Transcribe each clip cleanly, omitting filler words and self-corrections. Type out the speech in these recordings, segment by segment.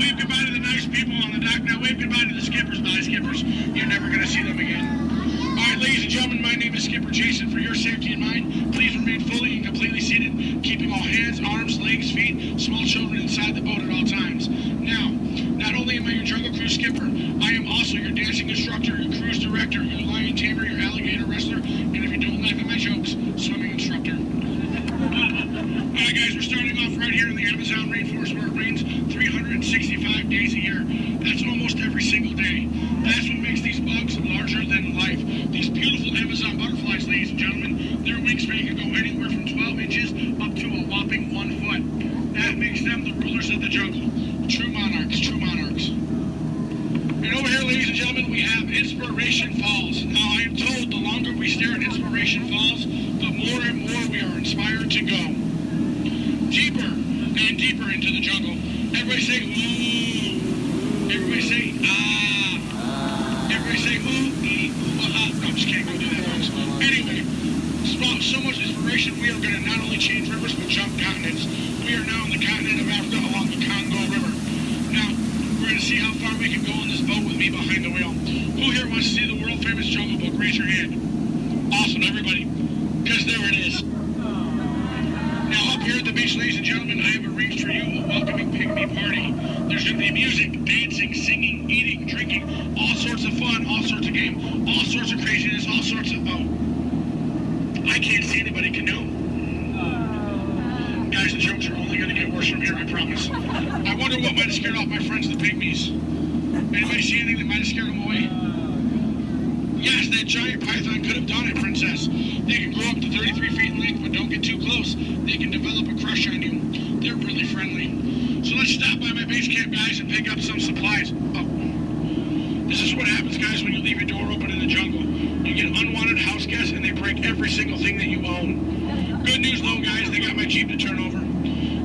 wave goodbye to the nice people on the dock. Now wave goodbye to the skippers. Bye, skippers. You're never going to see them again. All right, ladies and gentlemen, my name is Skipper Jason. For your safety and mine, please remain fully and completely seated, keeping all hands, arms, legs, feet, small children inside the boat at all times. Now, not only am I your Jungle Cruise skipper, I am also your dancing instructor, your cruise director, your lion tamer, your alligator wrestler, and if you don't laugh at my jokes, swimming instructor. Alright guys, we're starting off right here in the Amazon rainforest where it rains 365 days a year. That's almost every single day. That's what makes these bugs larger than life. These beautiful Amazon butterflies, ladies and gentlemen, their wingspan can go anywhere from 12 inches up to a whopping 1 foot. That makes them the rulers of the jungle. True monarchs, true monarchs. And over here, ladies and gentlemen, we have Inspiration Falls. Now, I am told the longer we stare at Inspiration Falls, the more and more we are inspired to go deeper and deeper into the jungle. Everybody say, ooh. Everybody say, ah. Everybody say, ooh, ee, ooh, ah. No, I'm just kidding. Don't do that, folks. Anyway, so much inspiration, we are going to not only change rivers, but jump continents. We are now in the continent of Africa along the Congo River. Now, we're going to see how far we can go on this boat with me behind the wheel. Who here wants to see the world-famous Jungle Book? Raise your hand. Awesome, everybody. Because there it is. Now, up here at the beach, ladies and gentlemen, I have arranged for you a welcoming pygmy party. There's going to be music, dancing, singing, eating, drinking, all sorts of fun, all sorts of game, all sorts of craziness, all sorts of... Oh, I can't see anybody canoe. Guys, the jokes are only going to get worse from here, I promise. I wonder what might have scared off my friends, the pygmies. Anybody see anything that might have scared them away? Yes, that giant python could have done it, princess. They can grow up to 33 feet in length, but don't get too close. They can develop a crush on you. They're really friendly. So let's stop by my base camp, guys, and pick up some supplies. Oh. This is what happens, guys, when you leave your door open in the jungle. You get unwanted house guests, and they break every single thing that you own. Good news, though, guys, they got my Jeep to turn over.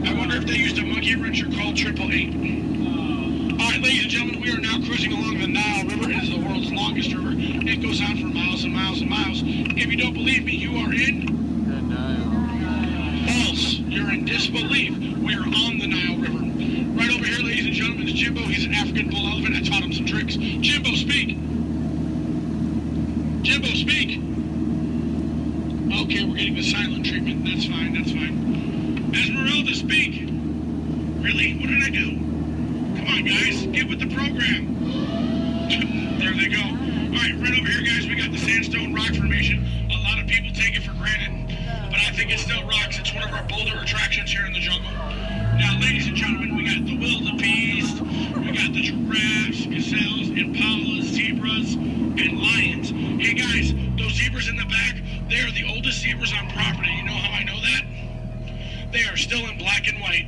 I wonder if they used a monkey wrencher called 888. All right, ladies and gentlemen, we are now cruising along the Nile River. It is the world's longest river. It goes on for miles and miles and miles. If you don't believe me, you are in... The Nile. False. You're in disbelief. We are on the Nile River. Right over here, ladies and gentlemen, is Jimbo. He's an African bull elephant. I taught him some tricks. Jimbo, speak. Jimbo, speak. Okay, we're getting the silent treatment. That's fine, that's fine. Esmeralda, speak. Really? What did I do? Come on, guys. Get with the program. There they go. All right, right over here, guys, we got the sandstone rock formation. A lot of people take it for granted, but I think it's still rocks. It's one of our bolder attractions here in the jungle. Now, ladies and gentlemen, we got the wildebeest, we got the giraffes, gazelles, impalas, zebras, and lions. Hey, guys, those zebras in the back, they are the oldest zebras on property. You know how I know that? They are still in black and white.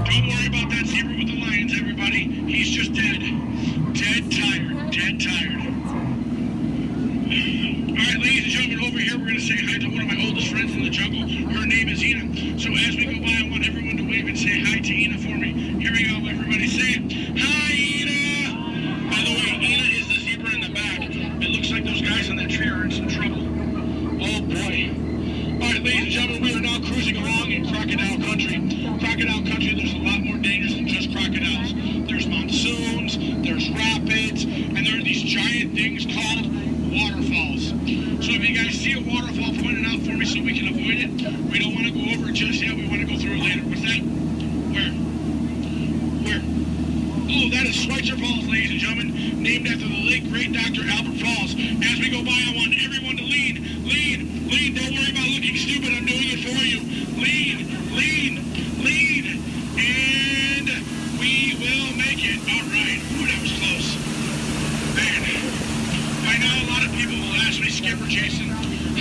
Don't worry about that zebra with the lions, everybody. He's just dead. Dead tired. Dead tired. All right, ladies and gentlemen, over here, we're going to say hi to one of my oldest friends in the jungle. Her name is Ina. So as we go by, I want everyone to wave and say hi to Ina for me. Here we go, everybody. Say it. Hi, Ina. By the way, Ina is the zebra in the back. It looks like those guys on that tree are in some trouble. Oh, boy. All right, ladies and gentlemen, we are now cruising along in crocodile country. Crocodile country, there's a lot more dangers than just crocodiles. There's monsoons, there's rapids, and there are these giant things called waterfalls. So if you guys see a waterfall, point it out for me so we can avoid it. We don't want to go over it just yet. We want to go through it later. What's that? Where? Where? Oh, that is Schweitzer Falls, ladies and gentlemen, named after the late great Dr. Albert Falls. As we go by, I want everyone to lean. Lean. Lean. Don't worry about looking stupid. I'm doing it for you. Lean. Lean. Lean. And we will make it. All right. Ooh, that was close. Man. By now, a lot of people will ask me, Skipper Jason,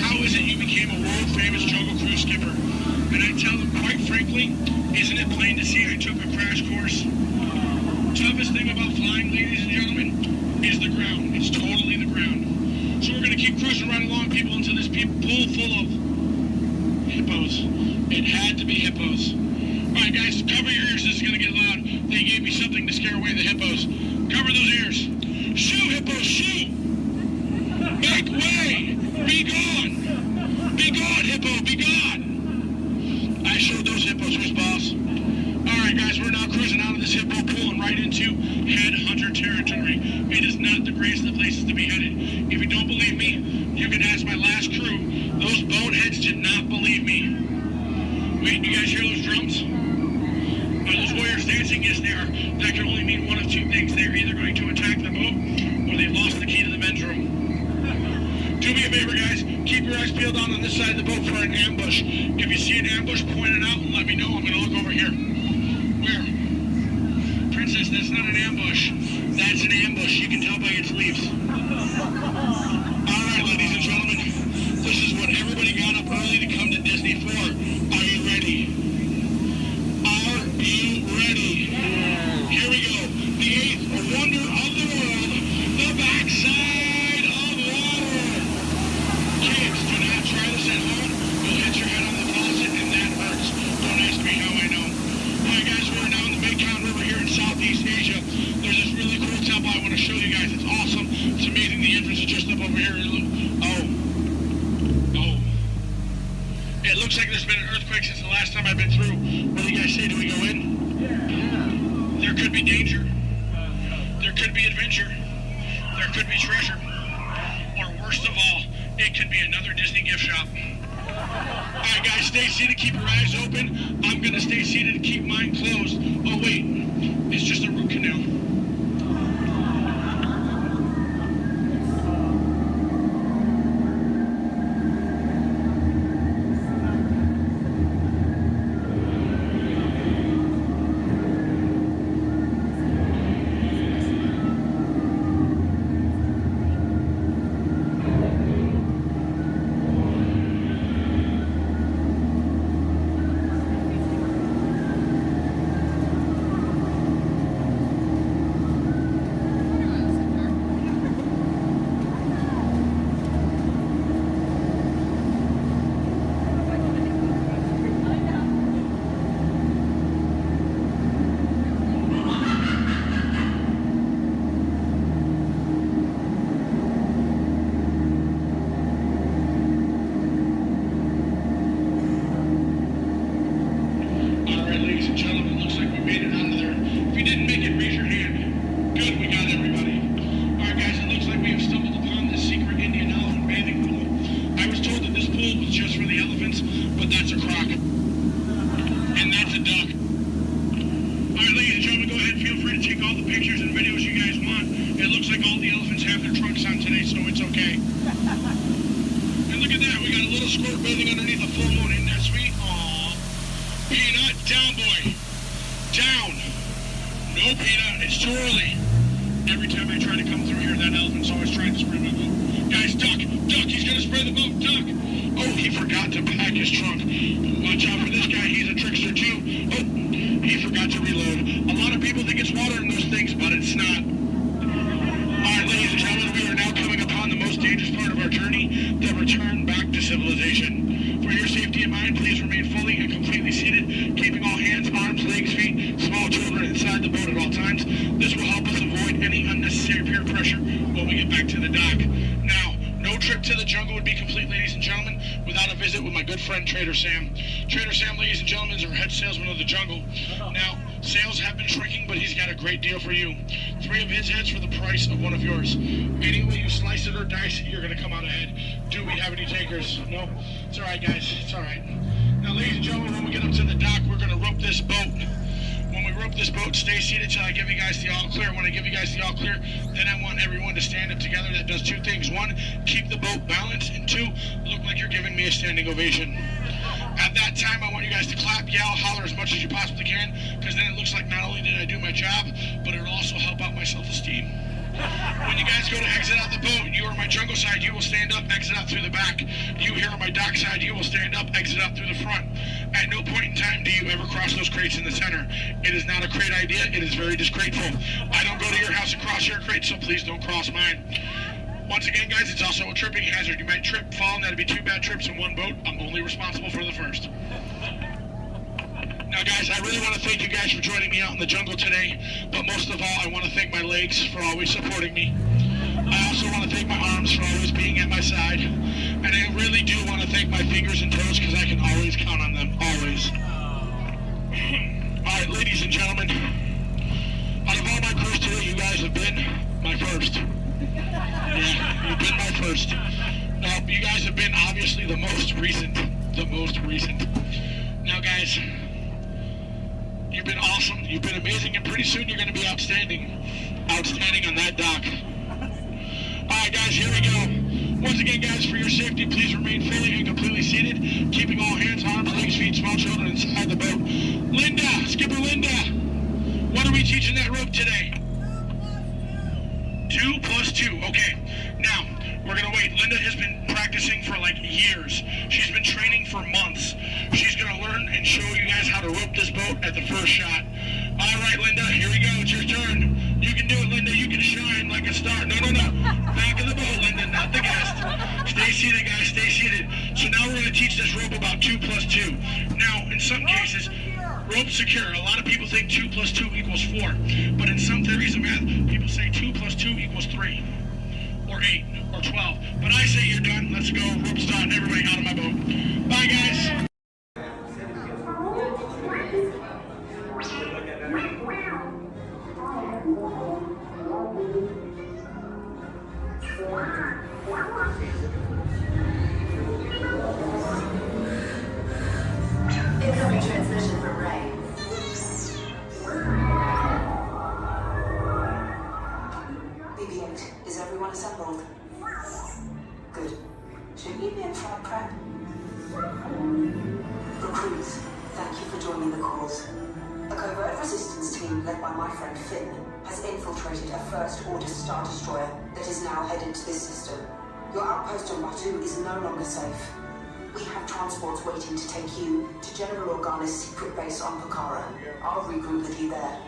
how is it you became a world-famous Jungle Cruise skipper? And I tell them, quite frankly, isn't it plain to see I took a crash course? Toughest thing about flying, ladies and gentlemen, is the ground. It's totally the ground. So we're going to keep cruising right along, people, until this pool full of hippos. It had to be hippos. All right, guys, cover your ears. This is going to get loud. They gave me something to scare away the hippos. Cover those ears. Shoo, hippos, shoo! Make way! Be gone! Be gone, hippo, be gone! I showed those hippos who's boss. All right, guys, we're now cruising out of this hippo right into headhunter territory. It is not the greatest of places to be headed. If you don't believe me, you can ask my last crew. Those boneheads did not believe me. Wait, you guys hear those drums? Are those warriors dancing? Yes, they are. That can only mean one of two things. They're either going to attack the boat, or they've lost the key to the men's room. Do me a favor, guys. Keep your eyes peeled on this side of the boat for an ambush. If you see an ambush, point it out and let me know. I'm going to look over here. Where? Princess, that's not an ambush. That's an ambush. You can tell by its leaves. All right, ladies and gentlemen. This is what everybody got up early to come to Disney for. Are you ready? Are you ready? Here we go. The eighth wonder of the world. The backside of water. Kids, do not try this at home. You'll hit your head on the faucet and that hurts. Don't ask me how I know. Alright guys, we're now in the Mekong River here in Southeast Asia. There's this really cool temple I want to show you guys. It's awesome. It's amazing. The entrance is just up over here. Oh. It looks like there's been an earthquake since the last time I've been through. What do you guys say? Do we go in? Yeah. There could be danger. There could be adventure. There could be treasure. Or worst of all, it could be another Disney gift shop. Alright guys, stay seated, keep your eyes open. I'm gonna stay seated and keep mine closed. Oh wait, it's just a root canal. Trader Sam. Trader Sam, ladies and gentlemen, is our head salesman of the jungle. Now, sales have been shrinking, but he's got a great deal for you. 3 of his heads for the price of 1 of yours. Any way you slice it or dice it, you're going to come out ahead. Do we have any takers? No? It's all right, guys. It's all right. Now, ladies and gentlemen, when we get up to the dock, we're going to rope this boat. When we rope this boat, stay seated till I give you guys the all clear. When I give you guys the all clear, then I want everyone to stand up together. That does 2 things. 1, keep the boat balanced, and 2, look like you're giving me a standing ovation. At that time, I want you guys to clap, yell, holler as much as you possibly can, because then it looks like not only did I do my job, but it'll also help out my self-esteem. When you guys go to exit out the boat, you are on my jungle side, you will stand up, exit out through the back. You here on my dock side, you will stand up, exit out through the front. At no point in time do you ever cross those crates in the center. It is not a crate idea, it is very disgraceful. I don't go to your house and cross your crate, so please don't cross mine. Once again, guys, it's also a tripping hazard. You might trip, fall, and that'd be 2 bad trips in one boat. I'm only responsible for the first. Now, guys, I really want to thank you guys for joining me out in the jungle today, but most of all, I want to thank my legs for always supporting me. I also want to thank my arms for always being at my side, and I really do want to thank my fingers and toes because I can always count on them, always. All right, ladies and gentlemen, out of recent. The most recent. Now, guys, you've been awesome. You've been amazing, and pretty soon you're going to be outstanding. Outstanding on that dock. All right, guys, here we go. Once again, guys, for your safety, please remain fully and completely seated, keeping all hands, arms, legs, feet, small children inside the boat. Linda, Skipper Linda, what are we teaching that rope today? 2 plus 2. Okay. Now, we're going to wait. Linda has been practicing for like years. She's been training for months. She's going to learn and show you guys how to rope this boat at the first shot. All right, Linda, here we go. It's your turn. You can do it, Linda. You can shine like a star. No. Back of the boat, Linda, not the guest. Stay seated, guys. Stay seated. So now we're going to teach this rope about 2 plus 2. Now, in some cases, rope secure. A lot of people think 2 plus 2 equals 4. But in some theories of math, people say 2 plus 2 equals 3. Or 8. Or 12. But I say you're done. Let's go. Rope start. Everybody out of my boat. Bye, guys. Incoming transmission from Ray. BB-8, is everyone assembled? Good. Should you be in flight prep? Recruits, thank you for joining the cause. A covert resistance team led by my friend Finn has infiltrated a first-order Star Destroyer that is now headed to this system. Your outpost on Batu is no longer safe. We have transports waiting to take you to General Organa's secret base on Pokhara. I'll regroup with you there.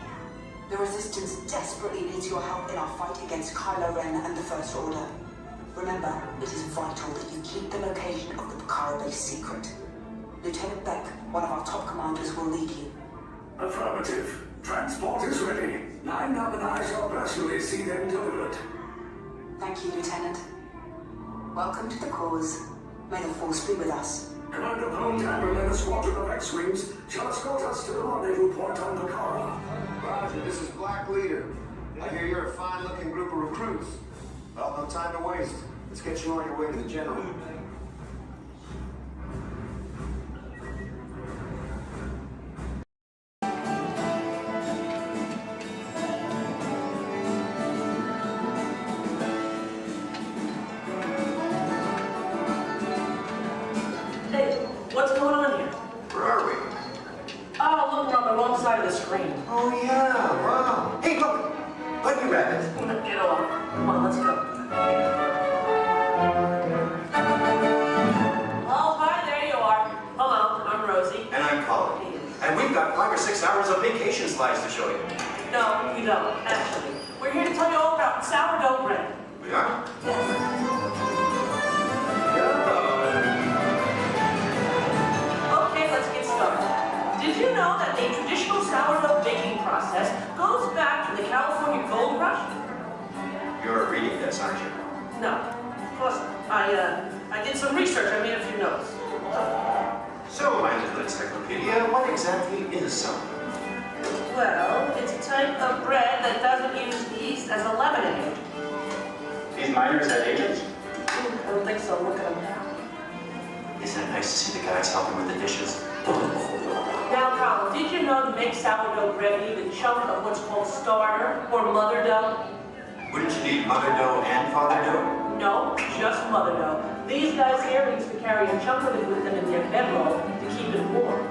The Resistance desperately needs your help in our fight against Kylo Ren and the First Order. Remember, it is vital that you keep the location of the Pokhara base secret. Lieutenant Beck, one of our top commanders, will lead you. Affirmative. Transport is ready. Line up and I shall personally see them delivered. Thank you, Lieutenant. Welcome to the cause. May the Force be with us. Commander Poltan and a squadron of X-Wings shall escort us to the rendezvous point on Pokhara. Roger, this is Black Leader. I hear you're a fine-looking group of recruits. Well, no time to waste. Let's get you on your way to the General. What's going on here? Where are we? Oh, look, we're on the wrong side of the screen. Oh, yeah, wow. Hey, look! Bunny rabbit. Get off. Come on, let's go. Oh, hi, there you are. Hello, I'm Rosie. And I'm Colin. And we've got 5 or 6 hours of vacation slides to show you. No, we don't, actually. We're here to tell you all about sourdough bread. We are? Okay, let's get started. Did you know that a traditional sourdough baking process goes back to the California Gold Rush? You're reading this, aren't you? No, of course not. I did some research. I made a few notes. So, my little encyclopedia, what exactly is sourdough? Well, it's a type of bread that doesn't use yeast as a leavening agent. These miners had agents? I don't think so. Look at them. Isn't it nice to see the guys helping with the dishes? Now, Colin, did you know to make sourdough bread you need a chunk of what's called starter or mother dough? Wouldn't you need mother dough and father dough? No, just mother dough. These guys here used to carry a chunk of it with them in their bedroll to keep it warm.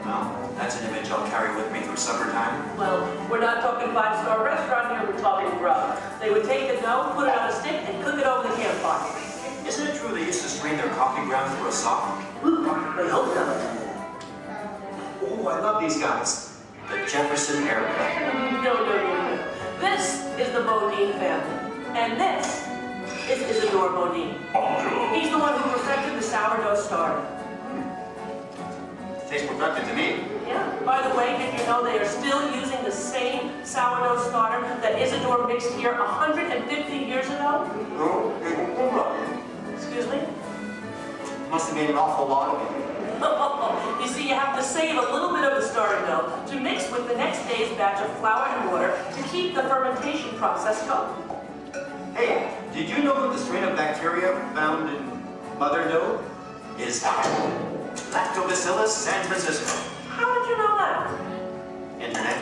Well, that's an image I'll carry with me through supper time. Well, we're not talking 5-star restaurant here, we're talking grub. They would take the dough, put it on a stick, and cook it over the campfire. Isn't it true they used to strain their coffee grounds through a sock? They hope not. Oh, I love these guys. The Jefferson Airplane. No. This is the Bodine family. And this is Isidore Bodine. He's the one who perfected the sourdough starter. Tastes perfected to me. Yeah. By the way, did you know they are still using the same sourdough starter that Isidore mixed here 150 years ago? Excuse me? Must have made an awful lot of it. You see, you have to save a little bit of the starter dough to mix with the next day's batch of flour and water to keep the fermentation process going. Hey, did you know that the strain of bacteria found in mother dough is Lactobacillus San Francisco. How did you know that? Internet.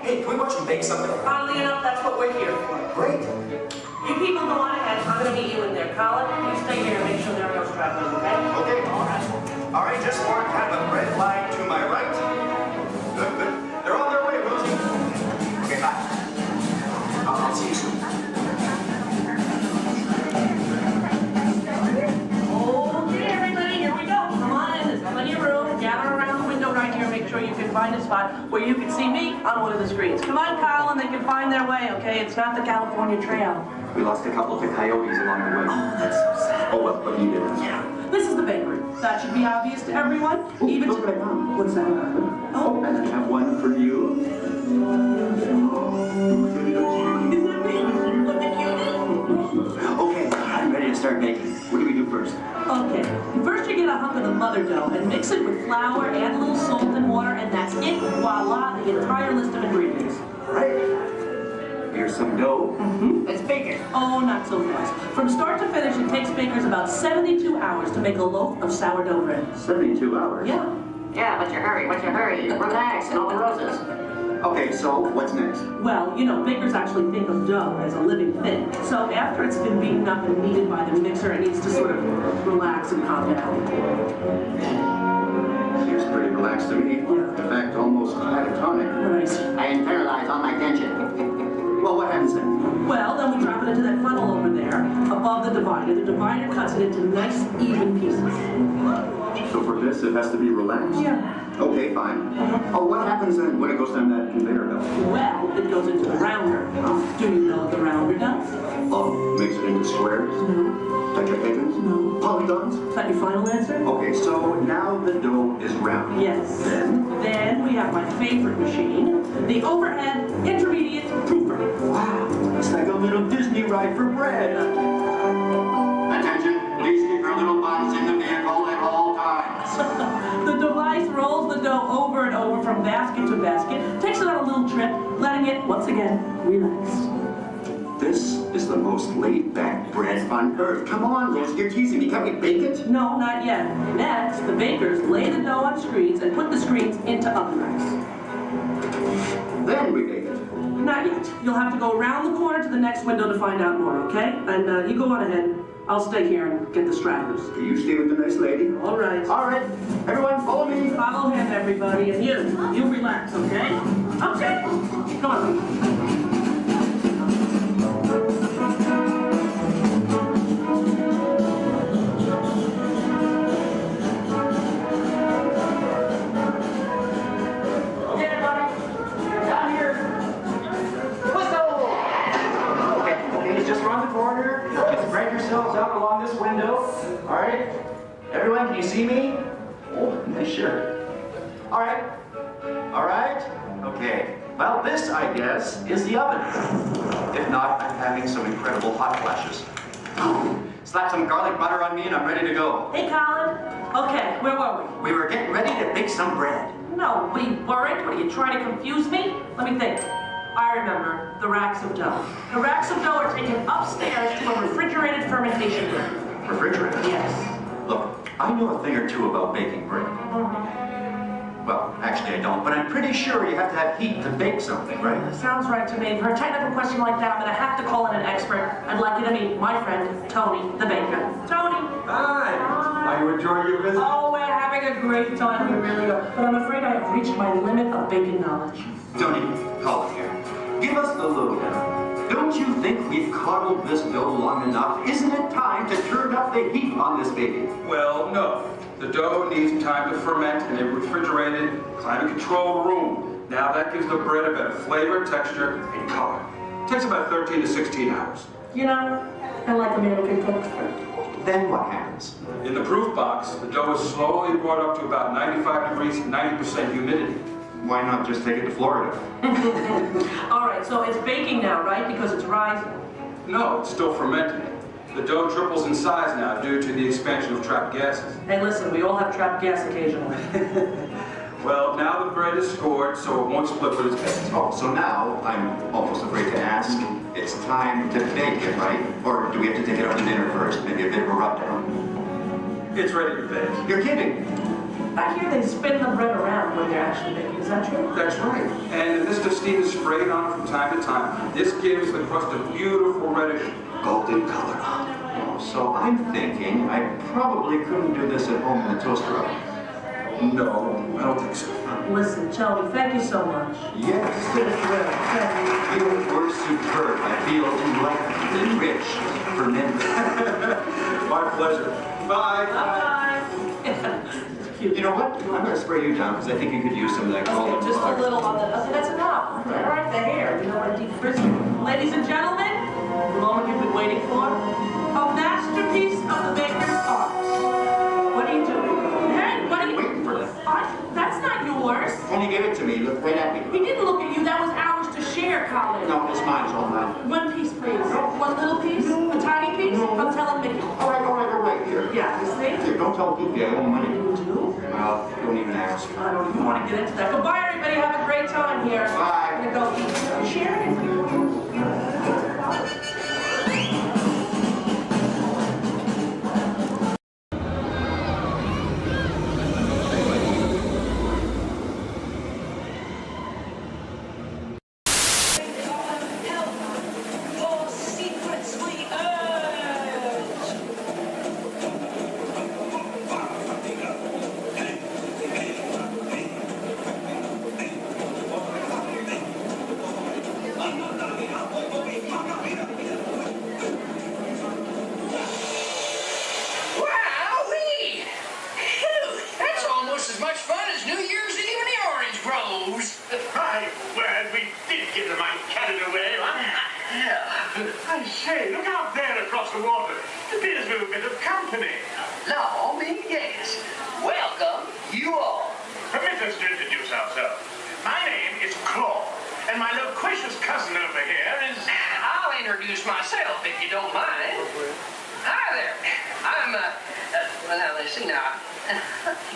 Hey, can we watch them bake something? Oddly enough, that's what we're here for. Great. You people go on ahead. I'm going to meet you in there. Colin, you stay here and make sure there are no stragglers, okay? Okay, all right. All right, just form kind of a red line to my right. Good, good. They're on their way, Rosie. Okay, bye. I'll see you soon. Okay, everybody, here we go. Come on in. There's plenty of room. Gather around the window right here. Make sure you can find a spot where you can see me on one of the screens. Come on, Colin. They can find their way, okay? It's not the California Trail. We lost a couple to coyotes along the way. Oh, that's so sad. Oh, well, what do you do? Yeah. This is the bakery. That should be obvious to everyone. Ooh, Even look to... what I found. What's that? Oh, and I have one for you. Is that me? Look at you. Okay, I'm ready to start baking. What do we do first? Okay. First you get a hunk of the mother dough and mix it with flour, add a little salt and water, and that's it. Voila, the entire list of ingredients. All right. Here's some dough. Let's bake it. Oh, not so fast. From start to finish, it takes bakers about 72 hours to make a loaf of sourdough bread. 72 hours. Yeah. Yeah, what's your hurry? What's your hurry? Relax and all the roses. Okay, so what's next? Well, you know, bakers actually think of dough as a living thing. So after it's been beaten up and kneaded by the mixer, it needs to sort of relax and calm down. Seems pretty relaxed to me. Yeah. In fact, almost catatonic. Right. I internalize all my tension. Well, what happens then? Well, then we drop it into that funnel over there, above the divider. The divider cuts it into nice, even pieces. So for this, it has to be relaxed? Yeah. Okay, fine. Oh, what happens then when it goes down that conveyor belt? Well, it goes into the rounder. Do you know what the rounder does? Oh, makes it into squares? No. Tetrahedrons? No. Polygons? Is that your final answer? Okay, so now the dough is round. Yes. Then we have my favorite machine, the overhead intermediate proofer. wow, it's like a little Disney ride for bread. Attention, please keep your little buns in the vehicle at all times. The device rolls the dough over and over from basket to basket, takes it on a little trip, letting it, once again, relax. This is the most laid-back bread on earth. Come on, Rosie, you're teasing me. Can't we bake it? No, not yet. Next, the bakers lay the dough on screens and put the screens into oven racks. Then we bake it. Not yet. You'll have to go around the corner to the next window to find out more, okay? And you go on ahead. I'll stay here and get the stragglers. You stay with the nice lady. All right. All right, everyone, follow me. Follow him, everybody, and you relax, okay? Okay. Come on. Okay, everybody. Down here. Whistle! Okay, just run the corner. Just spread yourselves out along this window. All right? Everyone, can you see me? Oh, nice shirt. All right. All right. Okay. Well, this, I guess, is the oven. If not, I'm having some incredible hot flashes. Slap some garlic butter on me and I'm ready to go. Hey, Colin. Okay, where were we? We were getting ready to bake some bread. No, we weren't. What, are you trying to confuse me? Let me think. I remember the racks of dough. The racks of dough are taken upstairs to a refrigerated fermentation room. Refrigerator? Yes. Look, I know a thing or two about baking bread. Well, actually I don't, but I'm pretty sure you have to have heat to bake something, right? Sounds right to me. For a technical question like that, I'm going to have to call in an expert. I'd like you to meet my friend, Tony, the baker. Tony! Hi! Are you enjoying your visit? Oh, we're having a great time. We really are. But I'm afraid I have reached my limit of baking knowledge. Tony, call it here. Give us the lowdown. Don't you think we've coddled this dough long enough? Isn't it time to turn up the heat on this baby? Well, no. The dough needs time to ferment in a refrigerated, climate-controlled room. Now that gives the bread a better flavor, texture, and color. It takes about 13 to 16 hours. You know, I like a man who can cook. Then what happens? In the proof box, the dough is slowly brought up to about 95 degrees, 90% humidity. Why not just take it to Florida? All right, so it's baking now, right? Because it's rising. No, it's still fermenting. The dough triples in size now due to the expansion of trapped gases. Hey, listen, we all have trapped gas occasionally. Well, now the bread is scored, so it won't split with its base. Oh, so now I'm almost afraid to ask. It's time to bake it, right? Or do we have to take it out to dinner first? Maybe a bit of a rub down. It's ready to bake. You're kidding. I hear they spin the bread around when they're actually baking. Is that true? That's right. And the mist of steam is sprayed on from time to time. This gives the crust a beautiful reddish Golden color. Oh, so I'm thinking I probably couldn't do this at home in the toaster oven. No, I don't think so. Listen, Shelby, thank you so much. Yes. You were superb. I feel enlightened, rich, fermented. My pleasure. Bye. Bye-bye. You know what? I'm going to spray you down because I think you could use some of that golden Okay, just a color. little on the, okay, that's enough. All right, the hair, you know what, deep frizz. Ladies and gentlemen, the moment you've been waiting for, a masterpiece of the maker's art. What are you doing? Hey, what are you? Waiting for that. That's not yours. When you gave it to me, look right at me. He didn't look at you, that was ours to share, Colin. No, it's mine, it's all mine. One piece, please. One little piece? A tiny piece? I'm telling Mickey. All right, here. Yeah, you see? Here, don't tell Goofy I owe money. You do? Well, don't even ask. I don't even want to get into that. Goodbye, everybody. Have a great time here. Bye. I'm gonna go eat. Share it. Wowee! Phew, that's almost as much fun as New Year's Eve in the orange groves. My word, we did get the mind carried away, huh? Yeah. I say, look out there across the water. It appears we're a bit of company. No, me, yes. Welcome, you all. Permit us to introduce ourselves. My name is Claw, and my loquacious cousin over here is... I'll introduce myself if you don't mind. Hi there. I'm, well, now, let's see now.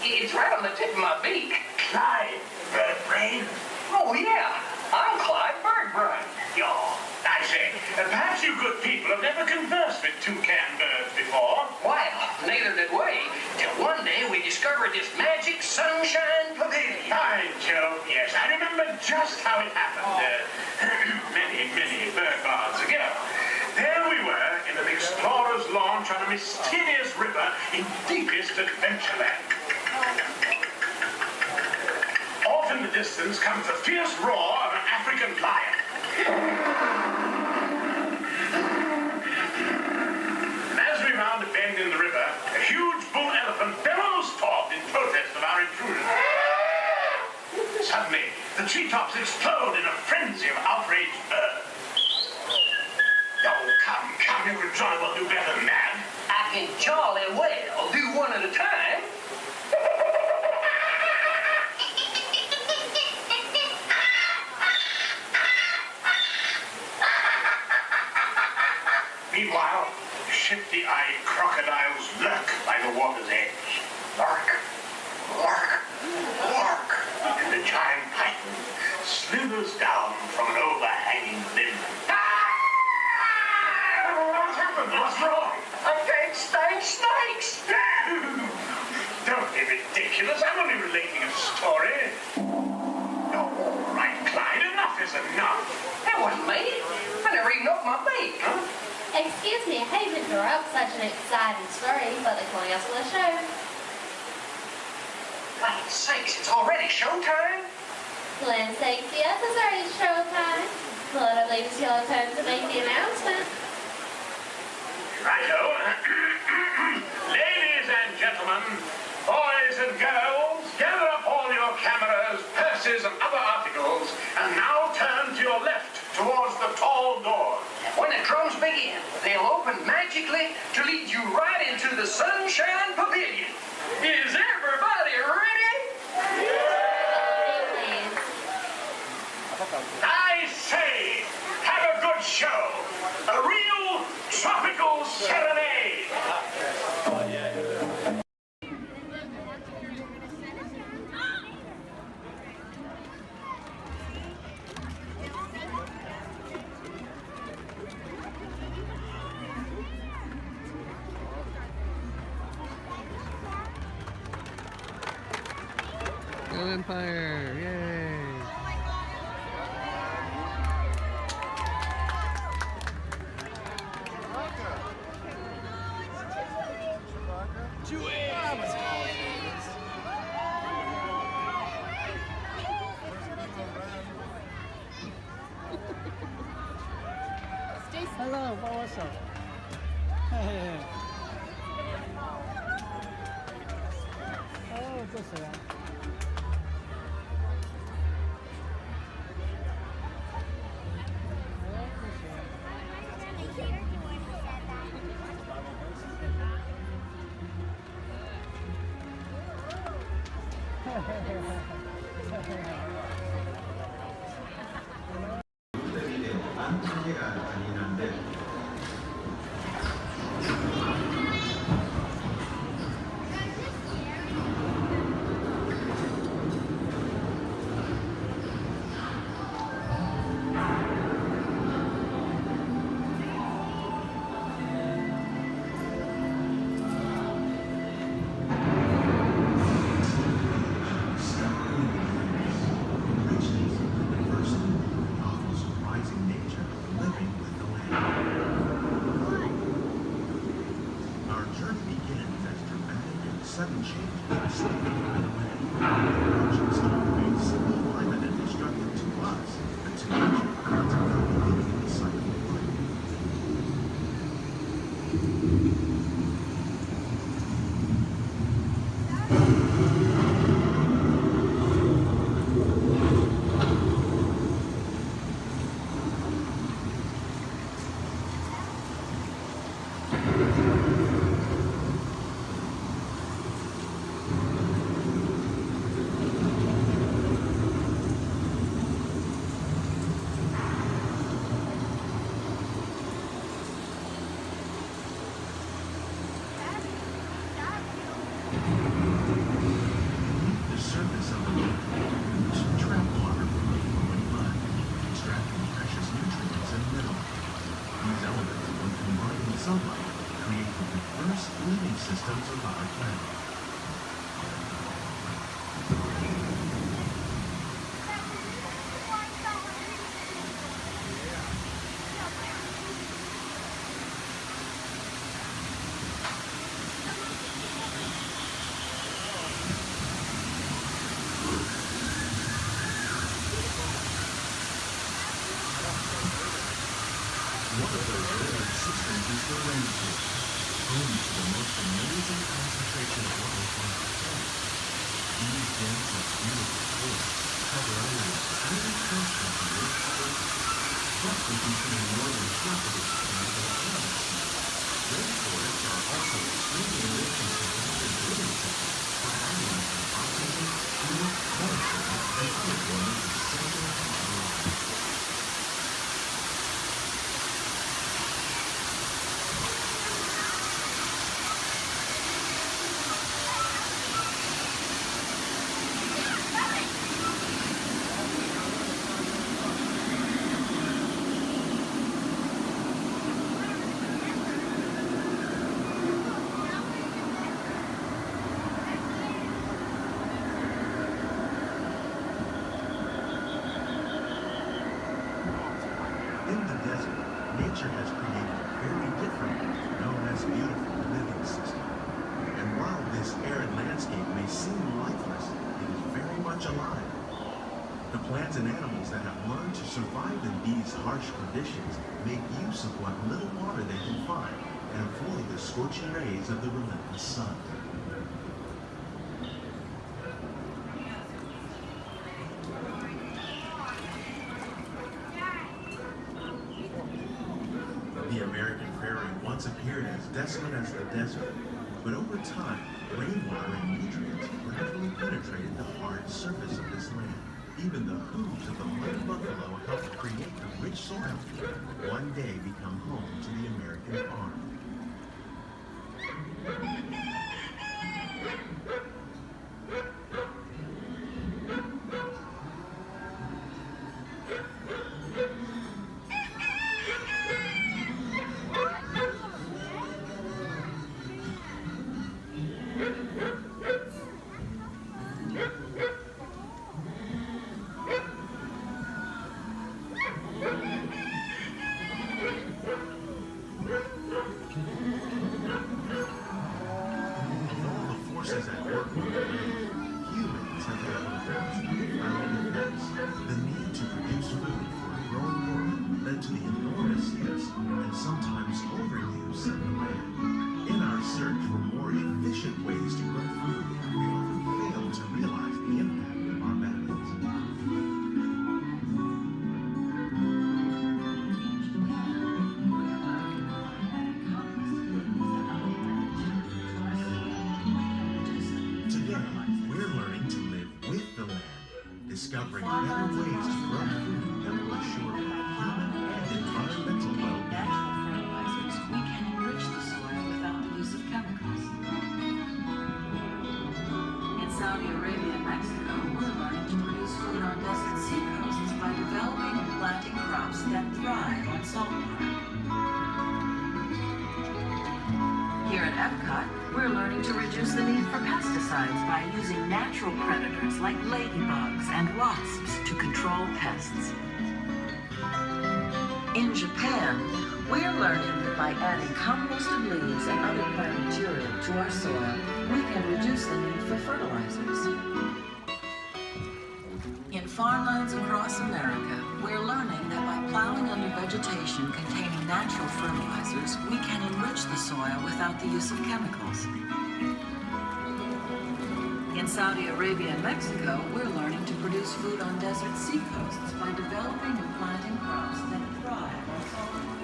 It's right on the tip of my beak. Clyde Birdbrain. Oh, yeah. I'm Clyde Birdbrain. Yaw. I say, perhaps you good people have never conversed with toucan birds before. Well, neither did we, till one day we discovered this magic sunshine pavilion. By Jove, yes, I remember just how it happened. Many bird baths ago. There we were in an explorer's launch on a mysterious river in deepest adventureland. Off in the distance comes the fierce roar of an African lion. And as we round a bend in the river, a huge bull elephant bellows forth in protest of our intrusion. Suddenly, the treetops explode in a frenzy of outraged birds. Oh, come, you can jolly well do better than that. I can jolly well do one at a time. Meanwhile, shifty-eyed crocodiles lurk by the water's edge. Lurk, lurk, lurk. And the giant python slithers down from an overhanging limb. What's happened? What's wrong? I can't stand snakes. Don't be ridiculous. I'm only relating a story. Oh, all right, Clyde. Enough is enough. That wasn't me. I never even opened my beak. Huh? Excuse me, I hate to interrupt such an exciting story, but they're calling us for the show. Land's sakes, it's already showtime? Land's sakes, yes, it's already showtime. Well, I believe it's your turn to make the announcement. Righto. Ladies and gentlemen, boys and girls, gather up all your cameras, purses, and other articles, and now turn to your left towards the tall door. When the drums begin, they'll open magically to lead you right into the Sunshine Pavilion. Is everybody ready? I say, have a good show. A real tropical serenade. Empire. Yay. Hello, what's up? Hey. Oh, just that. Sudden change slipping by the way. Directions to remain simple, climate, and destructive to us, but to nature, consequently leaving the cycle of life. Systems of our planet. One of those living systems is the rainforest, home to the most amazing concentration of life on our planet. These dense and beautiful forests cover only a tiny portion of the Earth's surface, but they contain more than half of its planetary atmosphere. Rainforests are also extremely rich in surviving living systems, providing us with oxygen, food, medicine, and other forms of essential life. Nature has created a very different, known as beautiful living system. And while this arid landscape may seem lifeless, it is very much alive. The plants and animals that have learned to survive in these harsh conditions make use of what little water they can find and avoid the scorching rays of the relentless sun. The American prairie once appeared as desolate as the desert, but over time, rainwater and nutrients gradually penetrated the hard surface of this land. Even the hooves of the mud buffalo helped create the rich soil that one day become home to the American farm. due to the enormous use and sometimes overuse of the land. In our search for more efficient ways to grow food, we often fail to realize the impact of our methods. Today, we're learning to live with the land, discovering better ways to grow food that will assure human and environmental well-being. Fertilizers, we can enrich the soil without the use of chemicals. In Saudi Arabia and Mexico, we're learning to produce food on desert seacoasts by developing and planting crops that thrive on saltwater. Here at Epcot, we're learning to reduce the need for pesticides by using natural predators like ladybugs and wasps to control pests. In Japan, we're learning that by adding composted leaves and other plant material to our soil, we can reduce the need for fertilizers. In farmlands across America, we're learning that by plowing under vegetation containing natural fertilizers, we can enrich the soil without the use of chemicals. In Saudi Arabia and Mexico, we're learning to produce food on desert seacoasts by developing and planting crops that thrive on saltwater.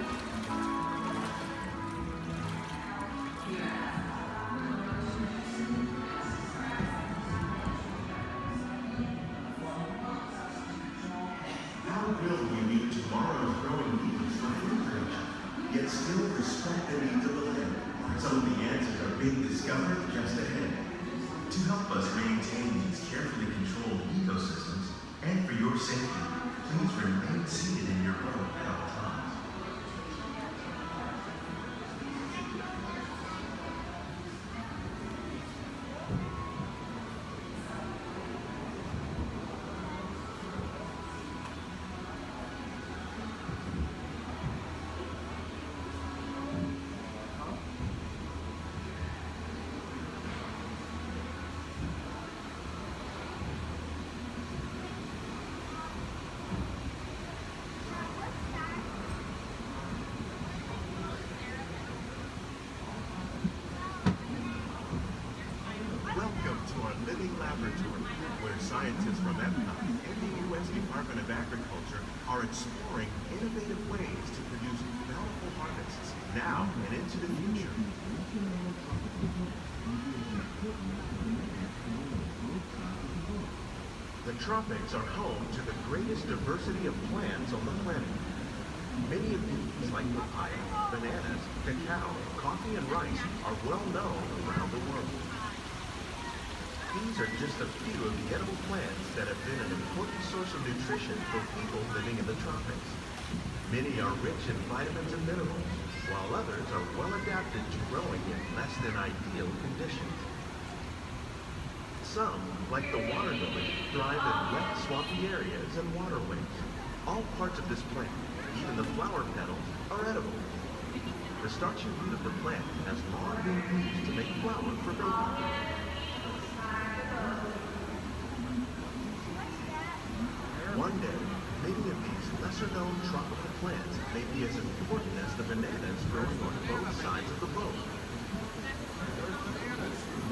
How will we meet tomorrow's growing needs for food production, yet still respect the needs of the land? Some of the answers are being discovered just ahead. To help us maintain these carefully controlled ecosystems, and for your safety, please remain seated in your boat at all times. Welcome to our living laboratory, where scientists from Epcot and the U.S. Department of Agriculture are exploring innovative ways to produce bountiful harvests now and into the future. The tropics are home to the greatest diversity of plants on the planet. Many of these, like papaya, bananas, cacao, coffee, and rice, are well known around the world. These are just a few of the edible plants that have been an important source of nutrition for people living in the tropics. Many are rich in vitamins and minerals, while others are well adapted to growing in less than ideal conditions. Some, like the water lily, thrive in wet, swampy areas and waterways. All parts of this plant, even the flower petals, are edible. The starchy root of the plant has long been used to make flour for baking. One day, many of these lesser-known tropical plants may be as important as the bananas growing on both sides of the boat.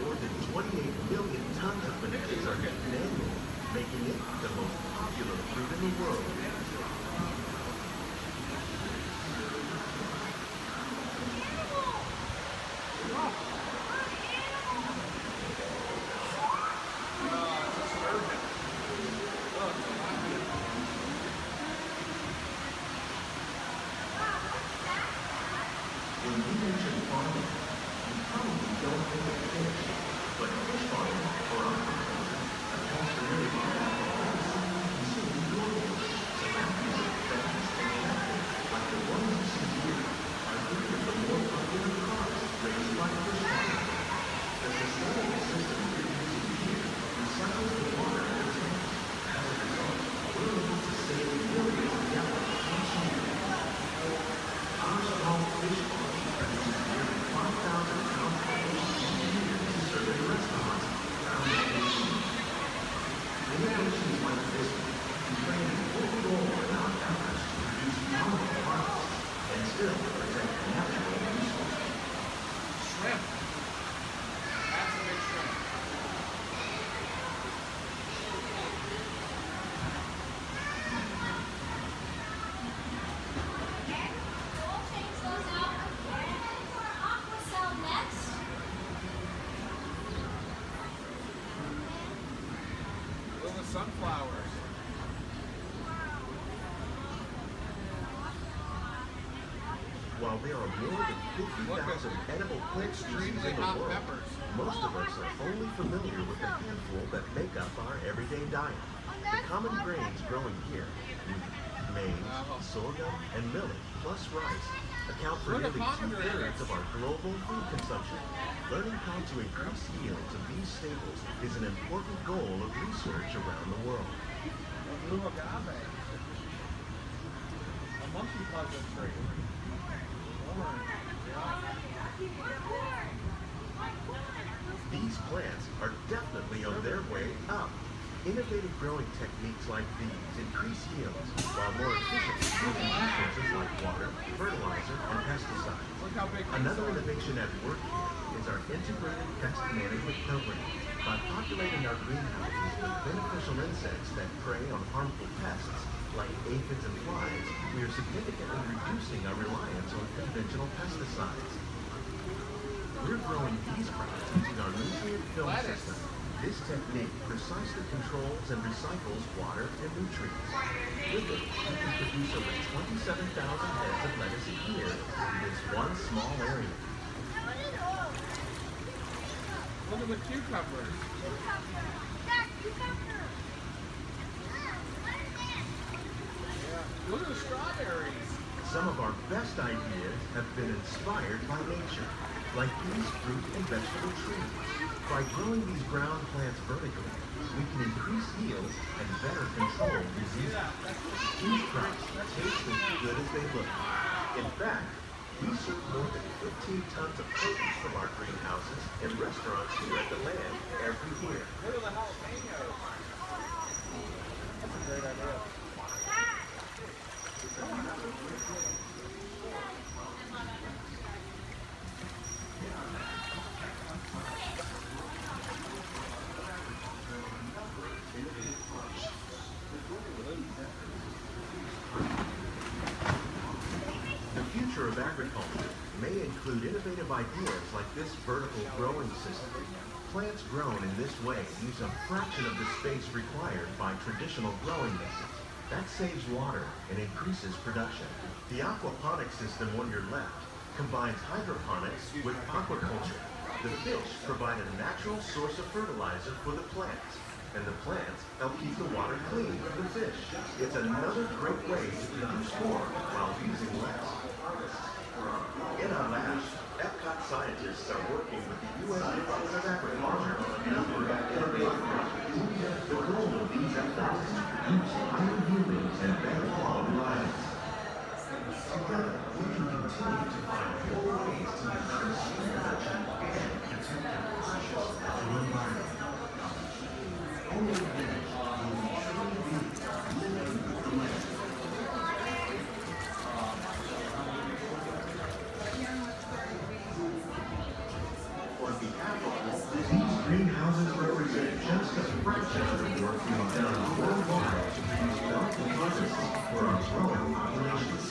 More than 28 million tons of bananas are eaten annually, making it the most popular fruit in the world. When we mention farming, you probably don't think of fish, but fish farming or aquaculture accounts for nearly half of all the seafood consumed globally. Tilapias, bass, and catfish, like the ones you see here, are three of the more popular crops raised by fish farming. The sustainable system you're using here recycles the water in the tanks. As a result, we're able to save millions of gallons each year. Our small fish farm produces nearly 5,000 pounds of fish each year to serve in restaurants around the nation. Many of those while there are more than 50,000 edible plant species in the world, most of us are only familiar with the handful that make up our everyday diet. The common grains growing here, wheat, maize, sorghum, and millet, plus rice, account for nearly 2/3 of our global food consumption. Learning how to increase yields of these staples is an important goal of research around the world. Blue agave. A monkey puzzle tree. These plants are definitely on their way up. Innovative growing techniques like these increase yields, while more efficiently using resources like water, fertilizer, and pesticides. Another innovation at work here is our integrated pest management program. By populating our greenhouses with beneficial insects that prey on harmful pests, like aphids and flies, we are significantly reducing our reliance on conventional pesticides. We're growing these crops using our nutrient film system. This technique precisely controls and recycles water and nutrients. With it, we can produce over 27,000 heads of lettuce a year in this one small area. Look at the cucumbers. Look at the strawberries. Some of our best ideas have been inspired by nature, like these fruit and vegetable trees. By growing these ground plants vertically, we can increase yields and better control diseases. These crops taste as good as they look. In fact, we serve more than 15 tons of produce from our greenhouses in restaurants here at the land every year. Look at the jalapenos. That's a great idea. The future of agriculture may include innovative ideas like this vertical growing system. Plants grown in this way use a fraction of the space required by traditional growing methods. That saves water and increases production. The aquaponics system on your left combines hydroponics with aquaculture. The fish provide a natural source of fertilizer for the plants, and the plants help keep the water clean for the fish. It's another great way to produce more while using less. In our labs, Epcot scientists are working with the U.S. Department of Agriculture on a number of innovative projects. The goal of these efforts is to produce higher yielding and better quality lives. Together, we can continue to find more ways to increase food production and protect our precious natural environment. Only then will we truly be living with the land. On behalf of Walt, these greenhouses represent just a fraction of the work being done worldwide to produce valuable products for our growing populations.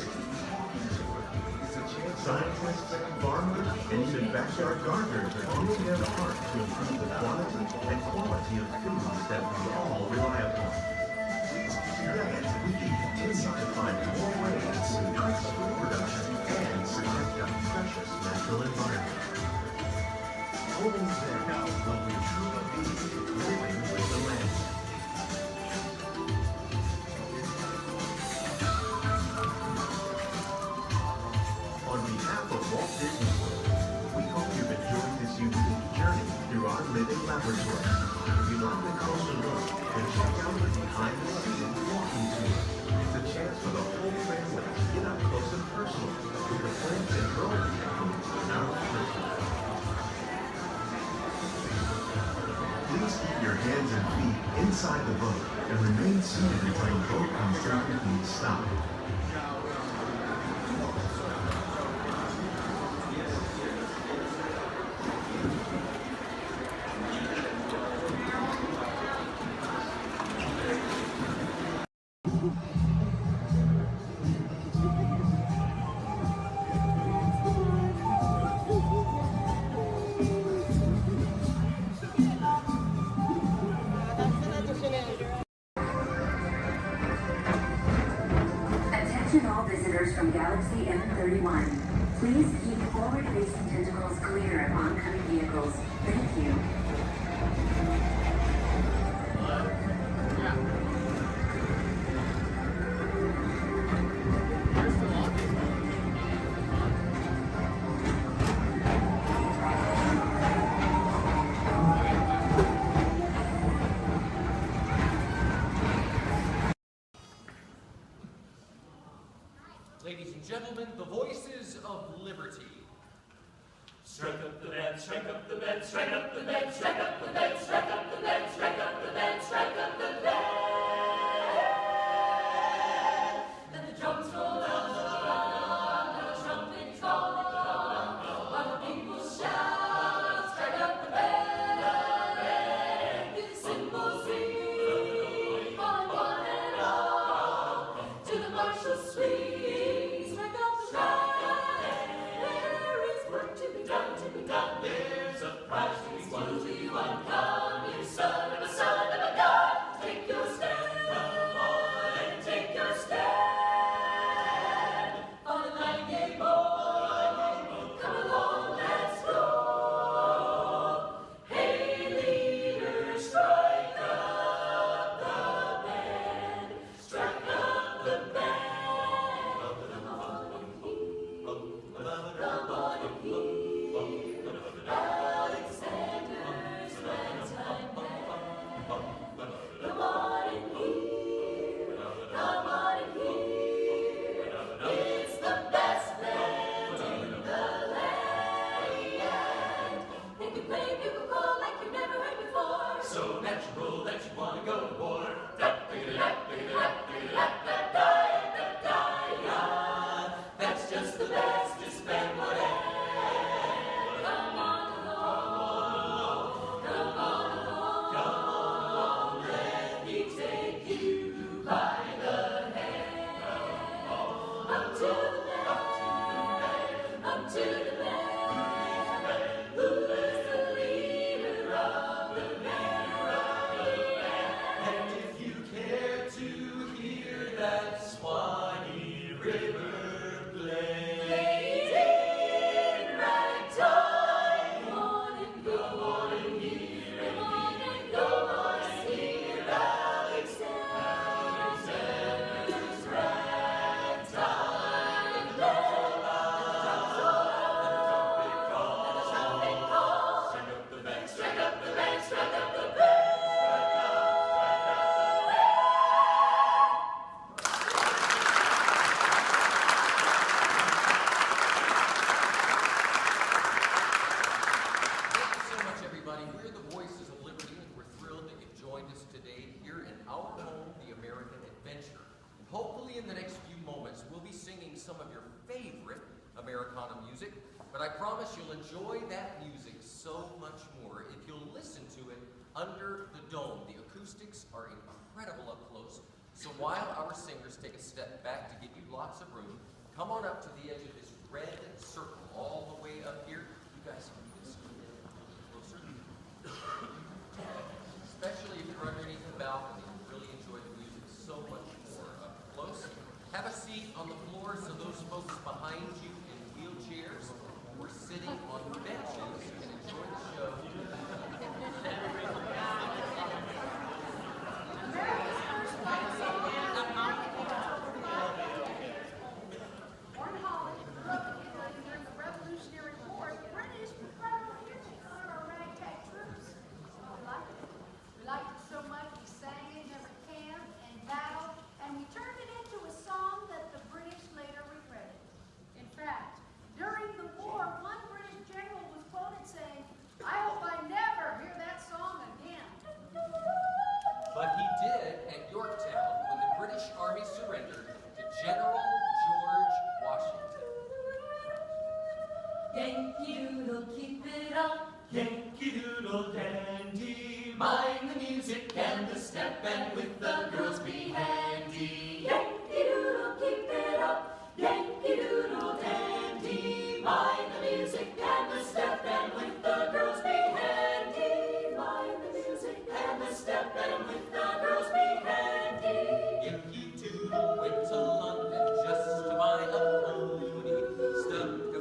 Scientists, farmers, and even backyard gardeners are doing their part to improve the quantity and quality of foods that we all rely upon. Together, we can continue to find more ways to increase food production and protect our precious natural environment. Only then will we truly be living with the land. On behalf of Walt Disney World, we hope you've enjoyed this unique journey through our living laboratory. If you'd like a closer look, then check out the behind-the-scenes walking tour. It's a chance for the whole family to get up close and personal with the plants and growing techniques in our laboratory. Please keep your hands and feet inside the boat and remain seated until the boat comes safely to a stop. Attention all visitors from Galaxy M31. Please keep forward-facing tentacles clear of oncoming vehicles. Thank you. Ladies and gentlemen, the voices of liberty. Strike up the band, strike up the band, strike up the band, strike up the band, strike up the band, strike up the band, strike up the band. Then the drums roll out, the trumpets call, while the people shout, strike up the band. Hear the cymbals ring, calling one and all to the martial sweep. There's a prize to be won to you and come, you son of a god. Take your stand, come on and take your stand. On the nightingale boy, come along, let's go. Hey leader, strike up the band, strike up the band. Come on and hear, come on and hear. Alexander's ragtime band. Come on and hear, come on and hear. It's the best band in the land. They can play bugle call like you've never heard before. So natural that you want to go to war. That's just the bestest band, whatever. Americana music, but I promise you'll enjoy that music so much more if you'll listen to it under the dome. The acoustics are incredible up close, so while our singers take a step back to give you lots of room, come on up to the edge of this red circle all the way up here. You guys can just a little closer. Especially if you're underneath the balcony, you'll really enjoy the music so much more up close. Have a seat on the floor so those folks behind you in wheelchairs or sitting on benches can enjoy the show. During the Revolutionary War, the British were using our ragtag troops. We liked it. We liked it so much we sang it in every camp and battle, and we turned it into a song that the British later regretted. In fact, during the war, one British general was quoted saying, "I hope I never hear that song again." But he did at Yorktown when the British Army surrendered to General George Washington. Yankee Doodle, keep it up. Yankee Doodle dandy, mind the music and the step, and with the girls be handy. Yankee Doodle, keep it up. Yankee Doodle dandy, mind the music and the step, and with the girls be handy. Mind the music and the step, and with the girls be handy. Yankee Doodle went to London just to buy a pony, stuck a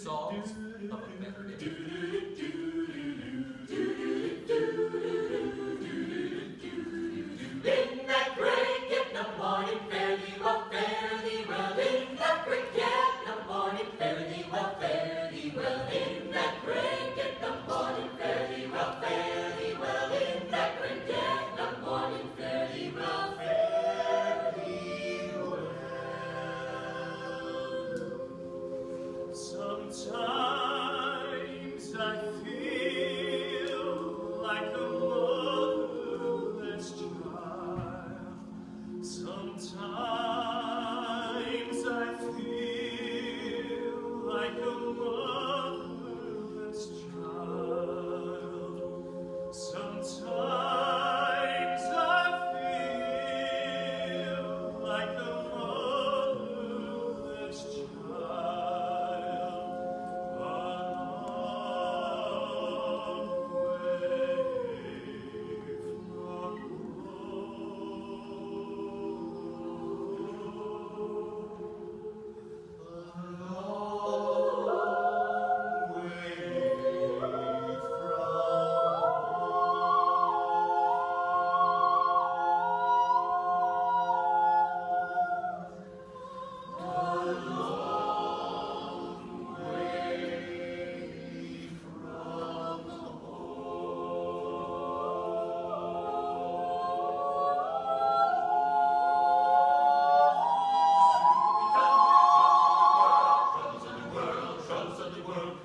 songs of a better day. In that great get no morning, fare thee well, fare thee well. In that great get no morning, fare thee well, fare thee well. In that great get no morning, fare thee well, fare thee well. In that great get no morning, fare thee well, fare thee well. Sometimes I feel like a motherless child. Sometimes I feel like a motherless child. Sometimes I feel like a motherless child.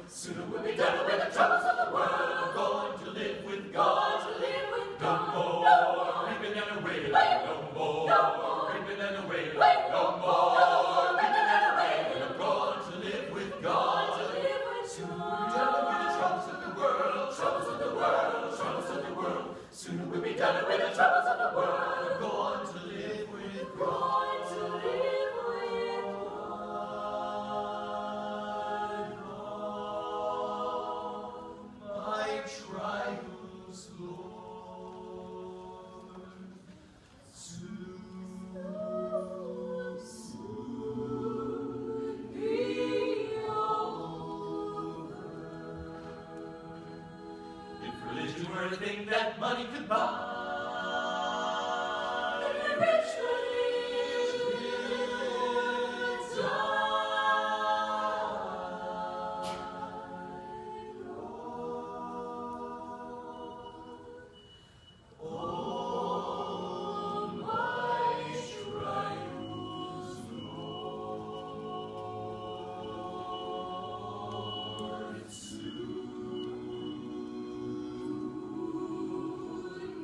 Sooner we'll be done with the troubles of the world. Going to live with God. To live with God. No more reaping and wailing. No more reaping and wailing. No more reaping and wailing. I'm going to live with God. To live with Sooner we'll be done with the troubles of the world. Troubles of the world. Troubles of the world. Sooner we'll be done with the troubles of the world. I'm going to live with God. Going to live with my trials, Lord, soon be over. If religion were a thing that money could buy, then rich religions die.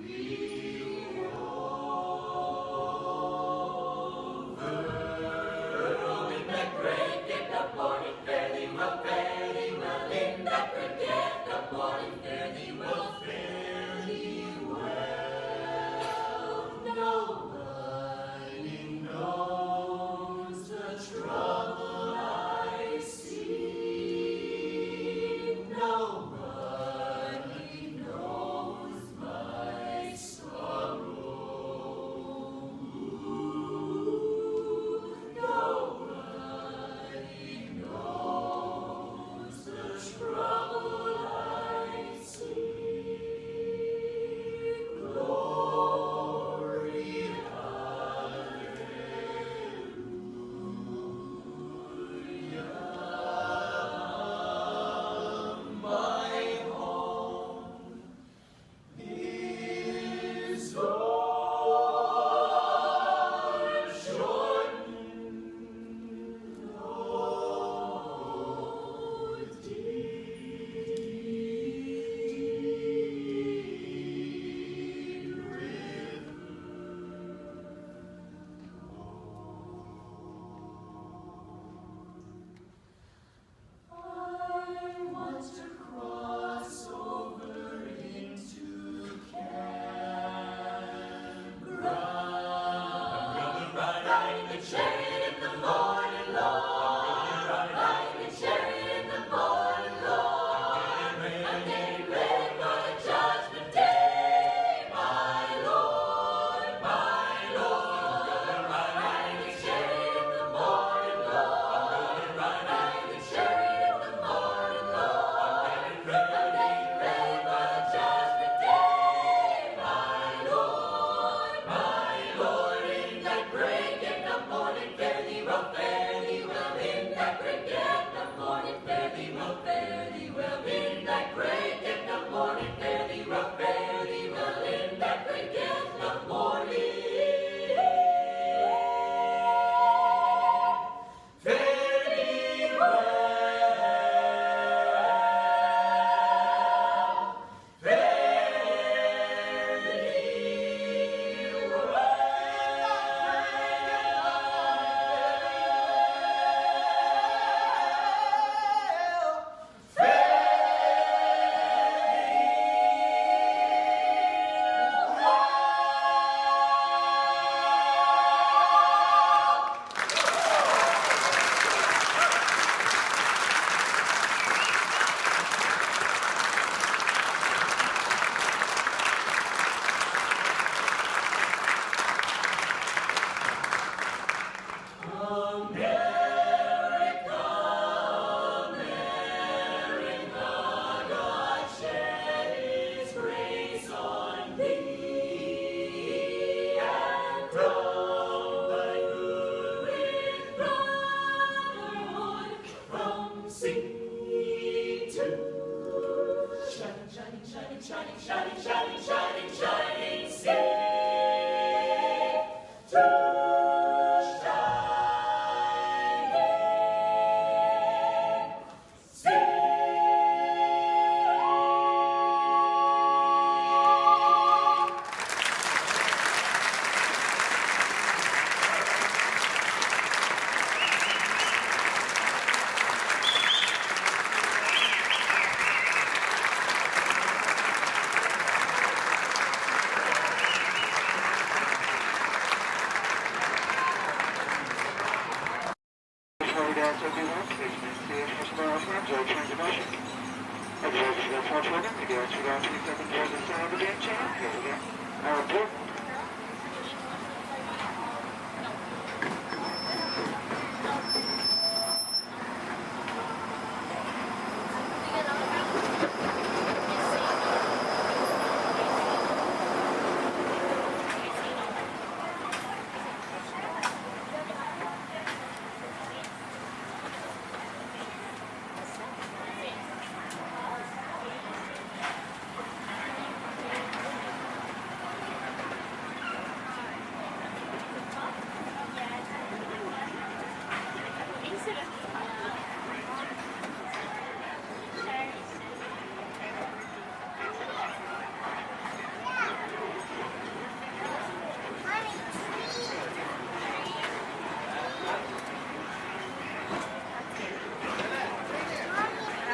Be well, fare thee well in that great gift of morning. Fare thee well in that great gift of morning. Fare thee well. Fare thee well.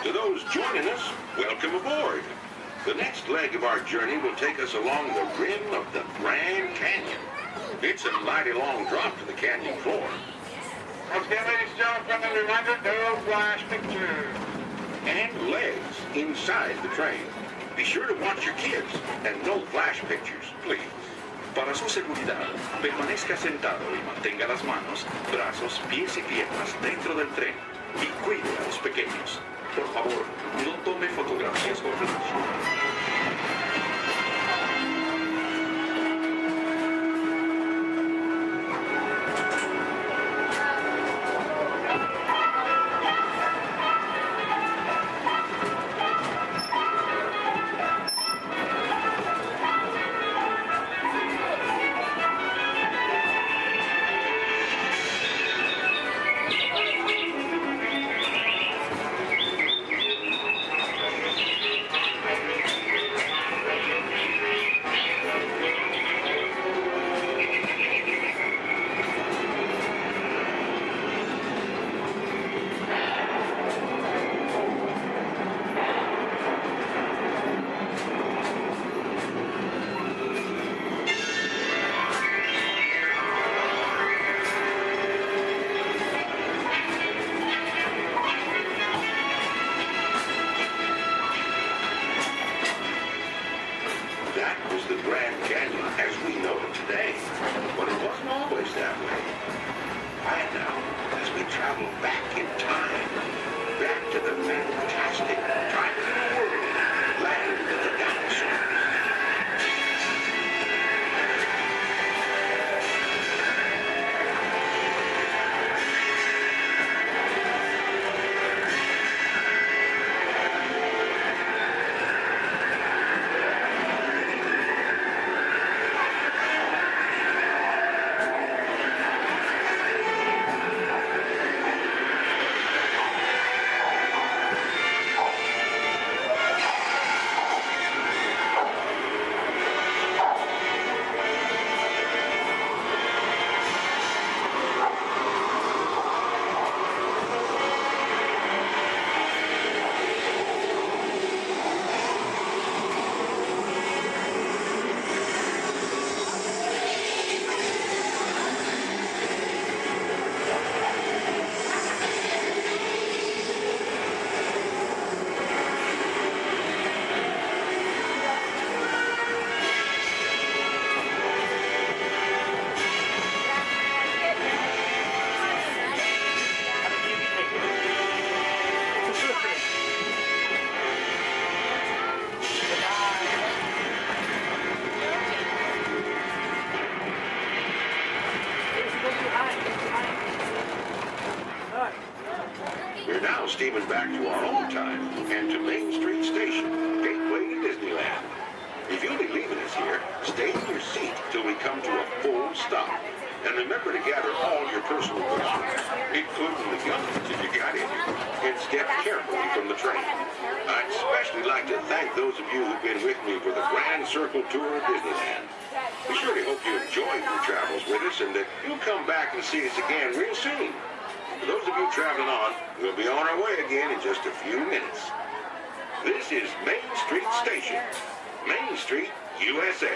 To those joining us, welcome aboard. The next leg of our journey will take us along the rim of the Grand Canyon. It's a mighty long drop to the canyon floor. Once again, ladies and gentlemen, friendly reminder, no flash pictures. And legs inside the train. Be sure to watch your kids and no flash pictures, please. Para su seguridad, permanezca sentado y mantenga las manos, brazos, pies y piernas dentro del tren y cuide a los pequeños. Por favor, no tome fotografías con flash. back to our own time and to Main Street Station, gateway to Disneyland. If you'll be leaving us here, stay in your seat till we come to a full stop. And remember to gather all your personal belongings, including the guns if you got any, and step carefully from the train. I'd especially like to thank those of you who've been with me for the Grand Circle Tour of Disneyland. We surely hope you enjoyed your travels with us and that you'll come back and see us again real soon. For those of you traveling on, we'll be on our way again in just a few minutes. This is Main Street Station, Main Street, USA.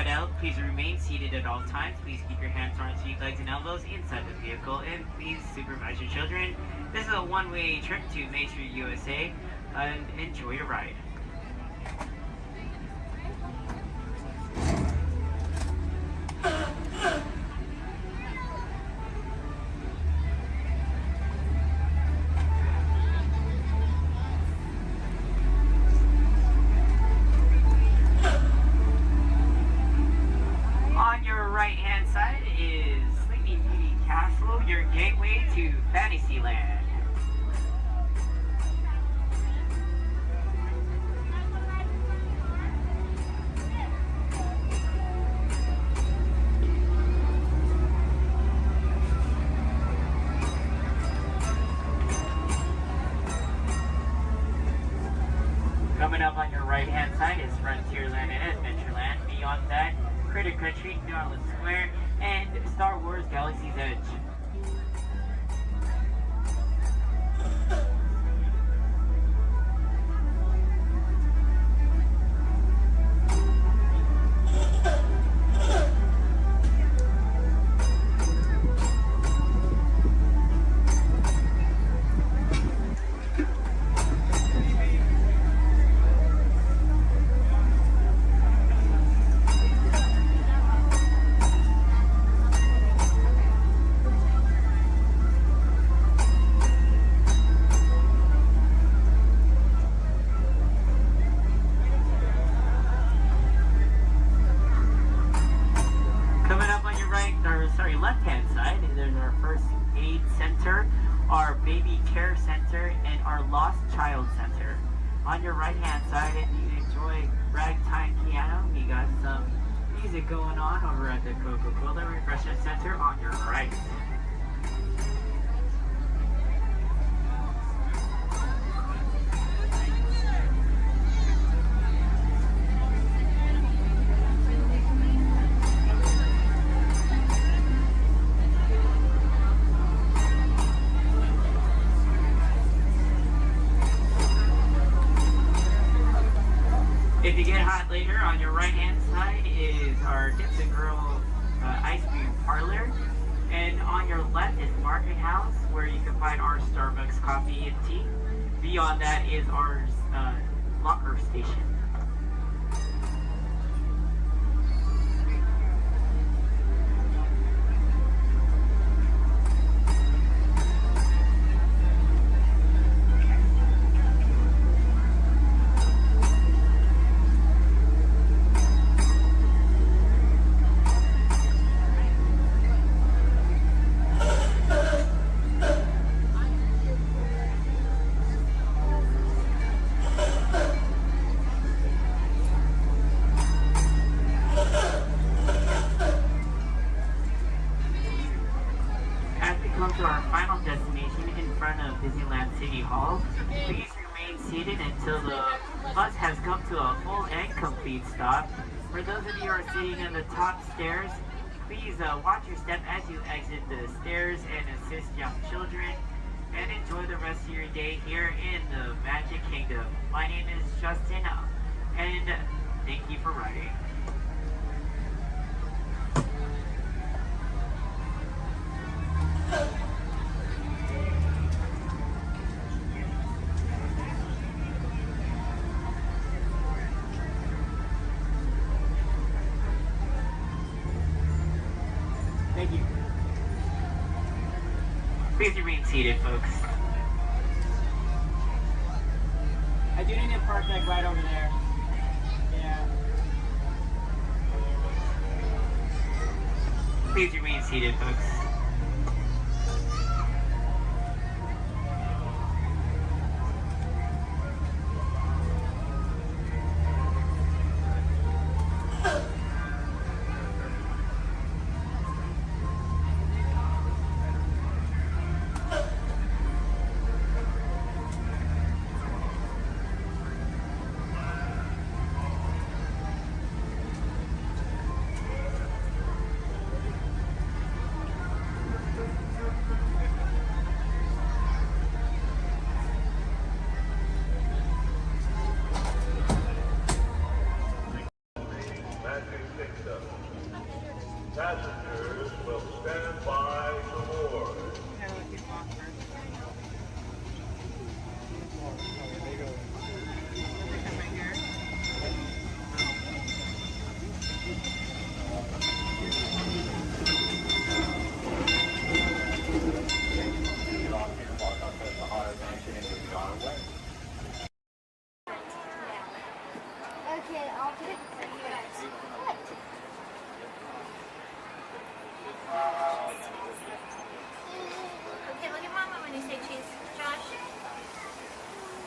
out, please remain seated at all times. Please keep your hands, arms, feet, legs, and elbows inside the vehicle, and please supervise your children. This is a one-way trip to Main Street, USA, and enjoy your ride. On your right-hand side is Sleeping Beauty Castle, your gateway to Fantasyland. Coming up on your right-hand side is Frontierland and Adventureland. Beyond that, Critter Country, Darling Square, and Star Wars Galaxy's Edge. Coming up on your left-hand side, there's our first aid center, our baby care center, and our lost child center. On your right-hand side, if you enjoy ragtime piano, we got some music going on over at the Coca-Cola Refreshment Center on your right. If you get hot later, on your right-hand side is our Dips and Girl ice cream parlor. And on your left is Market House, where you can find our Starbucks coffee and tea. Beyond that is our locker station. Come to our final destination in front of Disneyland City Hall. Please remain seated until the bus has come to a full and complete stop. For those of you who are sitting in the top stairs, please watch your step as you exit the stairs and assist young children. And enjoy the rest of your day here in the Magic Kingdom. My name is Justin, and thank you for riding. Thank you. Please remain seated, folks. I do need to park like right over there. Yeah. Please remain seated, folks. Matthew 6:7. Passengers will stand by to board. Okay, I'll put it for you guys. Okay, look at Mama when you say cheese. Josh?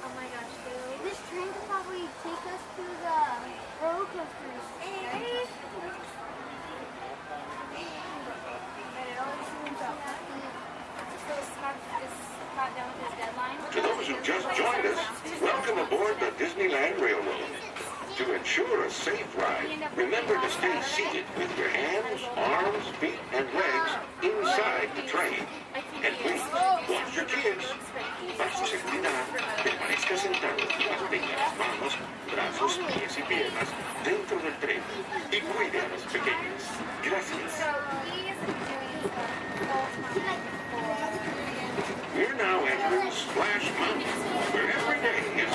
Oh my gosh, dude. This train could probably take us to the roller coasters. Right? But it always seems up. So Smart is got done with his deadline. To those who just joined us, welcome aboard the Disneyland Railroad. To ensure a safe ride, remember to stay seated with your hands, arms, feet, and legs inside the train. And please, watch your kids. Para su seguridad, permanezca sentado y mantenga las manos, brazos, pies y piernas dentro del tren y cuide a los pequeños. Gracias. We're now entering Splash Mountain, where every day is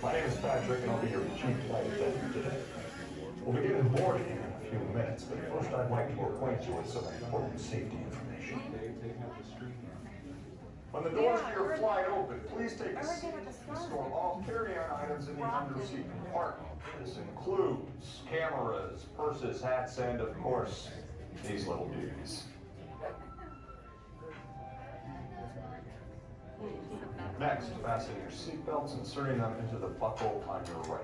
My name is Patrick, and I'll be your chief flight attendant today. We'll begin boarding in a few minutes, but first I'd like to acquaint you with some important safety information. When the doors to your flight open, please take a seat and store all carry-on items in the underseat compartment. This includes cameras, purses, hats, and, of course, these little dudes. Next, fasten your seatbelts, inserting them into the buckle on your right.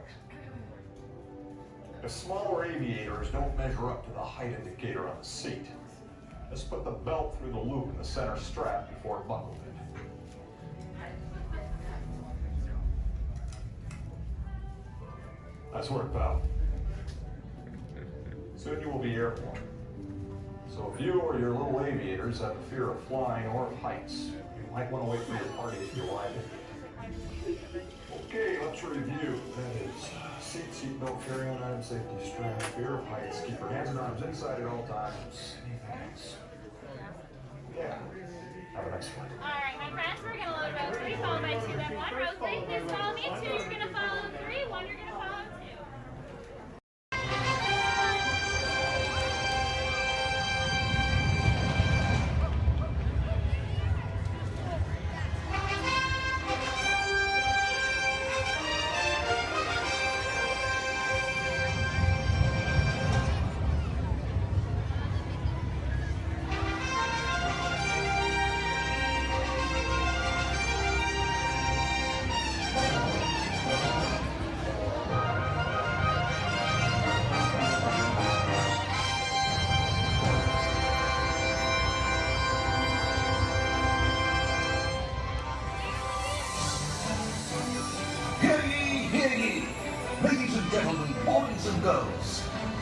If smaller aviators don't measure up to the height indicator on the seat, just put the belt through the loop in the center strap before buckling it. Nice work, pal. Soon you will be airborne. So if you or your little aviators have a fear of flying or of heights, you might want to wait for your party if you arrive. Okay, let's review. That is seatbelt, carry-on item, safety strap, fear of heights, keep your hands and arms inside at all times. Anything else? Yeah. Have a nice flight. Alright, my friends, we're gonna load row 3, followed by 2, then 1. Row 3, please follow me. 2, you're gonna follow 3. 1, you're gonna follow 2.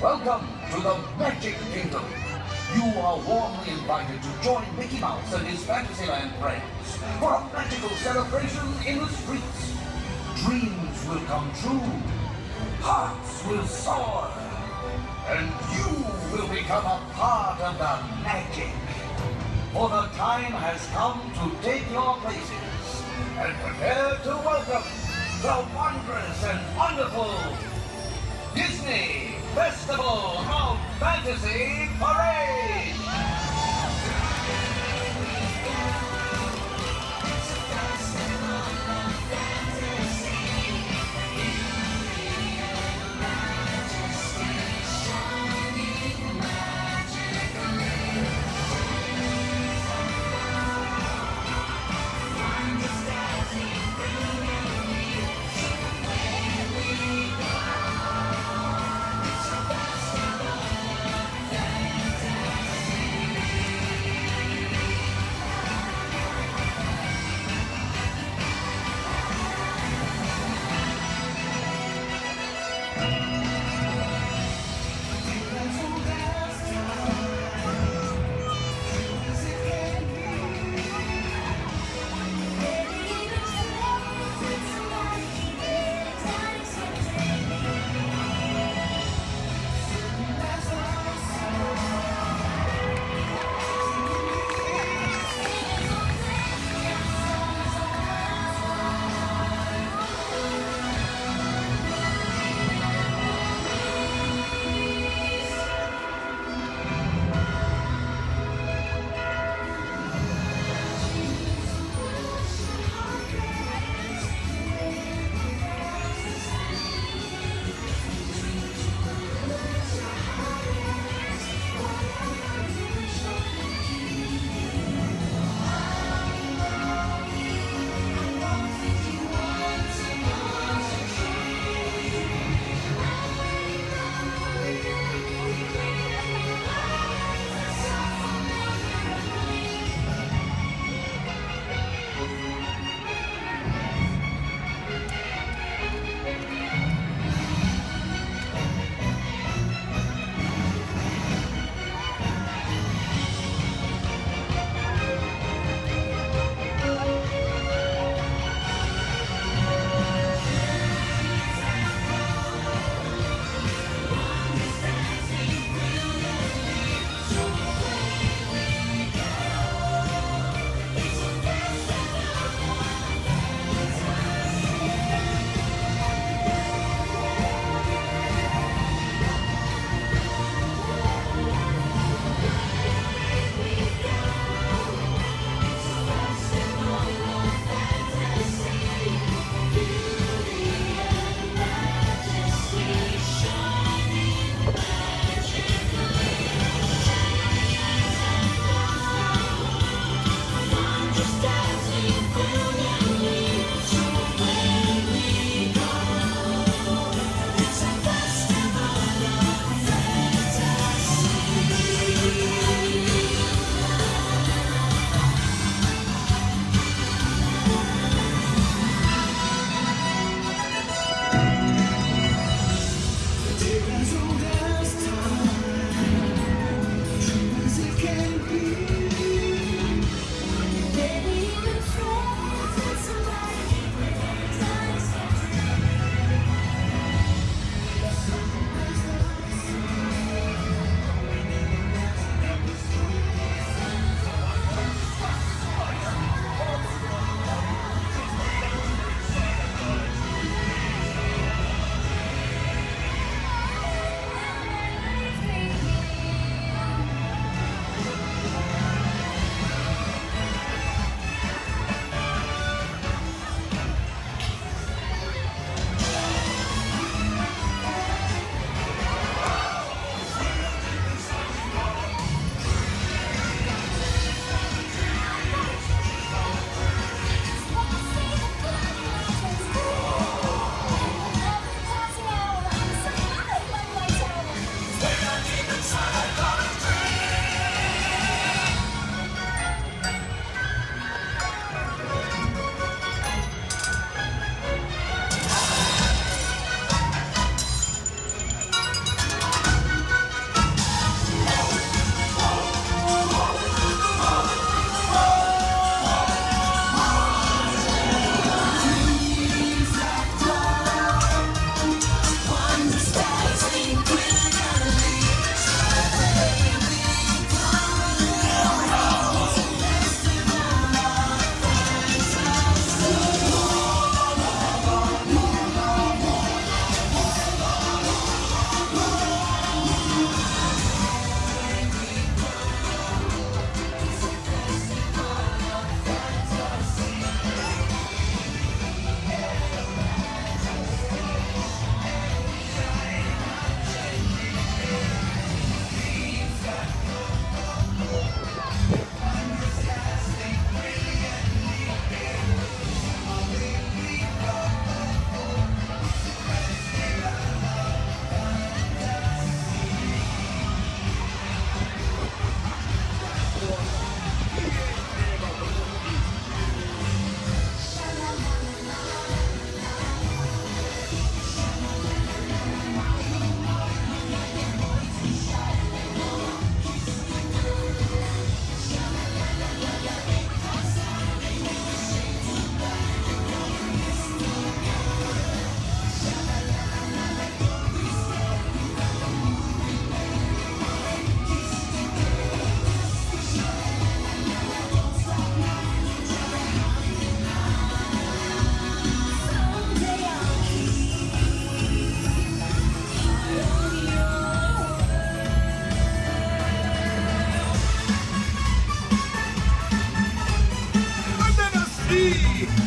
Welcome to the Magic Kingdom. You are warmly invited to join Mickey Mouse and his Fantasyland friends for a magical celebration in the streets. Dreams will come true, hearts will soar, and you will become a part of the magic. For the time has come to take your places and prepare to welcome the wondrous and wonderful Disney Festival of Fantasy Parade!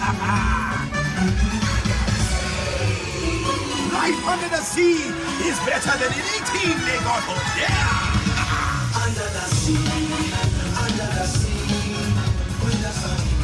Life under the sea is better than anything they got up there. Under the sea, under the sea, with the sun.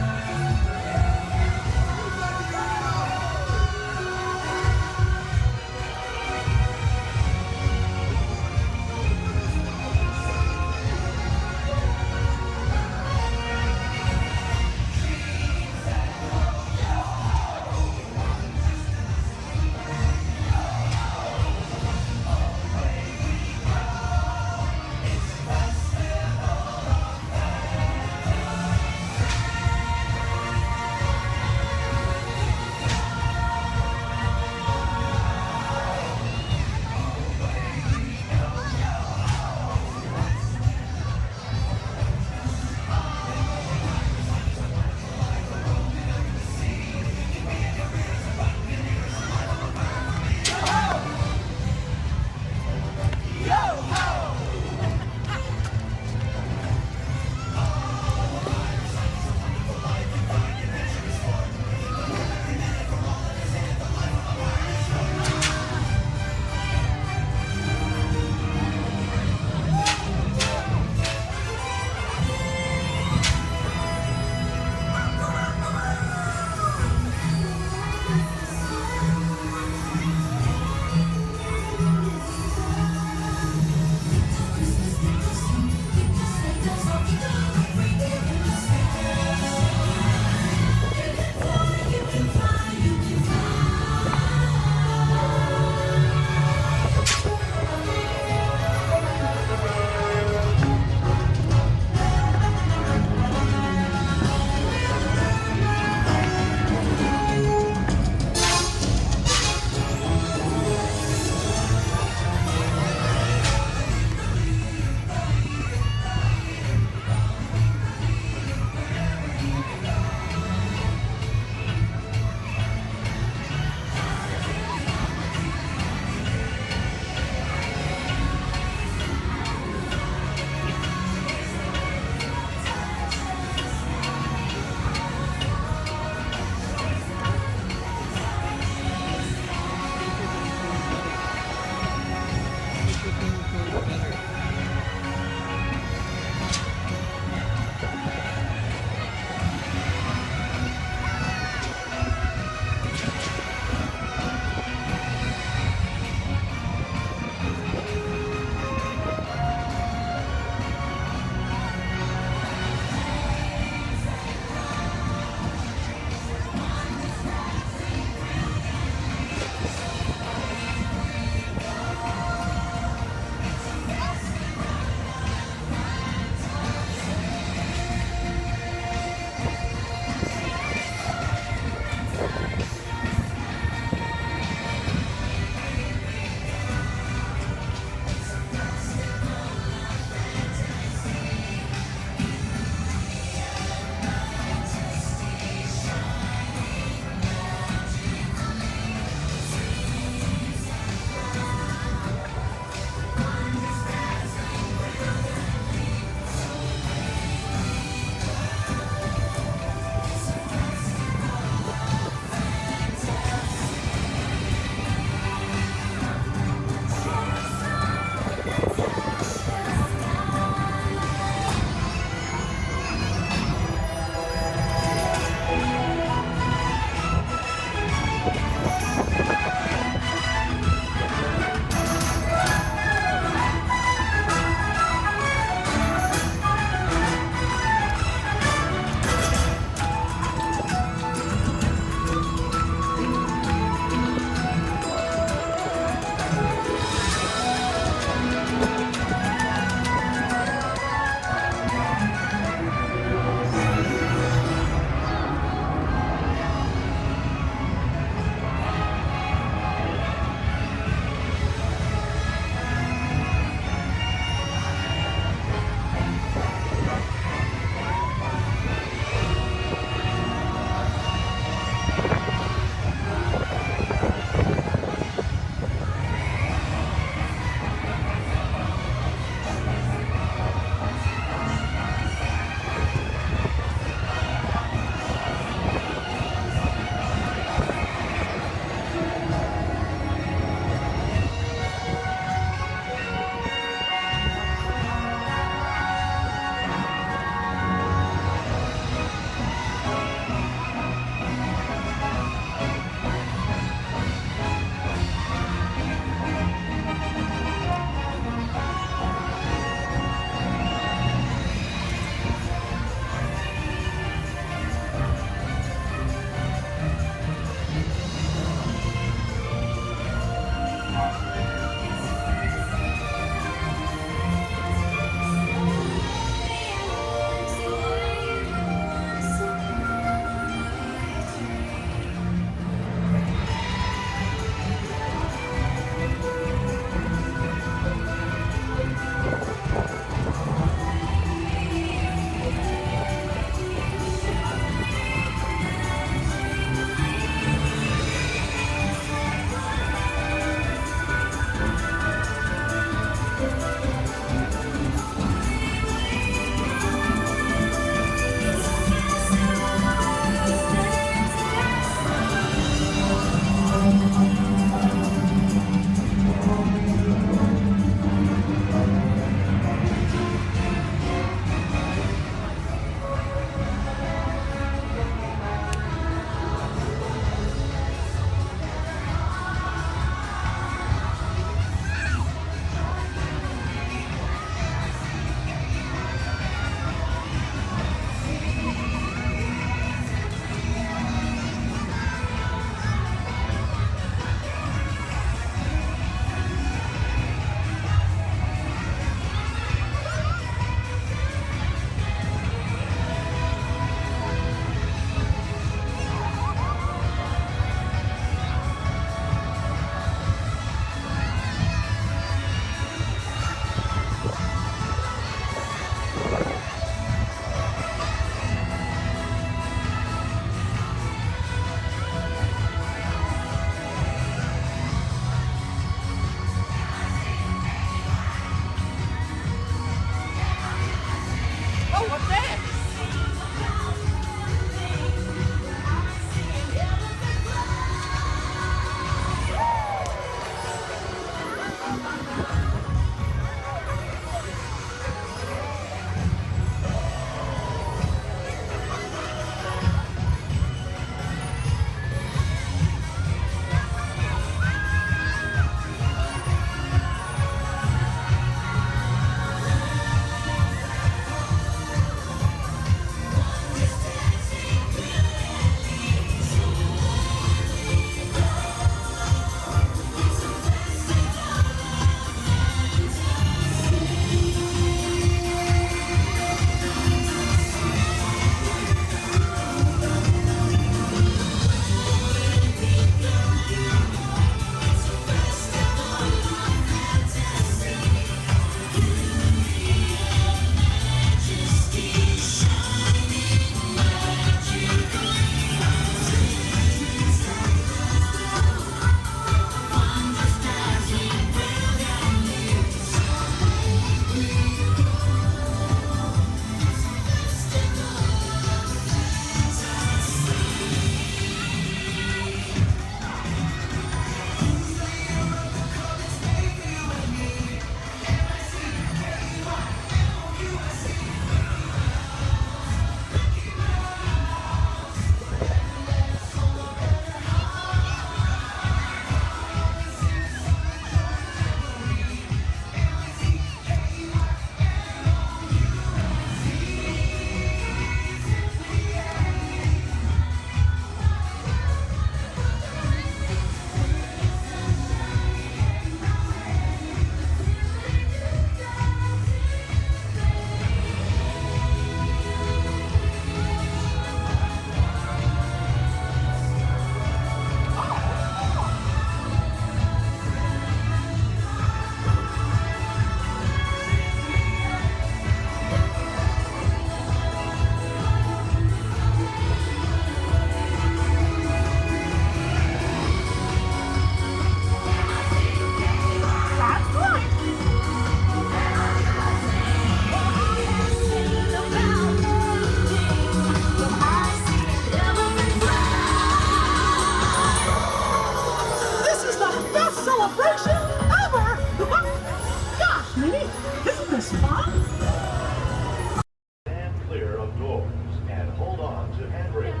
doors and hold on to handrails.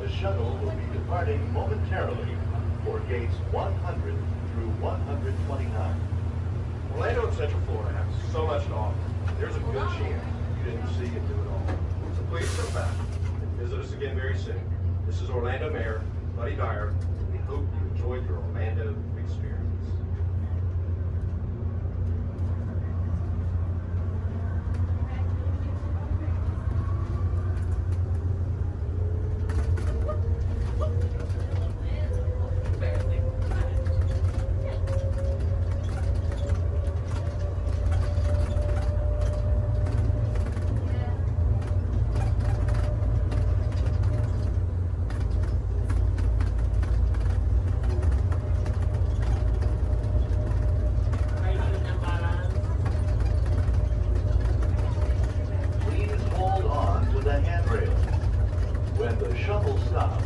The shuttle will be departing momentarily for gates 100 through 129. Orlando and Central Florida have so much to offer. There's a good chance you didn't see and do it all. So please come back and visit us again very soon. This is Orlando Mayor Buddy Dyer. We hope you enjoyed your Orlando experience. Please hold on to the handrail. When the shuttle stops,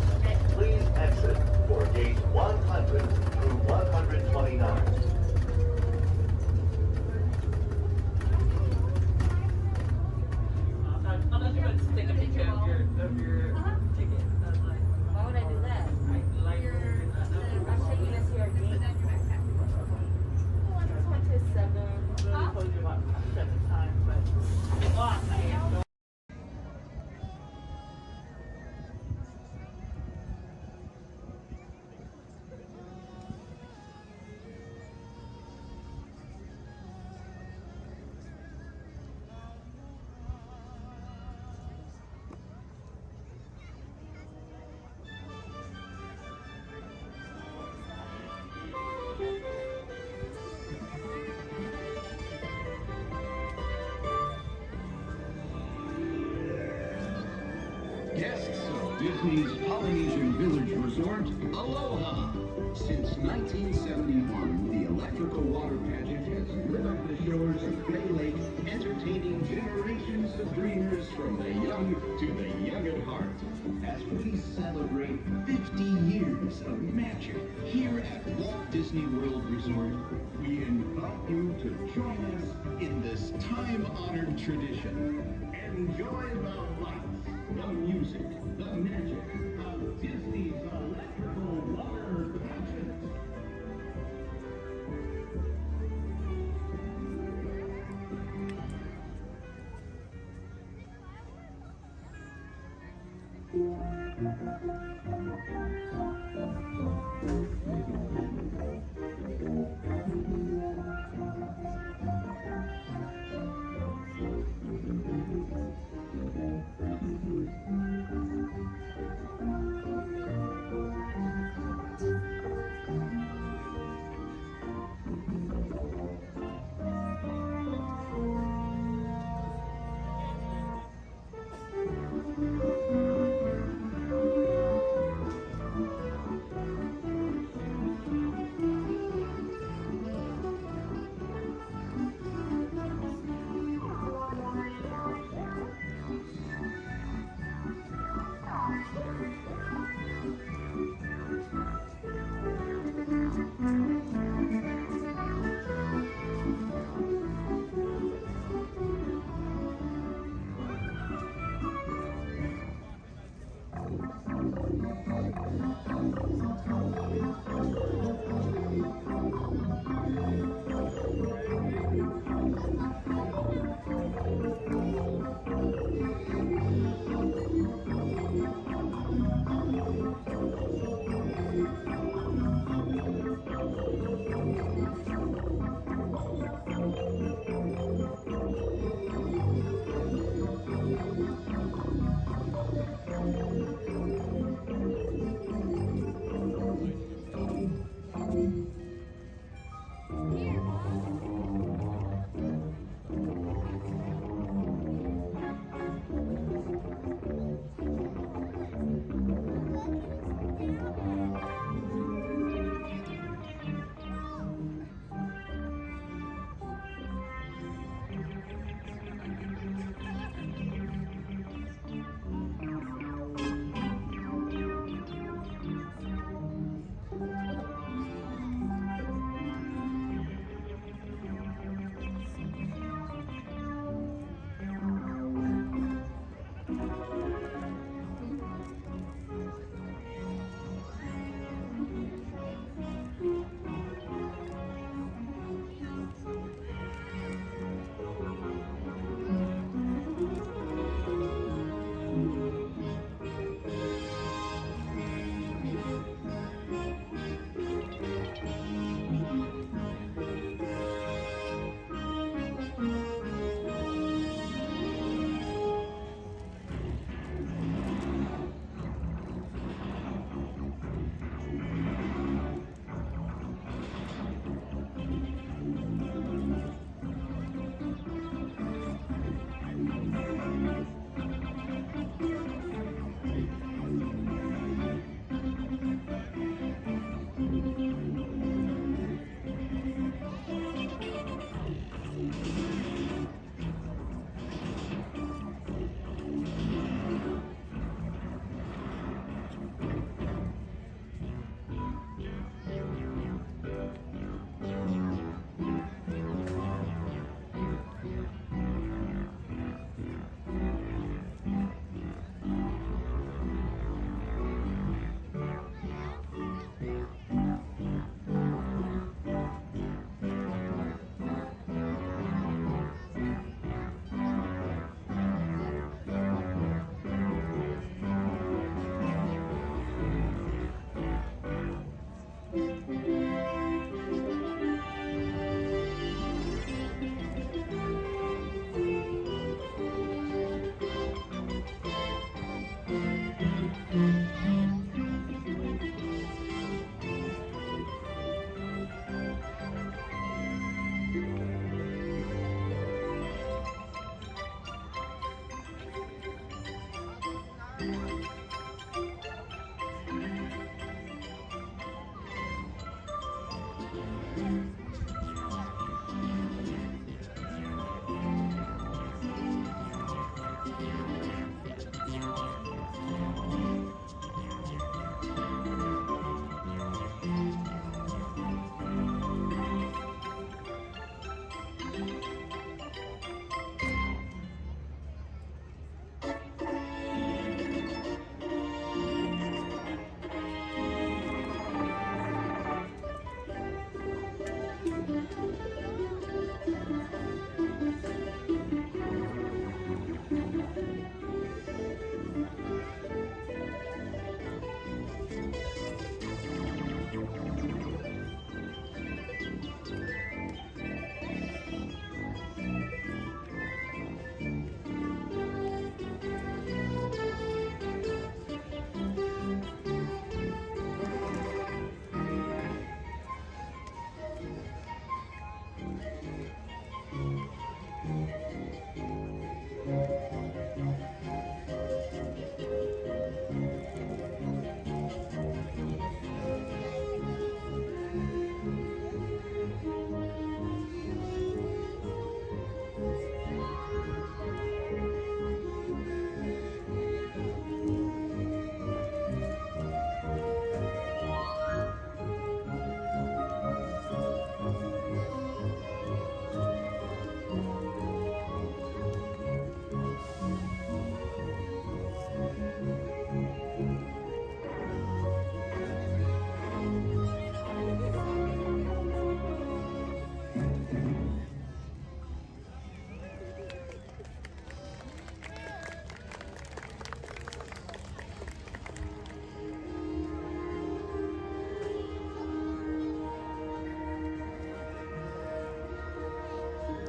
please exit for gate 100 through 129. Unless you want to take a picture of your ticket. Why would I do that? I'm shaking this here again. I just went to 7. Really told you about 7 times, but Guests of Disney's Polynesian Village Resort, aloha! Since 1971, the electrical water pageant has lit up the shores of Bay Lake, entertaining generations of dreamers from the young to the young at heart. As we celebrate 50 years of magic here at Walt Disney World Resort, we invite you to join us in this time-honored tradition. Enjoy the lights, the music, the magic of Disney's electrical water pageant.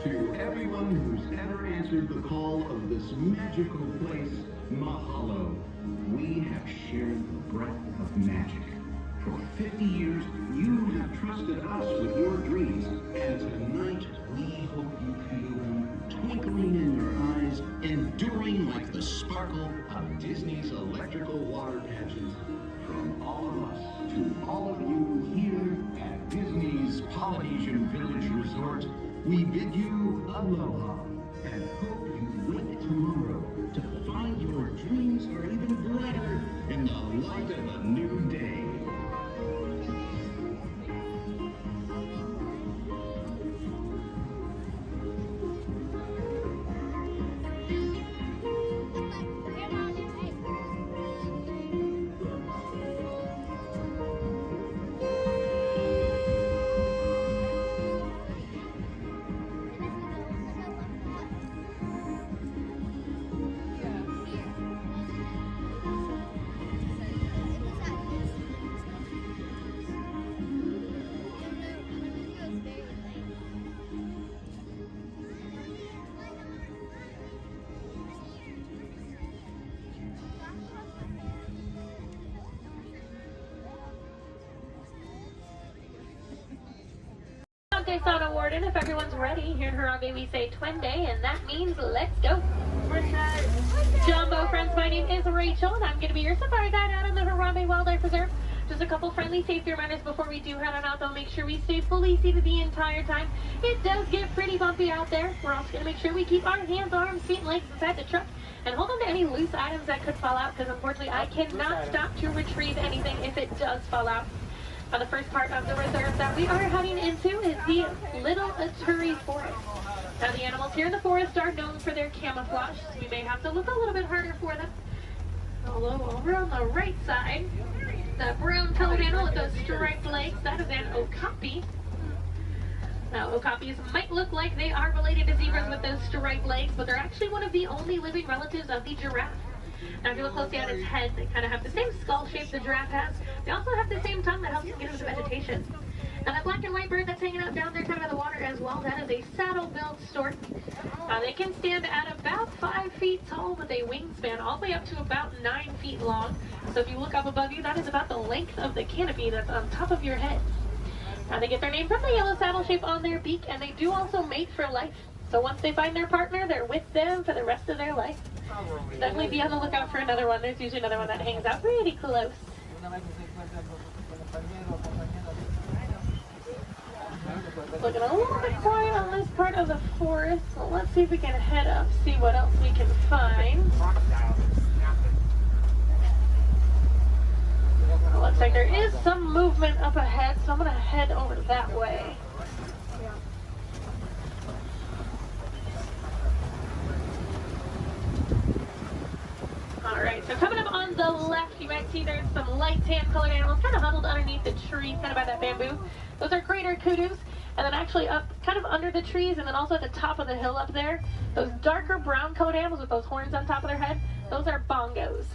To everyone who's ever answered the call of this magical place, mahalo. We have shared the breath of magic. For 50 years, you have trusted us with your dreams, and tonight we hope you feel them twinkling in your eyes, enduring like the sparkle of Disney's electrical water patches. From all of us to all of you here at Disney's Polynesian Village Resort, we bid you aloha and hope you wake tomorrow to find your dreams are even brighter in the light of a new day. Come Asante Sana Warden. If everyone's ready, here in Harambe we say Twende, and that means let's go. Jumbo friends, my name is Rachel, and I'm going to be your safari guide out in the Harambe Wildlife Reserve. Just a couple friendly safety reminders before we do head on out, though. Make sure we stay fully seated the entire time. It does get pretty bumpy out there. We're also going to make sure we keep our hands, arms, feet, and legs inside the truck, and hold on to any loose items that could fall out, because unfortunately I cannot stop to retrieve anything if it does fall out. Now, the first part of the reserve that we are heading into is the Little Aturi Forest. Now, the animals here in the forest are known for their camouflage, so we may have to look a little bit harder for them. Although over on the right side, the brown colored animal with those striped legs, that is an okapi. Now, okapis might look like they are related to zebras with those striped legs, but they're actually one of the only living relatives of the giraffe. Now, if you look closely at its head, they kind of have the same skull shape the giraffe has. They also have the same tongue that helps them get into vegetation. Now, that black and white bird that's hanging out down there kind of in the water as well, that is a saddle-billed stork. They can stand at about 5 feet tall with a wingspan all the way up to about 9 feet long. So if you look up above you, that is about the length of the canopy that's on top of your head. Now, they get their name from the yellow saddle shape on their beak, and they do also mate for life. So once they find their partner, they're with them for the rest of their life. Definitely be on the lookout for another one. There's usually another one that hangs out pretty close. Looking a little bit quiet on this part of the forest. So let's see if we can head up, see what else we can find. Looks like there is some movement up ahead, so I'm going to head over that way. Alright, so coming up on the left, you might see there's some light tan colored animals kind of huddled underneath the tree, kind of by that bamboo. Those are greater kudus. And then actually up kind of under the trees, and then also at the top of the hill up there, those darker brown colored animals with those horns on top of their head, those are bongos.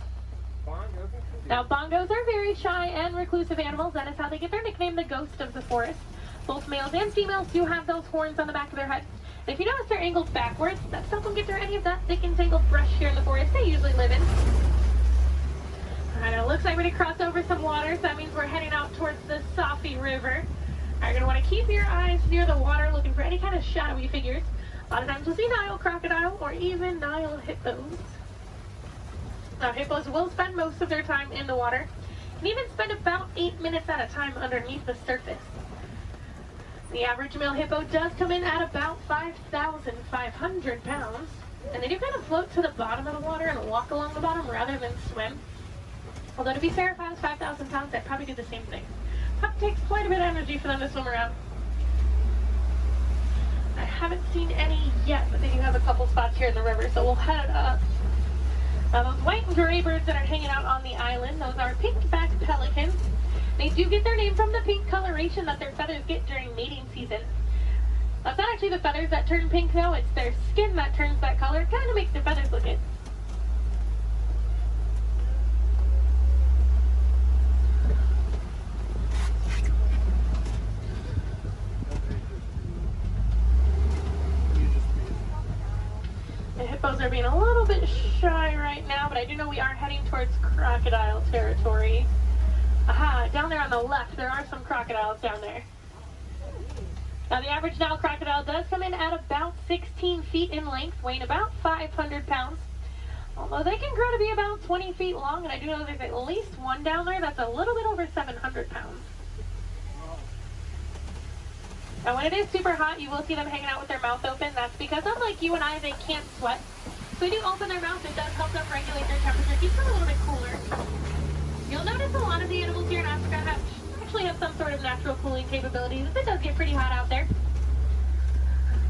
Now, bongos are very shy and reclusive animals. That is how they get their nickname, the ghost of the forest. Both males and females do have those horns on the back of their head. And if you notice they're angled backwards, that's help them get through any of that thick and tangled brush here in the forest they usually live in. Alright, it looks like we're going to cross over some water, so that means we're heading out towards the Safi River. You're going to want to keep your eyes near the water looking for any kind of shadowy figures. A lot of times you'll see Nile crocodile or even Nile hippos. Now, hippos will spend most of their time in the water and even spend about 8 minutes at a time underneath the surface. The average male hippo does come in at about 5,500 pounds, and they do kind of float to the bottom of the water and walk along the bottom rather than swim. Although to be fair, if I was 5,000 pounds, I'd probably do the same thing. It takes quite a bit of energy for them to swim around. I haven't seen any yet, but they do have a couple spots here in the river, so we'll head up. Now, those white and gray birds that are hanging out on the island, those are pink-backed pelicans. They do get their name from the pink coloration that their feathers get during mating season. That's not actually the feathers that turn pink, though. It's their skin that turns that color. It kind of makes their feathers look it. The hippos are being a little bit shy right now, but I do know we are heading towards crocodile territory. Aha, down there on the left, there are some crocodiles down there. Now, the average Nile crocodile does come in at about 16 feet in length, weighing about 500 pounds. Although they can grow to be about 20 feet long, and I do know there's at least one down there that's a little bit over 700 pounds. Now, when it is super hot, you will see them hanging out with their mouth open. That's because, unlike you and I, they can't sweat. So they do open their mouth. It does help them regulate their temperature, keeps them a little bit cooler. You'll notice a lot of the animals here in Africa actually have some sort of natural cooling capabilities. It does get pretty hot out there.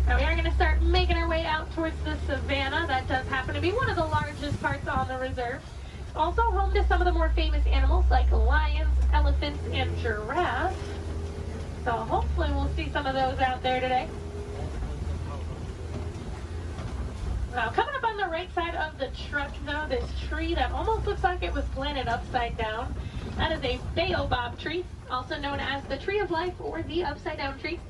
Now, we are going to start making our way out towards the savannah. That does happen to be one of the largest parts on the reserve. It's also home to some of the more famous animals like lions, elephants, and giraffes. So hopefully we'll see some of those out there today. Now, coming up on the right side of the truck, though, this tree that almost looks like it was planted upside down. That is a baobab tree, also known as the tree of life or the upside down tree.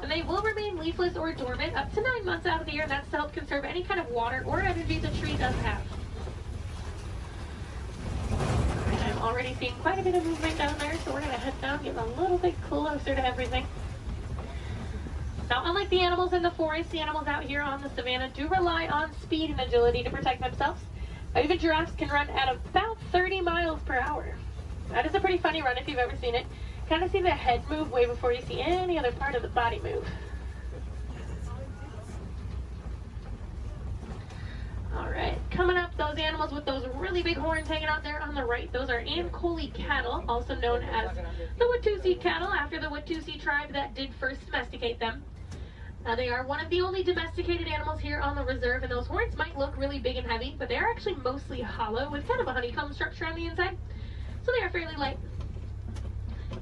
And they will remain leafless or dormant up to 9 months out of the year, and that's to help conserve any kind of water or energy the tree does have. And I'm already seeing quite a bit of movement down there, so we're going to head down, get a little bit closer to everything. Now, unlike the animals in the forest, the animals out here on the savannah do rely on speed and agility to protect themselves. Even giraffes can run at about 30 miles per hour. That is a pretty funny run if you've ever seen it. Kind of see the head move way before you see any other part of the body move. Alright, coming up, those animals with those really big horns hanging out there on the right, those are Ankole cattle, also known as the Watusi cattle, after the Watusi tribe that did first domesticate them. They are one of the only domesticated animals here on the reserve, and those horns might look really big and heavy, but they are actually mostly hollow with kind of a honeycomb structure on the inside, so they are fairly light.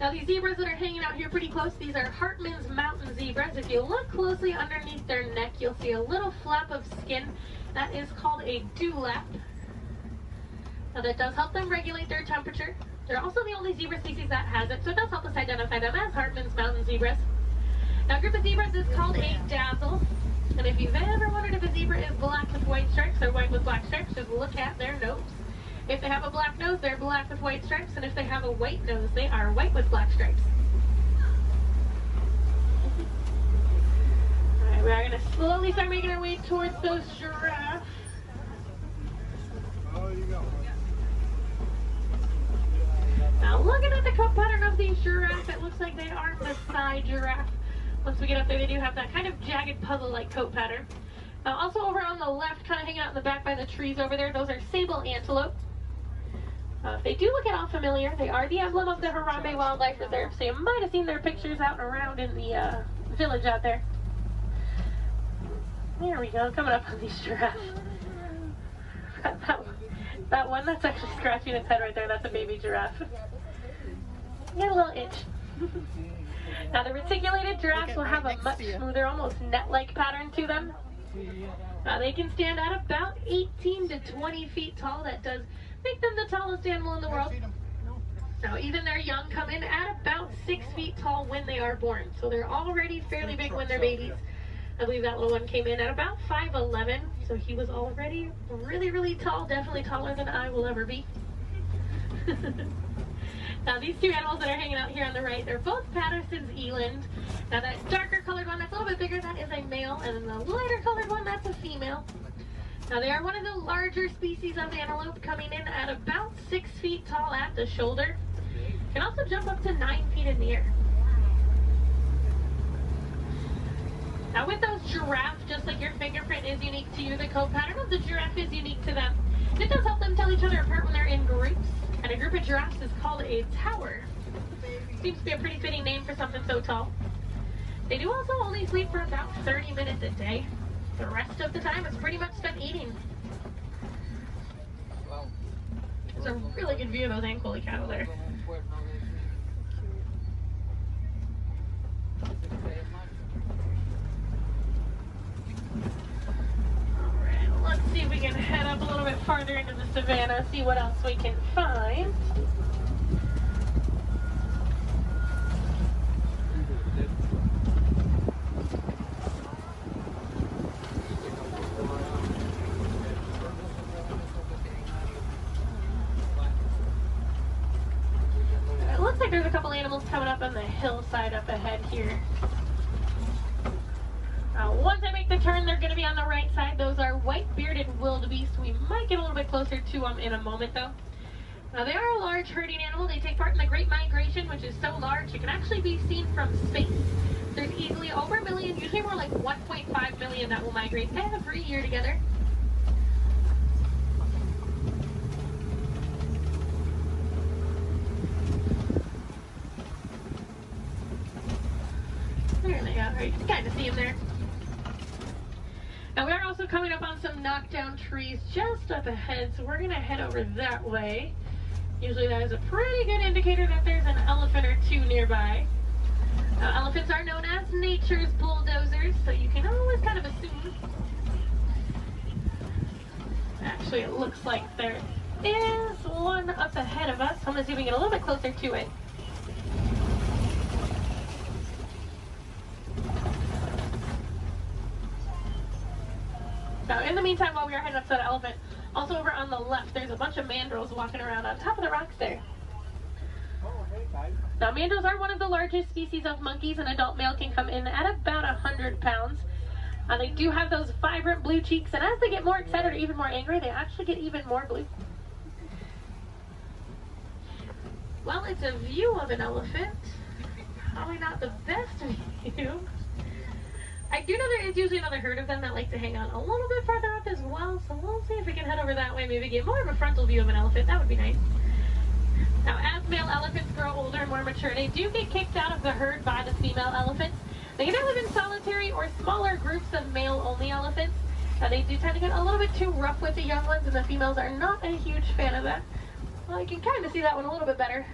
Now, these zebras that are hanging out here pretty close, these are Hartman's mountain zebras. If you look closely underneath their neck, you'll see a little flap of skin. That is called a dewlap. Now, that does help them regulate their temperature. They're also the only zebra species that has it, so it does help us identify them as Hartman's mountain zebras. Now, a group of zebras is called a dazzle. And if you've ever wondered if a zebra is black with white stripes or white with black stripes, just look at their nose. If they have a black nose, they're black with white stripes, and if they have a white nose, they are white with black stripes. Alright, we are going to slowly start making our way towards those giraffes. Now, looking at the coat pattern of these giraffes, it looks like they are Maasai giraffe. Once we get up there, they do have that kind of jagged puzzle-like coat pattern. Now, also over on the left, kind of hanging out in the back by the trees over there, those are sable antelope. If they do look at all familiar, they are the emblem of the Harambe Wildlife Reserve, so you might have seen their pictures out and around in the village out there. There we go, coming up on these giraffes. That one that's actually scratching its head right there, that's a baby giraffe. Got a little itch. Now, the reticulated giraffes will have a much smoother, almost net-like pattern to them. They can stand at about 18 to 20 feet tall. That does make them the tallest animal in the world. Now, even their young come in at about 6 feet tall when they are born. So they're already fairly big when they're babies. I believe that little one came in at about 5'11", so he was already really, really tall, definitely taller than I will ever be. Now, these two animals that are hanging out here on the right, they're both Patterson's eland. Now, that darker colored one that's a little bit bigger, that is a male, and then the lighter colored one, that's a female. Now, they are one of the larger species of antelope, coming in at about 6 feet tall at the shoulder. Can also jump up to 9 feet in the air. Now, with those giraffes, just like your fingerprint is unique to you, the coat pattern of the giraffe is unique to them. And it does help them tell each other apart when they're in groups. And a group of giraffes is called a tower. Seems to be a pretty fitting name for something so tall. They do also only sleep for about 30 minutes a day. The rest of the time is pretty much spent eating. There's a really good view of those Ankole cattle there. Alright, let's see if we can head up a little bit farther into the savannah, see what else we can find. It looks like there's a couple animals coming up on the hillside up ahead here. Once I make the turn, they're going to be on the right side. Those are white-bearded wildebeest. We might get a little bit closer to them in a moment, though. Now, they are a large herding animal. They take part in the Great Migration, which is so large it can actually be seen from space. There's easily over 1 million, usually more like 1.5 million that will migrate every year together. There they are. You can kind of see them there. Now, we are also coming up on some knockdown trees just up ahead, so we're going to head over that way. Usually that is a pretty good indicator that there's an elephant or two nearby. Elephants are known as nature's bulldozers, so you can always kind of assume. Actually, it looks like there is one up ahead of us. I'm going to see if we can get a little bit closer to it. Now, in the meantime, while we are heading up to that elephant, also over on the left, there's a bunch of mandrills walking around on top of the rocks there. Now, mandos are one of the largest species of monkeys. An adult male can come in at about 100 pounds. They do have those vibrant blue cheeks, and as they get more excited or even more angry, they actually get even more blue. Well, it's a view of an elephant. Probably not the best view. I do know there is usually another herd of them that like to hang out a little bit farther up as well, so we'll see if we can head over that way, maybe get more of a frontal view of an elephant. That would be nice. Now, as male elephants grow older and more mature, they do get kicked out of the herd by the female elephants. They either live in solitary or smaller groups of male-only elephants. Now, they do tend to get a little bit too rough with the young ones, and the females are not a huge fan of that. Well, you can kind of see that one a little bit better.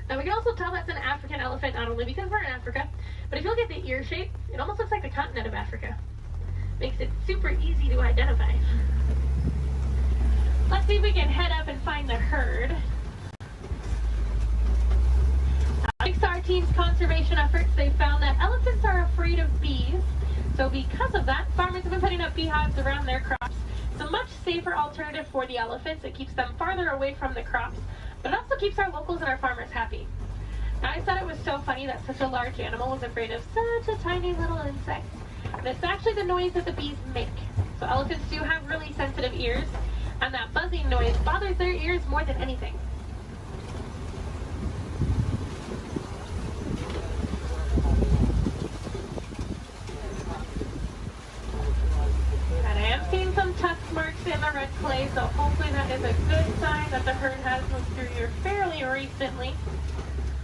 Now, we can also tell that's an African elephant, not only because we're in Africa, but if you look at the ear shape, it almost looks like the continent of Africa. Makes it super easy to identify. Let's see if we can head up and find the herd. Thanks to our team's conservation efforts, they found that elephants are afraid of bees. So because of that, farmers have been putting up beehives around their crops. It's a much safer alternative for the elephants. It keeps them farther away from the crops, but it also keeps our locals and our farmers happy. Now, I thought it was so funny that such a large animal was afraid of such a tiny little insect. And it's actually the noise that the bees make. So elephants do have really sensitive ears, and that buzzing noise bothers their ears more than anything. And I am seeing some tusk marks in the red clay, so hopefully that is a good sign that the herd has moved through here fairly recently.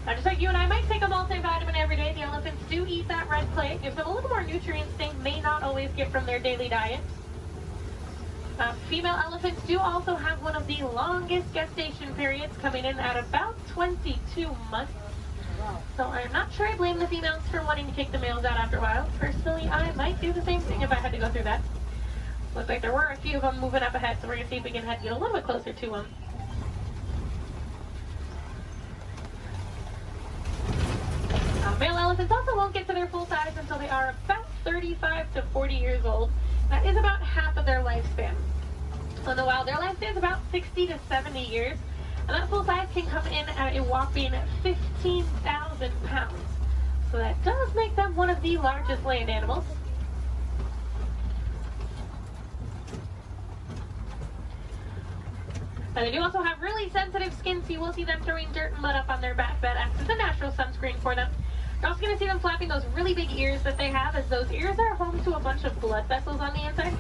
Now, just like you and I might take a multivitamin every day, the elephants do eat that red clay. It gives them a little more nutrients they may not always get from their daily diet. Female elephants do also have one of the longest gestation periods, coming in at about 22 months. So I'm not sure I blame the females for wanting to kick the males out after a while. Personally, I might do the same thing if I had to go through that. Looks like there were a few of them moving up ahead, so we're going to see if we can get a little bit closer to them. Male elephants also won't get to their full size until they are about 35 to 40 years old. That is about half of their lifespan. In the wild, their lifespan is about 60 to 70 years, and that full size can come in at a whopping 15,000 pounds. So that does make them one of the largest land animals. Now, they do also have really sensitive skin, so you will see them throwing dirt and mud up on their back. That acts as a natural sunscreen for them. You're also going to see them flapping those really big ears that they have, as those ears are home to a bunch of blood vessels on the inside.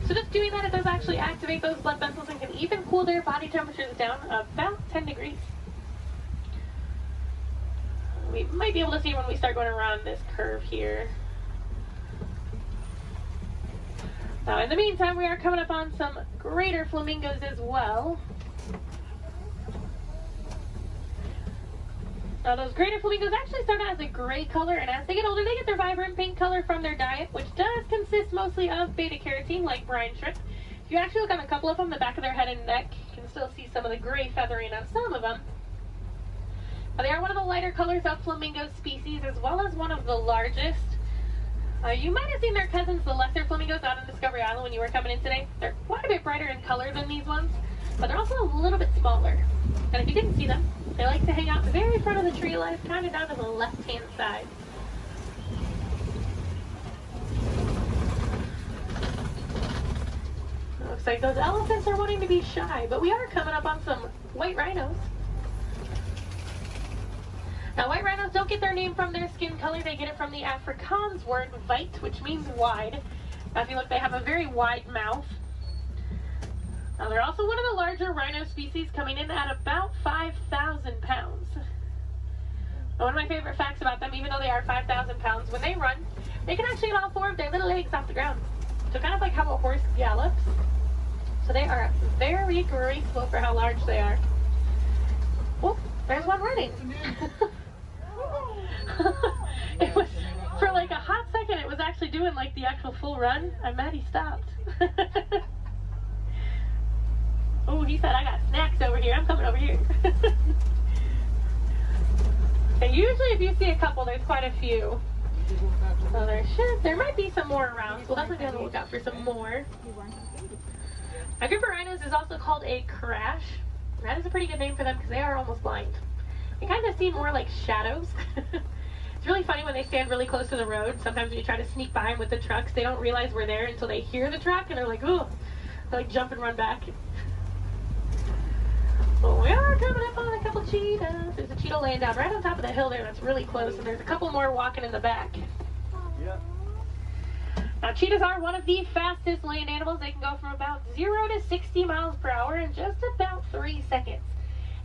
So just doing that, it does actually activate those blood vessels and can even cool their body temperatures down about 10 degrees. We might be able to see when we start going around this curve here. Now, in the meantime, we are coming up on some greater flamingos as well. Now, those greater flamingos actually start out as a gray color, and as they get older, they get their vibrant pink color from their diet, which does consist mostly of beta-carotene, like brine shrimp. If you actually look on a couple of them, the back of their head and neck, you can still see some of the gray feathering on some of them. Now, they are one of the lighter colors of flamingo species, as well as one of the largest. You might have seen their cousins, the lesser flamingos, out on Discovery Island when you were coming in today. They're quite a bit brighter in color than these ones, but they're also a little bit smaller. And if you didn't see them, they like to hang out the very front of the tree line, kind of down to the left-hand side. Looks like those elephants are wanting to be shy, but we are coming up on some white rhinos. Now, white rhinos don't get their name from their skin color. They get it from the Afrikaans word weit, which means wide. Now, if you look, they have a very wide mouth. Now, they're also one of the larger rhino species, coming in at about 5,000 pounds. Now, one of my favorite facts about them, even though they are 5,000 pounds, when they run, they can actually get all four of their little legs off the ground. So kind of like how a horse gallops. So they are very graceful for how large they are. Oh, there's one running. It was, for like a hot second, it was actually doing like the actual full run. I'm mad he stopped. Oh, he said, I got snacks over here. I'm coming over here. And usually if you see a couple, there's quite a few. So there might be some more around. So we'll definitely be on the lookout for some more. A group of rhinos is also called a crash. That is a pretty good name for them because they are almost blind. They kind of seem more like shadows. It's really funny when they stand really close to the road. Sometimes when you try to sneak by them with the trucks, they don't realize we're there until they hear the truck and they're like, "Ooh," they like jump and run back. Well, we are coming up on a couple cheetahs. There's a cheetah laying down right on top of the hill there that's really close, and there's a couple more walking in the back. Yeah. Now, cheetahs are one of the fastest land animals. They can go from about 0 to 60 miles per hour in just about 3 seconds.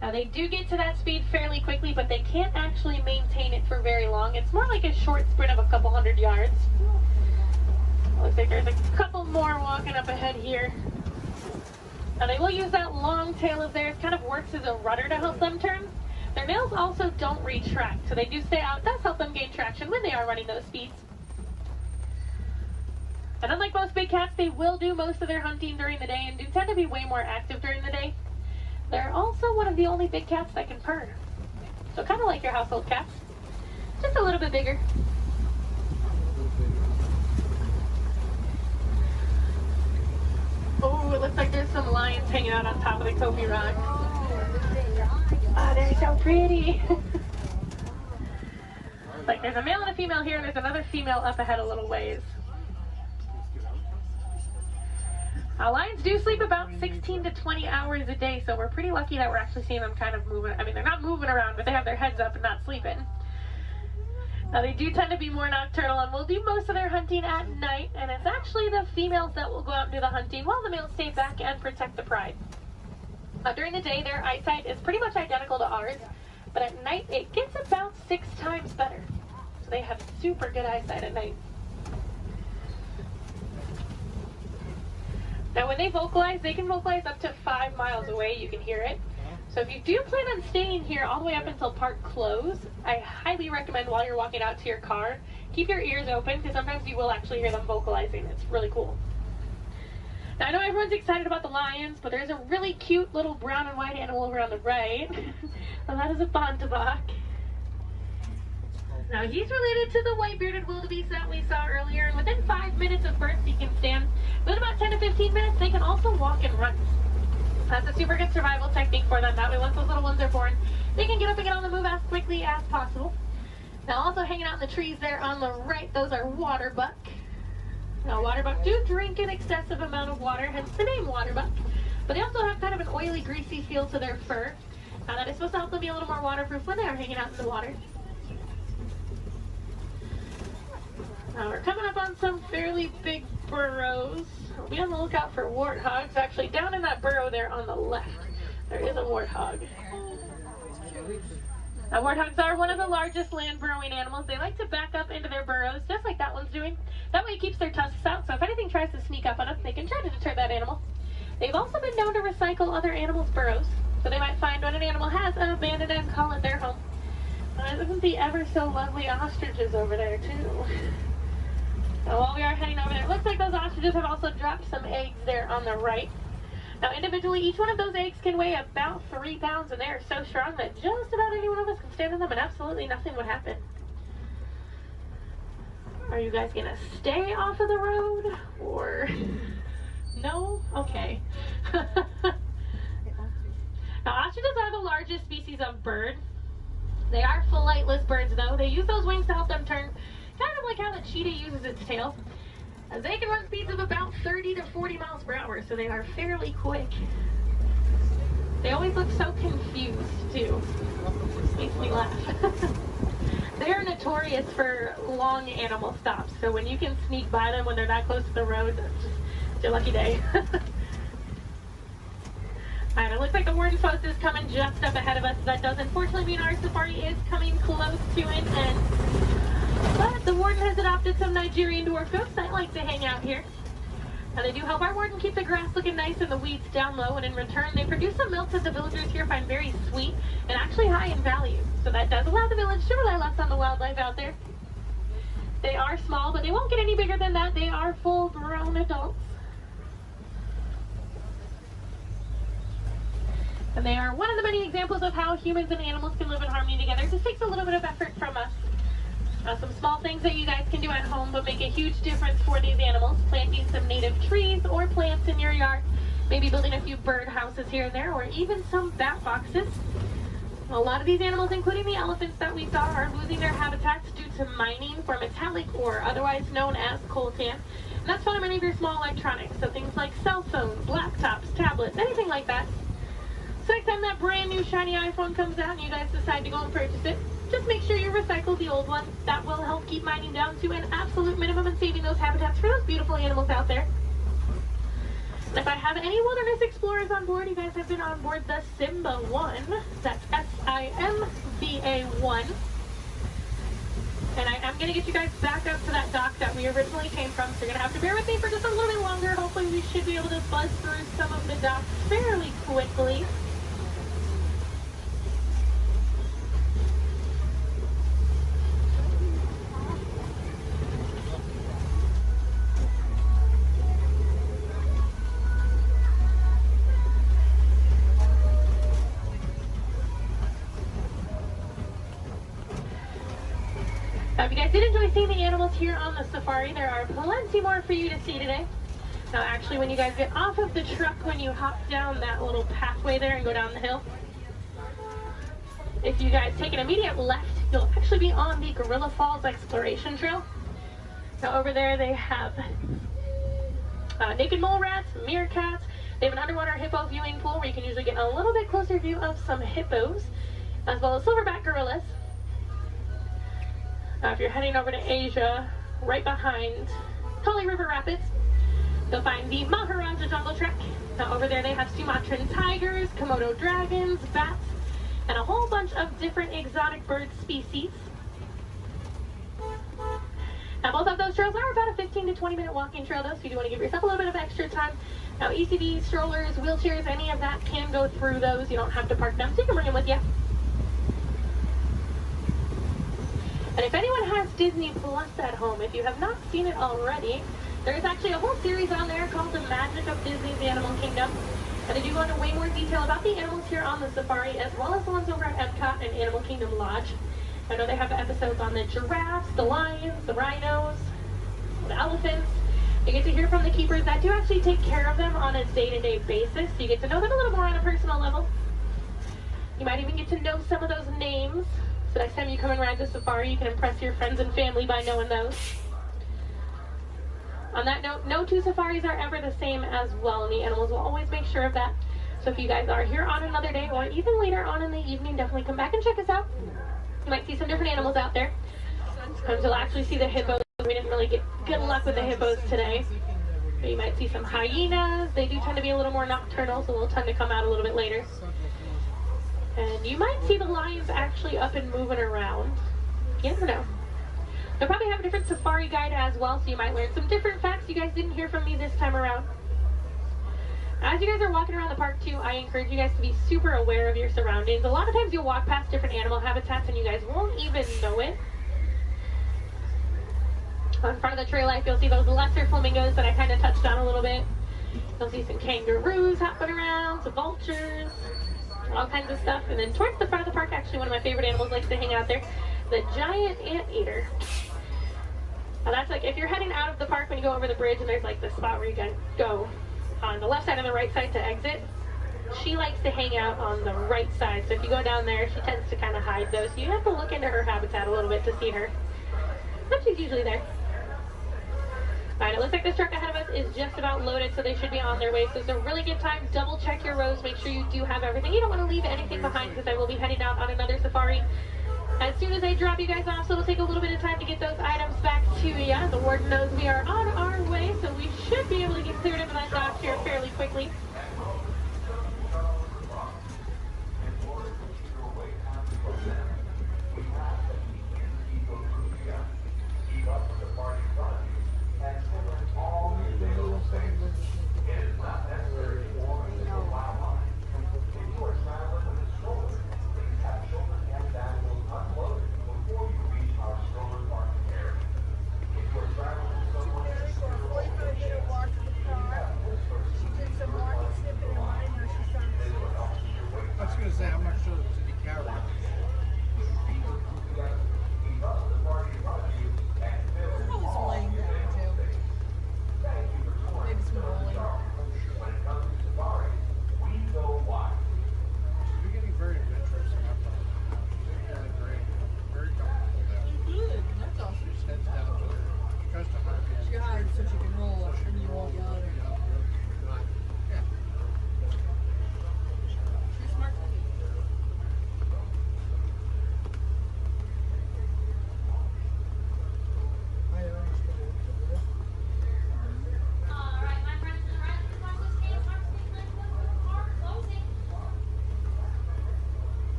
Now, they do get to that speed fairly quickly, but they can't actually maintain it for very long. It's more like a short sprint of a couple hundred yards. Looks like there's a couple more walking up ahead here. Now, they will use that long tail of theirs. Kind of works as a rudder to help them turn. Their nails also don't retract, so they do stay out. It does help them gain traction when they are running those speeds. And unlike most big cats, they will do most of their hunting during the day and do tend to be way more active during the day. They're also one of the only big cats that can purr. So kind of like your household cats, just a little bit bigger. Oh, it looks like there's some lions hanging out on top of the Kobe rock. Oh, they're so pretty. Like there's a male and a female here, and there's another female up ahead a little ways. Lions do sleep about 16 to 20 hours a day, so we're pretty lucky that we're actually seeing them kind of moving. I mean, they're not moving around, but they have their heads up and not sleeping. Now, they do tend to be more nocturnal and will do most of their hunting at night, and it's actually the females that will go out and do the hunting while the males stay back and protect the pride. During the day, their eyesight is pretty much identical to ours, but at night, it gets about 6 times better. So they have super good eyesight at night. Now, when they vocalize, they can vocalize up to 5 miles away. You can hear it. So if you do plan on staying here all the way up until park close, I highly recommend while you're walking out to your car, keep your ears open because sometimes you will actually hear them vocalizing. It's really cool. Now, I know everyone's excited about the lions, but there's a really cute little brown and white animal over on the right. And that is a bontebok. Now, he's related to the white-bearded wildebeest that we saw earlier, and within 5 minutes of birth, he can stand. Within about 10 to 15 minutes, they can also walk and run. That's a super good survival technique for them. That way, once those little ones are born, they can get up and get on the move as quickly as possible. Now, also hanging out in the trees there on the right, those are waterbuck. Now, waterbuck do drink an excessive amount of water, hence the name waterbuck. But they also have kind of an oily, greasy feel to their fur. Now, that is supposed to help them be a little more waterproof when they are hanging out in the water. Now, we're coming up on some fairly big burrows. Be on the lookout for warthogs. Actually, down in that burrow there on the left, there is a warthog. Now, warthogs are one of the largest land burrowing animals. They like to back up into their burrows, just like that one's doing. That way it keeps their tusks out, so if anything tries to sneak up on them, they can try to deter that animal. They've also been known to recycle other animals' burrows, so they might find when an animal has abandoned and call it their home. Isn't the ever so lovely ostriches over there, too? Now, while we are heading over there, it looks like those ostriches have also dropped some eggs there on the right. Now, individually, each one of those eggs can weigh about 3 pounds, and they are so strong that just about any one of us can stand on them and absolutely nothing would happen. Are you guys going to stay off of the road, or no? Okay. Now, ostriches are the largest species of bird. They are flightless birds, though. They use those wings to help them turn, kind of like how the cheetah uses its tail. They can run speeds of about 30 to 40 miles per hour, so they are fairly quick. They always look so confused, too. This makes me laugh. They are notorious for long animal stops, so when you can sneak by them when they're that close to the road, it's your lucky day. Alright, it looks like the warden's post is coming just up ahead of us. That does unfortunately mean our safari is coming close to an end. But the warden has adopted some Nigerian dwarf goats that like to hang out here. Now, they do help our warden keep the grass looking nice and the weeds down low, and in return, they produce some milk that the villagers here find very sweet and actually high in value. So that does allow the village to rely less on the wildlife out there. They are small, but they won't get any bigger than that. They are full-grown adults. And they are one of the many examples of how humans and animals can live in harmony together. It just takes a little bit of effort from us. Some small things that you guys can do at home but make a huge difference for these animals. Planting some native trees or plants in your yard maybe building a few bird houses here and there, or even some bat boxes. A lot of these animals, including the elephants that we saw, are losing their habitats due to mining for metallic ore, otherwise known as coltan. And that's found in many of your small electronics, so things like cell phones, laptops, tablets, anything like that. So next time that brand new shiny iPhone comes out and you guys decide to go and purchase it, just make sure you recycle the old one. That will help keep mining down to an absolute minimum and saving those habitats for those beautiful animals out there. And if I have any wilderness explorers on board, you guys have been on board the Simba 1. That's SIMBA 1. And I am going to get you guys back up to that dock that we originally came from, so you're going to have to bear with me for just a little bit longer. Hopefully we should be able to buzz through some of the docks fairly quickly. Now, if you guys did enjoy seeing the animals here on the safari, there are plenty more for you to see today. Now, actually, when you guys get off of the truck, when you hop down that little pathway there and go down the hill, if you guys take an immediate left, you'll actually be on the Gorilla Falls Exploration Trail. Now, over there, they have naked mole rats, meerkats. They have an underwater hippo viewing pool where you can usually get a little bit closer view of some hippos, as well as silverback gorillas. Now, if you're heading over to Asia, right behind Tully River Rapids, you'll find the Maharaja Jungle Trek. Now, over there they have Sumatran tigers, Komodo dragons, bats, and a whole bunch of different exotic bird species. Now, both of those trails are about a 15 to 20 minute walking trail, though, so you do want to give yourself a little bit of extra time. Now, ECVs, strollers, wheelchairs, any of that can go through those. You don't have to park them, so you can bring them with you. And if anyone has Disney Plus at home, if you have not seen it already, there is actually a whole series on there called The Magic of Disney's Animal Kingdom. And they do go into way more detail about the animals here on the safari, as well as the ones over at Epcot and Animal Kingdom Lodge. I know they have episodes on the giraffes, the lions, the rhinos, the elephants. You get to hear from the keepers that do actually take care of them on a day-to-day basis, so you get to know them a little more on a personal level. You might even get to know some of those names. So next time you come and ride the safari, you can impress your friends and family by knowing those. On that note, no two safaris are ever the same as well, and the animals will always make sure of that. So if you guys are here on another day or even later on in the evening, definitely come back and check us out. You might see some different animals out there. Sometimes you'll actually see the hippos. We didn't really get good luck with the hippos today. But you might see some hyenas. They do tend to be a little more nocturnal, so they'll tend to come out a little bit later. And you might see the lions actually up and moving around. You never know. They'll probably have a different safari guide as well, so you might learn some different facts you guys didn't hear from me this time around. As you guys are walking around the park too, I encourage you guys to be super aware of your surroundings. A lot of times you'll walk past different animal habitats and you guys won't even know it. On front of the trail life, you'll see those lesser flamingos that I kind of touched on a little bit. You'll see some kangaroos hopping around, some vultures, all kinds of stuff. And then towards the front of the park, actually one of my favorite animals likes to hang out there, the giant anteater. Now that's like, if you're heading out of the park when you go over the bridge and there's like the spot where you can go on the left side and the right side to exit, she likes to hang out on the right side. So if you go down there, she tends to kind of hide those. So you have to look into her habitat a little bit to see her. But she's usually there. Alright, it looks like this truck ahead of us is just about loaded, so they should be on their way. So it's a really good time. Double check your rows. Make sure you do have everything. You don't want to leave anything behind because I will be heading out on another safari as soon as I drop you guys off. So it'll take a little bit of time to get those items back to you. The warden knows we are on our way, so we should be able to get cleared into that dock here fairly quickly.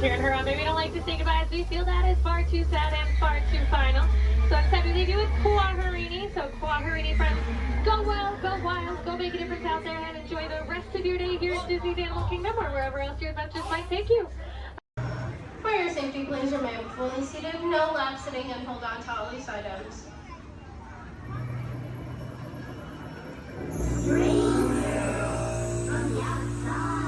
here in Harambe, we don't like to say goodbye as we feel that is far too sad and far too final. So instead we leave you with Kuaharini. So Kuaharini friends, go well, go wild, go make a difference out there and enjoy the rest of your day here at Disney's Animal Kingdom or wherever else your adventures might take you. For your safety, please remain fully seated, no lap sitting, and hold on to all these items. From the outside.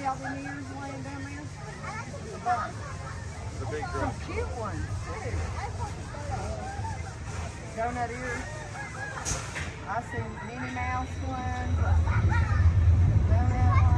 All the ears laying down there? The big Some drum. cute ones, too. Donut ears. I see Minnie Mouse ones. Donut ones.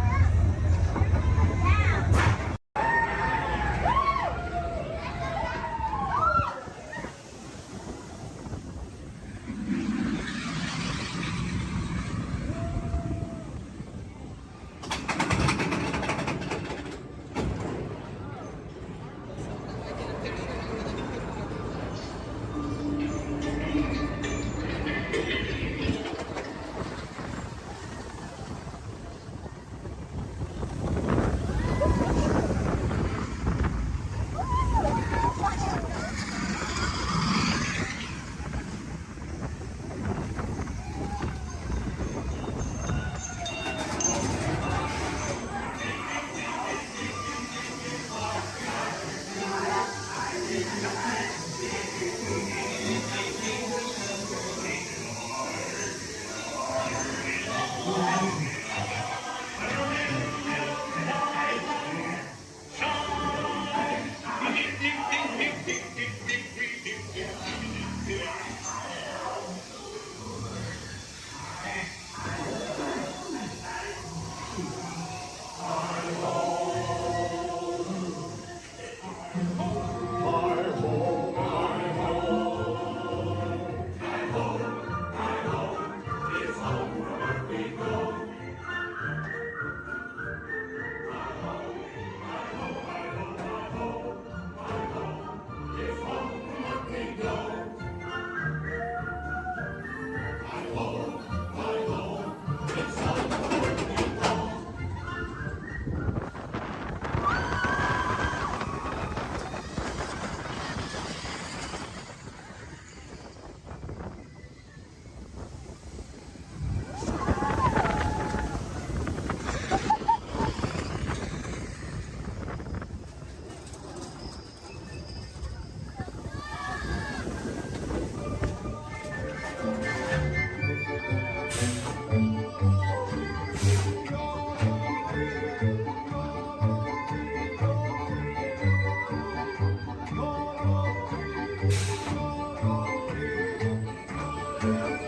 Everybody,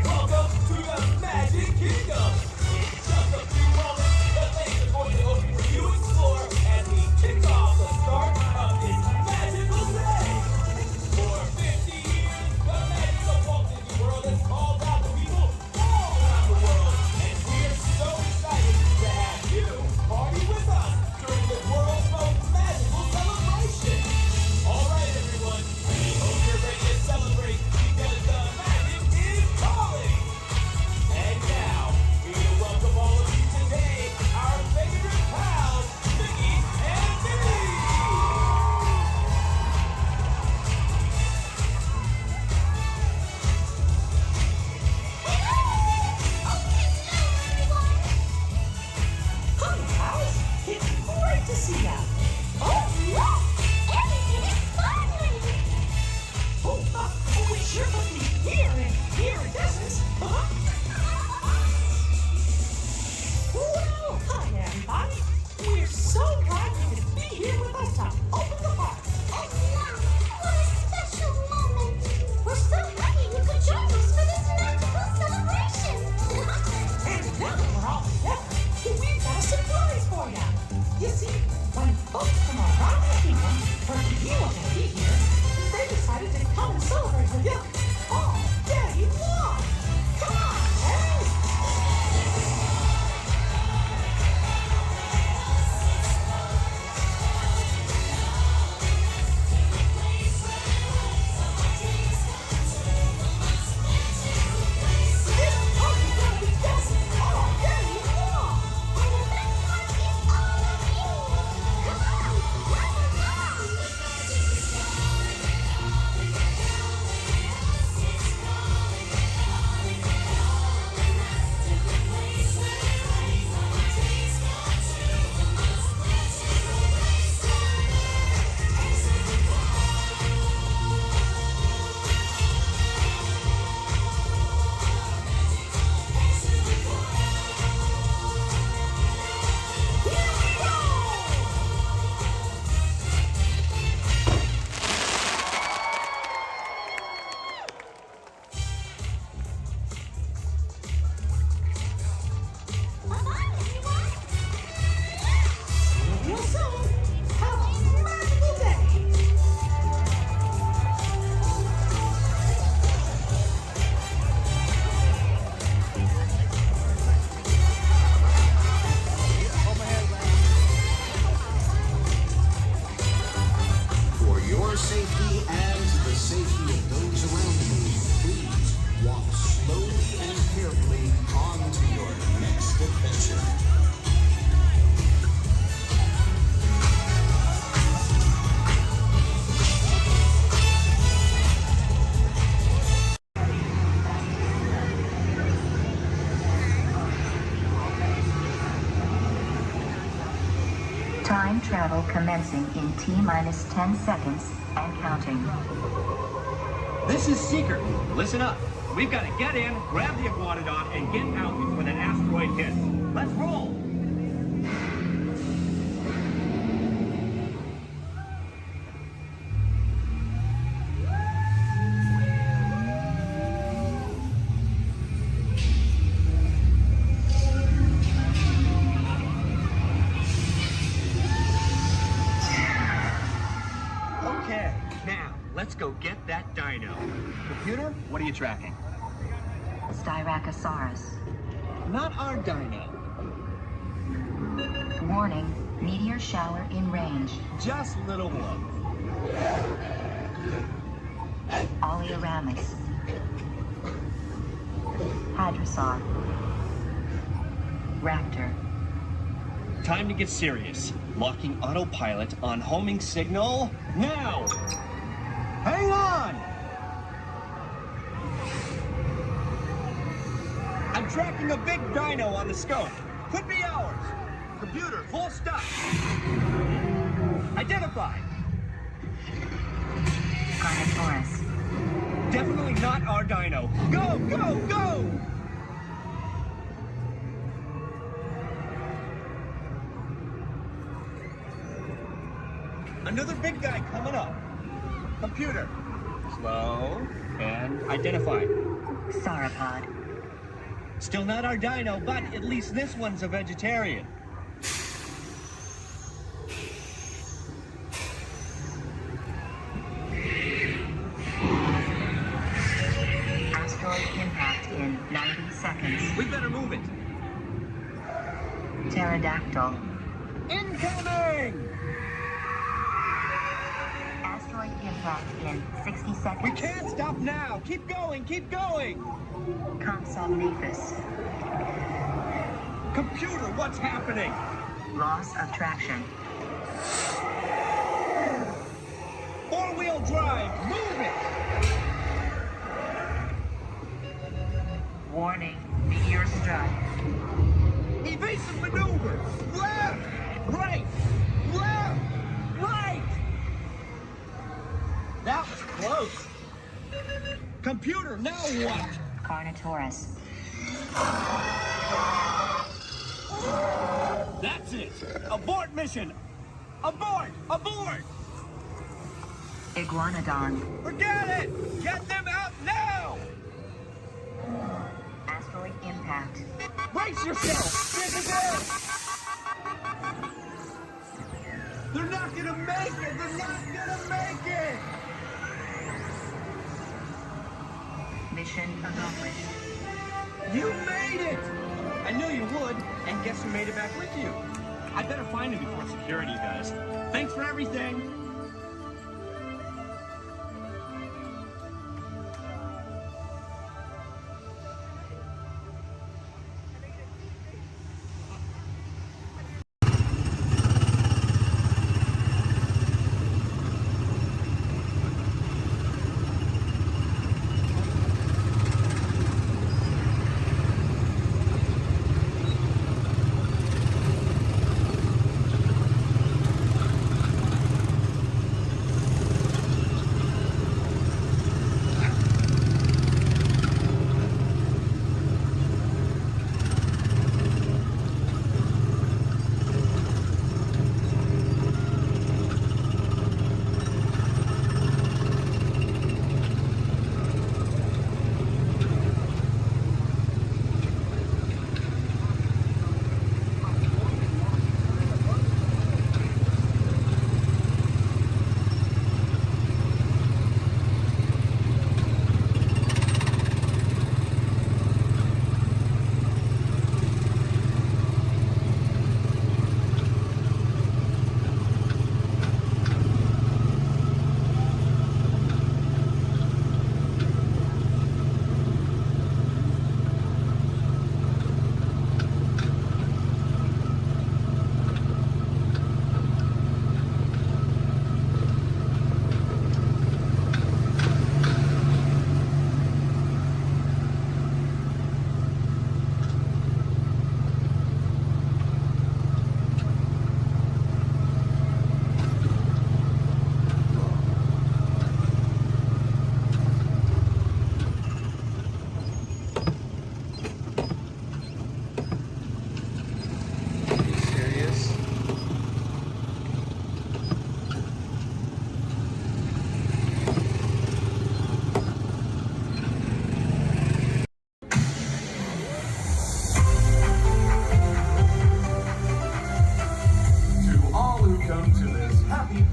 welcome to the Magic Kingdom. In just a few moments, the lanes are going to open for you to explore as we kick off the start of this magical day. For 50 years, the magic of Walt Disney World has called out to people all around the world, and we're so excited to have you party with us during the world's most magical celebration. All right, everyone, we hope you're ready to celebrate because the magic is calling. And now, we welcome all of you today, our favorite pals, Mickey and Minnie. Hi, pals. It's great to see ya. Oh, look! Everything is sparkling! Oh, we sure must be here in iridescence. Well, hi, everybody. We're so glad you could be here with us to open the park. Oh, wow. What a special moment. We're so happy you could join us for this magical celebration. And now that we're all together, we've got a surprise for you. You see, when folks from around the kingdom heard that you were going to be here, they decided to come and celebrate with you all day long. Come on, hey! This party's gonna be dancing all day long. And the best part is all of you. Come on, run along. Bye-bye, everyone. See you soon. Have a magical day. For your safety and the safety of those around you, please walk slowly and carefully on to your next adventure. Time travel commencing in T-minus 10 seconds and counting. This is Seeker. Listen up. We've got to get in, grab the Iguanodon, and get out before that asteroid hits. Let's roll! Okay, now, let's go get that dino. Computer, what are you tracking? Styracosaurus. Not our dino. Warning, meteor shower in range. Just little one. Oleoramus. Hadrosaur. Raptor. Time to get serious. Locking autopilot on homing signal now! Hang on! I'm tracking a big dino on the scope. Could be ours. Computer, full stop. Identified. Carnotaurus. Definitely not our dino. Go, go, go! Another big guy coming up. Computer. Slow and identify. Sauropod. Still not our dino, but at least this one's a vegetarian. Asteroid impact in 90 seconds. We better move it. Pterodactyl. Incoming! Asteroid impact in 60 seconds. We can't stop now. Keep going, keep going. Compsognathus. Computer, what's happening? Loss of traction. Four-wheel drive, move it! Warning, meteor strike. Evasive maneuver! Left! Right! Left! Right! That was close. Computer, now what? Carnotaurus. That's it! Abort mission! Abort! Abort! Iguanodon. Forget it! Get them out now! Asteroid impact. Brace yourself! This is it! They're not gonna make it! They're not gonna make it! Mission accomplished. You made it! I knew you would, and guess who made it back with you? I better find him before security does. Thanks for everything!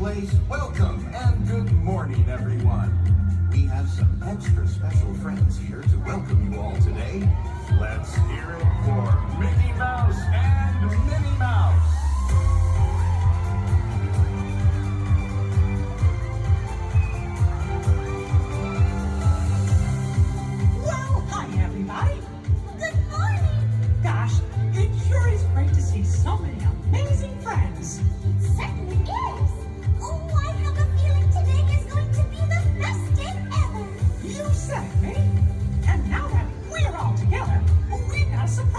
place, welcome and good morning, everyone. We have some extra special friends here to welcome you all today. Let's hear it for Mickey Mouse and Minnie Mouse. Well, hi, everybody. Good morning. Gosh, it sure is great to see so many amazing friends. It certainly is. Oh, I have a feeling today is going to be the best day ever. You said it, Minnie. And now that we're all together, we've got some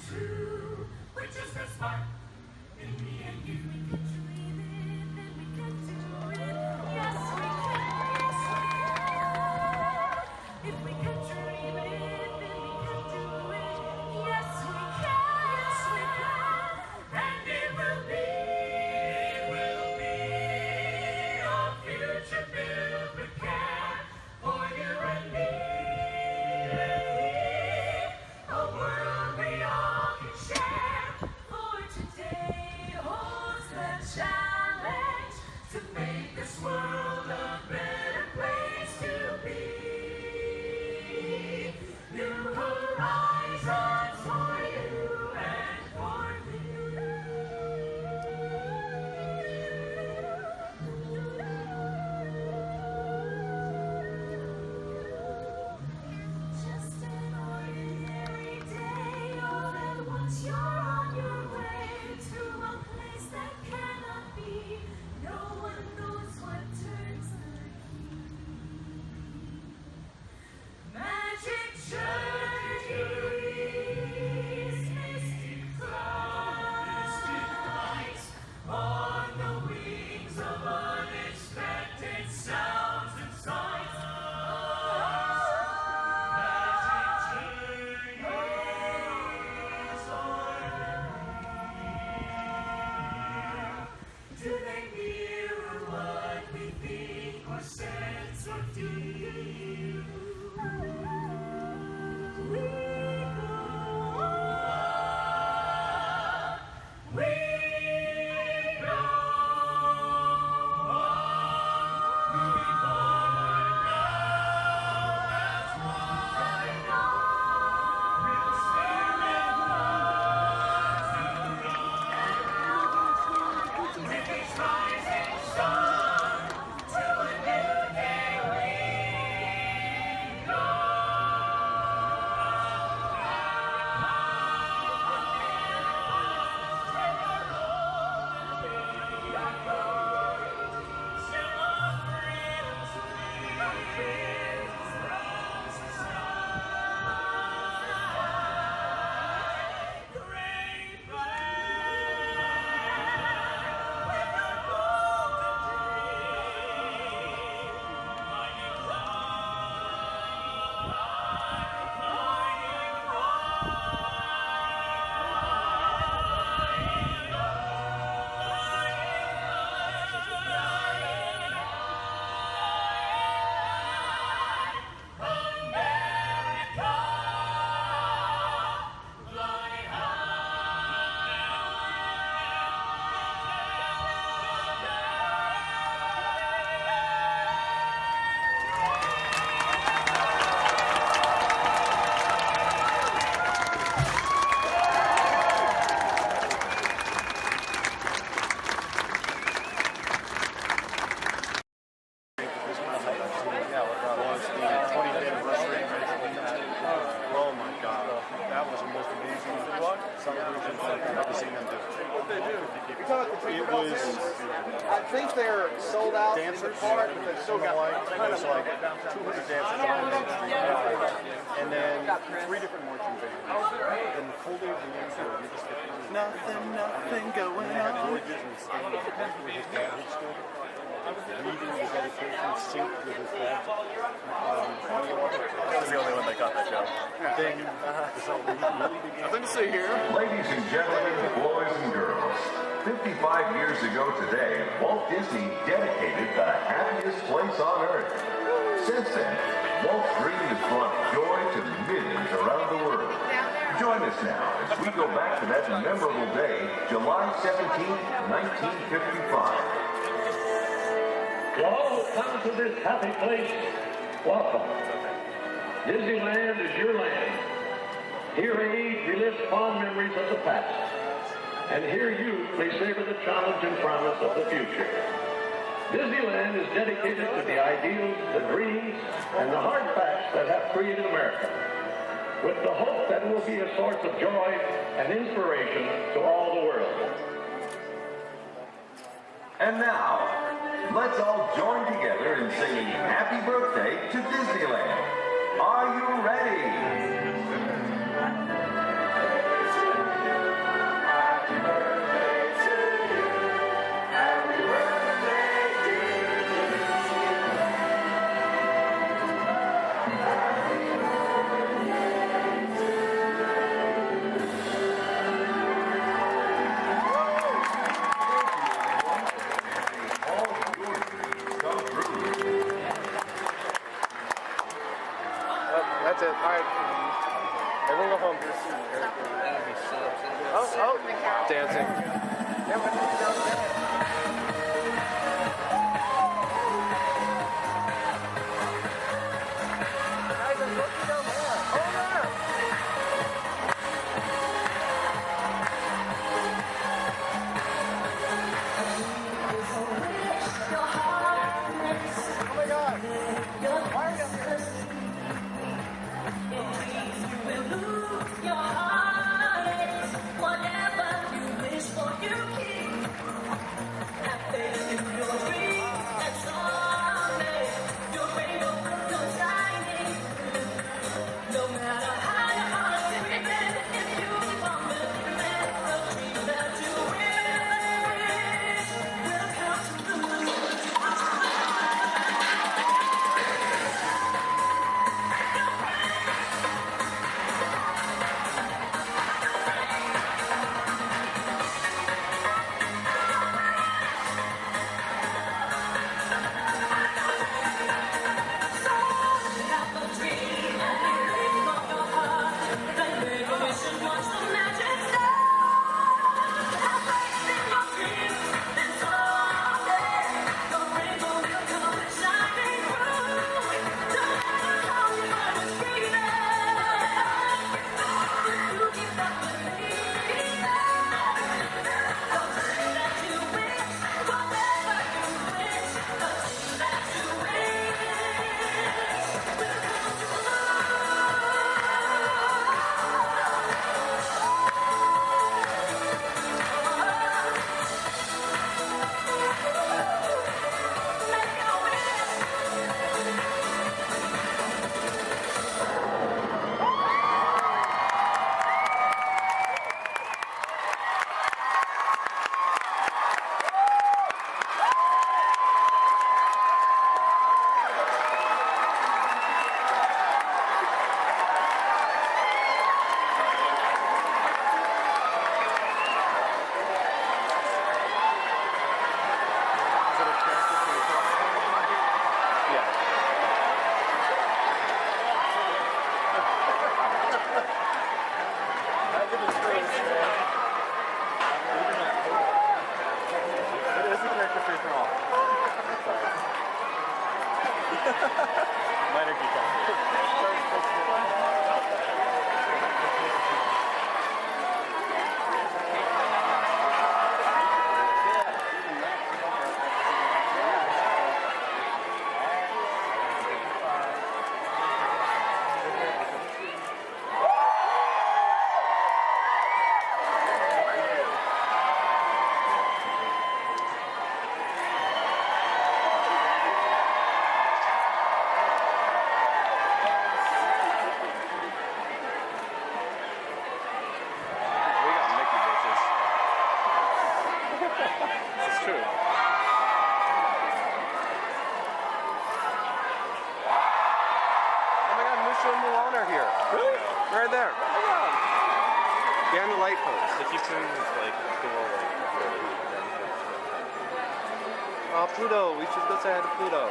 true. We're just as smart. In the end, if we can dream it, then we get to do it. Yes, we can. Yes, we can. If we can dream it, then we can do it. Yes, we can. Yes, we can. And it will be our future filled with care for you and me. A world we all can share. For today holds the challenge to make this world a better place to be. New horizons for you and for me. Just an ordinary day, all at once you're on your way to a place that cannot be. No one knows what turns the key. Magic journeys, mystic flights, on the wings of unexpected sounds and sights. Do they mirror what we think or sense or feel? We go on. We go on. Moving forward now as one. With the spirit with each rising sun to a new day we go. Oh my God, that was the most amazing celebration I've ever seen them do. What they do? It was. I think they're sold out dancers, but they still got there's like 200 dancers on the street, and then 3 different marching bands. And the full day of the answer, you just get nothing going on. George's and standing where his dad had stood, reading the dedication, synced with his dad. I was the only one that got that joke. Then, so he really began. Nothing to see here. Ladies and gentlemen, boys and girls, 55 years ago today, Walt Disney dedicated the happiest place on earth. Since then, Walt's dream has brought joy to millions around the world. Join us now as we go back to that memorable day, July 17th, 1955. To all who come to this happy place, welcome. Disneyland is your land. Here age relives fond memories of the past. And here youth may savor the challenge and promise of the future. Disneyland is dedicated to the ideals, the dreams, and the hard facts that have created America, with the hope that it will be a source of joy and inspiration to all the world. And now, let's all join together in singing Happy Birthday to Disneyland. Are you ready? Dancing. Minor geek out. Right there. Behind the light post. If you turn this like cool Oh, Pluto. We should go say hi to Pluto.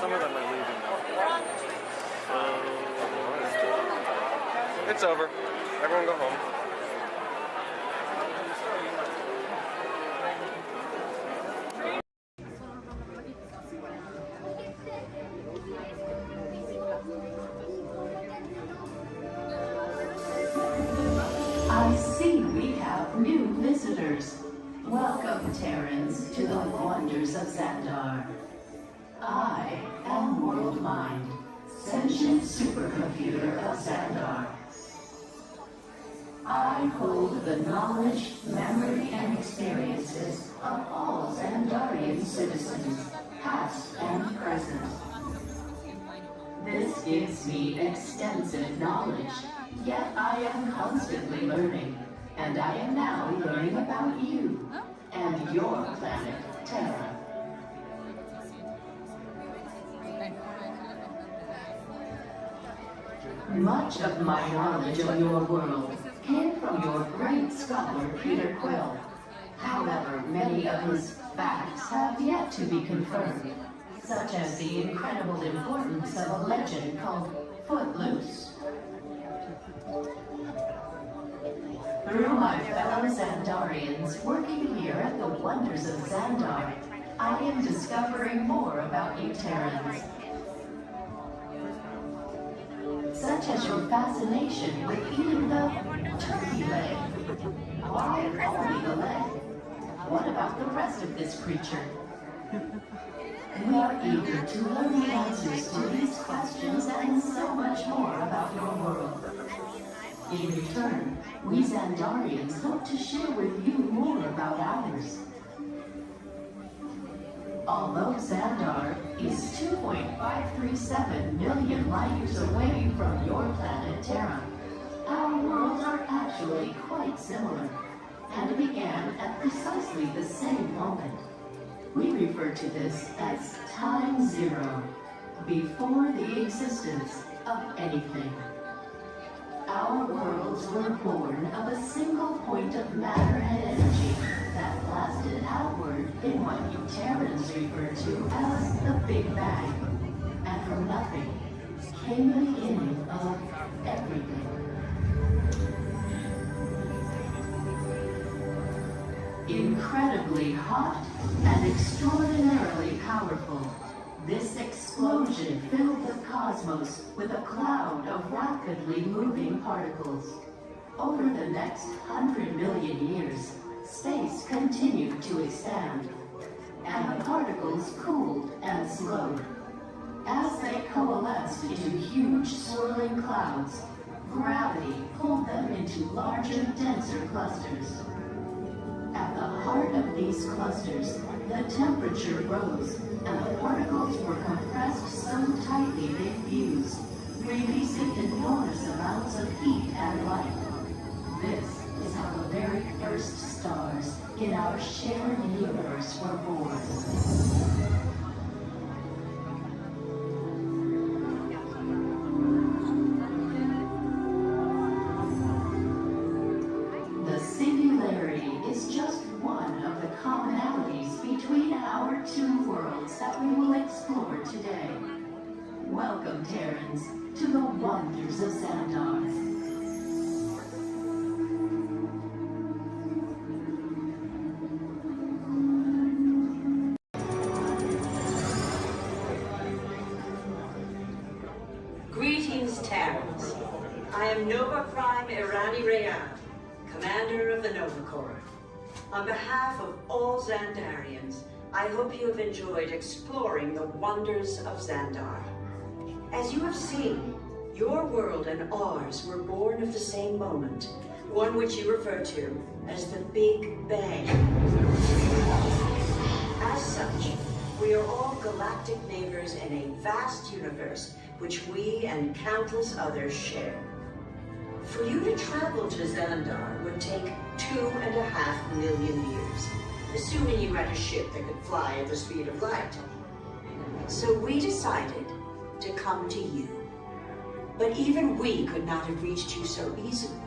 Some of them are leaving now. It's over. Everyone go home. I see we have new visitors. Welcome, Terrans, to the wonders of Xandar. I am World Mind, sentient supercomputer of Xandar. I hold the knowledge, memory, and experiences of all Xandarian citizens, past and present. This gives me extensive knowledge, yet I am constantly learning, and I am now learning about you and your planet, Terra. Much of my knowledge of your world came from your great scholar, Peter Quill. However, many of his facts have yet to be confirmed, such as the incredible importance of a legend called Footloose. Through my fellow Xandarians working here at the Wonders of Xandar, I am discovering more about you Terrans. Such as your fascination with eating the turkey leg. Why only the leg? What about the rest of this creature? We are eager to learn the answers to these questions and so much more about your world. In return, we Xandarians hope to share with you more about ours. Although Xandar is 2.537 million light years away from your planet Terra, our worlds are actually quite similar, and began at precisely the same moment. We refer to this as Time Zero, before the existence of anything. Our worlds were born of a single point of matter and energy that blasted outward in what you Terrans refer to as the Big Bang. And from nothing came the beginning of everything. Incredibly hot and extraordinarily powerful, this explosion filled the cosmos with a cloud of rapidly moving particles. Over the next 100 million years, space continued to expand, and the particles cooled and slowed. As they coalesced into huge swirling clouds, gravity pulled them into larger, denser clusters. At the heart of these clusters, the temperature rose, and the particles were compressed so tightly they fused, releasing enormous amounts of heat and light. This is how the very first stars in our shared universe were born. The singularity is just one of the commonalities between our two worlds that we will explore today. Welcome, Terrans, to the Wonders of Xandar. Greetings, Terrans. I am Nova Prime Irani Rayan, Commander of the Nova Corps. On behalf of all Xandarians, I hope you have enjoyed exploring the wonders of Xandar. As you have seen, your world and ours were born of the same moment, one which you refer to as the Big Bang. As such, we are all galactic neighbors in a vast universe which we and countless others share. For you to travel to Xandar would take 2.5 million years, assuming you had a ship that could fly at the speed of light. So we decided to come to you. But even we could not have reached you so easily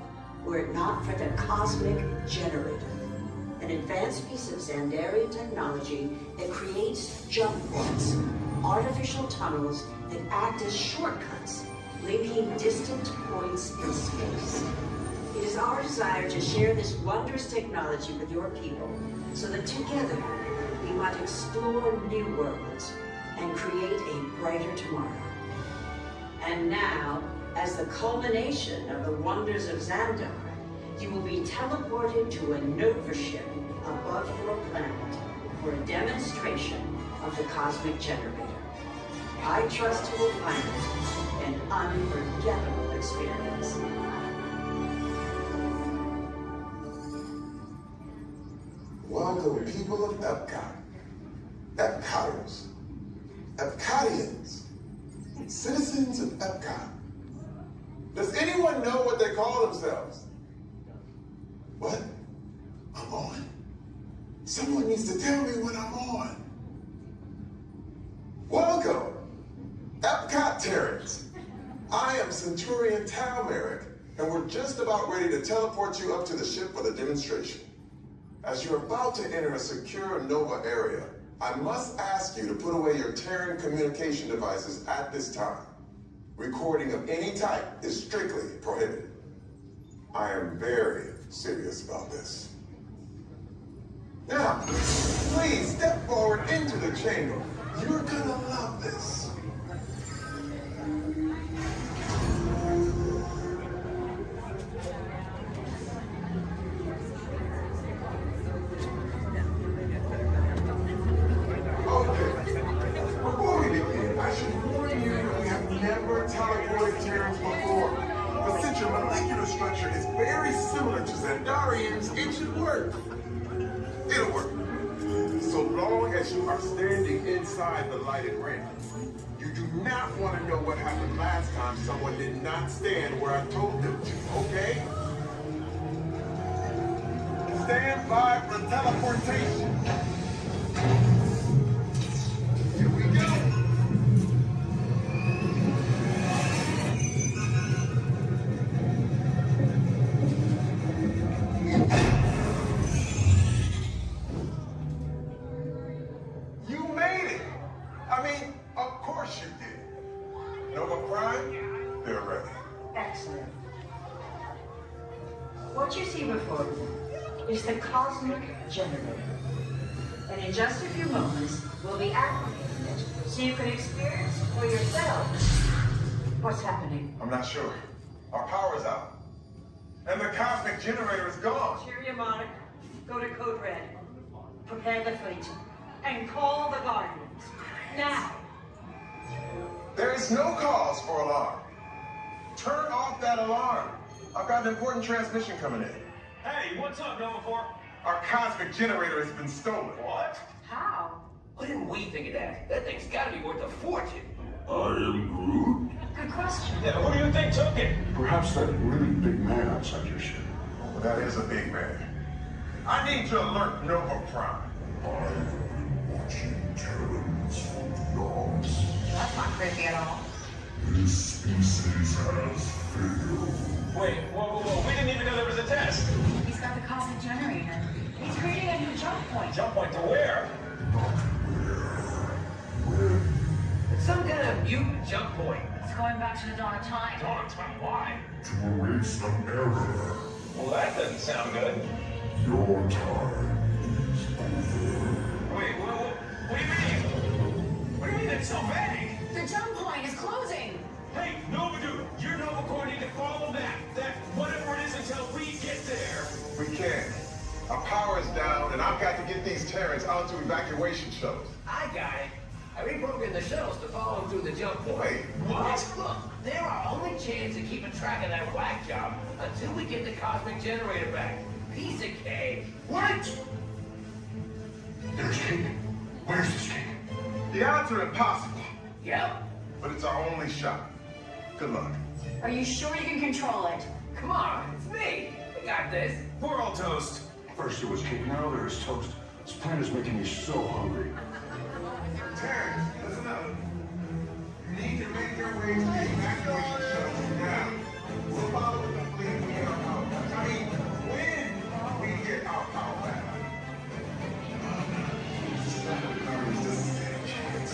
were it not for the Cosmic Generator, an advanced piece of Xandarian technology that creates jump points, artificial tunnels that act as shortcuts, linking distant points in space. It is our desire to share this wondrous technology with your people, so that together we might explore new worlds and create a brighter tomorrow. And now, as the culmination of the wonders of Xandar, you will be teleported to a Nova ship above your planet for a demonstration of the Cosmic Generator. I trust you will find it an unforgettable experience. Welcome, people of Epcot, Epcoters, Epcotians, citizens of Epcot. Does anyone know what they call themselves? What? I'm on? Someone needs to tell me when I'm on. Welcome, Epcot Terrans. I am Centurion Talmeric, and we're just about ready to teleport you up to the ship for the demonstration. As you're about to enter a secure Nova area, I must ask you to put away your Terran communication devices at this time. Recording of any type is strictly prohibited. I am very serious about this. Now, please step forward into the chamber. You're gonna love this. Teleported Terrans before, but since your molecular structure is very similar to Xandarians, it should work. It'll work. So long as you are standing inside the lighted ring. You do not want to know what happened last time someone did not stand where I told them to, okay? Stand by for teleportation. Here we go. What you see before you is the cosmic generator. And in just a few moments, we'll be activating it so you can experience for yourselves what's happening. I'm not sure. Our power's out. And the cosmic generator is gone. Cheerio, Monarch. Go to Code Red. Prepare the fleet. And call the Guardians. Now. There is no cause for alarm. Turn off that alarm. I've got an important transmission coming in. Hey, what's up, Nova Corps? Our cosmic generator has been stolen. What? How? Why didn't we think of that? That thing's gotta be worth a fortune. I am Groot. Good question. Yeah, who do you think took it? Perhaps that really big man outside your ship. Well, that is a big man. I need to alert Nova Prime. I've been watching Terrans for dogs. That's not creepy at all. This species has failed. Wait, whoa, we didn't even know there was a test. He's got the cosmic generator. He's creating a new jump point. Jump point to where? It's some kind of mutant jump point. It's going back to the dawn of time. Dawn of time, why? To erase an error. Well, that doesn't sound good. Your time is over. Wait, what do you mean? What do you mean it's so vague? The jump point is closing. Hey, Nova Dude, you're Nova Corps need to follow that whatever it is until we get there. We can't. Our power is down, and I've got to get these Terrans onto evacuation shuttles. I got it. I reprogrammed the shuttles to follow them through the jump point. Wait, what? Look, they're our only chance of keeping track of that whack job until we get the cosmic generator back. Piece of cake. Wait! There's cake. Where's this cake? The odds are impossible. Yep. But it's our only shot. Good luck. Are you sure you can control it? Come on, it's me. We got this. We're all toast. First it was cake, now there is toast. This plan is making me so hungry. Terrence, listen up. You need to make your way to the evacuation shuttle now. We'll follow with the fleet when we get our power back. I mean, when we get our power back. Just a chance.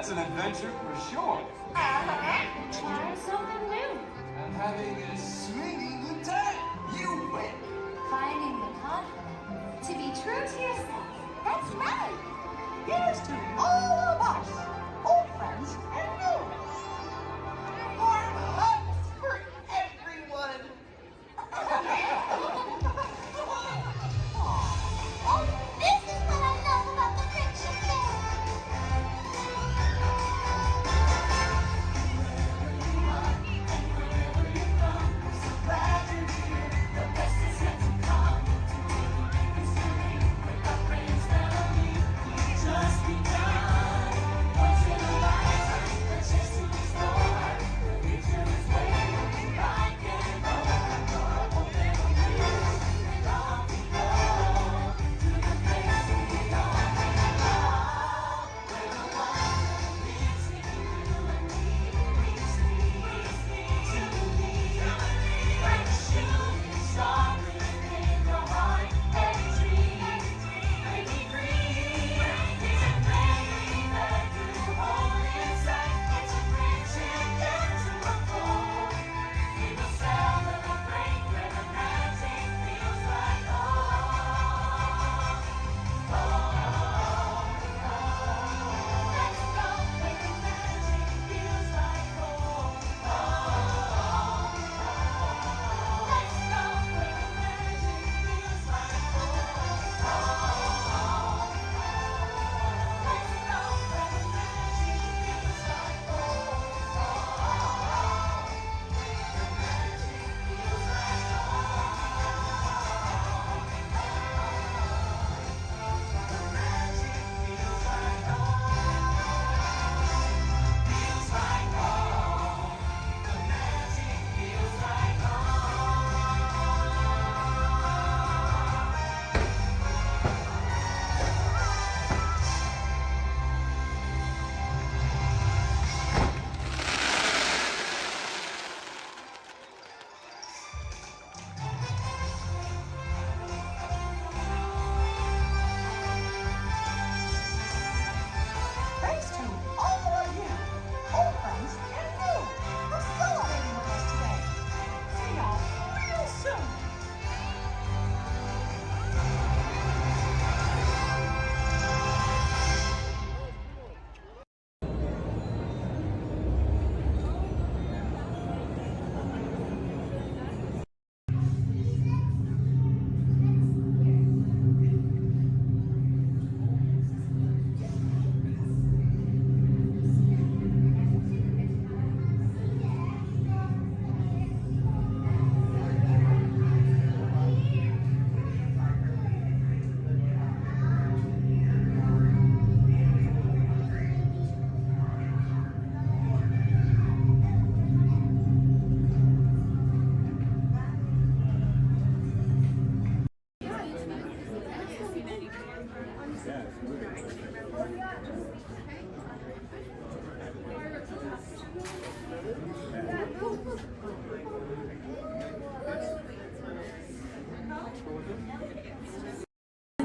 That's an adventure for sure. Try something new. I'm having a swinging good time. You win. Finding the confidence to be true to yourself. That's right. Here's to all of us, old friends and new. More hugs for everyone. Oh, this is what I love about the friendship fair. Thanks to all of you, old friends and new, for celebrating with us today. See y'all real soon.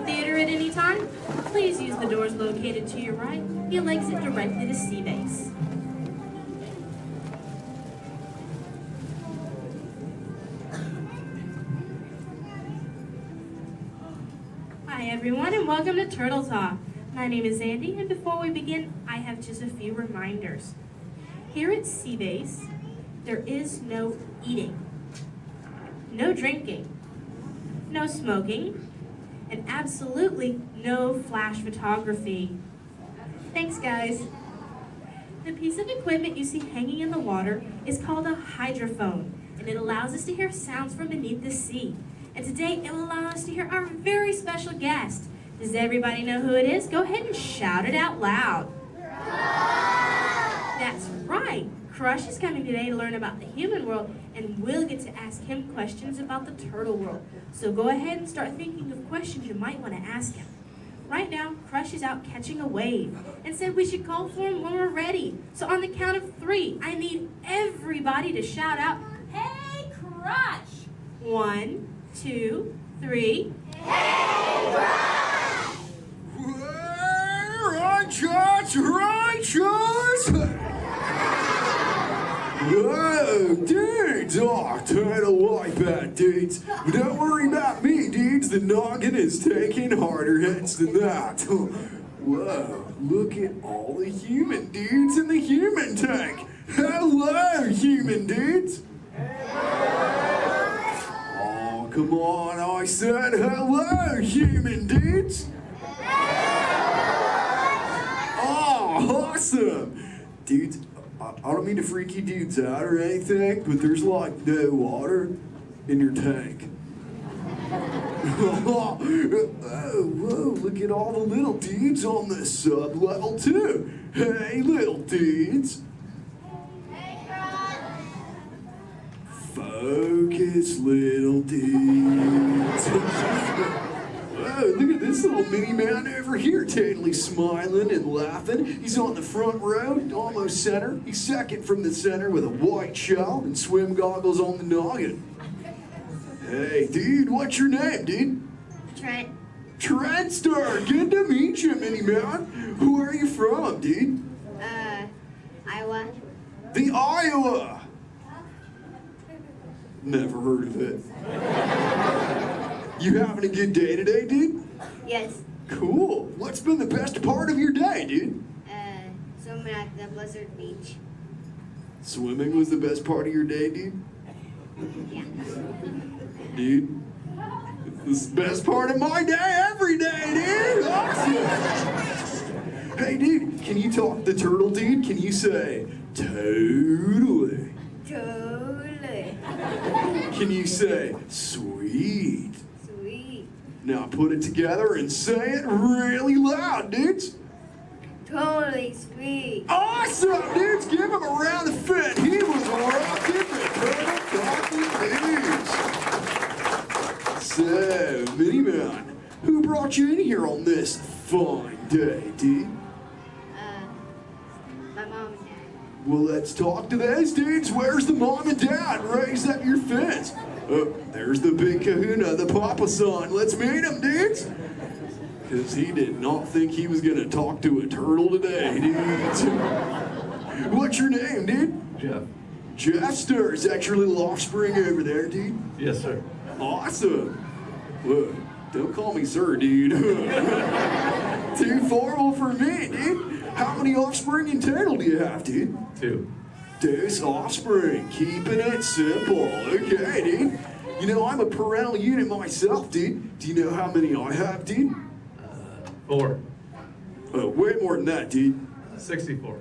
Theater at any time, please use the doors located to your right. You'll exit directly to Sea Base. Hi everyone and welcome to Turtle Talk. My name is Andy and before we begin, I have just a few reminders. Here at Sea Base, there is no eating, no drinking, no smoking, and absolutely no flash photography. Thanks, guys. The piece of equipment you see hanging in the water is called a hydrophone, and it allows us to hear sounds from beneath the sea. And today, it will allow us to hear our very special guest. Does everybody know who it is? Go ahead and shout it out loud. That's right. Crush is coming today to learn about the human world, and we'll get to ask him questions about the turtle world. So go ahead and start thinking of questions you might want to ask him. Right now, Crush is out catching a wave and said we should call for him when we're ready. So on the count of 3, I need everybody to shout out, "Hey, Crush!" 1, 2, 3. Hey, Crush! Right shots, right shots! Whoa, dudes! Oh, total wipeout, dudes. But don't worry about me, dudes. The noggin is taking harder hits than that. Whoa, look at all the human dudes in the human tank. Hello, human dudes. Oh, come on, I said hello, human dudes. Oh, awesome. Dudes, I don't mean to freak you dudes out or anything, but there's like no water in your tank. Oh, whoa, look at all the little dudes on the sub-level too. Hey, little dudes. Focus, little dudes. Whoa, look at this little mini man over here, totally smiling and laughing. He's on the front row, almost center. He's second from the center with a white shell and swim goggles on the noggin. Hey, dude, what's your name, dude? Trent. Trent Star, good to meet you, mini man. Who are you from, dude? Iowa. The Iowa. Never heard of it. You having a good day today, dude? Yes. Cool. What's been the best part of your day, dude? Swimming at the Blizzard Beach. Swimming was the best part of your day, dude? Yeah. Dude, this is the best part of my day every day, dude! Awesome! Hey, dude, can you talk the turtle, dude? Can you say, totally? Totally. Can you say, sweet? Sweet. Now put it together and say it really loud, dudes. Totally sweet. Awesome, dudes! Give him a round of fit. He was rocking the Turtle Coffee News. So, Mini Man, who brought you in here on this fine day, dude? My mom and dad. Well, let's talk to those dudes. Where's the mom and dad? Raise up your fist. Oh, there's the big kahuna, the papa son. Let's meet him, dudes. Because he did not think he was going to talk to a turtle today, dudes. What's your name, dude? Jeff. Jester. Is that your little offspring over there, dude? Yes, sir. Awesome. Whoa, don't call me sir, dude. Too formal for me, dude. How many offspring in total do you have, dude? 2. 2 offspring. Keeping it simple. Okay, dude. You know, I'm a parental unit myself, dude. Do you know how many I have, dude? 4. Oh, way more than that, dude. 64.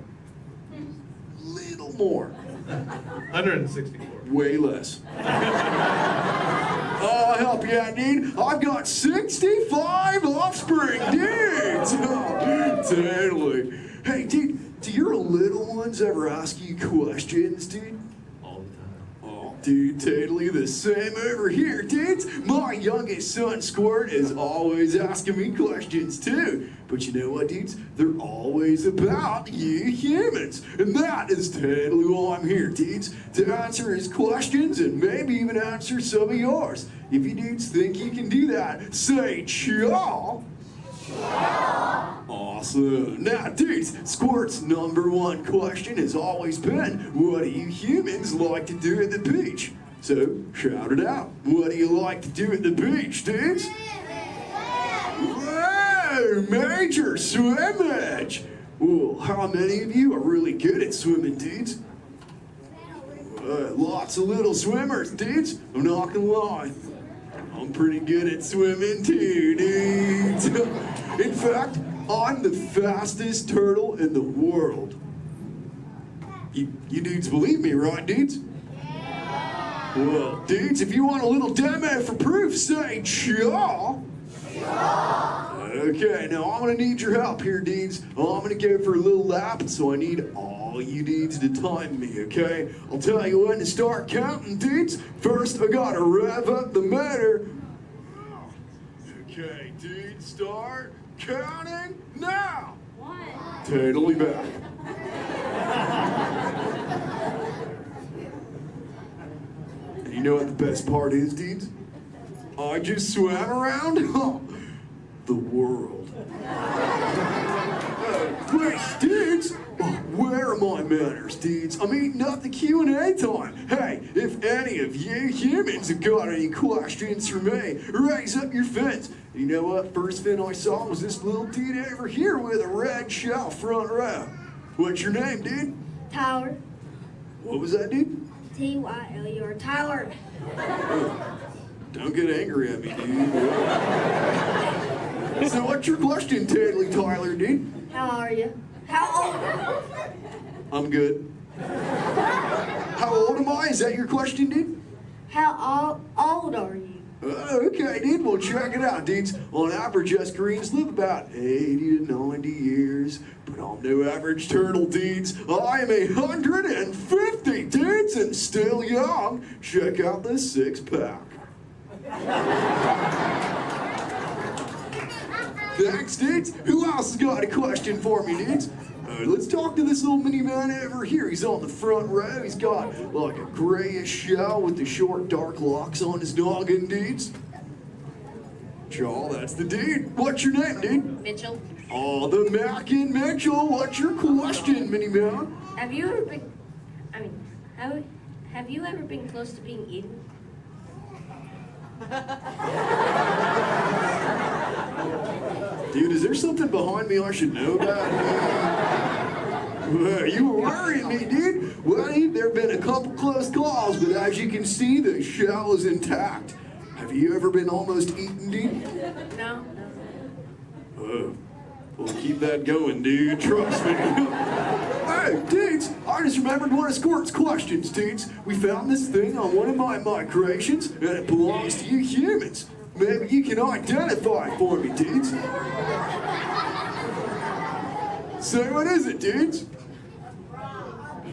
Little more. 164. Way less. I'll help you out, dude. I've got 65 offspring, dudes. Oh, totally. Hey, dude, do your little ones ever ask you questions, dude? All the time. Oh, dude, totally the same over here, dudes. My youngest son, Squirt, is always asking me questions, too. But you know what, dudes? They're always about you humans. And that is totally why I'm here, dudes. To answer his questions and maybe even answer some of yours. If you dudes think you can do that, say chaw. Awesome. Now, dudes, Squirt's #1 question has always been, what do you humans like to do at the beach? So, shout it out. What do you like to do at the beach, dudes? Whoa, major swimmage! Well, how many of you are really good at swimming, dudes? Lots of little swimmers, dudes. I'm not gonna lie. I'm pretty good at swimming too, dudes. In fact, I'm the fastest turtle in the world. You dudes believe me, right, dudes? Well, dudes, if you want a little demo for proof, say chaw. Okay, now I'm gonna need your help here, dudes. I'm gonna go for a little lap, so I need all you dudes to time me, okay? I'll tell you when to start counting, dudes. First, I gotta rev up the motor. Okay, dudes, start counting now. 1. Totally back. And you know what the best part is, dudes? I just swam around the world. Wait, dudes, where am I manners, dudes. I'm eating up the Q&A time. Hey, if any of you humans have got any questions for me, raise up your fins. You know what? First fin I saw was this little dude over here with a red shell front row. What's your name, dude? Tyler. What was that, dude? Tyler. Tyler. Don't get angry at me, dude. So what's your question, Tadley Tyler, dude? How are you? How old? I'm good. How old am I? Is that your question, dude? How old are you? Okay, dude. Well, check it out, dudes. On average, us Greens live about 80 to 90 years. But I'm no average turtle, dudes. I am 150, dudes, and still young. Check out this six-pack. Thanks, dudes. Who else has got a question for me, dudes? Let's talk to this little mini man over here. He's on the front row. He's got like a grayish shell with the short, dark locks on his noggin, dudes. Joel, that's the dude. What's your name, dude? Mitchell. Oh, the Mackin Mitchell. What's your question, mini man? Have you ever been, have you ever been close to being eaten? Dude, is there something behind me I should know about? You were worrying me, dude. Well, there have been a couple close calls, but as you can see, the shell is intact. Have you ever been almost eaten, dude? No. We'll keep that going, dude. Trust me. Hey, dudes, I just remembered one of Squirt's questions, dudes. We found this thing on one of my migrations, and it belongs to you humans. Maybe you can identify it for me, dudes. So what is it, dudes?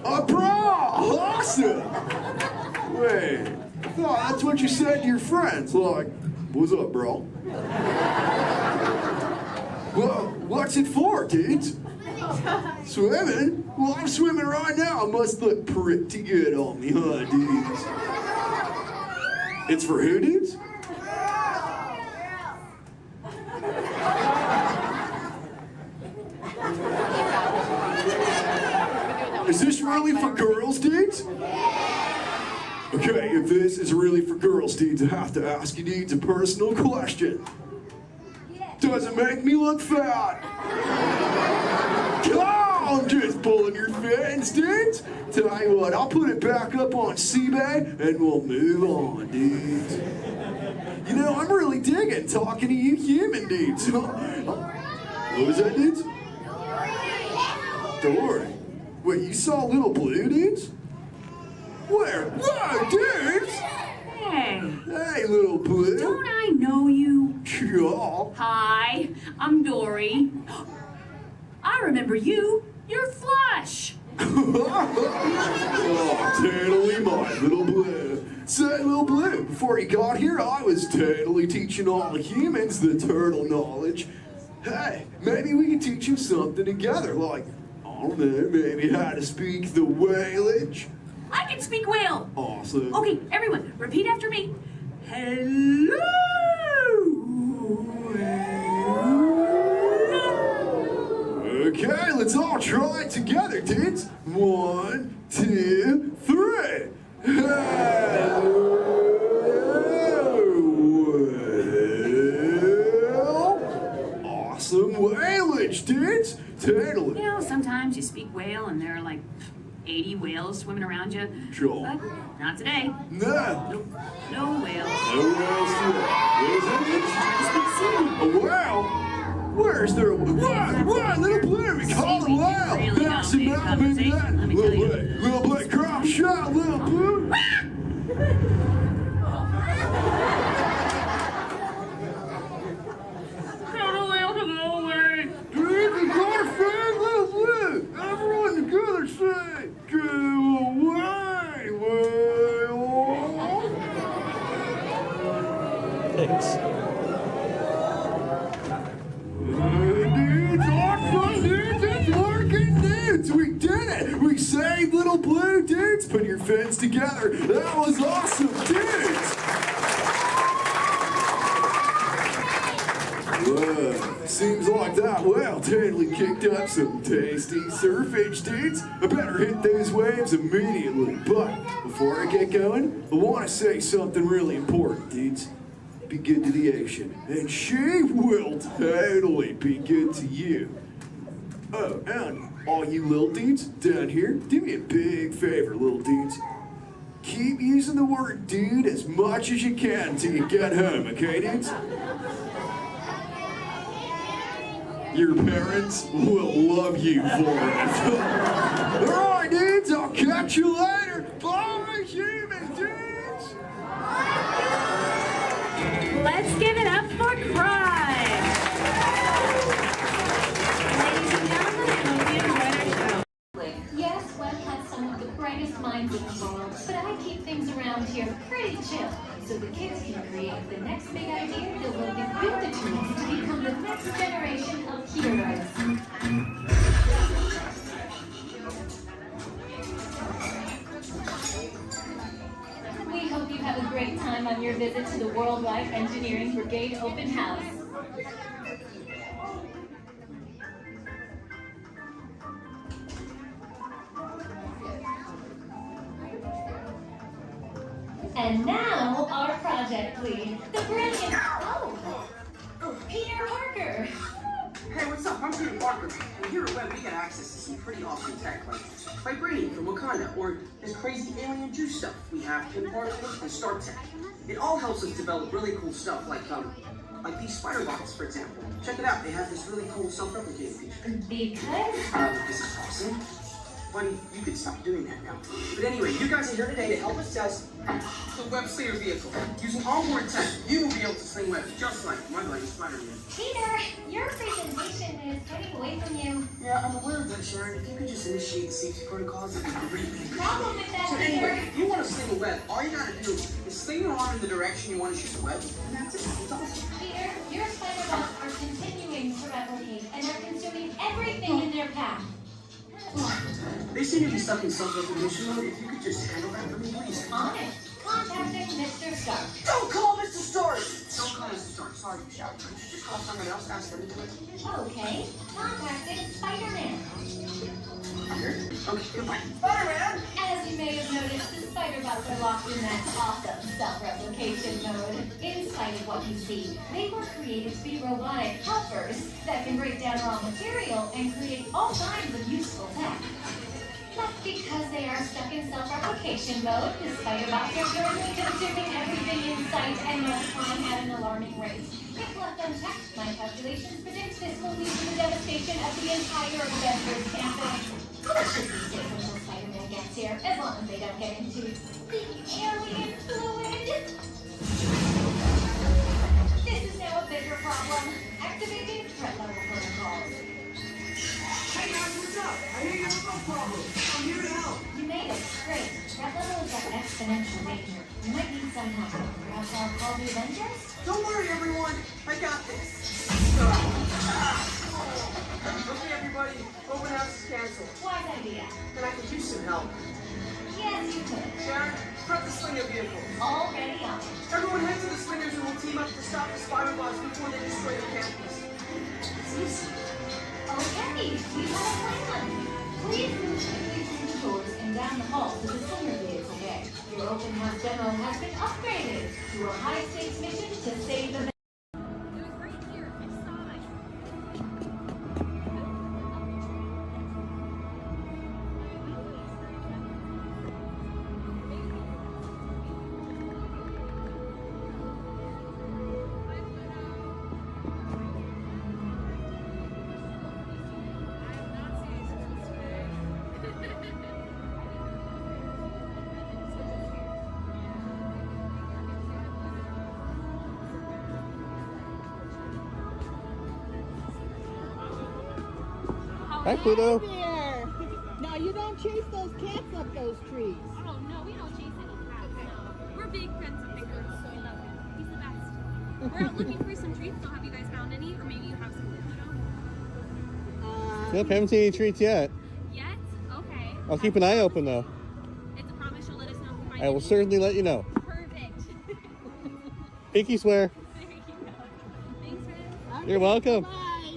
A bra! Awesome! Wait, I thought that's what you said to your friends. Like, what's up, bro? Well, what's it for, dudes? Swimming? Well, I'm swimming right now. I must look pretty good on me, huh, dudes? It's for who, dudes? Is this really for girls, dudes? Okay, if this is really for girls, dudes, I have to ask you, dudes, a personal question. Does it make me look fat? I'm just pulling your fins, dudes. Tell you what, I'll put it back up on CBay and we'll move on, dudes. You know, I'm really digging talking to you human dudes. What was that, dudes? Dory. Wait, you saw Little Blue, dudes? Where? Whoa, dudes! Hey. Hey, Little Blue. Don't I know you? Sure. Hi, I'm Dory. I remember you. You're Flush. Oh, totally my Little Blue. Say, Little Blue, before you got here, I was totally teaching all the humans the turtle knowledge. Hey, maybe we can teach you something together, like, I don't know, maybe how to speak the whalage. I can speak whale. Awesome. Okay, everyone, repeat after me. Hello. Okay, let's all try it together, dudes. 1, 2, 3. Well, awesome whalage, dudes. Totally. You know, sometimes you speak whale and there are like 80 whales swimming around you. Sure. But not today. No. Nope. No whales. No whales today. What is that? A whale? Where's there a whale? What? Little Blue, we call it a whale. That's a mountain, baby. Little Blue, crop shot, Little Blue. Got a whale to go away. Dude, we got a friend, Little Blue. Everyone together say, go away, whale. Thanks. Dudes, awesome, dudes, it's working, dudes. We did it. We saved Little Blue, dudes. Put your fins together. That was awesome, dudes. Whoa. seems like that whale totally kicked up some tasty surfage, dudes. I better hit those waves immediately. But before I get going, I want to say something really important, dudes. Be good to the ocean, and she will totally be good to you. Oh, and all you little dudes down here, do me a big favor, little dudes. Keep using the word dude as much as you can till you get home, okay, dudes? Your parents will love you for it. All right, dudes, I'll catch you later. Bye, human dudes. Let's give it up for Crime. Ladies and gentlemen, I hope you enjoyed our show. Yes, Walt has some of the brightest minds in the world, but I keep things around here pretty chill, so the kids can create the next big idea that will give you the tools to become the next generation of heroes. We hope you have a great time on your visit to the Worldwide Engineering Brigade Open House. And now, our project lead, the brilliant, Peter Parker. Hey, what's up? I'm Peter Parker. And here at Web, we get access to some pretty awesome tech, like vibranium from Wakanda, or this crazy alien juice stuff we have in Particles and Star Tech. It all helps us develop really cool stuff, like these spider bots, for example. Check it out. They have this really cool self-replicating feature. Because? This is awesome. Buddy, you could stop doing that now. But anyway, you guys are here today to help us test the Web Slayer vehicle. Using onboard tech, you will be able to sling webs just like my buddy Spider-Man. Peter, your presentation is getting away from you. Yeah, I'm aware of that, Sharon. If you could just initiate the safety protocols, it would be great. Problem with that, So Peter. anyway, if you want to sling a web, all you gotta do is sling your arm in the direction you want to shoot the web, and that's it. It's awesome. Peter, your spider bots are continuing to replicate and are consuming everything in their path. They seem to be stuck in self-recognition mode. If you could just handle that for me, please. On it. Contacting Mr. Stark. Don't call Mr. Stark! Don't call Mr. Stark. Sorry, Michelle. Just call someone else, ask them to do it. Okay. Contacting Spider-Man. Okay, goodbye. Spider-Man! As you may have noticed, the spider bots are locked in that awesome self-replication mode. In spite of what you see, they were created to be robotic helpers that can break down raw material and create all kinds of useful tech. But because they are stuck in self-replication mode, the spider bots are currently consuming everything in sight and multiplying at an alarming rate. If left unchecked, my calculations predict this will lead to the devastation of the entire Avengers campus. It should be safe until Spider-Man gets here, as long as they don't get into the alien fluid. This is now a bigger problem. Activating threat level protocols. Hey guys, what's up? I hear you have a problem. I'm here to help. You made it. Great. Threat level is at exponential danger. You might need some help. Perhaps I'll call the Avengers? Don't worry, everyone. I got this. Okay, everybody. Open house is canceled. Wise idea. And I could use some help. Yes, you could. Sharon, prep the slinger vehicle. Already on. Everyone head to the slingers and we'll team up to stop the spider bots before they destroy the campus. It's easy. Okay, we have a plan. Please move quickly through the doors and down the hall to the slinger vehicle bay. Your open house demo has been upgraded to a high-stakes mission to save the Hi, Pluto. There. Now you don't chase those cats up those trees. Oh no, we don't chase any cats. No. We're big friends of Pickers. We love him. He's the best. We're out looking for some treats, so have you guys found any? Or maybe you have some Pluto? Nope, haven't seen any treats yet. Yet? Okay. I'll keep an eye open though. It's a promise you'll let us know if you find I will any? certainly let you know. Perfect. Pinky swear. There you go. Thanks, Red. You're welcome. Bye.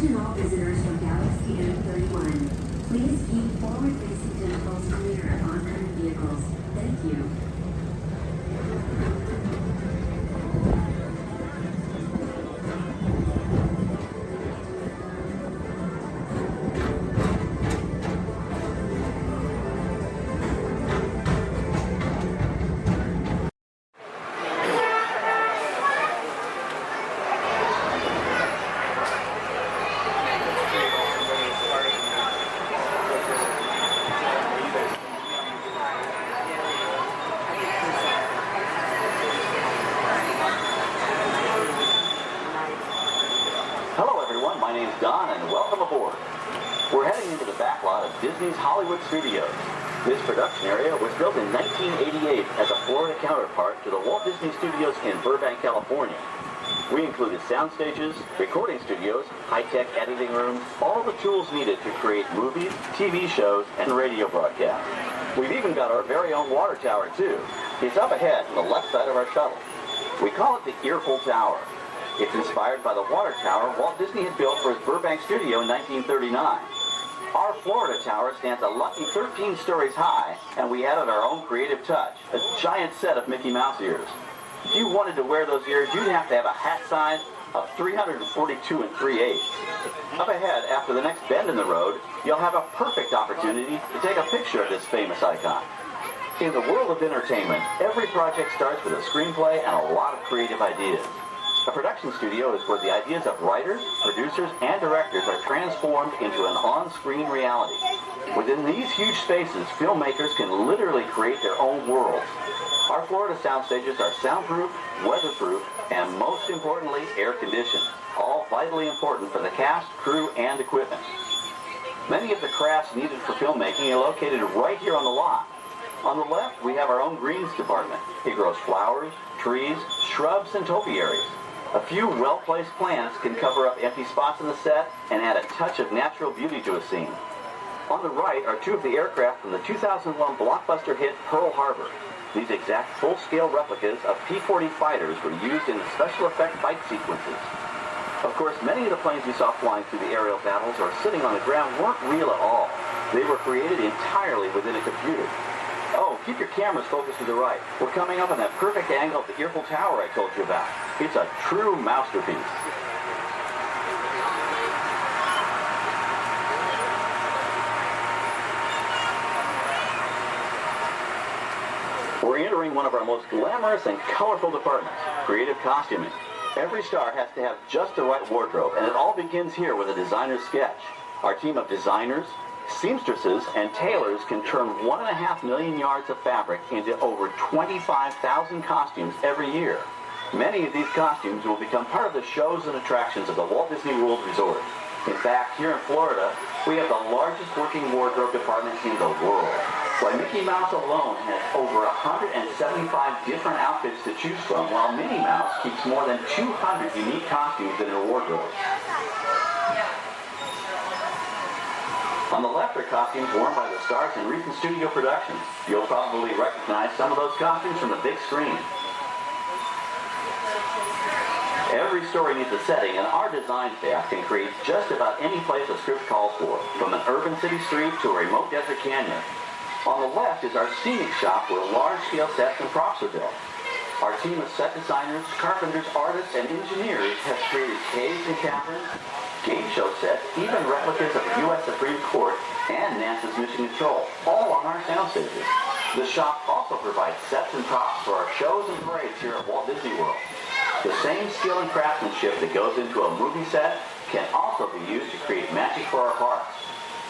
Attention all visitors from Galaxy M31. Please keep forward-facing tentacles clear of oncoming vehicles. Thank you. Hello everyone, my name's Don and welcome aboard. We're heading into the backlot of Disney's Hollywood Studios. This production area was built in 1988 as a Florida counterpart to the Walt Disney Studios in Burbank, California. We included sound stages, recording studios, high-tech editing rooms, all the tools needed to create movies, TV shows, and radio broadcasts. We've even got our very own water tower too. It's up ahead on the left side of our shuttle. We call it the Earful Tower. It's inspired by the water tower Walt Disney had built for his Burbank studio in 1939. Our Florida tower stands a lucky 13 stories high, and we added our own creative touch, a giant set of Mickey Mouse ears. If you wanted to wear those ears, you'd have to have a hat size of 342 3/8. Up ahead, after the next bend in the road, you'll have a perfect opportunity to take a picture of this famous icon. In the world of entertainment, every project starts with a screenplay and a lot of creative ideas. A production studio is where the ideas of writers, producers, and directors are transformed into an on-screen reality. Within these huge spaces, filmmakers can literally create their own worlds. Our Florida sound stages are soundproof, weatherproof, and most importantly, air-conditioned, all vitally important for the cast, crew, and equipment. Many of the crafts needed for filmmaking are located right here on the lot. On the left, we have our own greens department. It grows flowers, trees, shrubs, and topiaries. A few well-placed plants can cover up empty spots in the set and add a touch of natural beauty to a scene. On the right are two of the aircraft from the 2001 blockbuster hit Pearl Harbor. These exact full-scale replicas of P-40 fighters were used in the special effect fight sequences. Of course, many of the planes we saw flying through the aerial battles or sitting on the ground weren't real at all. They were created entirely within a computer. Oh, keep your cameras focused to the right. We're coming up on that perfect angle of the Earful Tower I told you about. It's a true masterpiece. We're entering one of our most glamorous and colorful departments, creative costuming. Every star has to have just the right wardrobe, and it all begins here with a designer's sketch. Our team of designers, seamstresses, and tailors can turn 1.5 million yards of fabric into over 25,000 costumes every year. Many of these costumes will become part of the shows and attractions of the Walt Disney World Resort. In fact, here in Florida, we have the largest working wardrobe department in the world. Why, Mickey Mouse alone has over 175 different outfits to choose from, while Minnie Mouse keeps more than 200 unique costumes in her wardrobe. On the left are costumes worn by the stars in recent studio productions. You'll probably recognize some of those costumes from the big screen. Every story needs a setting, and our design staff can create just about any place a script calls for, from an urban city street to a remote desert canyon. On the left is our scenic shop where large-scale sets and props are built. Our team of set designers, carpenters, artists, and engineers has created caves and caverns, game show sets, even replicas of the U.S. Supreme Court and NASA's Mission Control, all on our sound stages. The shop also provides sets and props for our shows and parades here at Walt Disney World. The same skill and craftsmanship that goes into a movie set can also be used to create magic for our parks.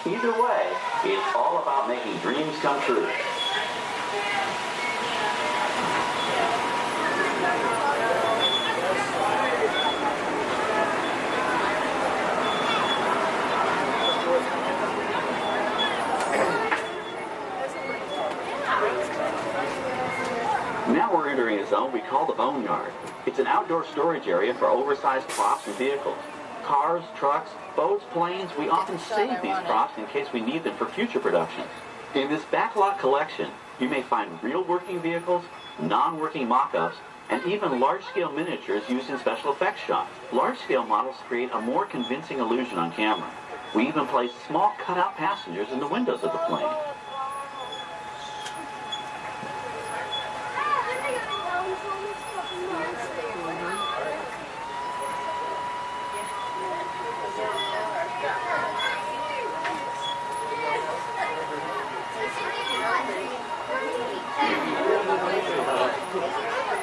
Either way, it's all about making dreams come true. area zone we call the Boneyard. It's an outdoor storage area for oversized props and vehicles. Cars, trucks, boats, planes, we often save these props in case we need them for future productions. In this backlot collection, you may find real working vehicles, non-working mock-ups, and even large-scale miniatures used in special effects shots. Large-scale models create a more convincing illusion on camera. We even place small cutout passengers in the windows of the plane.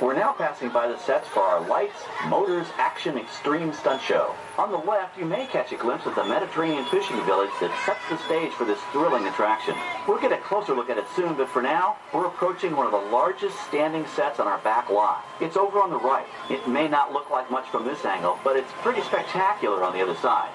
We're now passing by the sets for our Lights, Motors, Action Extreme Stunt Show. On the left, you may catch a glimpse of the Mediterranean fishing village that sets the stage for this thrilling attraction. We'll get a closer look at it soon, but for now, we're approaching one of the largest standing sets on our back lot. It's over on the right. It may not look like much from this angle, but it's pretty spectacular on the other side.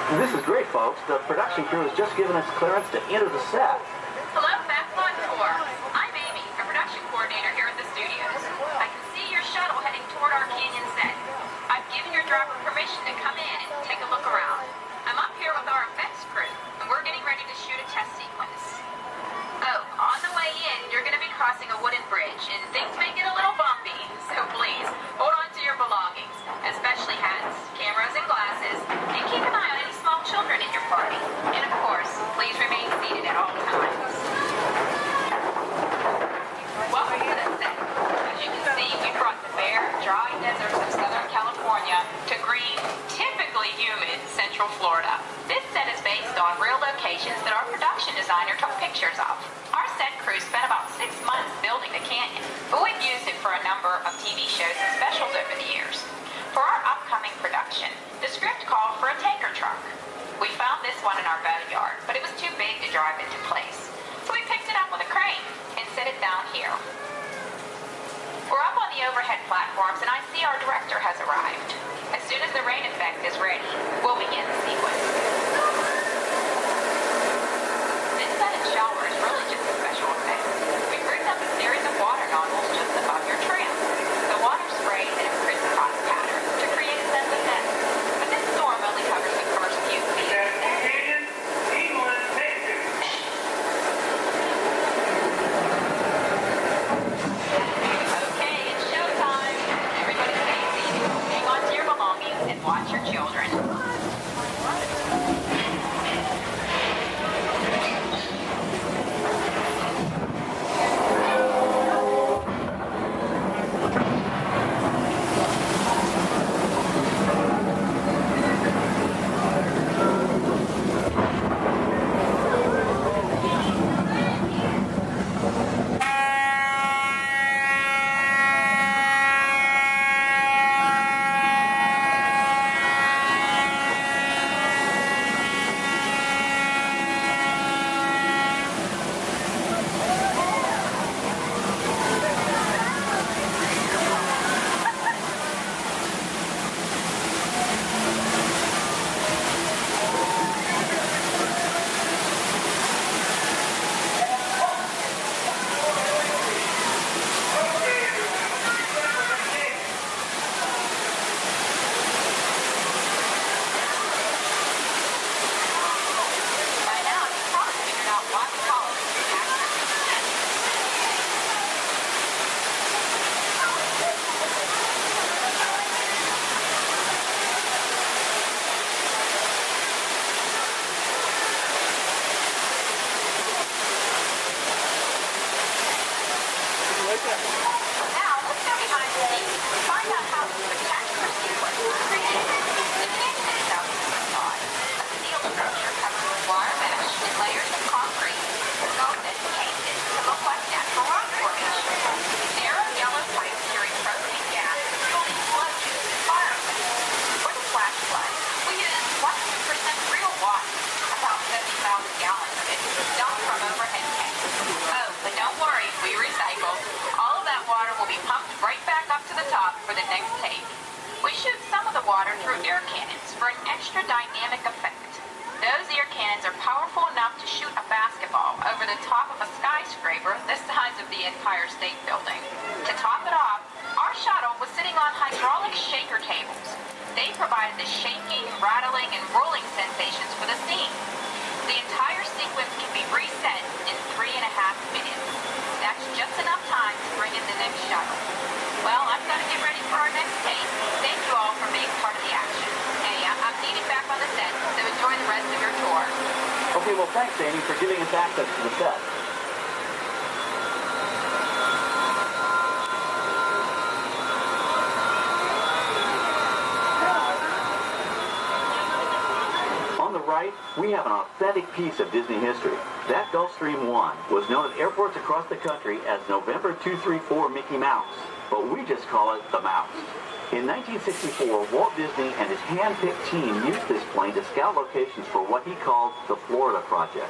This is great, folks. The production crew has just given us clearance to enter the set. Hello, Backlot Tour. I'm Amy, a production coordinator here at the studios. I can see your shuttle heading toward our canyon set. I've given your driver permission to come in and take a look around. I'm up here with our effects crew, and we're getting ready to shoot a test sequence. Oh, on the way in, you're going to be crossing a wooden bridge, and things may get a little bumpy, so please, hold on to your belongings, especially hats, cameras, and glasses, and keep an eye on any small children in your party. And of course, please remain seated at all times. Welcome to the set. As you can see, we brought the bare, dry deserts of Southern California to green, typically humid Central Florida. This set is based on real locations that our production designer took pictures of. Our set crew spent about 6 months building the canyon, but we've used it for a number of TV shows and specials over the years. For our upcoming production, the script called for a tanker truck. We found this one in our backyard, but it was too big to drive into place. So we picked it up with a crane and set it down here. We're up on the overhead platforms, and I see our director has arrived. As soon as the rain effect is ready, we'll begin the sequence. This set and shower is really just a special effect. We've rigged up a series of water nozzles just above your tram. The water sprays in a crisscross pattern to create a sense of depth. But this storm only covers the first few feet. Okay, it's showtime. Everybody stay seated. Hang on to your belongings and watch your children. right back up to the top for the next take. We shoot some of the water through air cannons for an extra dynamic effect. Those air cannons are powerful enough to shoot a basketball over the top of a skyscraper the size of the Empire State Building. To top it off, our shuttle was sitting on hydraulic shaker tables. They provided the shaking, rattling, and rolling sensations for the scene. The entire sequence can be reset in 3.5 minutes. That's just enough time to bring in the next shuttle. Well, I've got to get ready for our next take. Thank you all for being part of the action. Hey, I'm needed back on the set, so enjoy the rest of your tour. Okay, well, thanks, Amy, for giving us access to the set. On the right, we have an authentic piece of Disney history. That Gulfstream 1 was known at airports across the country as November 234 Mickey Mouse, but we just call it the Mouse. In 1964, Walt Disney and his hand-picked team used this plane to scout locations for what he called the Florida Project.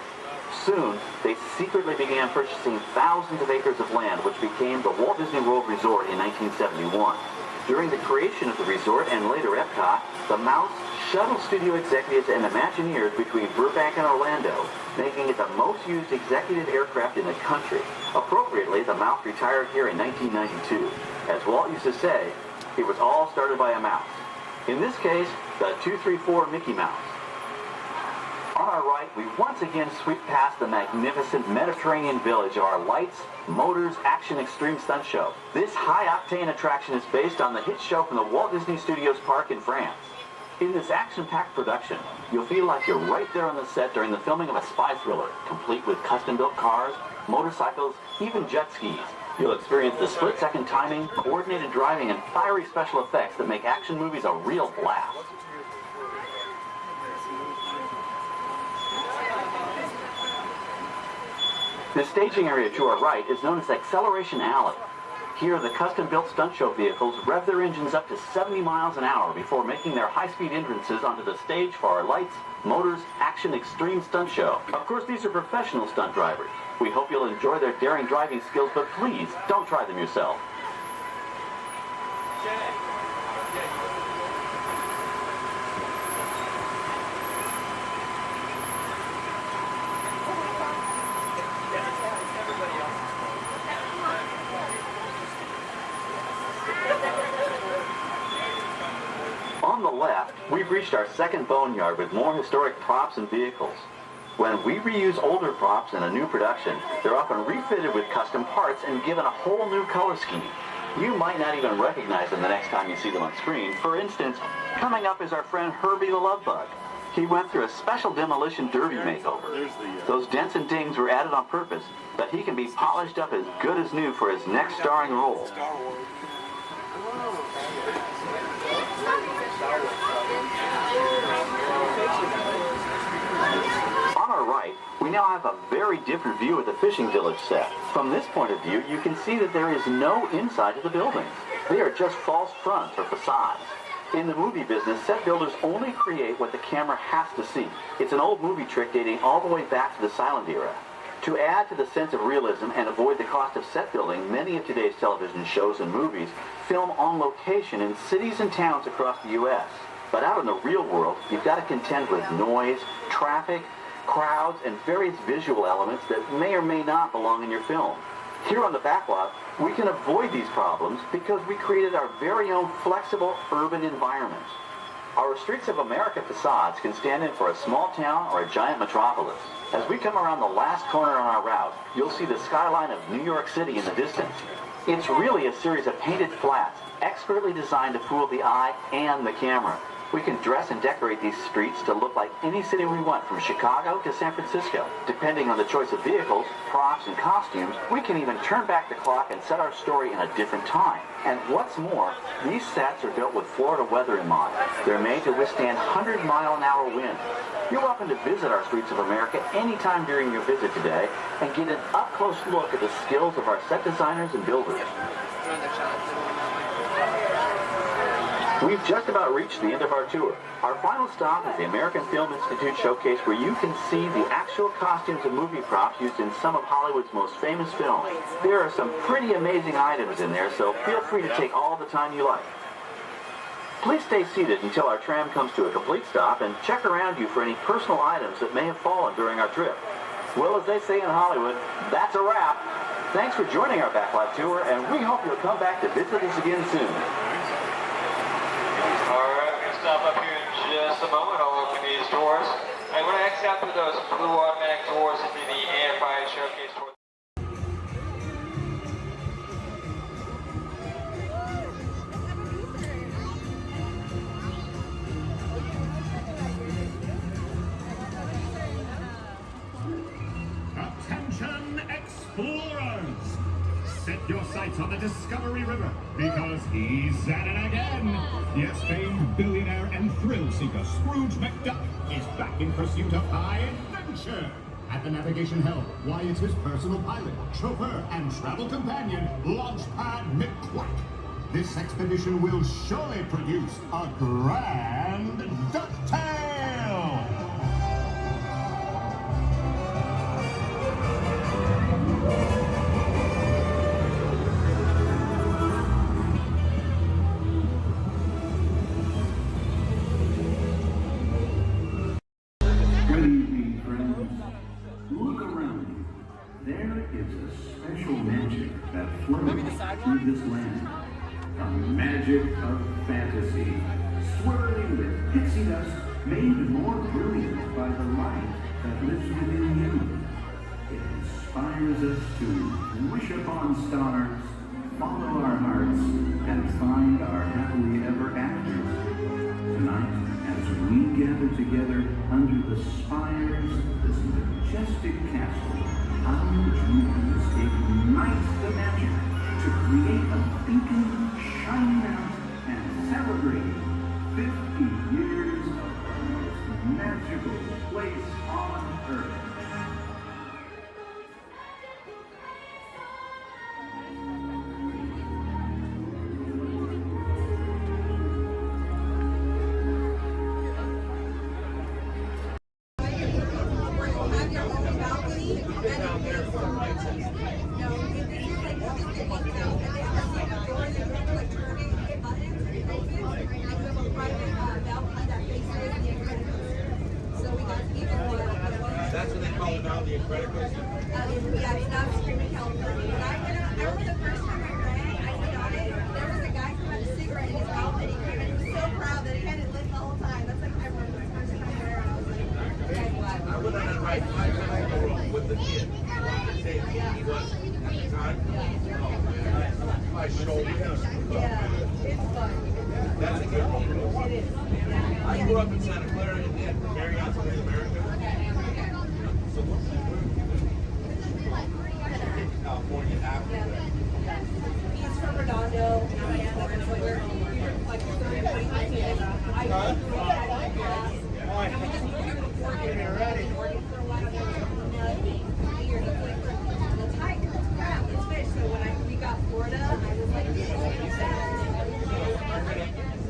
Soon, they secretly began purchasing thousands of acres of land, which became the Walt Disney World Resort in 1971. During the creation of the resort and later Epcot, the Mouse shuttled studio executives and Imagineers between Burbank and Orlando, making it the most used executive aircraft in the country. Appropriately, the Mouse retired here in 1992. As Walt used to say, it was all started by a mouse. In this case, the 234 Mickey Mouse. On our right, we once again sweep past the magnificent Mediterranean village of our lights, motors, action extreme stunt show. This high-octane attraction is based on the hit show from the Walt Disney Studios Park in France. In this action-packed production, you'll feel like you're right there on the set during the filming of a spy thriller, complete with custom-built cars, motorcycles, even jet skis. You'll experience the split-second timing, coordinated driving, and fiery special effects that make action movies a real blast. The staging area to our right is known as Acceleration Alley. Here, the custom-built stunt show vehicles rev their engines up to 70 miles an hour before making their high-speed entrances onto the stage for our lights, motors, action extreme stunt show. Of course, these are professional stunt drivers. We hope you'll enjoy their daring driving skills, but please, don't try them yourself. On the left, we've reached our second boneyard with more historic props and vehicles. When we reuse older props in a new production, they're often refitted with custom parts and given a whole new color scheme. You might not even recognize them the next time you see them on screen. For instance, coming up is our friend Herbie the Love Bug. He went through a special demolition derby makeover. Those dents and dings were added on purpose, but he can be polished up as good as new for his next starring role. On our right, we now have a very different view of the fishing village set. From this point of view, you can see that there is no inside of the buildings. They are just false fronts or facades. In the movie business, set builders only create what the camera has to see. It's an old movie trick dating all the way back to the silent era. To add to the sense of realism and avoid the cost of set building, many of today's television shows and movies film on location in cities and towns across the U.S. But out in the real world, you've got to contend with noise, traffic, crowds, and various visual elements that may or may not belong in your film. Here on the backlot, we can avoid these problems because we created our very own flexible urban environment. Our Streets of America facades can stand in for a small town or a giant metropolis. As we come around the last corner on our route, you'll see the skyline of New York City in the distance. It's really a series of painted flats, expertly designed to fool the eye and the camera. We can dress and decorate these streets to look like any city we want, from Chicago to San Francisco. Depending on the choice of vehicles, props, and costumes, we can even turn back the clock and set our story in a different time. And what's more, these sets are built with Florida weather in mind. They're made to withstand 100-mile-an-hour winds. You're welcome to visit our Streets of America anytime during your visit today and get an up-close look at the skills of our set designers and builders. We've just about reached the end of our tour. Our final stop is the American Film Institute Showcase, where you can see the actual costumes and movie props used in some of Hollywood's most famous films. There are some pretty amazing items in there, so feel free to take all the time you like. Please stay seated until our tram comes to a complete stop and check around you for any personal items that may have fallen during our trip. Well, as they say in Hollywood, that's a wrap. Thanks for joining our backlot tour, and we hope you'll come back to visit us again soon. Alright, we're going to stop up here in just a moment. I'll open these doors. I'm going to exit out through those blue automatic doors into the AFI showcase door. Attention explorers! Set your sights on the Discovery River, because he's at it again! Yes, famed billionaire and thrill seeker Scrooge McDuck is back in pursuit of high adventure! At the navigation helm, why, it's his personal pilot, chauffeur, and travel companion, Launchpad McQuack. This expedition will surely produce a grand ducktail! Good evening, friends. Look around you. There is a special magic that flows through this land. A magic of fantasy, swirling with pixie dust, made more brilliant by the light that lives within you. It inspires us to wish upon stars, follow our hearts, and find our happily ever afters. Tonight, as we gather together under the spires of this majestic castle, our dreams ignite the magic to create a beacon shining out and celebrating 50 years of the most magical place on earth. That's what they call it now, the Incredibles. Yeah, it's not Screaming California. But I remember the first time I ran, I went on it, there was a guy who had a cigarette in his mouth and he came in, he was so proud that he had it lit the whole time. That's like my first time there, and I was like, okay, glad. I went on a ride with the kid. He was at the time. My shoulder. Yeah, it's fun. That's a good one. It is. I grew up in Santa Clara and did Marriott's of America. So California after that. He's from Redondo, and that's where like 30 minutes. I grew up at class. And we just moved here to Oregon. Oregon for a while. Nothing. Years of like, the tiger, it's crap, it's fish. So when we got Florida, I was like,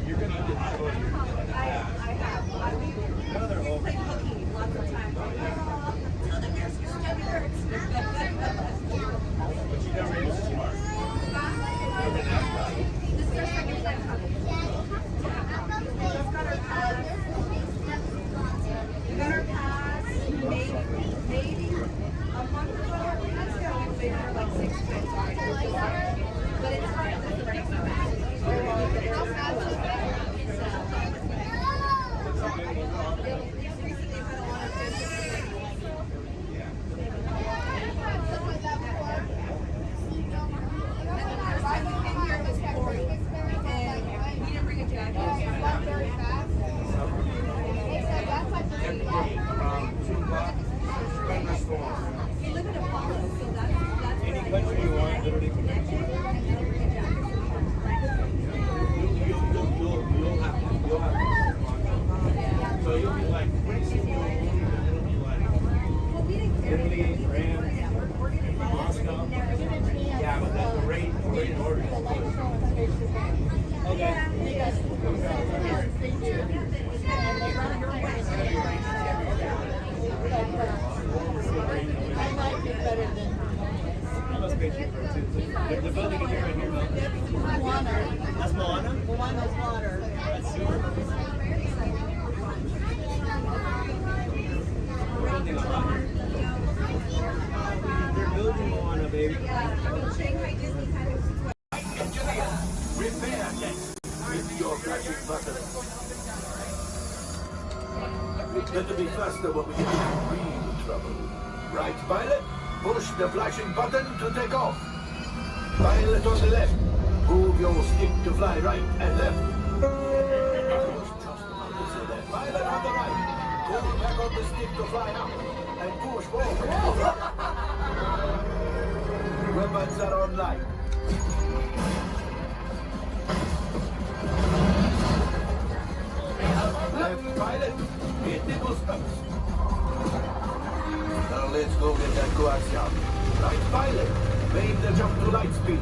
You're gonna do I have. We played hooky lots of times. Till the bear stomach hurts. But you never use smart. This is our second time coming. We just got our Yes, with your flashing button. It's better be faster when we get into real trouble. Right, pilot? Push the flashing button to take off. Pilot on the left. Move your stick to fly right and left. Push just opposite that. Pilot on the right. Pull back on the stick to fly up. And push forward. Weapons are online. Left pilot, hit the boosters. Now let's go get that coaxium. Right pilot, make the jump to light speed.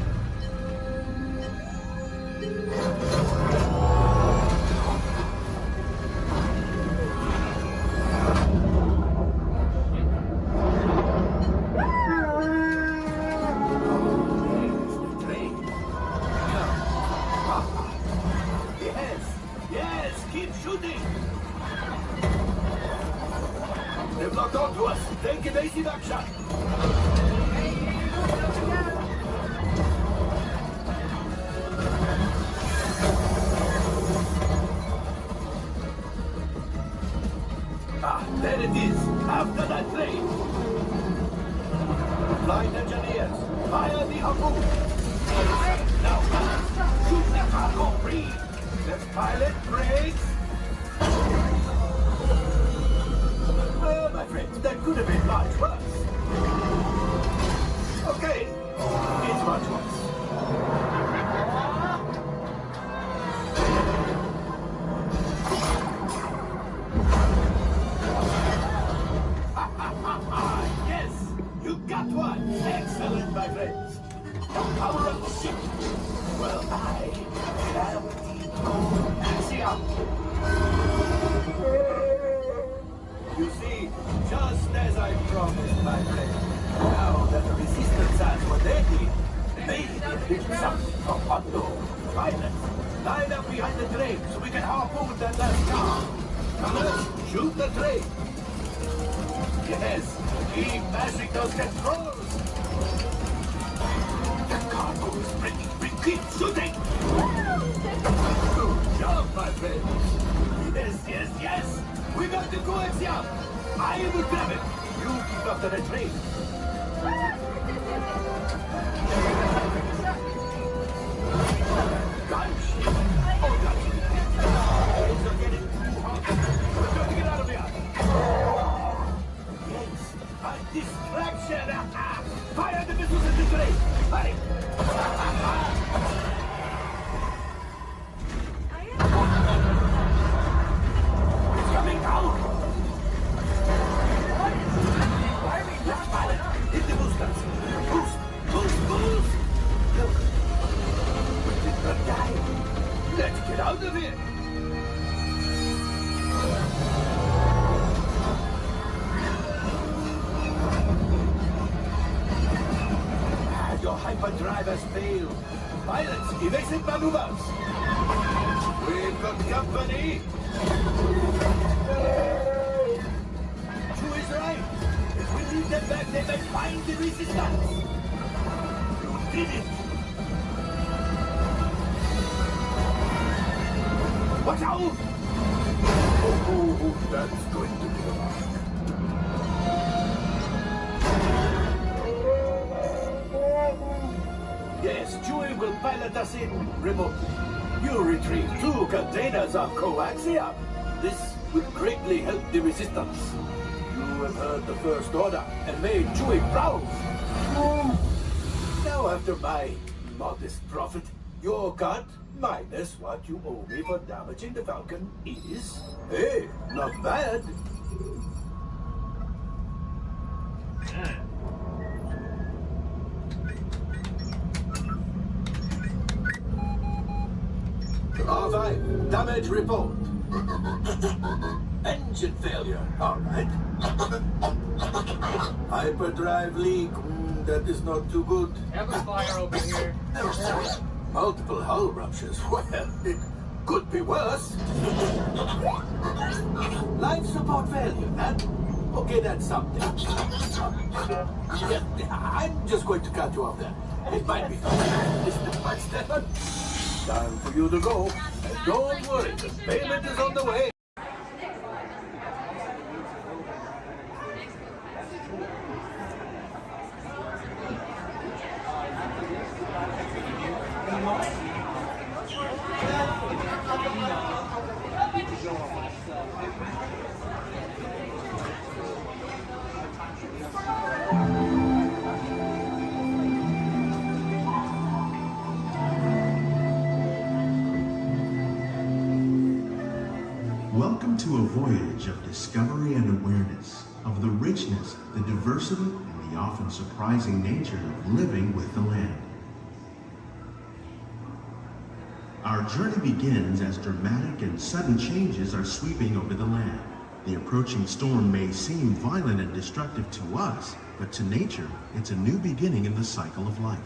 Yes, keep shooting. They've locked onto us. Take evasive action. Ah, there it is. After that train. Flight engineers, fire the harpoon. Now, shoot the cargo free. Left pilot, brakes. Well, my friends, that could have been much worse. Okay, it's much worse. Yes, you got one. Excellent, my friends. Power of the ship. Well, I have Axiom. You see, just as I promised, my friend, now that the resistance has what they need, maybe they'll do something from unknown pilots. Line up behind the train so we can harpoon that last car. Now let's shoot the train. Yes, keep mashing those controls. The cargo is ready. We keep shooting. Good job, my friend. Yes. We got the coaxium. I will grab it. You keep after the train. Gunship. Oh, gunship. Things are getting too hot. We're going to get out of here. Yes, a distraction. Fire the missiles at the train. Hurry. It's coming down. Left pilot, hit the boosters. Boost. Look, we did not die. Let's get out of here. Your hyperdrive has failed. Pilots, evasive maneuvers. We've got company. True is right. If we leave them back, they may find the resistance. You did it. Watch out! Oh, that's going to be a lot. Yes, Chewie will pilot us in remotely. You retrieve 2 containers of coaxium. This will greatly help the resistance. You have heard the First Order and made Chewie proud. Now, after my modest profit, your cut minus what you owe me for damaging the Falcon is, hey, not bad. R5, damage report. Engine failure, all right. Hyperdrive leak, that is not too good. Have a fire over here. Multiple hull ruptures, well, it could be worse. Life support failure, that? Okay, that's something. Yeah, I'm just going to cut you off there. It might be fun. Isn't it, Stefan? time for you to go. And don't worry, the payment is on the way. Welcome to a voyage of discovery and awareness of the richness, the diversity, and the often surprising nature of living with the land. Our journey begins as dramatic and sudden changes are sweeping over the land. The approaching storm may seem violent and destructive to us, but to nature, it's a new beginning in the cycle of life.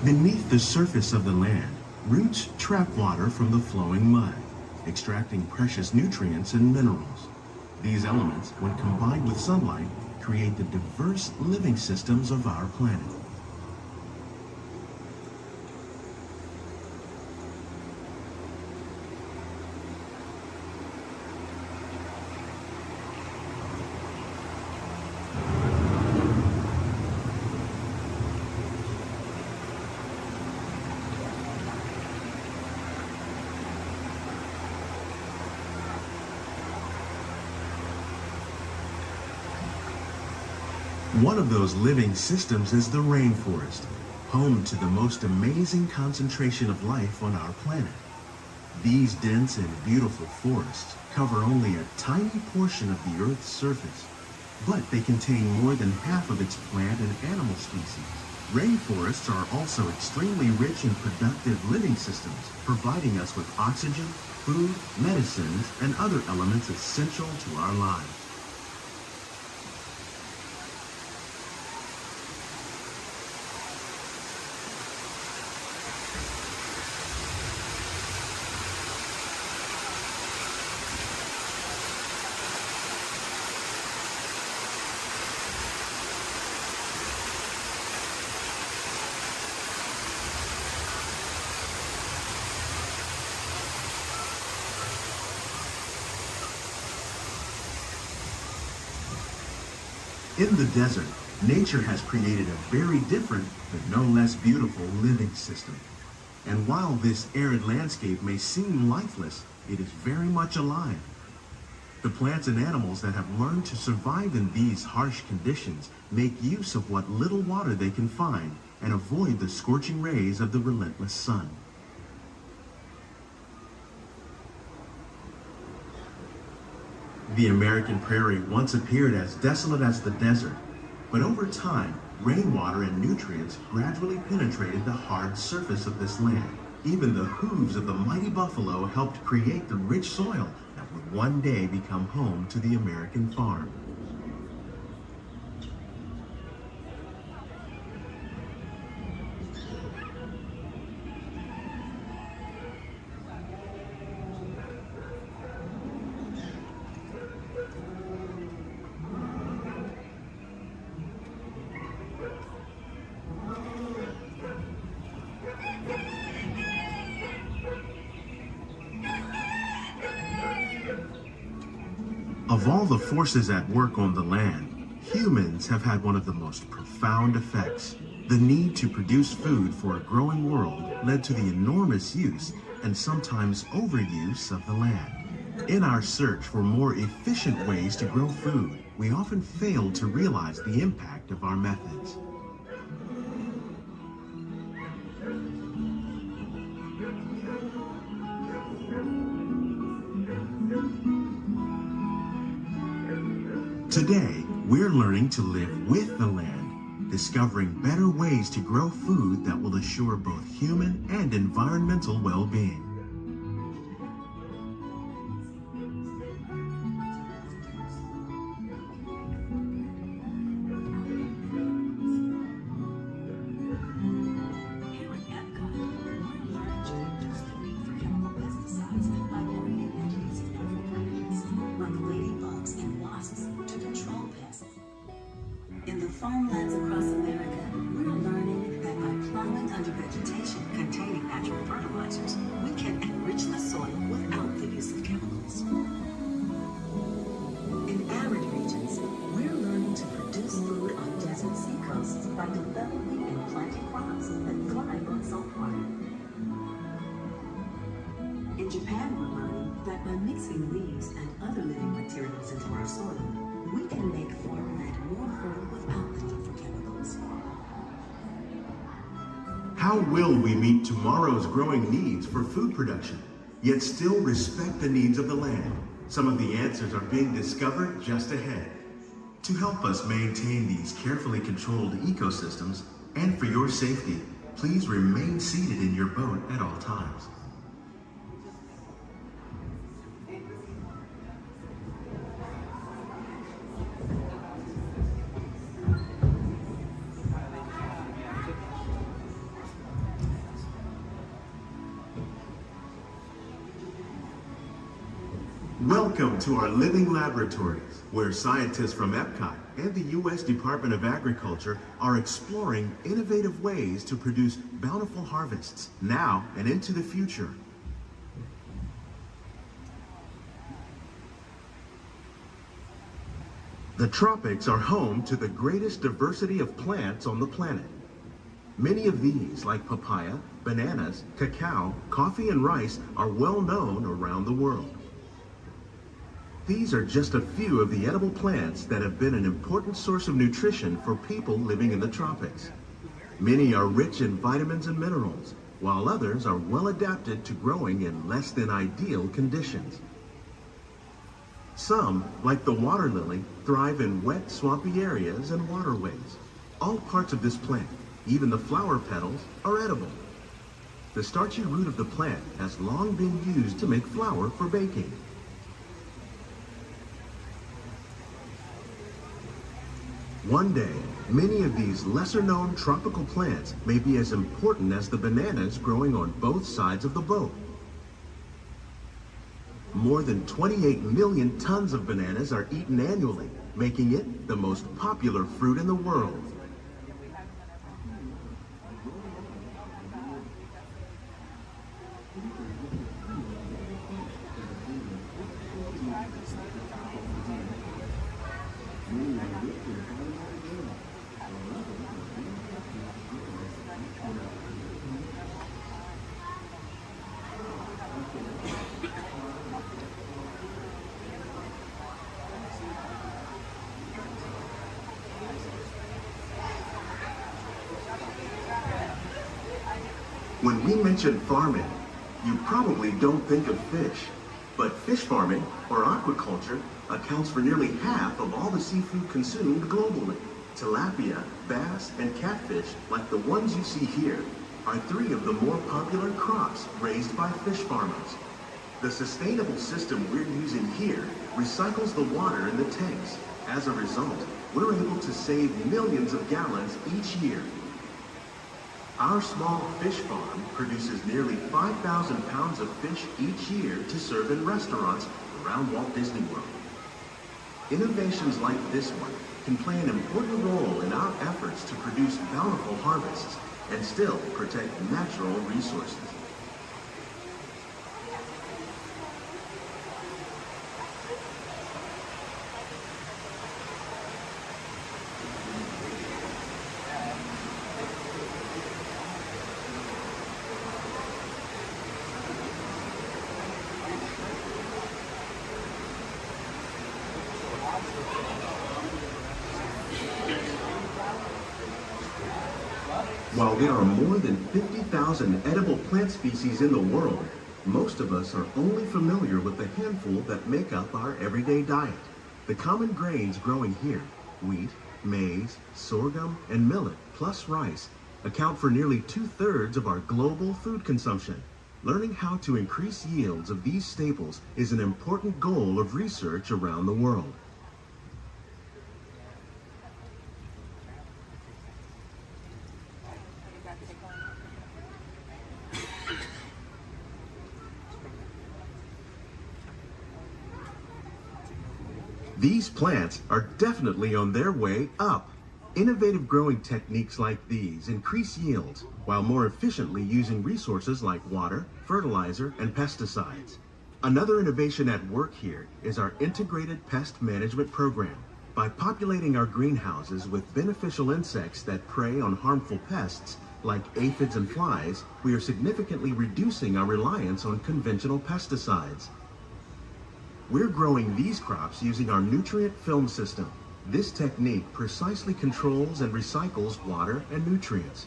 Beneath the surface of the land, roots trap water from the flowing mud, extracting precious nutrients and minerals. These elements, when combined with sunlight, create the diverse living systems of our planet. One of those living systems is the rainforest, home to the most amazing concentration of life on our planet. These dense and beautiful forests cover only a tiny portion of the Earth's surface, but they contain more than half of its plant and animal species. Rainforests are also extremely rich in productive living systems, providing us with oxygen, food, medicines, and other elements essential to our lives. In the desert, nature has created a very different, but no less beautiful living system. And while this arid landscape may seem lifeless, it is very much alive. The plants and animals that have learned to survive in these harsh conditions make use of what little water they can find and avoid the scorching rays of the relentless sun. The American prairie once appeared as desolate as the desert, but over time, rainwater and nutrients gradually penetrated the hard surface of this land. Even the hooves of the mighty buffalo helped create the rich soil that would one day become home to the American farm. Of all the forces at work on the land, humans have had one of the most profound effects. The need to produce food for a growing world led to the enormous use and sometimes overuse of the land. In our search for more efficient ways to grow food, we often fail to realize the impact of our methods. We're learning to live with the land, discovering better ways to grow food that will assure both human and environmental well-being. In the farmlands across America, we're learning that by plowing under vegetation containing natural fertilizers, we can enrich the soil without the use of chemicals. In arid regions, we're learning to produce food on desert seacoasts by developing and planting crops that thrive on salt water. In Japan, we're learning that by mixing leaves and other living materials into our soil, we can make farmland more fertile without the need for chemicals. How will we meet tomorrow's growing needs for food production, yet still respect the needs of the land? Some of the answers are being discovered just ahead. To help us maintain these carefully controlled ecosystems, and for your safety, please remain seated in your boat at all times. Welcome to our living laboratories, where scientists from Epcot and the U.S. Department of Agriculture are exploring innovative ways to produce bountiful harvests now and into the future. The tropics are home to the greatest diversity of plants on the planet. Many of these, like papaya, bananas, cacao, coffee, and rice, are well known around the world. These are just a few of the edible plants that have been an important source of nutrition for people living in the tropics. Many are rich in vitamins and minerals, while others are well adapted to growing in less than ideal conditions. Some, like the water lily, thrive in wet, swampy areas and waterways. All parts of this plant, even the flower petals, are edible. The starchy root of the plant has long been used to make flour for baking. One day, many of these lesser-known tropical plants may be as important as the bananas growing on both sides of the boat. More than 28 million tons of bananas are eaten annually, making it the most popular fruit in the world. When we mention farming, you probably don't think of fish. But fish farming, or aquaculture, accounts for nearly half of all the seafood consumed globally. Tilapia, bass, and catfish, like the ones you see here, are three of the more popular crops raised by fish farmers. The sustainable system we're using here recycles the water in the tanks. As a result, we're able to save millions of gallons each year. Our small fish farm produces nearly 5,000 pounds of fish each year to serve in restaurants around Walt Disney World. Innovations like this one can play an important role in our efforts to produce bountiful harvests and still protect natural resources. While there are more than 50,000 edible plant species in the world, most of us are only familiar with the handful that make up our everyday diet. The common grains growing here, Wheat, maize, sorghum, and millet, plus rice, account for nearly 2/3 of our global food consumption. Learning how to increase yields of these staples is an important goal of research around the world. These plants are definitely on their way up. Innovative growing techniques like these increase yields while more efficiently using resources like water, fertilizer, and pesticides. Another innovation at work here is our integrated pest management program. By populating our greenhouses with beneficial insects that prey on harmful pests like aphids and flies, we are significantly reducing our reliance on conventional pesticides. We're growing these crops using our nutrient film system. This technique precisely controls and recycles water and nutrients.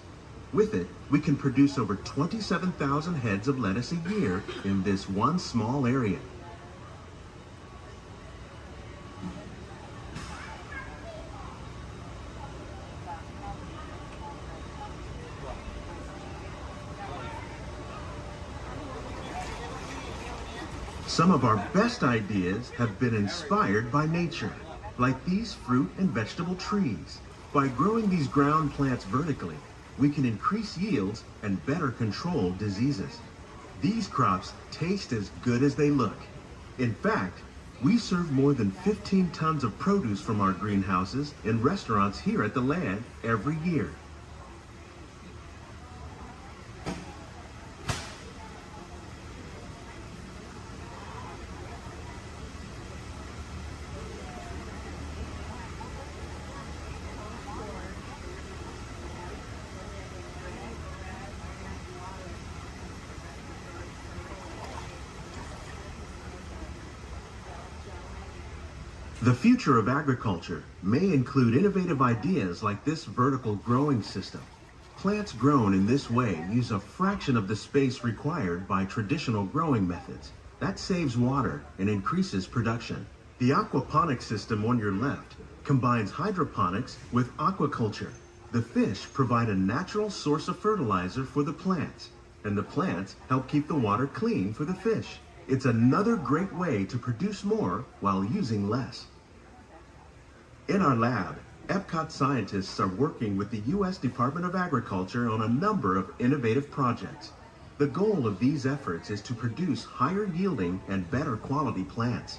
With it, we can produce over 27,000 heads of lettuce a year in this one small area. Some of our best ideas have been inspired by nature, like these fruit and vegetable trees. By growing these ground plants vertically, we can increase yields and better control diseases. These crops taste as good as they look. In fact, we serve more than 15 tons of produce from our greenhouses in restaurants here at the land every year. The future of agriculture may include innovative ideas like this vertical growing system. Plants grown in this way use a fraction of the space required by traditional growing methods. That saves water and increases production. The aquaponics system on your left combines hydroponics with aquaculture. The fish provide a natural source of fertilizer for the plants, and the plants help keep the water clean for the fish. It's another great way to produce more while using less. In our lab, Epcot scientists are working with the U.S. Department of Agriculture on a number of innovative projects. The goal of these efforts is to produce higher yielding and better quality plants.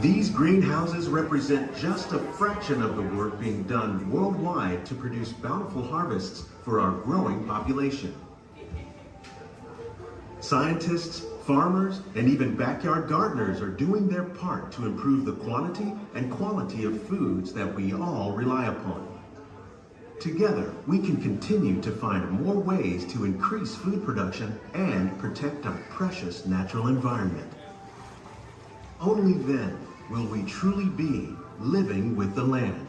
These greenhouses represent just a fraction of the work being done worldwide to produce bountiful harvests for our growing population. Scientists, farmers, and even backyard gardeners are doing their part to improve the quantity and quality of foods that we all rely upon. Together, we can continue to find more ways to increase food production and protect our precious natural environment. Only then will we truly be living with the land.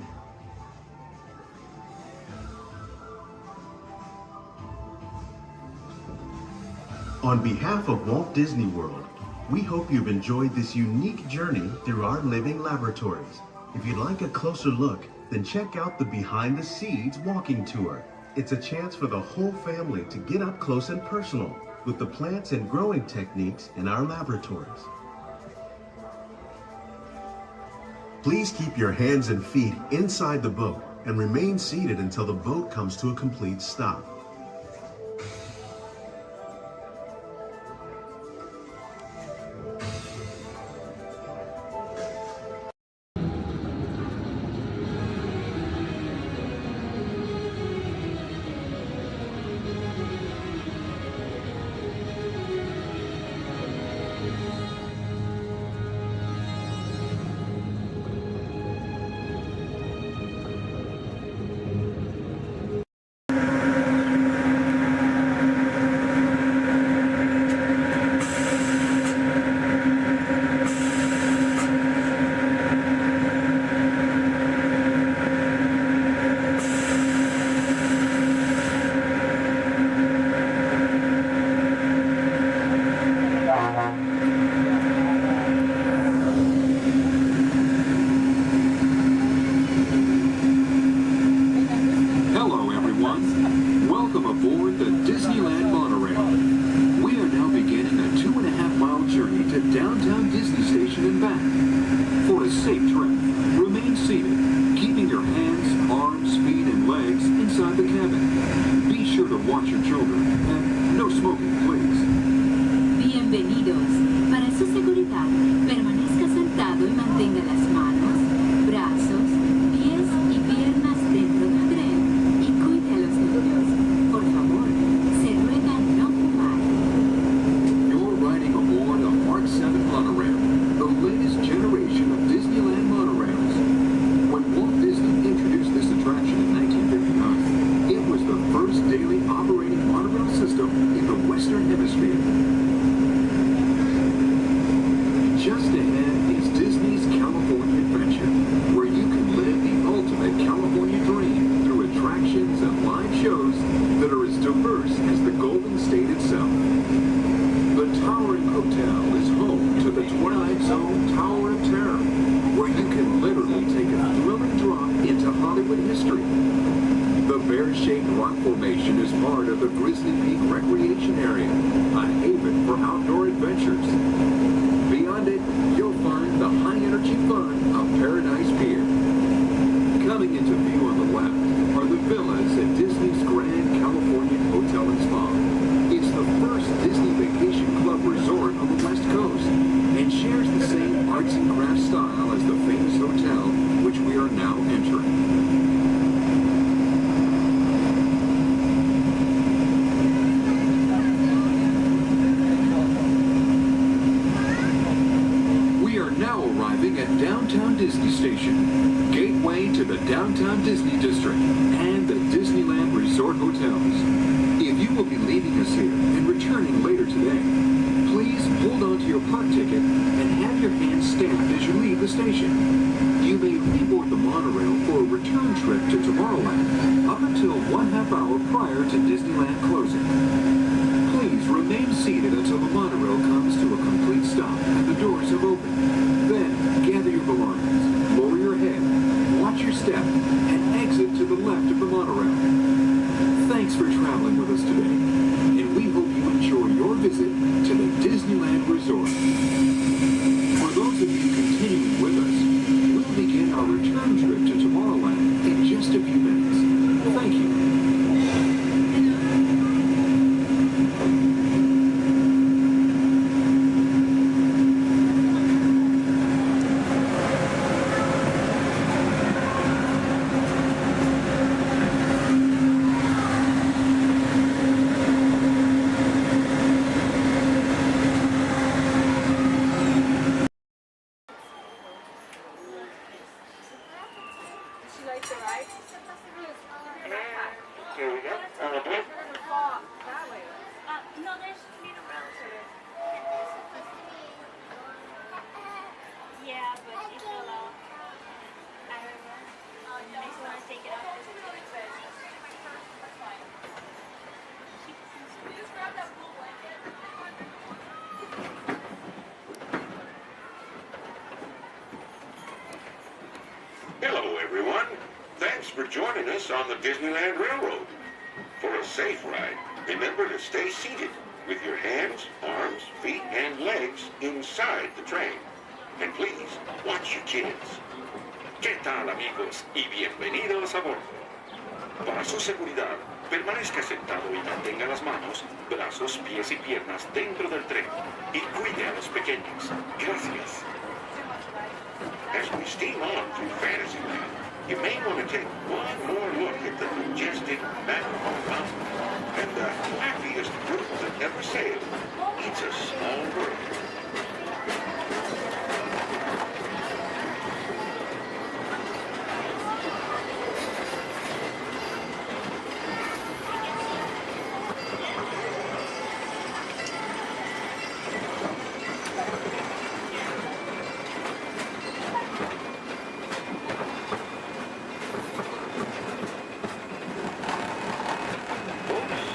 On behalf of Walt Disney World, we hope you've enjoyed this unique journey through our living laboratories. If you'd like a closer look, then check out the Behind the Seeds walking tour. It's a chance for the whole family to get up close and personal with the plants and growing techniques in our laboratories. Please keep your hands and feet inside the boat and remain seated until the boat comes to a complete stop. Welcome aboard the Disneyland monorail. We are now beginning a 2.5-mile journey to downtown Disney Station and back. For a safe trip, remain seated, keeping your hands, arms, feet, and legs inside the cabin. Be sure to watch your children, and no smoking, please. Bienvenidos. Para su seguridad, permanezca sentado y mantenga las manos, brazos, pies y piernas dentro del tren y cuide a los niños. Por favor, se ruega no fumar. You're riding aboard a Mark 7 monorail, the latest generation of Disneyland monorails. When Walt Disney introduced this attraction in 1959, it was the first daily operating monorail system in the Western Hemisphere. Just ahead is Disney's California Adventure, where you can live the ultimate California dream through attractions and live shows that are as diverse as the Golden State itself. The towering hotel is home to the Twilight Zone Tower of Terror, where you can literally take a thrilling drop into Hollywood history. The bear-shaped rock formation is part of the Grizzly Peak Recreation Area, a haven for outdoor adventures. Beyond it, you'll find the high-energy fun of Paradise Pier. Coming into view on the left are the villas at Disney's Grand California Hotel and Spa. It's the first Disney Vacation Club resort on the West Coast and shares the same arts and crafts style as the famous hotel, which we are now entering. Now arriving at Downtown Disney Station, gateway to the Downtown Disney District and the Disneyland Resort Hotels. If you will be leaving us here and returning later today, please hold on to your park ticket and have your hands stamped as you leave the station. You may reboard the monorail for a return trip to Tomorrowland up until 1/2 hour prior to Disneyland closing. Please remain seated until the monorail comes to a complete stop and the doors have opened. Then, gather your belongings, lower your head, watch your step, and exit to the left of the monorail. Thanks for traveling with us today, and we hope you enjoy your visit to the Disneyland Resort. For those of you continuing with us, we'll begin our return trip to Tomorrowland in just a few minutes. Thank you. Here we go. On the blue. No, there's need a relative. Yeah, but it fell out. I heard that. I just want to take it off because it's really good. That's fine. Just grab that blue blanket. Hello, everyone. Thanks for joining us on the Disneyland Railroad. For a safe ride, remember to stay seated with your hands, arms, feet, and legs inside the train. And please, watch your kids. ¿Qué tal, amigos? Y bienvenidos a bordo. Para su seguridad, permanezca sentado y mantenga las manos, brazos, pies y piernas dentro del tren. Y cuide a los pequeños. Gracias. As we steam on through Fantasyland, you may want to take one more look at the majestic Matterhorn Mountain and the happiest group that ever sailed. It's a small world.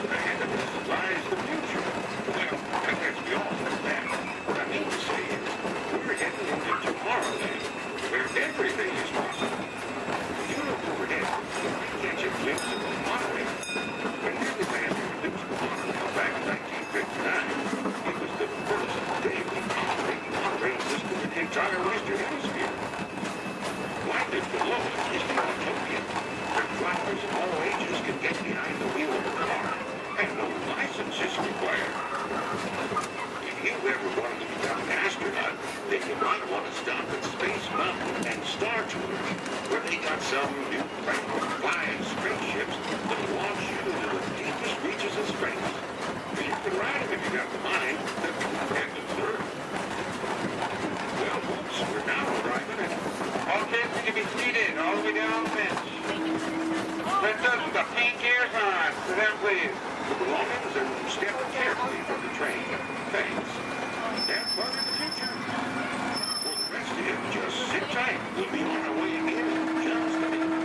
Ahead of us lies the future. Well, as we all down, please. The belongings and step carefully from the train. Thanks. Have fun in the future. For the rest of you, just sit tight. We'll be on our way again in just a minute.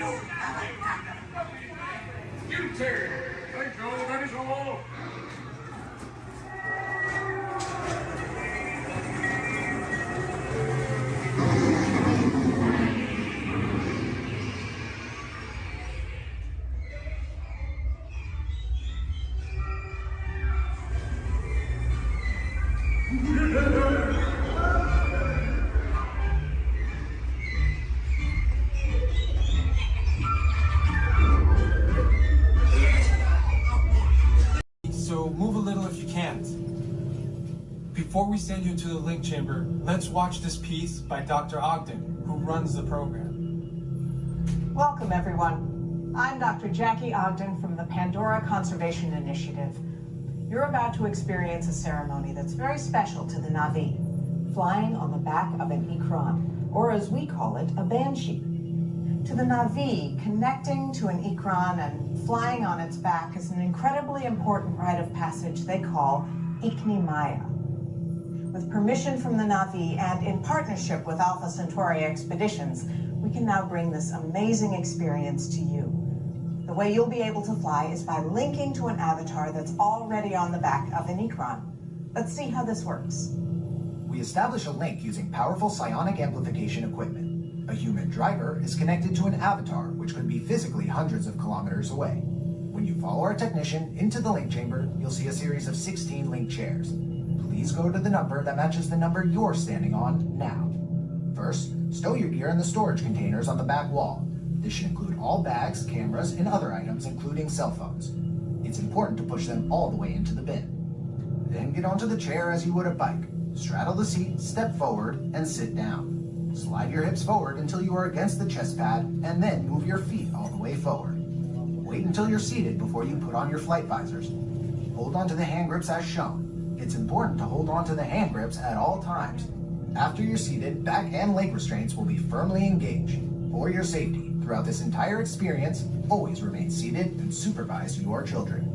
Control, that is all. So move a little if you can't. Before we send you to the link chamber, let's watch this piece by Dr. Ogden, who runs the program. Welcome, everyone. I'm Dr. Jackie Ogden from the Pandora Conservation Initiative. You're about to experience a ceremony that's very special to the Na'vi, flying on the back of an Ikran, or as we call it, a banshee. To the Na'vi, connecting to an Ikran and flying on its back is an incredibly important rite of passage they call Ikni Maya. With permission from the Na'vi and in partnership with Alpha Centauri Expeditions, we can now bring this amazing experience to you. The way you'll be able to fly is by linking to an avatar that's already on the back of an Ikran. Let's see how this works. We establish a link using powerful psionic amplification equipment. A human driver is connected to an avatar, which could be physically hundreds of kilometers away. When you follow our technician into the link chamber, you'll see a series of 16 link chairs. Please go to the number that matches the number you're standing on now. First, stow your gear in the storage containers on the back wall. This should include all bags, cameras, and other items, including cell phones. It's important to push them all the way into the bin. Then get onto the chair as you would a bike. Straddle the seat, step forward, and sit down. Slide your hips forward until you are against the chest pad, and then move your feet all the way forward. Wait until you're seated before you put on your flight visors. Hold onto the hand grips as shown. It's important to hold onto the hand grips at all times. After you're seated, back and leg restraints will be firmly engaged. For your safety, throughout this entire experience, always remain seated and supervise your children.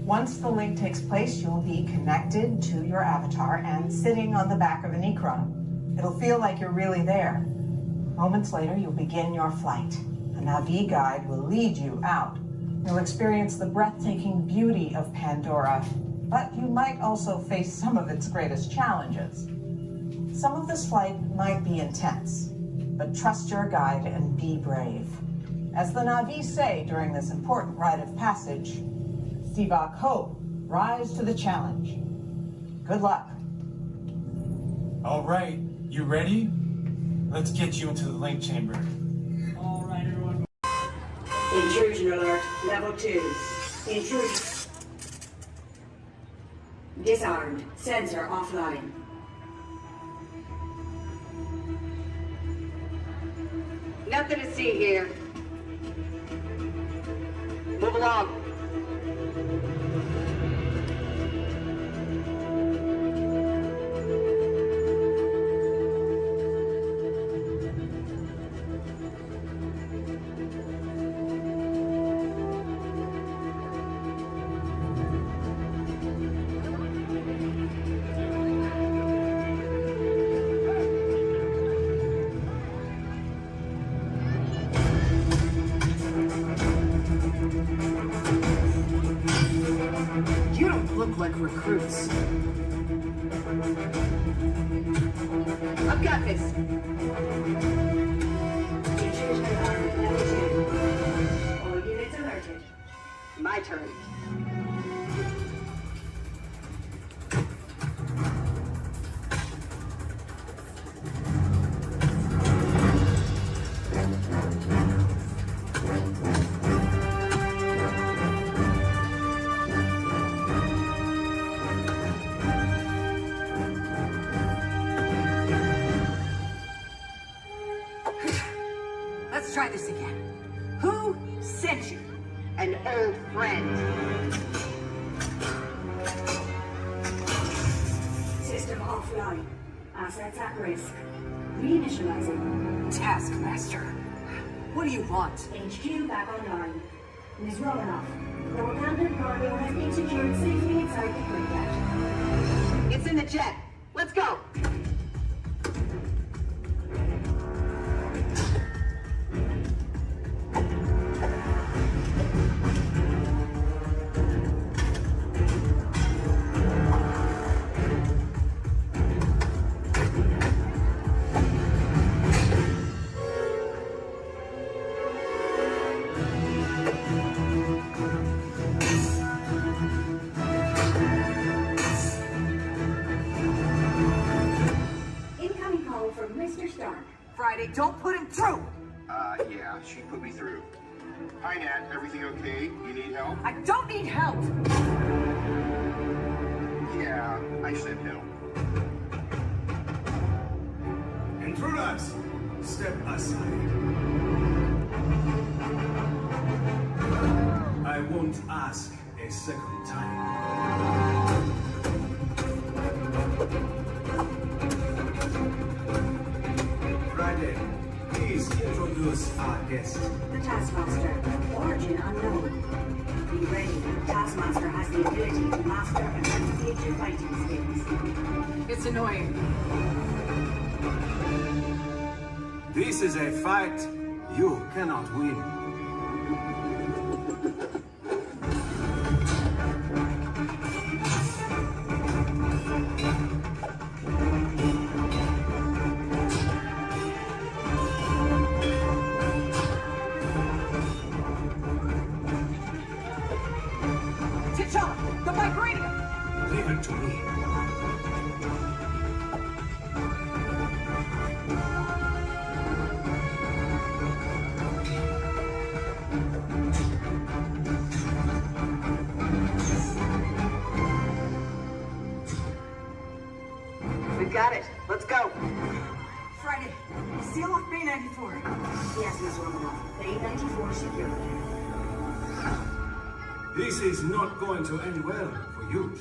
Once the link takes place, you'll be connected to your avatar and sitting on the back of an Ikran. It'll feel like you're really there. Moments later, you'll begin your flight. A Na'vi guide will lead you out. You'll experience the breathtaking beauty of Pandora, but you might also face some of its greatest challenges. Some of this flight might be intense, but trust your guide and be brave. As the Na'vi say during this important rite of passage, Sivak Ho, rise to the challenge. Good luck. All right, you ready? Let's get you into the link chamber. All right, everyone. Intrusion alert, level 2. Intrusion. Disarmed. Sensor offline. Nothing to see here. Move along. You don't look like recruits. I've got this. Intrusion alarm level 2. All units alerted. My turn. Let's try this again. Who sent you? An old friend. System offline. Assets at risk. Reinitializing. Taskmaster. What do you want? HQ back online. Ms. Romanoff, the Wakandan cargo has been secured safely inside the Quinjet. It's in the jet. Let's go. pitch dark. Friday, don't put him through! Yeah, she put me through. Hi, Nat. Everything okay? You need help? I don't need help! Yeah, I said help. Intruders, step aside. I won't ask a second time. Friday, please introduce our guest. The Taskmaster. Origin unknown. Be ready. The Taskmaster has the ability to master and replicate your fighting skills. It's annoying. This is a fight you cannot win. T'Challa, the vibranium! Leave it to me. We got it. Let's go. Friday, seal off Bay 94. Yes, Miss Romanoff. Bay 94 secure. This is not going to end well for you.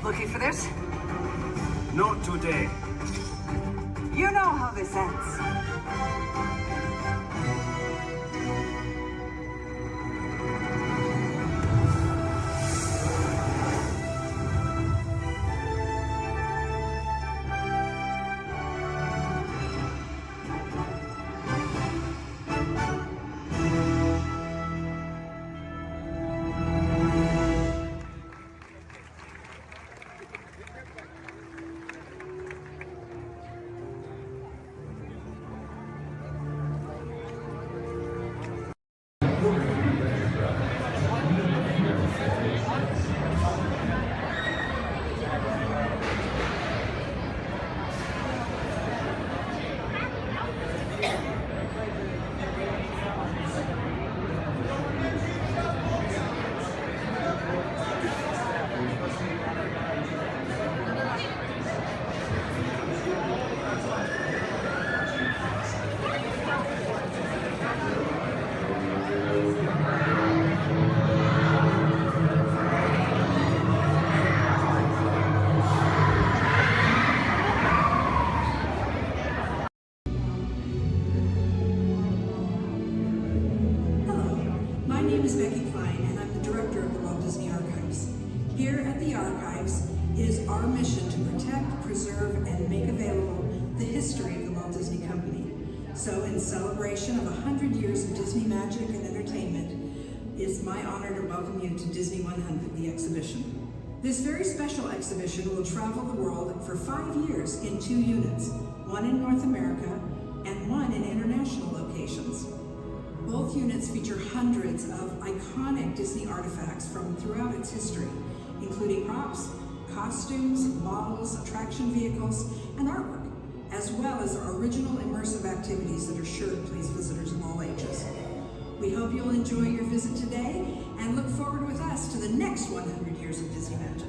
Looking for this? Not today. You know how this ends. My name is Becky Klein, and I'm the director of the Walt Disney Archives. Here at the Archives, it is our mission to protect, preserve, and make available the history of the Walt Disney Company. So in celebration of 100 years of Disney magic and entertainment, it's my honor to welcome you to Disney 100, the exhibition. This very special exhibition will travel the world for 5 years in 2 units, one in North America and one in international locations. Both units feature hundreds of iconic Disney artifacts from throughout its history, including props, costumes, models, attraction vehicles, and artwork, as well as original immersive activities that are sure to please visitors of all ages. We hope you'll enjoy your visit today and look forward with us to the next 100 years of Disney magic.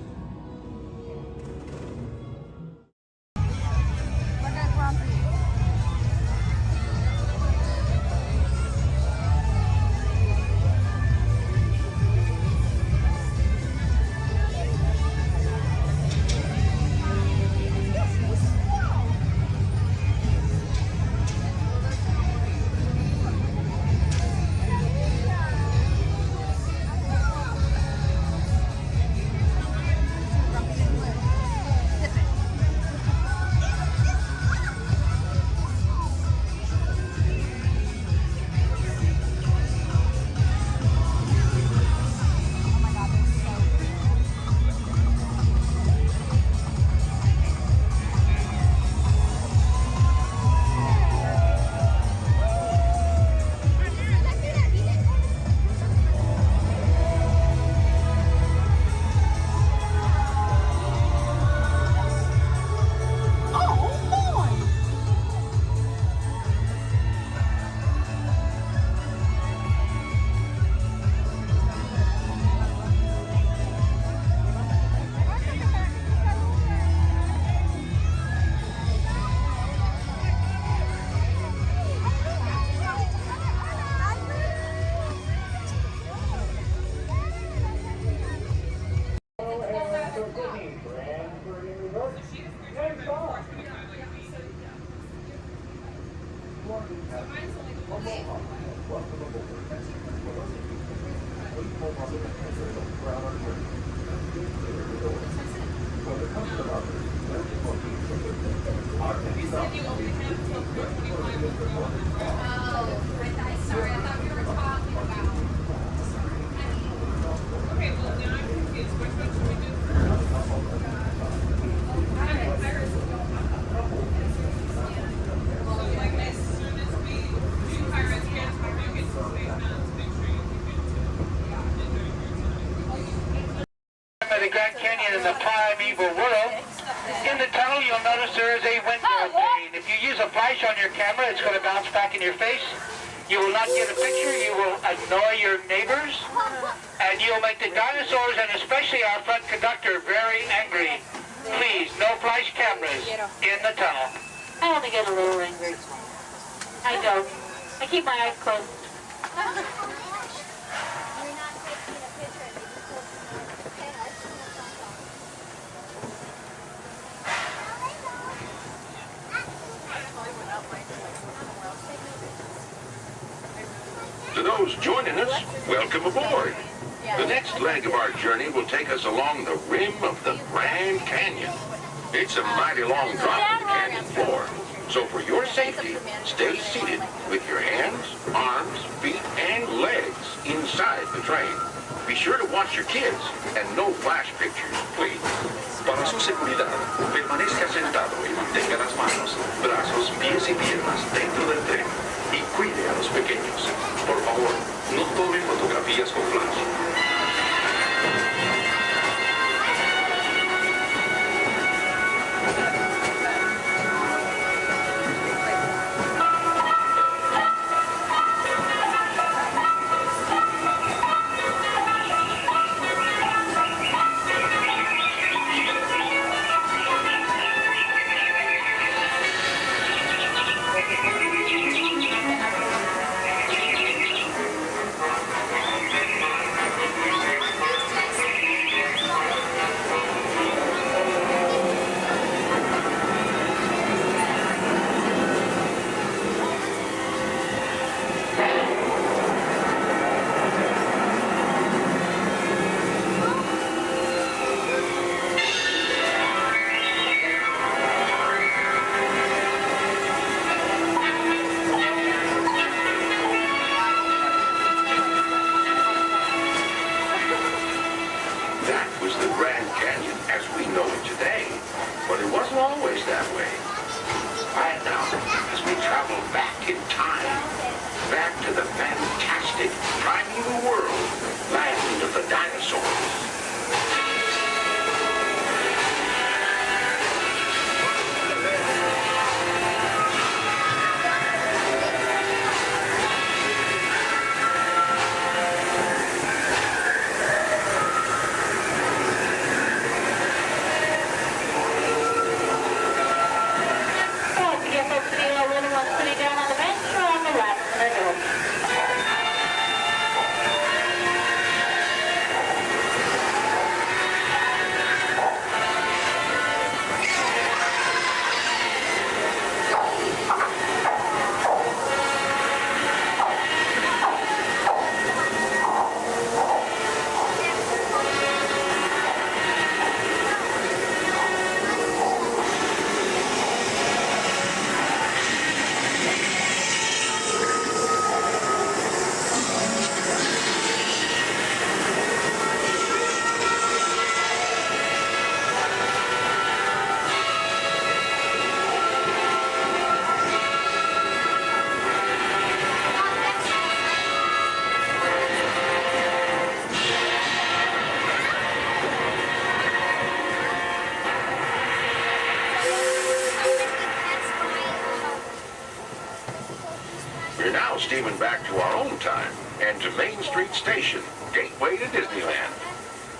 Of the Grand Canyon in the primeval world. In the tunnel, you'll notice there is a window pane. If you use a flash on your camera, it's going to bounce back in your face. You will not get a picture. You will annoy your neighbors, and you'll make the dinosaurs and especially our front conductor very angry. Please, no flash cameras in the tunnel. I only get a little angry. I don't. I keep my eyes closed. To those joining us, welcome aboard. The next leg of our journey will take us along the rim of the Grand Canyon. It's a mighty long drop to the canyon floor. So for your safety, stay seated with your hands, arms, feet, and legs inside the train. Be sure to watch your kids and no flash pictures, please. Para su seguridad, permanezca sentado y mantenga las manos, brazos, pies y piernas dentro del tren y cuide a los pequeños. Por favor, no tome fotografías con flash. Steaming back to our own time and to Main Street Station, gateway to Disneyland.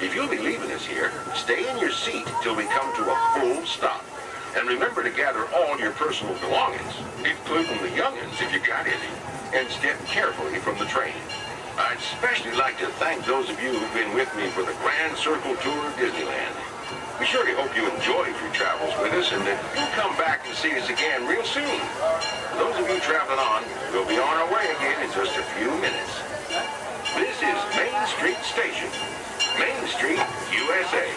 If you'll be leaving us here, stay in your seat till we come to a full stop. And remember to gather all your personal belongings, including the young'uns if you got any, and step carefully from the train. I'd especially like to thank those of you who've been with me for the Grand Circle Tour of Disneyland. We surely hope you enjoyed your travels with us and that you'll come back and see us again real soon. For those of you traveling on, we'll be on our way again in just a few minutes. This is Main Street Station, Main Street, USA.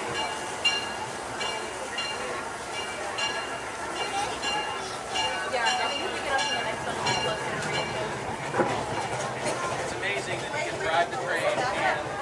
It's amazing that you can drive the train and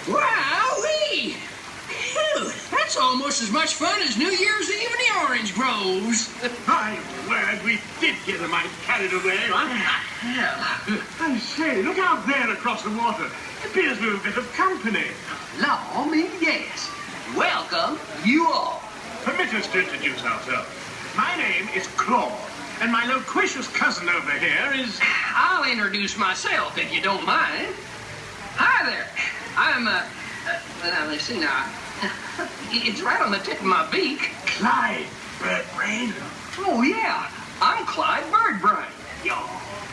Wowee! Phew, that's almost as much fun as New Year's Eve in the orange groves. My word, we did get a mite carried away, huh? I say, look out there across the water. It appears we're a bit of company. Law, me, yes. Welcome, you all. Permit us to introduce ourselves. My name is Claude, and my loquacious cousin over here is... I'll introduce myself, if you don't mind. Hi there. I'm, now, let's see now. It's right on the tip of my beak. Clyde Birdbrain. Oh, yeah. I'm Clyde Birdbrain. Yo,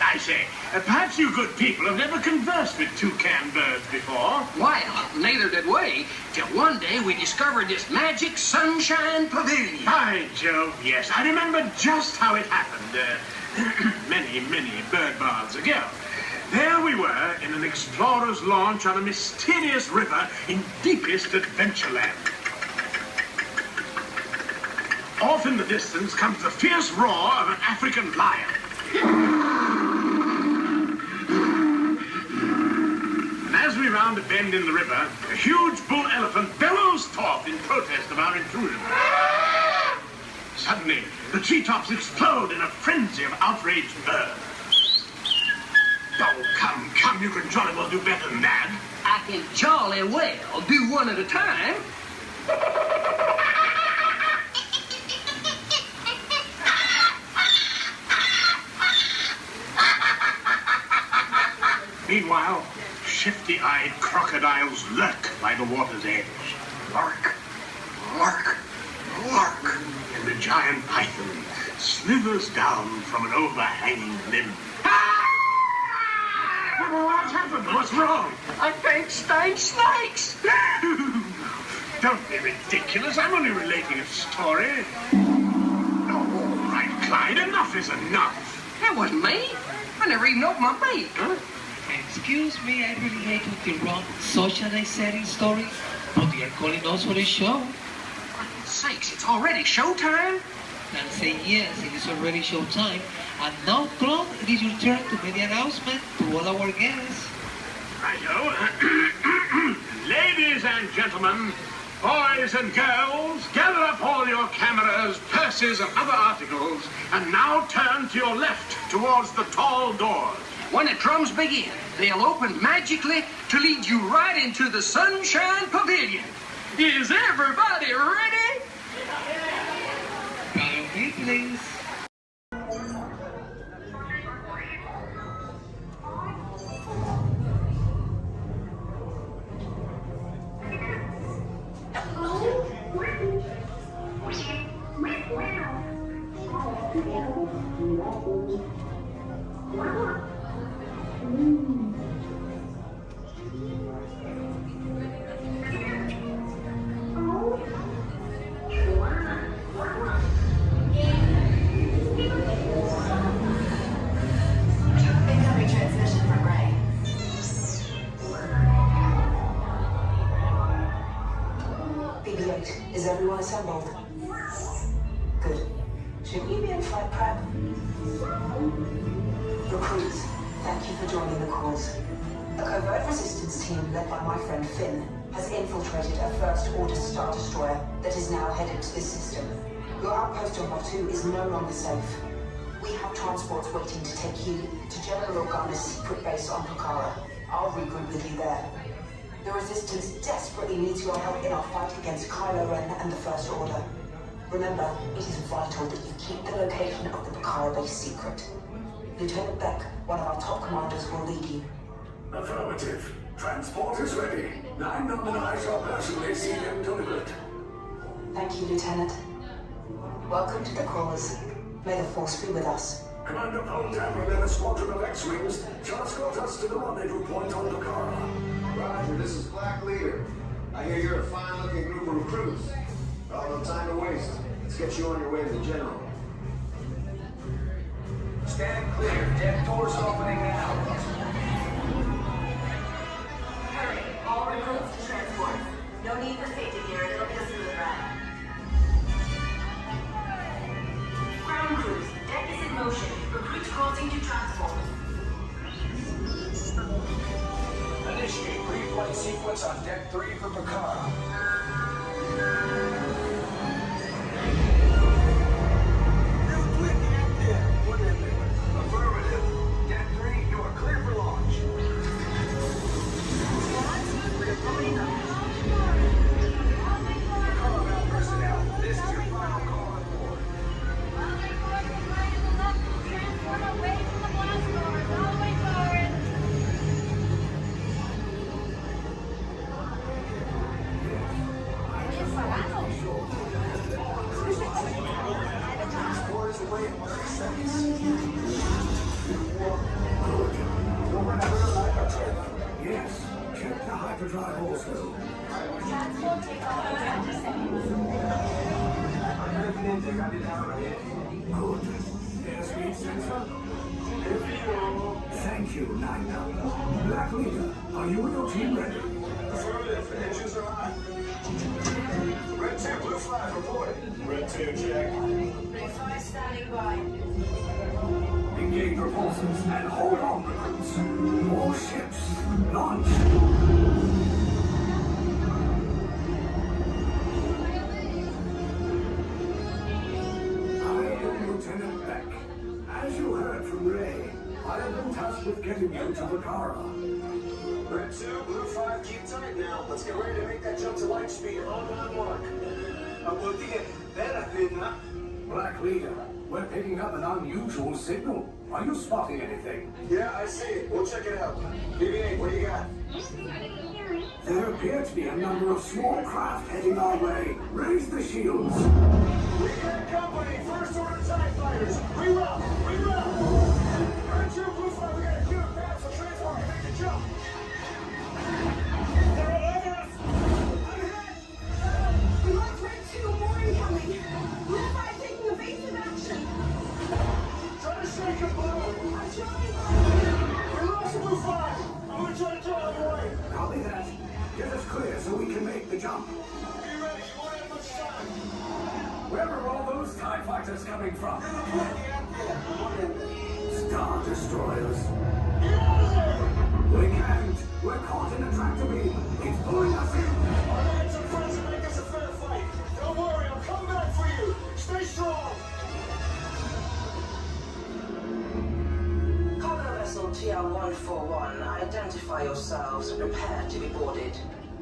I say, perhaps you good people have never conversed with toucan birds before. Well, neither did we, till one day we discovered this magic sunshine pavilion. By Jove, yes. I remember just how it happened, many, many bird baths ago. There we were in an explorer's launch on a mysterious river in deepest Adventureland. Off in the distance comes the fierce roar of an African lion. And as we round a bend in the river, a huge bull elephant bellows forth in protest of our intrusion. Suddenly, the treetops explode in a frenzy of outraged birds. Oh, come, you can jolly well do better than that. I can jolly well do one at a time. Meanwhile, shifty-eyed crocodiles lurk by the water's edge. Lurk, lurk, lurk. And the giant python slithers down from an overhanging limb. What's happened? What's wrong? I think snakes. Don't be ridiculous. I'm only relating a story. Oh, all right, Clyde. Enough is enough. That wasn't me. I never even opened my beak. Huh? Excuse me, I really hate to interrupt such an exciting story, but they are calling us for a show. For goodness sakes, it's already showtime? And say yes, it is already showtime. And now, Claude, it is your turn to make the announcement to all our guests. Righto. Ladies and gentlemen, boys and girls, gather up all your cameras, purses, and other articles, and now turn to your left towards the tall doors. When the drums begin, they'll open magically to lead you right into the Sunshine Pavilion. Is everybody ready? Follow me, please. Is everyone assembled? Good. Should we be in flight prep? Recruits, thank you for joining the cause. A covert resistance team led by my friend Finn has infiltrated a first-order Star Destroyer that is now headed to this system. Your outpost on Batu is no longer safe. We have have transports waiting to take you to General Organa's secret base on Pucara. I'll regroup with you there. The Resistance desperately needs your help in our fight against Kylo Ren and the First Order. Remember, it is vital that you keep the location of the Pucara base secret. Lieutenant Beck, one of our top commanders, will lead you. Affirmative. Transport is ready. 9 and I shall personally see them delivered. Thank you, Lieutenant. Welcome to the Crawlers. May the Force be with us. Commander Poltam led a squadron of X-Wings to escort us to the rendezvous point on Pucara. Roger, this is Black Leader. I hear you're a fine-looking group of recruits. Well, no time to waste. Let's get you on your way to the General. Stand clear. Deck doors opening now. Hurry, all recruits to transport. No need for safety gear, it'll be a smooth ride. Ground crews, deck is in motion. Recruits crossing to transport. Initiate pre-flight sequence on Deck 3 for Pucara. Affirmative. Deck 3, you are clear for launch. Pucara personnel, this is your final call on board. Away from the blast doors, all the way forward. Transport is away in 30 seconds. Yes, check the hyperdrive also. Transport take off in 20 seconds. Good. Airspeed sensor. Thank you, 9 Black Leader, are you and your team ready? Affirmative. Engines are hot. Red 2, blue flag reporting. Red 2, check. Blue 5 standing by. Engage repulsors and hold on, recruits. All ships, launch. I am Lieutenant Beck. As you heard from Ray, I have been tasked with getting you to Pucara. Red 2, Blue 5, keep tight now. Let's get ready to make that jump to light speed on mark. Black Leader, we're picking up an unusual signal. Are you spotting anything? Yeah, I see it. We'll check it out. BB-8, what do you got? There appear to be a number of small craft heading our way. Raise the shields. We got company. First order TIE fighters. Reroute. Reroute. Red 2, Blue 5, we got a clear path for transport. Make the jump. They're all over us. I'm hit. We lost Red 2, more incoming. Blue 5 taking evasive action. Try to shake it, Blue. I'm trying. We lost Blue 5. I'm going to try to draw on the way. Copy that. Get us clear so we can make the jump. Be ready. You won't have much time. Where are all those TIE fighters coming from? Star Destroyers. Get out of there. We can't. We're caught in a tractor beam. It's pulling us in. Our hands are friends to make this a fair fight. Don't worry, I'll come back for you. Stay strong. Cargo vessel TR-141, identify yourselves and prepare to be boarded.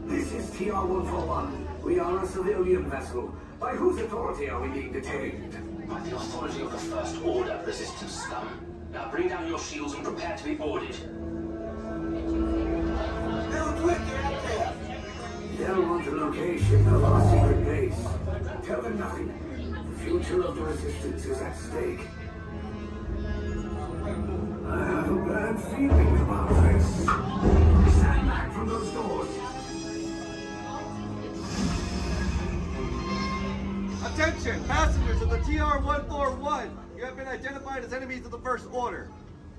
This is TR-141. We are a civilian vessel. By whose authority are we being detained? By the authority of the First Order, Resistance scum. Now bring down your shields and prepare to be boarded. They'll want the location of our secret base. Tell them nothing. The future of the Resistance is at stake. I have a bad feeling about this. Stand back from those doors. Attention, passengers of the TR-141. You have been identified as enemies of the First Order.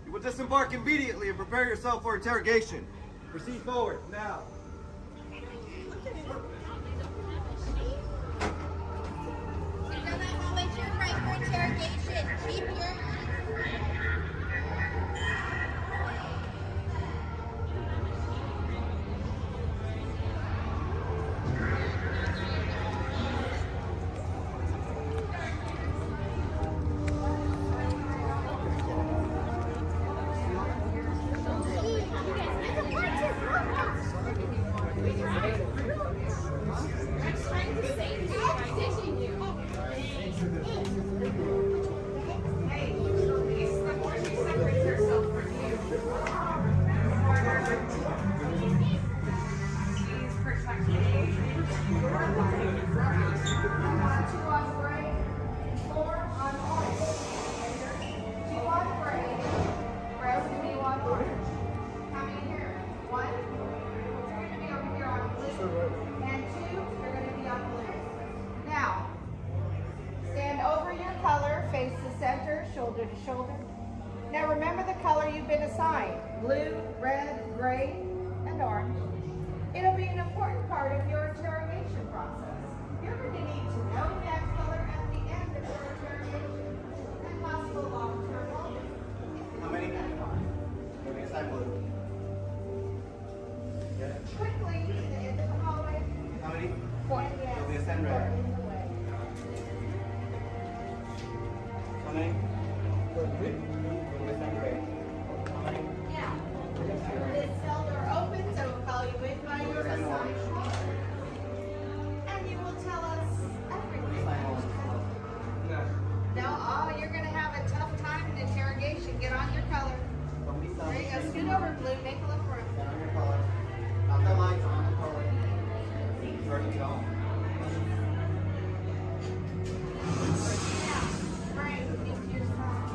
You will disembark immediately and prepare yourself for interrogation. Proceed forward, now. on gray, 4 on orange. 2 on gray. Rose going to be on orange. How many here? 1. You're going to be over here on blue. And 2, you're going to be on blue. Now, stand over your color, face the center, shoulder to shoulder. Now remember the color you've been assigned. Blue, red, gray, and orange. It'll be an important part of your interrogation process. You're going to need to know that color at the end of your interrogation and possible long-term motive. How many? You'll be assigned blue. Yeah. Quickly to the end of the hallway. How many? 4. You'll be assigned red. How many? 3. You'll be assigned gray. How many? Now, this cell door opens, so we'll call you in by your assigned color. And you will tell us everything. No, oh, you're going to have a tough time in interrogation. Get on your color. There you go. Scoot over, Blue. Make a little room. Get on your color. Not the lights, on the color. Ready to go. Frank, into your side.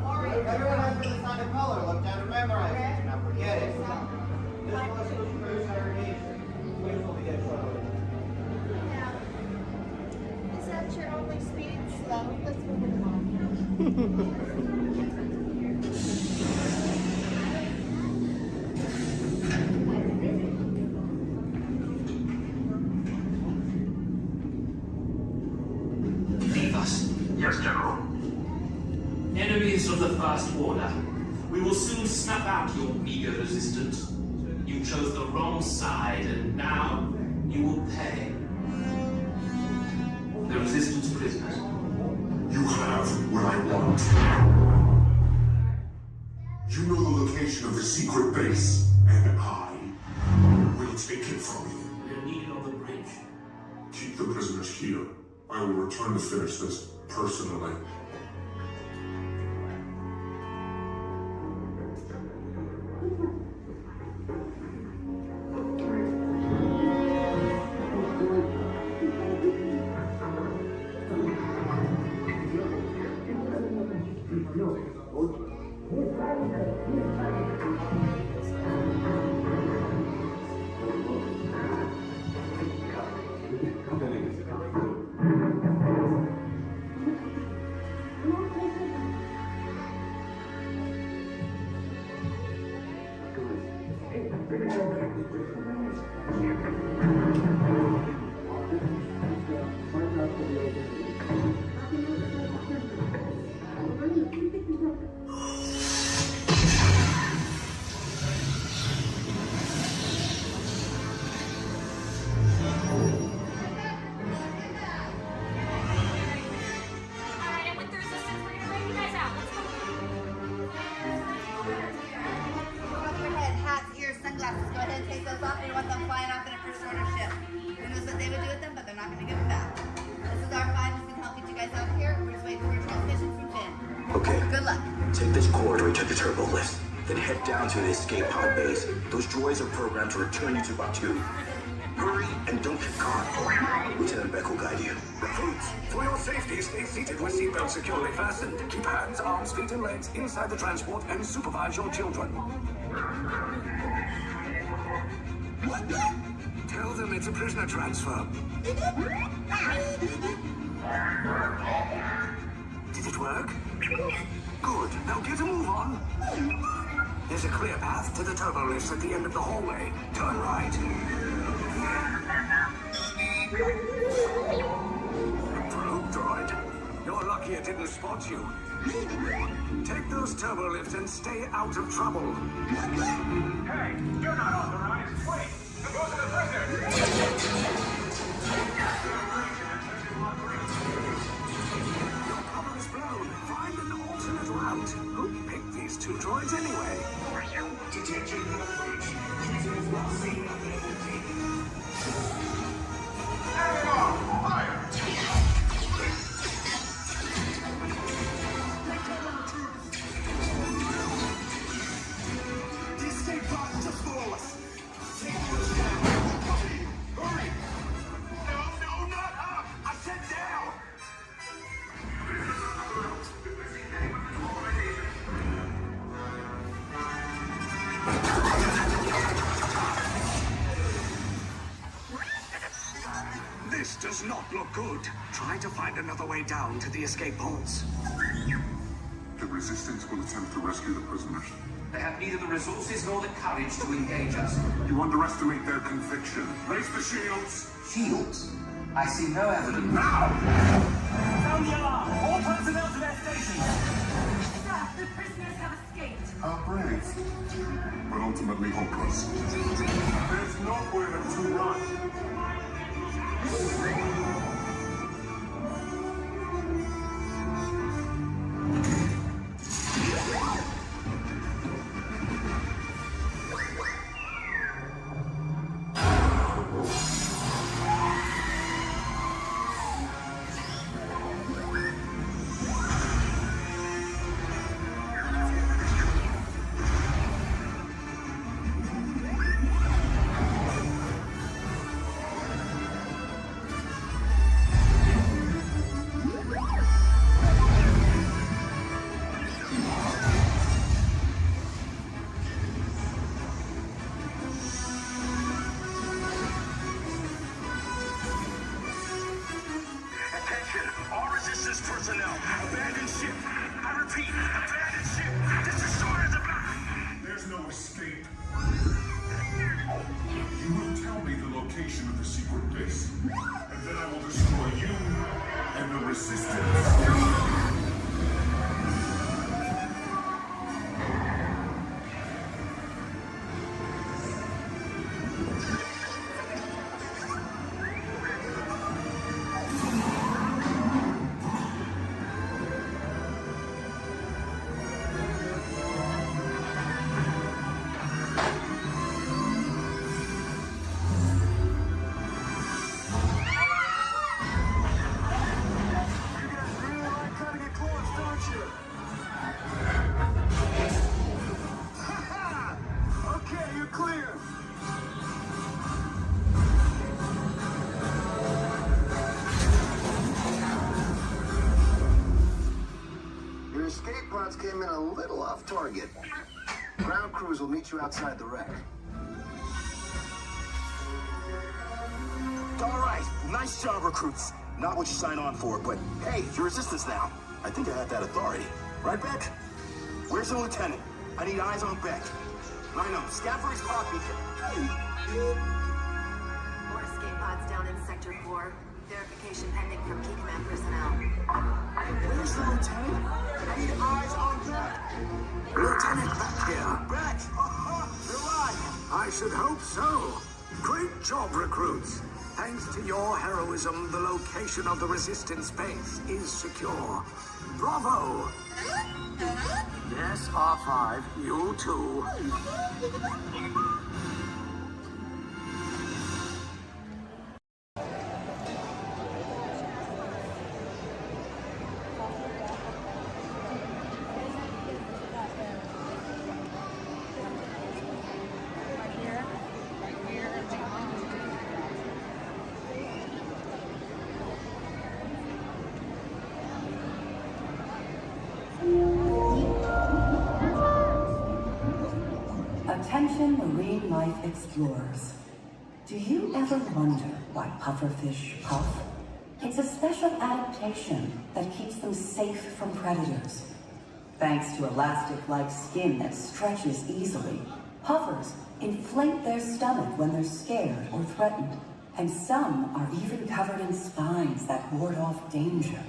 Orange. Everyone has been assigned a color. Look down and memorize it. Now forget it. This was for interrogation. Please will be get trouble. Now, is that your only speed? Slow. Let's move it along. Leave us. Yes, General. Enemies of the First Order. We will soon snuff out your meager resistance. You chose the wrong side, and now you will pay. The resistance prisoners. You have what I want. You know the location of the secret base, and I will take it from you. We're needed on the bridge. Keep the prisoners here. I will return to finish this personally. Take this corridor to the turbo lift, then head down to the escape pod base. Those droids are programmed to return you to Batuu. Hurry and don't get caught. Lieutenant Beck will guide you. Recruits, for your safety, stay seated with seatbelts securely fastened. Keep hands, arms, feet, and legs inside the transport and supervise your children. Tell them it's a prisoner transfer. Did it work? Good. Now get a move on. There's a clear path to the turbo lifts at the end of the hallway. Turn right. Probe droid. You're lucky it didn't spot you. Take those turbo lifts and stay out of trouble. Hey, you're not authorized. Wait, go to the prison. Who picked these two droids anyway? Detention approach. Prisoners not seen at the fire! The escape pod just below us. Take This does not look good. Try to find another way down to the escape pods. The Resistance will attempt to rescue the prisoners. They have neither the resources nor the courage to engage us. You underestimate their conviction. Raise the shields! Shields? I see no evidence. Now! Sound the alarm! All personnel to their stations! Sir, the prisoners have escaped. How brave, but ultimately hopeless. There's nowhere to run. Personnel, abandon ship. I repeat, abandon ship. This destroyer is about. There's no escape. You will tell me the location of the secret base, and then I will destroy you and the Resistance. Escape pods came in a little off target. Ground crews will meet you outside the wreck. All right, nice job, recruits. Not what you signed on for, but hey, you're Resistance now. I think I have that authority. Right, Beck? Where's the lieutenant? I need eyes on Beck. I know, scout for his pop beacon. More escape pods down in Sector 4. Verification pending from Key Command personnel. Where's the lieutenant? I need eyes on Beck. Lieutenant Beck here. Beck! You're alive! I should hope so. Great job, recruits. Thanks to your heroism, the location of the Resistance base is secure. Bravo! Yes, R5, you too. Attention marine life explorers. Do you ever wonder why pufferfish puff? It's a special adaptation that keeps them safe from predators. Thanks to elastic-like skin that stretches easily, puffers inflate their stomach when they're scared or threatened, and some are even covered in spines that ward off danger.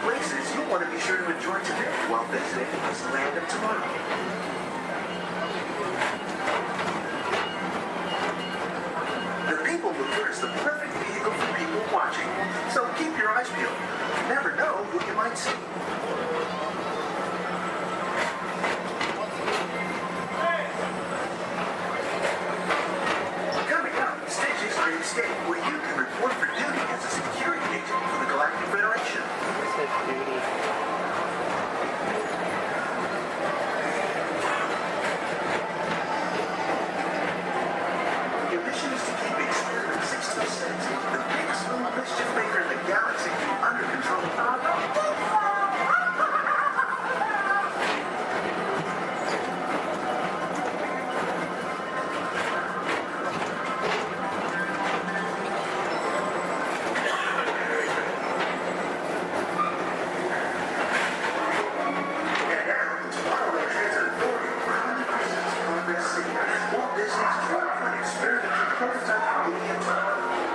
places you'll want to be sure to enjoy today while visiting this land of tomorrow. The People Mover is the perfect vehicle for people watching, so keep your eyes peeled. You never know who you might see. Coming up, Stitch's Great Escape, where you can report for duty as a security agent for the Galactic Federation. Your mission is to keep Experiment 626, the biggest little mischief maker in the galaxy, under control. Walt Disney's Dreamland experimental prototype medium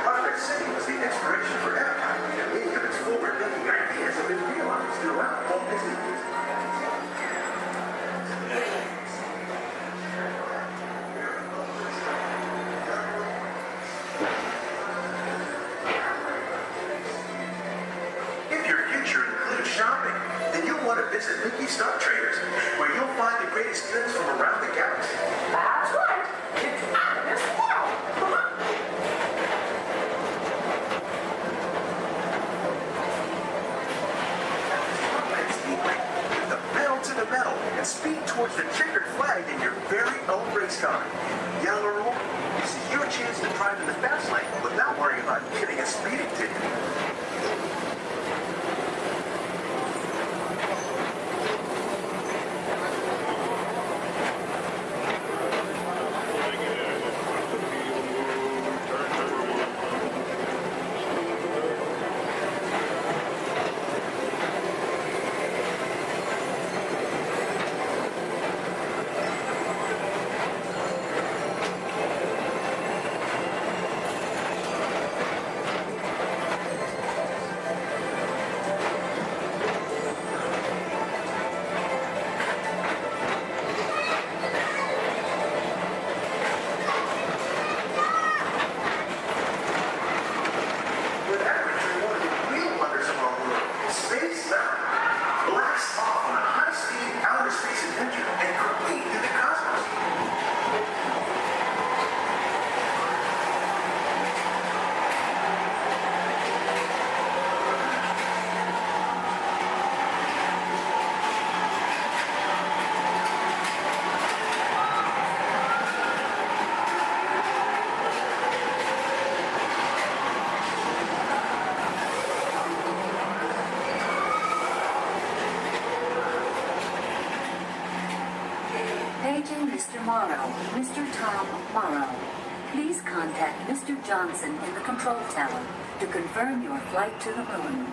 Progress City was the inspiration for Epcot, and many of its forward-thinking ideas have been realized throughout Walt Disney. If your future includes shopping, then you'll want to visit Mickey Stock Traders, where you'll find the greatest goods from around the galaxy. That's right. It's out of this world. With the pedal to the metal and speed towards the checkered flag in your very own race car. Young or old, this is your chance to drive in the fast lane without worrying about getting a speeding ticket. With adventure, one of the real wonders of our world, space travel. Blast off on a high-speed outer space adventure and complete through the cosmos. Paging Mr. Morrow, Mr. Tom Morrow. Please contact Mr. Johnson in the control tower to confirm your flight to the moon.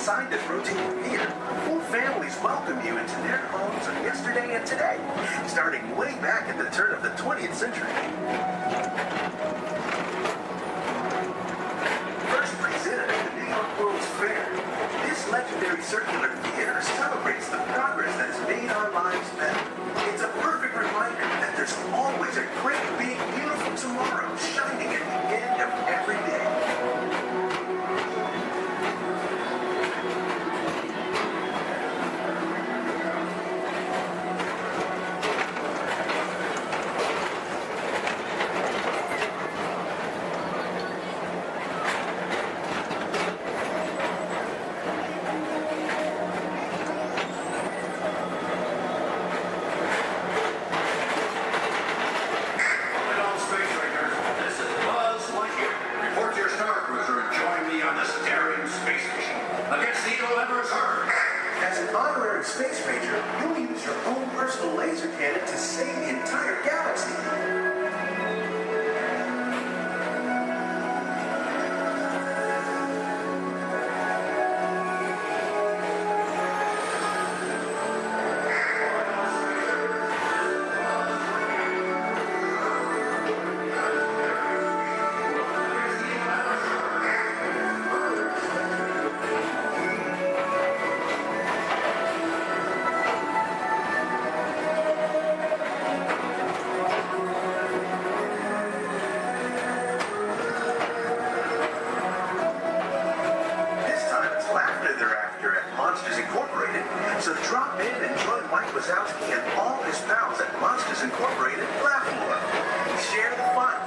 Inside this rotating theater, 4 families welcome you into their homes of yesterday and today, starting way back at the turn of the 20th century. First presented at the New York World's Fair, this legendary circular theater celebrates the progress that has made our lives better. It's a perfect reminder that there's always a great, big, beautiful tomorrow shining at the end of every day. As an honorary space ranger, you'll use your own personal laser cannon to save the entire galaxy. So drop in and join Mike Wazowski and all his pals at Monsters Incorporated Laugh More. Share the fun.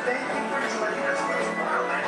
Thank you for joining us for this wild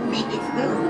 Make it move.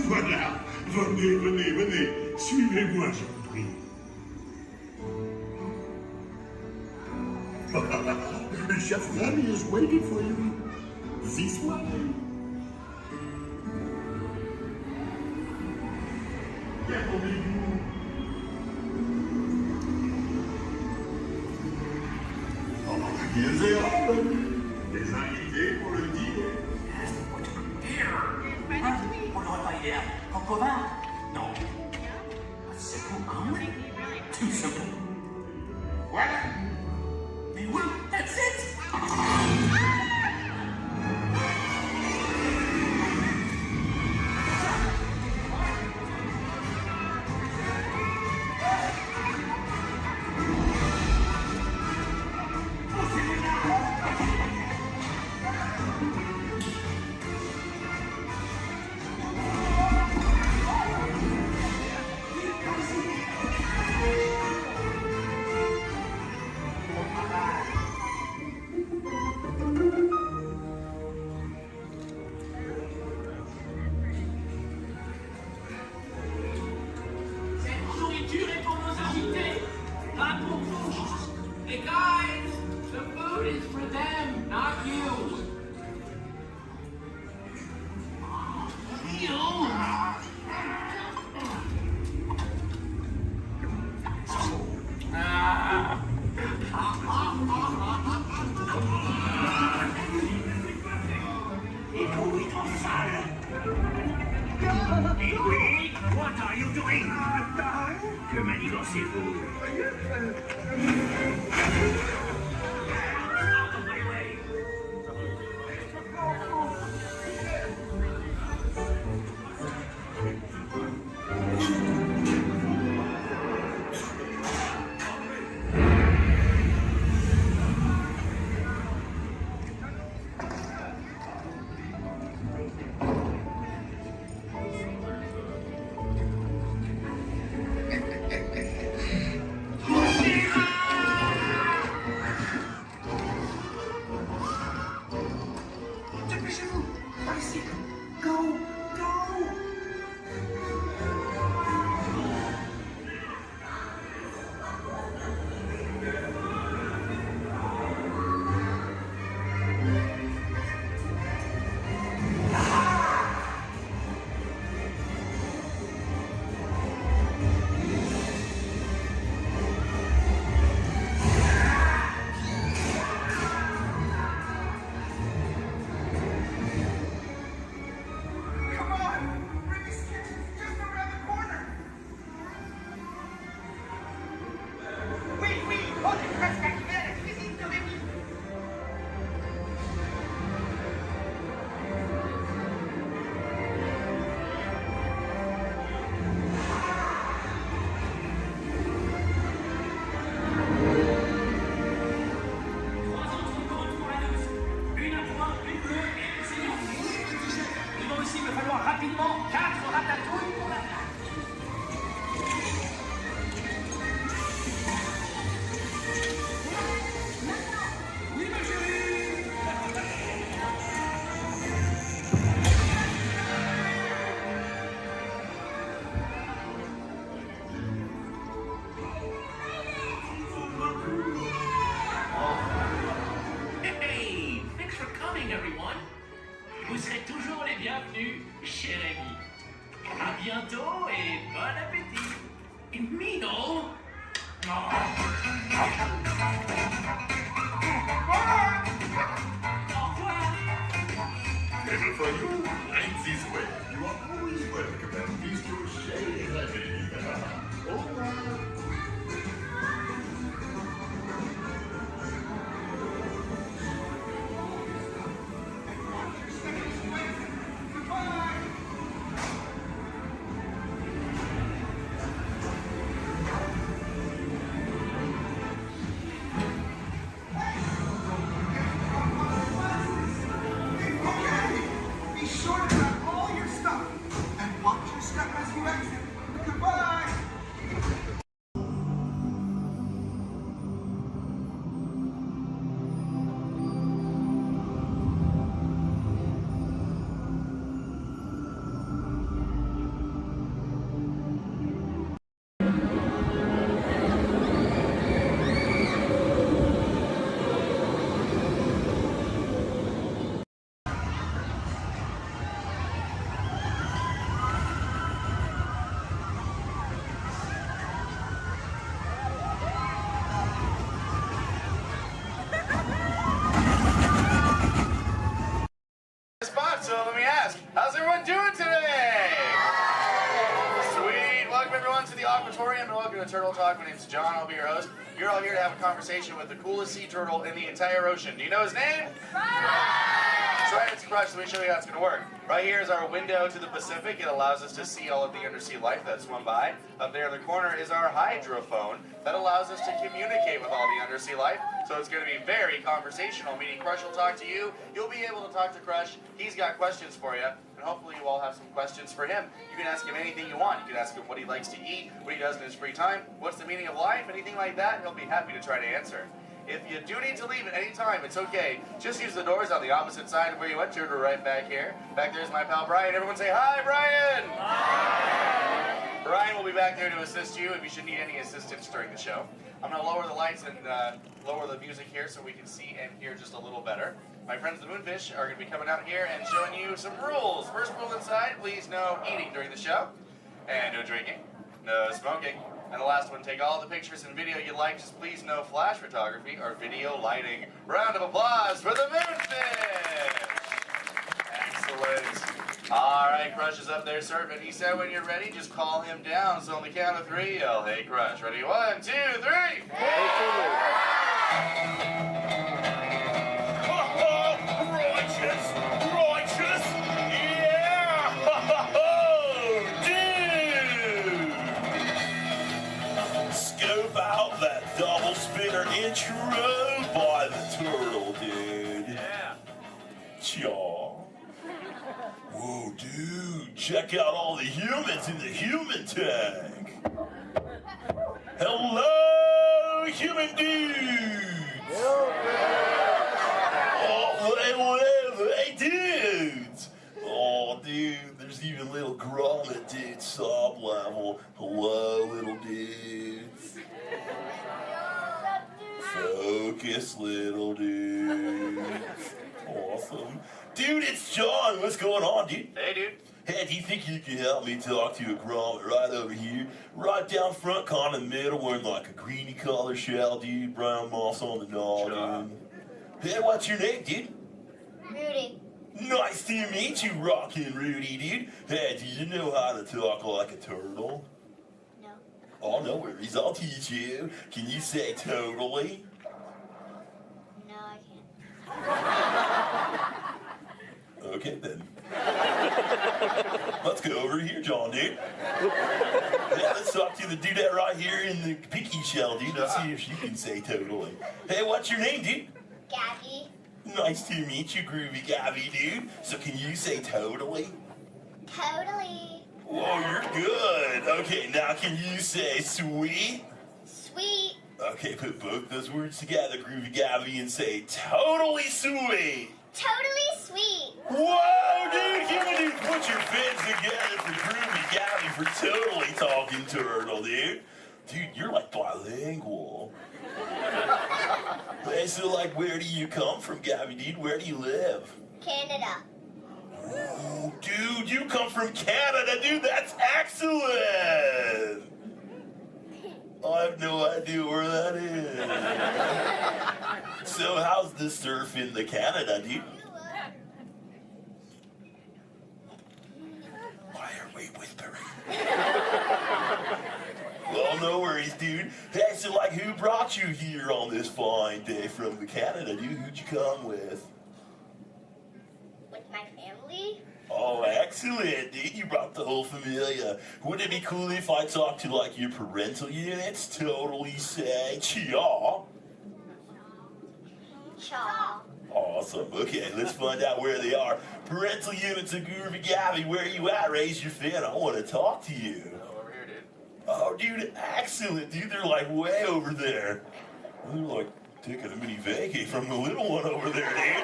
Voilà. Venez, venez, venez. Suivez-moi, je vous prie. Chef Remy is waiting for you. This way. Des invités pour le dîner. On n'aurait pas idée en commun. Non. C'est vous, hein? Tout ce bon. Voilà. Mais oui, that's it. Hey guys, the food is for them, not you. What are you doing? Que manigancez-vous? Il va aussi me falloir rapidement 4 ratatouilles pour la table. Oui, ma chérie. Hey, thanks for coming, everyone. Vous serez toujours les bienvenus, cher ami. À bientôt et bon appétit. Mino. Never for you, ain't this way. You are always welcome at Bistro Chez Rémi. Au revoir. Be sure to grab all your stuff and watch your step as you exit. Goodbye! Spot, so let me ask, how's everyone doing today? Sweet. Welcome everyone to the Aquatorium and welcome to Turtle Talk. My name's John, I'll be your host. You're all here to have a conversation with the coolest sea turtle in the entire ocean. Do you know his name? That's right, it's Crush, so let me show you how it's going to work. Right here is our window to the Pacific. It allows us to see all of the undersea life that swim by. Up there in the corner is our hydrophone that allows us to communicate with all the undersea life. So it's going to be very conversational, meaning Crush will talk to you, you'll be able to talk to Crush, he's got questions for you, and hopefully you all have some questions for him. You can ask him anything you want. You can ask him what he likes to eat, what he does in his free time, what's the meaning of life, anything like that, and he'll be happy to try to answer. If you do need to leave at any time, it's okay. Just use the doors on the opposite side of where you entered or right back here. Back there's my pal Brian. Everyone say hi, Brian! Hi! Brian will be back there to assist you if you should need any assistance during the show. I'm going to lower the lights and lower the music here so we can see and hear just a little better. My friends the Moonfish are going to be coming out here and showing you some rules. First rule inside, please no eating during the show. And no drinking. No smoking. And the last one, take all the pictures and video you like, just please no flash photography or video lighting. Round of applause for the Moonfish! Excellent. All right, Crush is up there surfing. He said when you're ready, just call him down. So on the count of 3, yell, hey Crush. Ready? 1, 2, 3! Righteous! Righteous! Yeah! Dude! Scope out that double spinner intro by the turtle, dude. Yeah. Chaw. Whoa, dude. Check out all the humans in the human tank. Hello, human dudes. Oh, whatever. Hey, dudes. Oh, dude, there's even little grommet dudes, sub level. Hello, little dudes. Focus, little dudes. Awesome. Dude, it's John. What's going on, dude? Hey, dude. Hey, do you think you can help me talk to a grommet right over here? Right down front, kind of middle, wearing like a greeny color shell, dude. Brown moss on the noggin. Hey, what's your name, dude? Rudy. Nice to meet you, Rockin' Rudy, dude. Hey, do you know how to talk like a turtle? No. Oh, no worries. I'll teach you. Can you say totally? Okay, then. Let's go over here, John, dude. Yeah, let's talk to the dudette right here in the pinky shell, dude. Let's see if she can say totally. Hey, what's your name, dude? Gabby. Nice to meet you, Groovy Gabby, dude. So can you say totally? Totally. Whoa, you're good. Okay, now can you say sweet? Sweet. Okay, put both those words together, Groovy Gabby, and say totally sweet. Totally sweet. Whoa, dude, human dude, put your fins together for Groovy Gabby for totally talking turtle, dude. Dude, you're like bilingual. Hey, so like, where do you come from, Gabby, dude? Where do you live? Canada. Ooh, dude, you come from Canada, dude. That's excellent. I have no idea where that is. So how's the surf in the Canada, dude? Why are we whispering? Well, no worries, dude. Hey, so like, who brought you here on this fine day from the Canada, dude? Who'd you come with? With my family. Oh, excellent, dude. You brought the whole familia. Wouldn't it be cool if I talked to, like, your parental units? Totally say chaw. Chaw. Awesome. Okay, let's find out where they are. Parental units of Groovy Gabby, where are you at? Raise your fin. I want to talk to you. Over here, dude. Oh, dude, excellent, dude. They're, like, way over there. They're, like, taking a mini vacay from the little one over there, dude.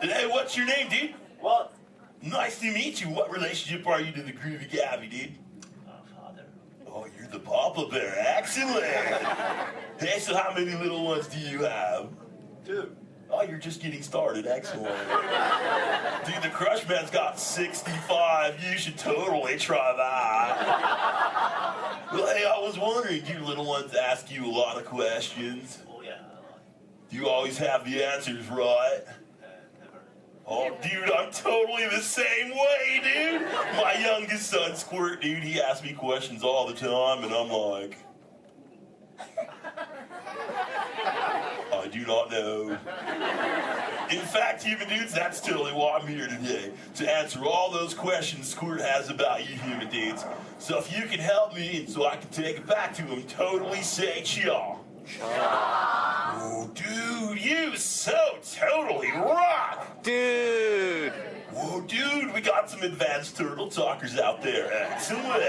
And hey, what's your name, dude? Walt. Nice to meet you. What relationship are you to the Groovy Gabby, dude? Father. Oh, you're the Papa Bear. Excellent. Hey, so how many little ones do you have? 2. Oh, you're just getting started. Excellent. Dude, the Crush Man's got 65. You should totally try that. Well, hey, I was wondering, do your little ones ask you a lot of questions? Oh, yeah. Do you always have the answers right? Oh, dude, I'm totally the same way, dude. My youngest son, Squirt, dude, he asks me questions all the time, and I'm like, I do not know. In fact, human dudes, that's totally why I'm here today, to answer all those questions Squirt has about you human dudes. So if you can help me, and so I can take it back to him, totally say chaw. Oh, dude, you so totally rock! Dude! Whoa, dude, we got some advanced turtle talkers out there. Excellent.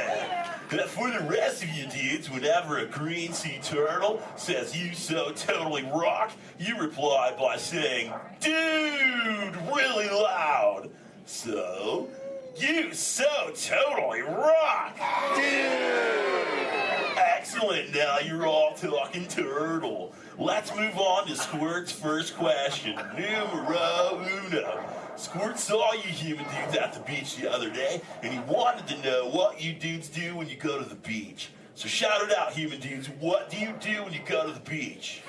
For the rest of you dudes, whenever a green sea turtle says you so totally rock, you reply by saying, dude, really loud. So, you so totally rock! Dude! Excellent, now you're all talking turtle. Let's move on to Squirt's first question. Numero uno. Squirt saw you human dudes at the beach the other day, and he wanted to know what you dudes do when you go to the beach. So shout it out, human dudes. What do you do when you go to the beach?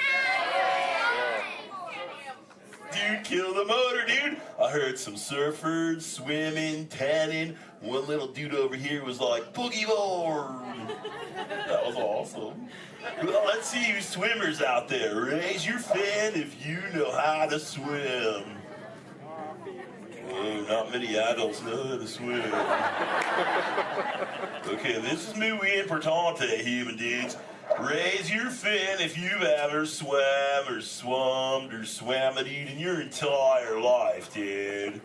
Dude, kill the motor, dude. I heard some surfers, swimming, tanning. One little dude over here was like, boogie board. That was awesome. Well, let's see you swimmers out there. Raise your fin if you know how to swim. Oh, not many adults know how to swim. Okay, this is muy importante, human dudes. Raise your fin if you've ever swam or swummed or swam it in your entire life, dude.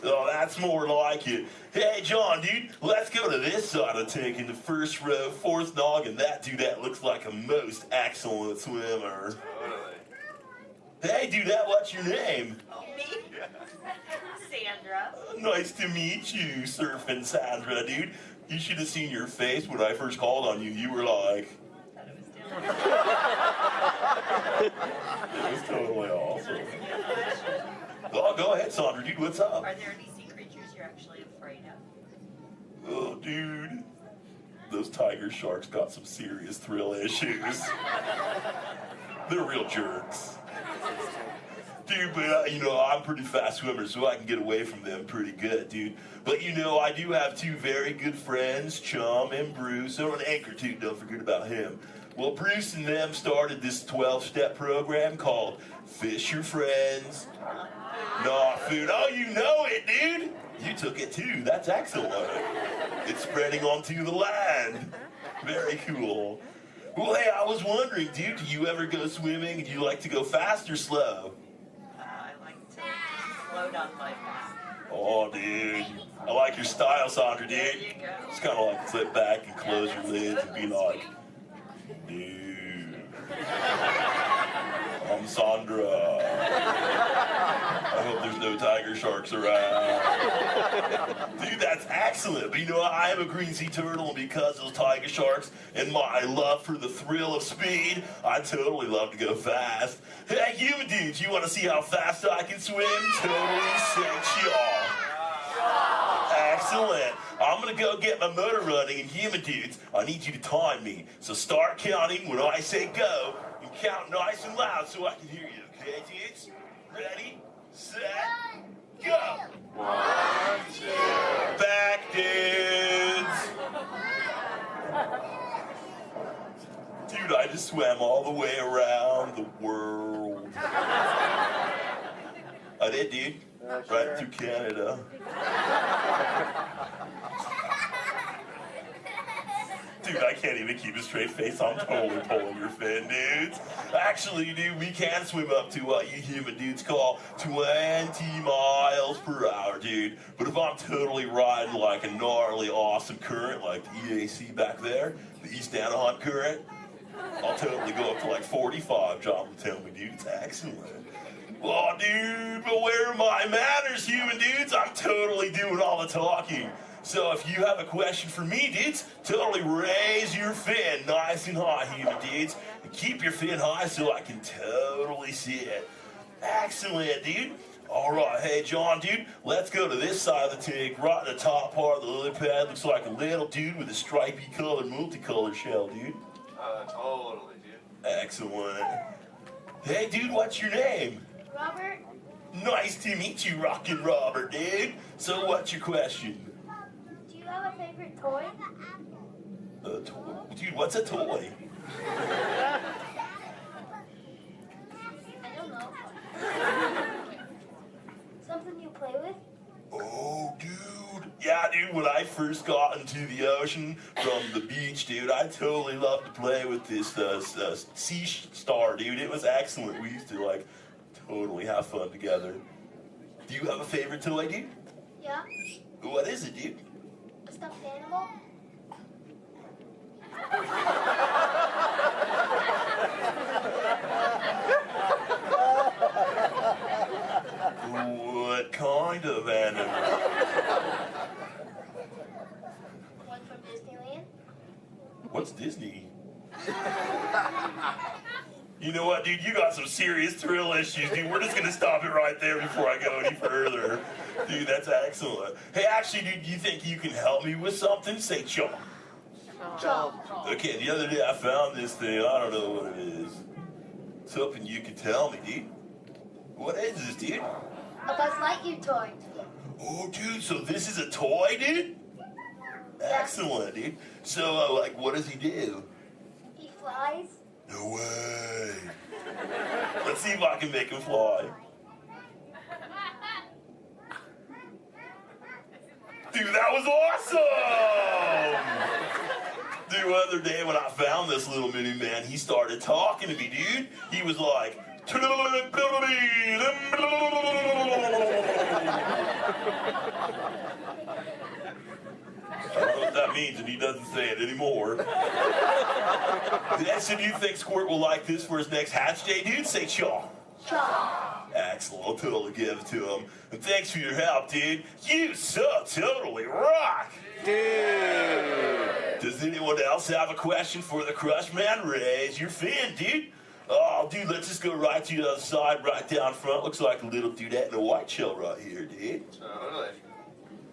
Oh, that's more like it. Hey, John, dude, let's go to this side of the tank in the first row, fourth noggin. That dude, that looks like a most excellent swimmer. Hey, dude, what's your name? Me? Sandra. Nice to meet you, Surfing Sandra, dude. You should have seen your face when I first called on you. You were like... It was totally awesome. Oh, go ahead, Sandra, dude, what's up? Are there any sea creatures you're actually afraid of? Oh, dude. Those tiger sharks got some serious thrill issues. They're real jerks. Dude, but, I'm a pretty fast swimmer, so I can get away from them pretty good, dude. But, I do have 2 very good friends, Chum and Bruce, and an anchor, too. Don't forget about him. Well, Bruce and them started this 12-step program called Fish Your Friends, Not Food. Oh, you know it, dude. You took it too. That's excellent. It's spreading onto the land. Very cool. Well, hey, I was wondering, dude, do you ever go swimming? Do you like to go fast or slow? I like to slow down my pace. Oh, dude. I like your style, Sandra, dude. There you go. Just kind of like flip back and close your lids and be like, dude. I'm Sandra. I hope there's no tiger sharks around. Dude, that's excellent. But you know what? I am a green sea turtle, and because of those tiger sharks and my love for the thrill of speed, I totally love to go fast. Hey, human dudes, you want to see how fast I can swim? Totally sexual. Excellent. I'm going to go get my motor running, and human dudes, I need you to time me. So start counting when I say go, and count nice and loud so I can hear you. Okay, dudes? Ready, set, go. 1, 2. Back, dudes. Dude, I just swam all the way around the world. I did, dude. Right through Canada. Dude, I can't even keep a straight face. I'm totally pulling your fin, dudes. Actually, dude, we can swim up to what you human dudes call 20 miles per hour, dude. But if I'm totally riding like a gnarly, awesome current, like the EAC back there, the East Anaheim current, I'll totally go up to like 45, John will tell me, dude. It's excellent. Oh, dude, but where are my manners, human dudes? I'm totally doing all the talking. So if you have a question for me, dudes, totally raise your fin nice and high, human dudes. And keep your fin high so I can totally see it. Excellent, dude. All right, hey, John, dude, let's go to this side of the tank. Right in the top part of the lily pad looks like a little dude with a stripy colored, multicolored shell, dude. Totally, dude. Excellent. Hey, dude, what's your name? Robert? Nice to meet you, Rockin' Robert, dude. So what's your question? Do you have a favorite toy? A toy? Dude, what's a toy? I don't know. Something you play with? Oh, dude. Yeah, dude, when I first got into the ocean from the beach, dude, I totally loved to play with this sea star, dude. It was excellent. We used to, like, totally have fun together. Do you have a favorite toy, dude? Yeah. What is it, dude? A stuffed animal? What kind of animal? One from Disneyland? What's Disney? You know what, dude? You got some serious thrill issues, dude. We're just gonna stop it right there before I go any further. Dude, that's excellent. Hey, actually, dude, do you think you can help me with something? Say jump. Jump. Okay, the other day I found this thing. I don't know what it is. It's hoping you can tell me, dude. What is this, dude? A Buzz Lightyear toy. Oh, dude, so this is a toy, dude? Excellent, dude. So, like, what does he do? He flies. No way. Let's see if I can make him fly. Dude, that was awesome! Dude, the other day when I found this little mini man, he started talking to me, dude. He was like, I don't know what that means, and he doesn't say it anymore. So do you think Squirt will like this for his next hatch day, dude? Say chaw. Chaw. Excellent, I'll totally give it to him. And thanks for your help, dude. You so totally rock. Dude. Does anyone else have a question for the Crush Man? Raise your fin, dude. Oh, dude, let's just go right to the other side, right down front. Looks like a little dudette in a white shell right here, dude. Totally.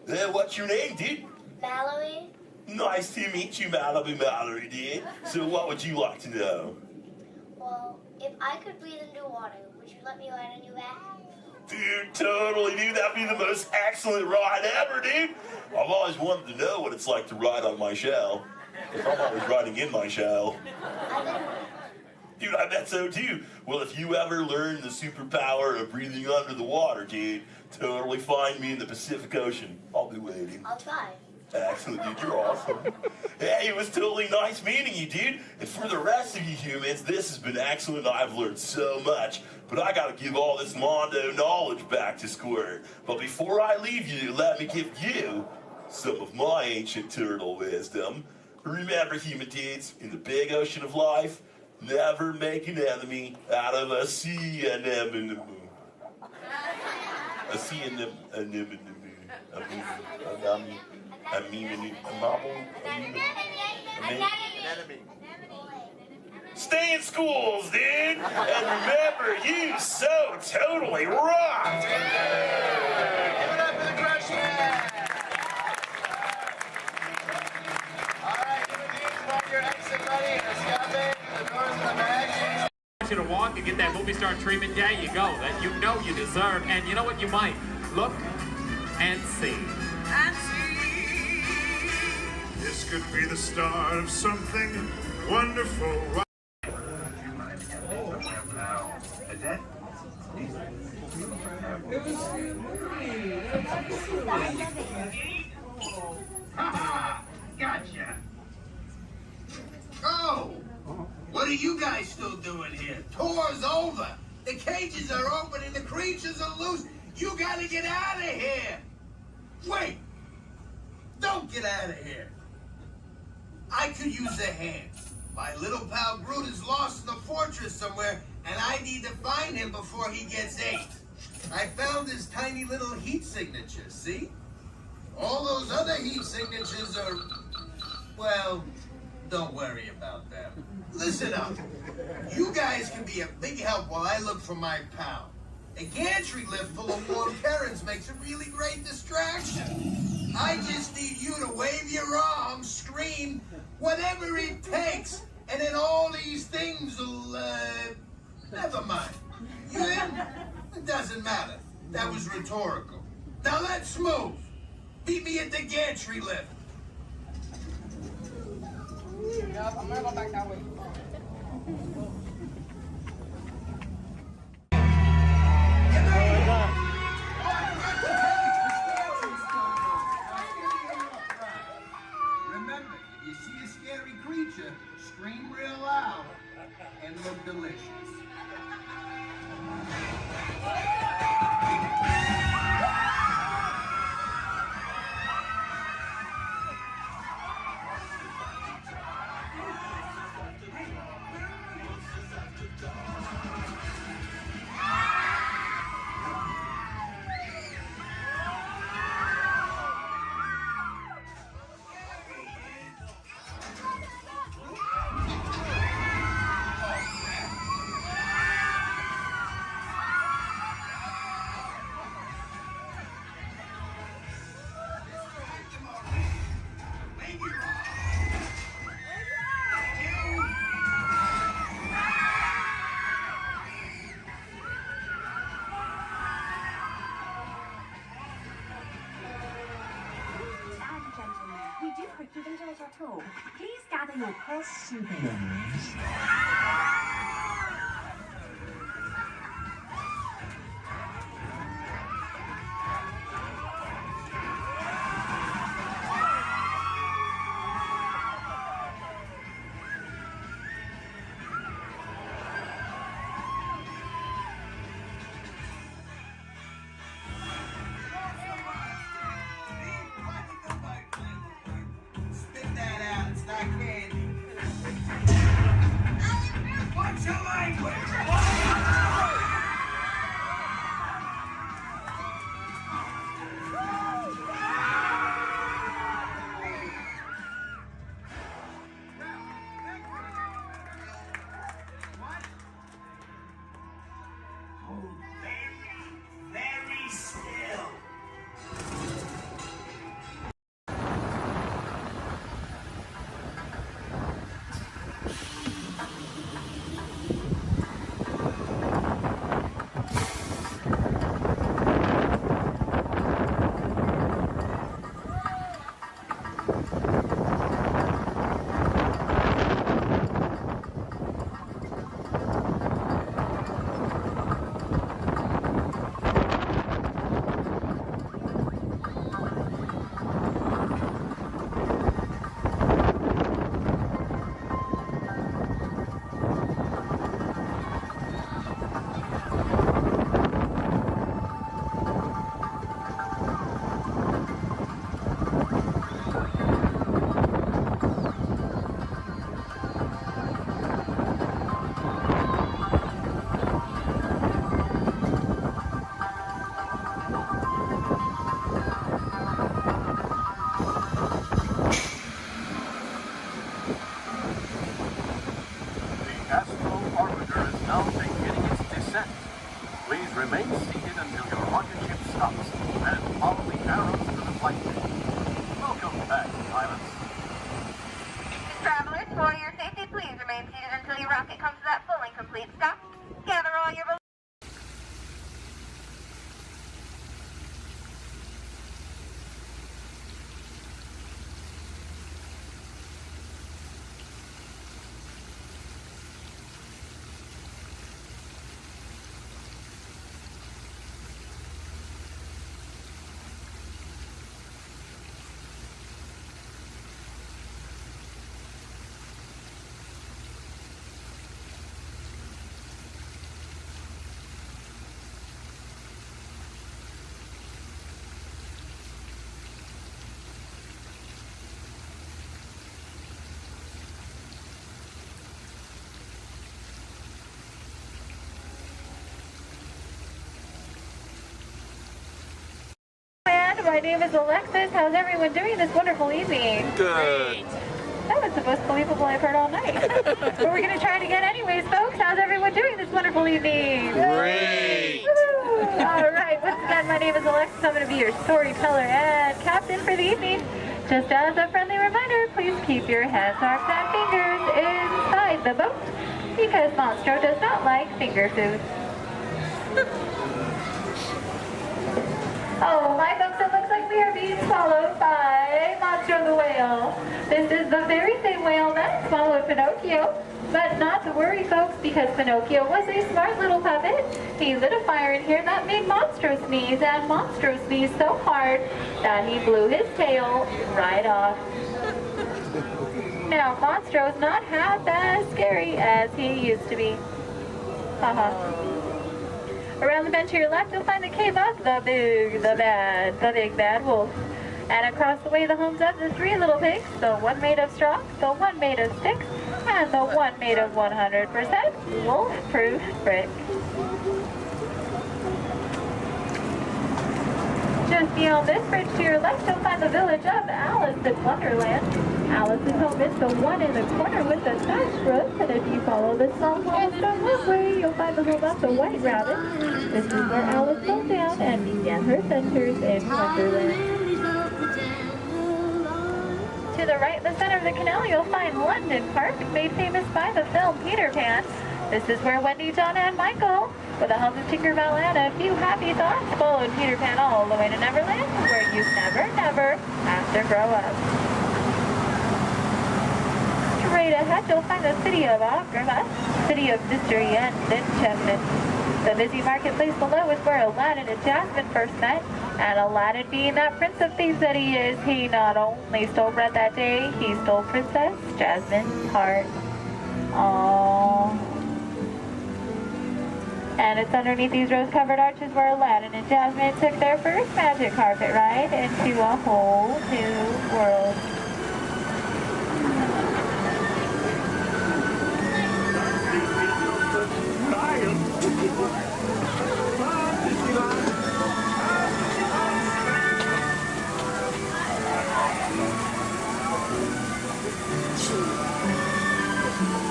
Hey, what's your name, dude? Mallory. Nice to meet you, Mallory, dude. So what would you like to know? Well, if I could breathe into water, would you let me ride on your back? Dude, totally, dude. That'd be the most excellent ride ever, dude. I've always wanted to know what it's like to ride on my shell. I'm always riding in my shell. Dude, I bet so too. Well, if you ever learn the superpower of breathing under the water, dude, totally find me in the Pacific Ocean. I'll be waiting. I'll try. Excellent, dude. You're awesome. Hey, it was totally nice meeting you, dude. And for the rest of you humans, this has been excellent. I've learned so much. But I gotta give all this Mondo knowledge back to Squirt. But before I leave you, let me give you some of my ancient turtle wisdom. Remember, human dudes, in the big ocean of life, never make an enemy out of a sea anemone. A sea anemone. Stay in schools, dude! And remember, you so totally rock! Give it up for the Crush Man! Alright, human beings, mark your exit ready. Escape, the doors in the bag. I want you to walk and get that movie star treatment. There you go. That you know you deserve. And you know what? You might look and see. And see. This could be the start of something wonderful. Gotcha. Oh, what are you guys still doing here? Tour's over. The cages are open and the creatures are loose. You gotta get out of here. Wait. Don't get out of here. I could use a hand. My little pal Groot is lost in the fortress somewhere, and I need to find him before he gets ate. I found his tiny little heat signatures, see? All those other heat signatures are, well, don't worry about them. Listen up. You guys can be a big help while I look for my pal. A gantry lift full of warm currents makes a really great distraction. I just need you to wave your arms, scream, whatever it takes, and then all these things will, never mind. You in? It doesn't matter. That was rhetorical. Now let's move. Meet me at the gantry lift. Yep, I'm gonna go back that way. Remember, if you see a scary creature, scream real loud and look delicious. Please gather your precious souvenirs. Spit that out, it's not candy. Remain seated until your rocket ship stops, and follow the arrows to the flight deck. Welcome back, pilots. Travelers, for your safety, please remain seated until your rocket comes to that full and complete stop. Gather all your belongings. My name is Alexis. How's everyone doing this wonderful evening? Good. That was the most believable I've heard all night. But we're going to try it again anyways, folks. How's everyone doing this wonderful evening? Great. Woo-hoo. All right. Once again, my name is Alexis. I'm going to be your storyteller and captain for the evening. Just as a friendly reminder, please keep your hands, arms, and fingers inside the boat because Monstro does not like finger food. Oh, my folks, it looks like we are being swallowed by Monstro the whale. This is the very same whale that swallowed Pinocchio. But not to worry, folks, because Pinocchio was a smart little puppet. He lit a fire in here that made Monstro sneeze, and Monstro sneezed so hard that he blew his tail right off. Now, Monstro's not half as scary as he used to be. Haha. Around the bench to your left, you'll find the cave of the big bad wolf. And across the way, the homes of the three little pigs, the one made of straw, the one made of sticks, and the one made of 100% wolf-proof brick. Just beyond this bridge to your left, you'll find the village of Alice in Wonderland. Alice's home is the one in the corner with the thatched roof, and if you follow the small cobblestone walkway, you'll find the home of the White Rabbit. This is where Alice fell down and began her adventures in Wonderland. To the right, in the center of the canal, you'll find London Park, made famous by the film Peter Pan. This is where Wendy, Donna, and Michael, with a hum of Tinkerbell and a few happy thoughts, followed Peter Pan all the way to Neverland, where you never have to grow up. Straight ahead, you'll find the city of Agrabah, city of mystery and enchantment. The busy marketplace below is where Aladdin and Jasmine first met, and Aladdin, being that prince of thieves that he is, he not only stole bread that day, he stole Princess Jasmine's heart. Aww. And it's underneath these rose-covered arches where Aladdin and Jasmine took their first magic carpet ride into a whole new world.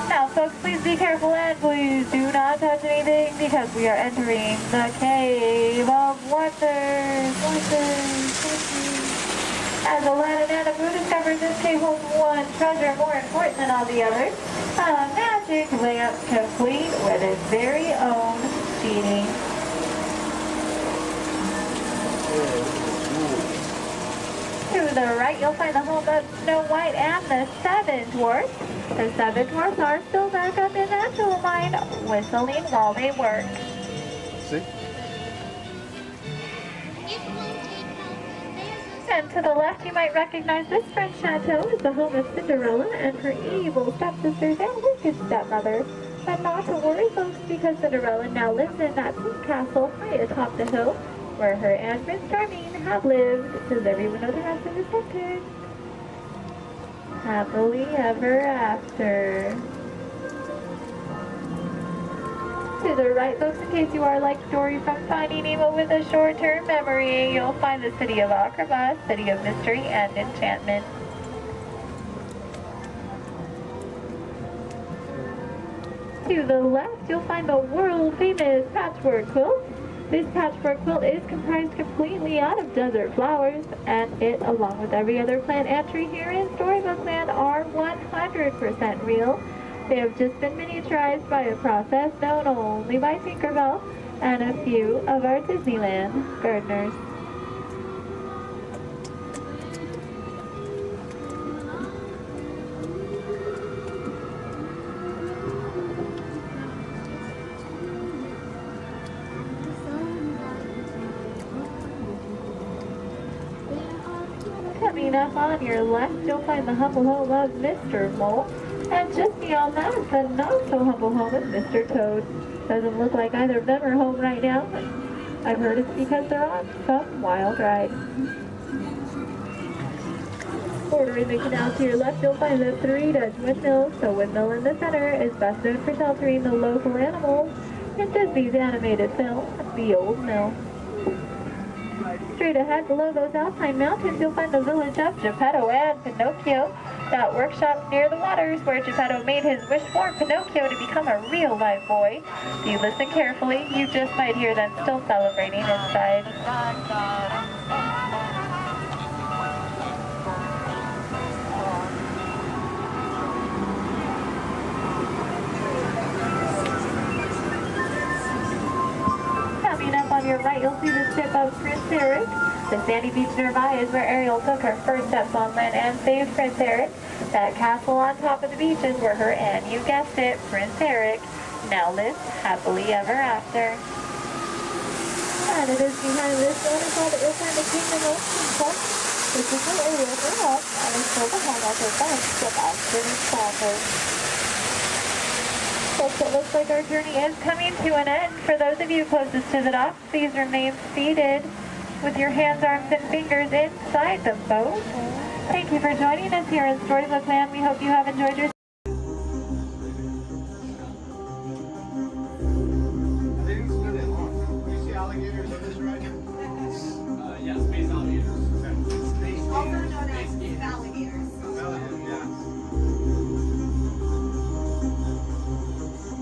Now, folks, please be careful and please do not touch anything because we are entering the Cave of Wonders. As Aladdin and Abu discovered, this cave holds one treasure more important than all the others. A magic lamp complete with its very own genie. To the right, you'll find the home of Snow White and the Seven Dwarfs. The Seven Dwarfs are still back up in that jewel mine, whistling while they work. See? And to the left, you might recognize this French chateau is the home of Cinderella and her evil stepsisters and wicked stepmother. But not to worry, folks, because Cinderella now lives in that pink castle high atop the hill, where her and Prince Charming have lived. Does everyone know the rest of the sentence? Happily ever after. To the right, folks, in case you are like Dory from Finding Nemo with a short-term memory, you'll find the city of Agrabah, city of mystery and enchantment. To the left, you'll find the world-famous patchwork quilt. This patchwork quilt is comprised completely out of desert flowers, and it, along with every other plant and tree here in Storybook Land, are 100% real. They have just been miniaturized by a process known only by Tinkerbell and a few of our Disneyland gardeners. Coming up on your left, you'll find the humble home of Mr. Mole. And just beyond that, the not-so-humble home of Mr. Toad. Doesn't look like either of them are home right now, but I've heard it's because they're on some wild ride. Bordering the canal to your left, you'll find the 3 Dutch windmills. The windmill in the center is best known for sheltering the local animals in Disney's animated film, The Old Mill. Straight ahead, below those Alpine mountains, you'll find the village of Geppetto and Pinocchio. That workshop near the waters where Geppetto made his wish for Pinocchio to become a real live boy. If you listen carefully, you just might hear them still celebrating inside. Coming up on your right, you'll see the ship of Prince Eric. The sandy beach nearby is where Ariel took her first steps on land and saved Prince Eric. That castle on top of the beach is where her and, you guessed it, Prince Eric, now lives happily ever after. And it is behind this waterfall that you'll find the Kingdom Ocean Park. This is where Ariel grew up and is still the home of her bunch of Ashton and Stalker. Folks, it looks like our journey is coming to an end. For those of you closest to the dock, please remain seated with your hands, arms, and fingers inside the boat. Thank you for joining us here in Storybook Land. We hope you have enjoyed your Do you see alligators on this ride? Yeah, space alligators. Also known as alligators. Yeah.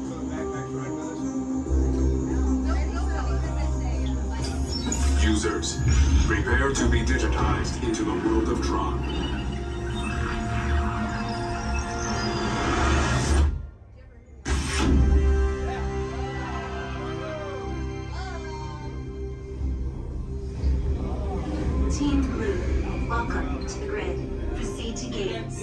So the backpack's right with us? Users, prepare to be digitized into the world of Tron. Team Blue, welcome to the grid. Proceed to gates.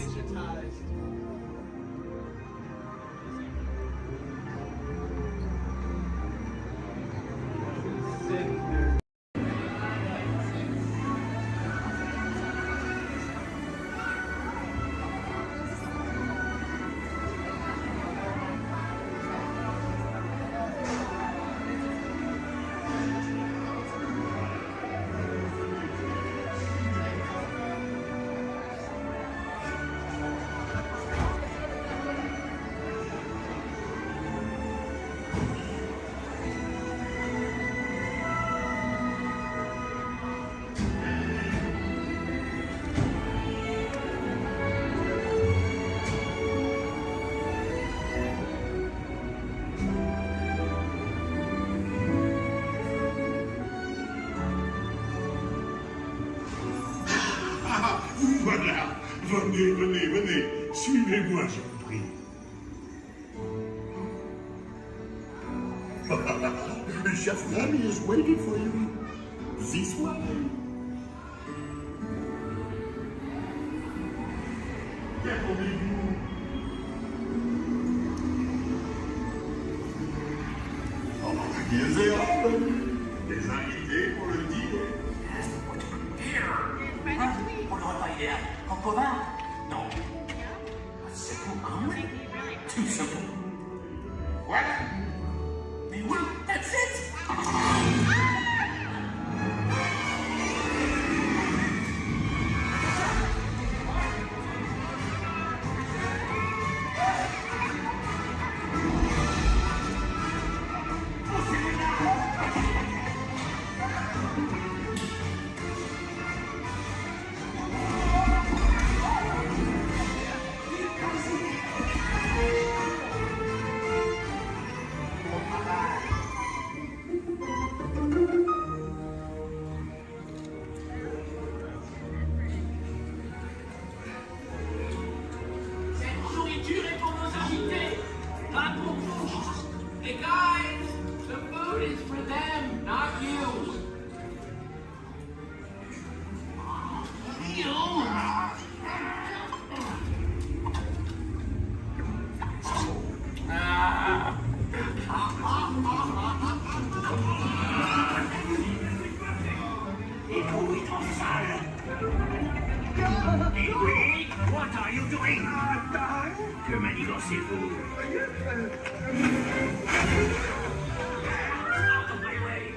Voilà, venez, venez, venez, suivez-moi, je vous prie. Chef Lemmy is waiting for you. This way. Qu'attendez-vous? Oh, misérable! Des invités pour le dîner. On n'aurait pas idéal. En commun? Non. C'est pour un oui. Tout simplement. Voilà. Mais oui, that's it. What are you doing? Que manigocez-vous? Out of my way!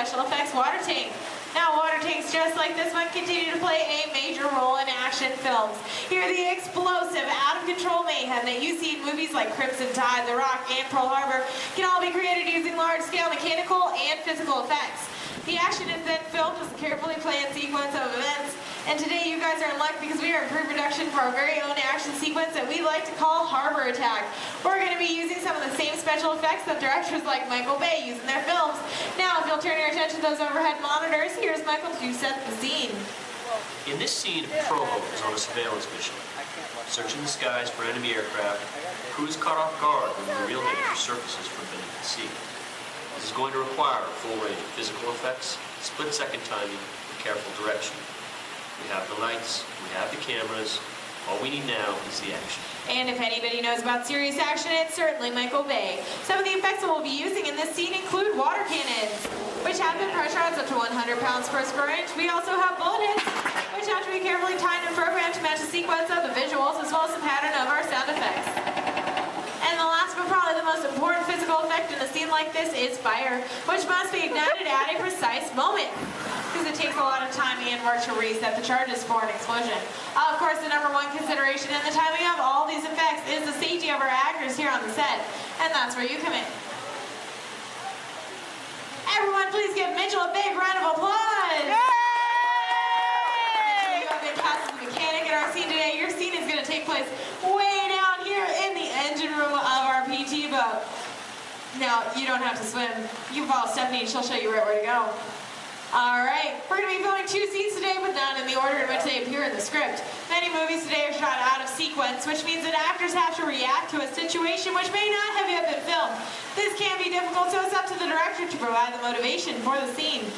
special effects water tank. Now, water tanks just like this one continue to play a major role in action films. Here, the explosive, out-of-control mayhem that you see in movies like Crimson Tide, The Rock, and Pearl Harbor can all be created using large-scale mechanical and physical effects. The action is then filmed as a carefully planned sequence of events. And today you guys are in luck because we are in pre-production for our very own action sequence that we like to call Harbor Attack. We're going to be using some of the same special effects that directors like Michael Bay use in their films. Now, if you'll turn your attention to those overhead monitors, here's Michael to set the scene. In this scene, a patrol boat is on a surveillance mission. Searching the skies for enemy aircraft, the crew is caught off guard when the real danger surfaces from beneath the sea. This is going to require a full range of physical effects, split-second timing, and careful direction. We have the lights, we have the cameras. All we need now is the action. And if anybody knows about serious action, it's certainly Michael Bay. Some of the effects that we'll be using in this scene include water cannons, which have been pressurized up to 100 pounds per square inch. We also have bullet hits, which have to be carefully timed and programmed to match the sequence of the visuals as well as the pattern of our sound effects. And the last but probably the most important physical effect in a scene like this is fire, which must be ignited at a precise moment, because it takes a lot of time and work to reset the charges for an explosion. Of course, the number one consideration in the timing of all these effects is the safety of our actors here on the set, and that's where you come in. Everyone, please give Mitchell a big round of applause! Yay! Mitchell, you have been cast as the mechanic in our scene today. Your scene is going to take place way down here in the engine room of our PT boat. Now, you don't have to swim. You can follow Stephanie and she'll show you right where to go. Alright, we're going to be filming 2 scenes today, but not in the order in which they appear in the script. Many movies today are shot out of sequence, which means that actors have to react to a situation which may not have yet been filmed. This can be difficult, so it's up to the director to provide the motivation for the scene.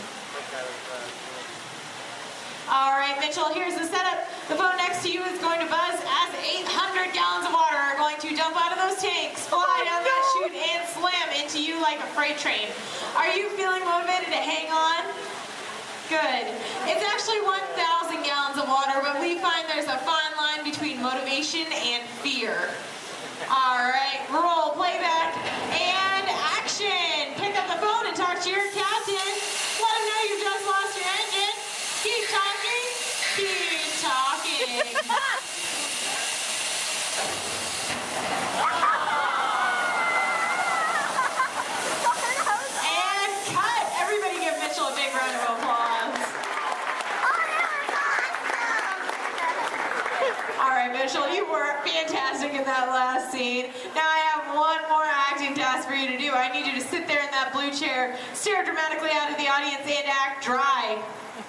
Alright, Mitchell, here's the setup. The boat next to you is going to buzz as 800 gallons of water are going to dump out of those tanks, fly down that chute, and slam into you like a freight train. Are you feeling motivated to hang on? Good. It's actually 1,000 gallons of water, but we find there's a fine line between motivation and fear. Alright, roll playback, and action! Pick up the phone and talk to your captain. Let him know you just lost your engine. Keep talking. Keep talking. And cut! Everybody give Mitchell a big round of applause. Alright, Mitchell, you were fantastic in that last scene. Now I have one more acting task for you to do. I need you to sit there in that blue chair, stare dramatically out at the audience, and act dry.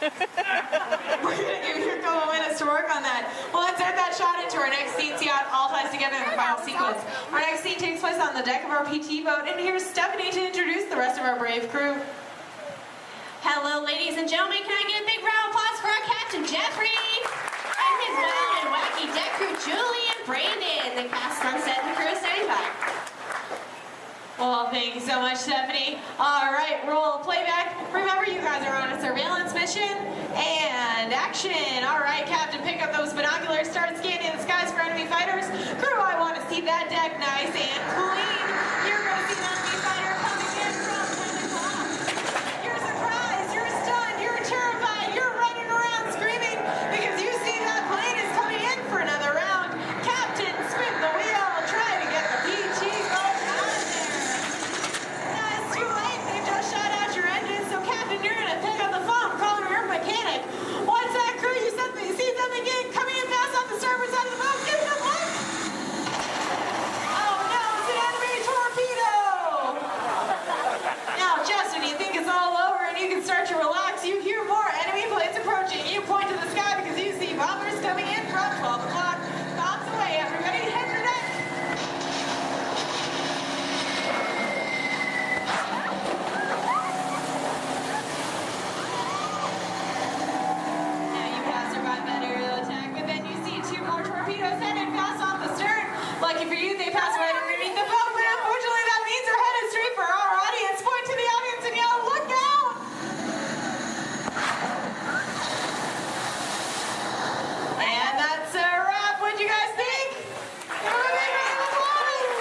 We're going to give you a couple minutes to work on that. Well, let's insert that shot into our next scene, see how it all ties together in the final sequence. Our next scene takes place on the deck of our PT boat, and here's Stephanie to introduce the rest of our brave crew. Hello, ladies and gentlemen. Can I get a big round of applause for our Captain Jeffrey and his wild and wacky deck crew, Julie and Brandon, the cast on set and the crew is standing by. Well, thank you so much, Stephanie. All right, roll playback. Remember, you guys are on a surveillance mission. And action. All right, Captain, pick up those binoculars. Start scanning the skies for enemy fighters. Crew, I want to see that deck nice and clean. You're going to see an enemy fighter coming in from 10 o'clock. You're surprised. You're stunned. You're terrified. You're running around screaming because you see that plane is coming in for another round. Captain, spin the wheel. Try to get the PT boat out of there. Now, it's too late. They've just shut out your engine. So, Captain, you're going to pick up the phone, call your mechanic. What's that, crew? You see something coming in fast off the starboard side of the boat? Give me a look. Oh, no, it's an enemy torpedo. Now, Justin, you think it's all over and you can start to relax. You hear more enemy planes approaching. You point to the sky because you see bombers coming in from 12 o'clock. Bombs away, everybody. Head for deck. Now you pass survive that aerial attack, but then you see 2 more torpedoes headed fast off the stern. Lucky for you, they pass right underneath the boat, but unfortunately that means they're headed straight for our audience. Point to the audience and yell, look out! And that's a wrap. What'd you guys think? Give them a big round of applause.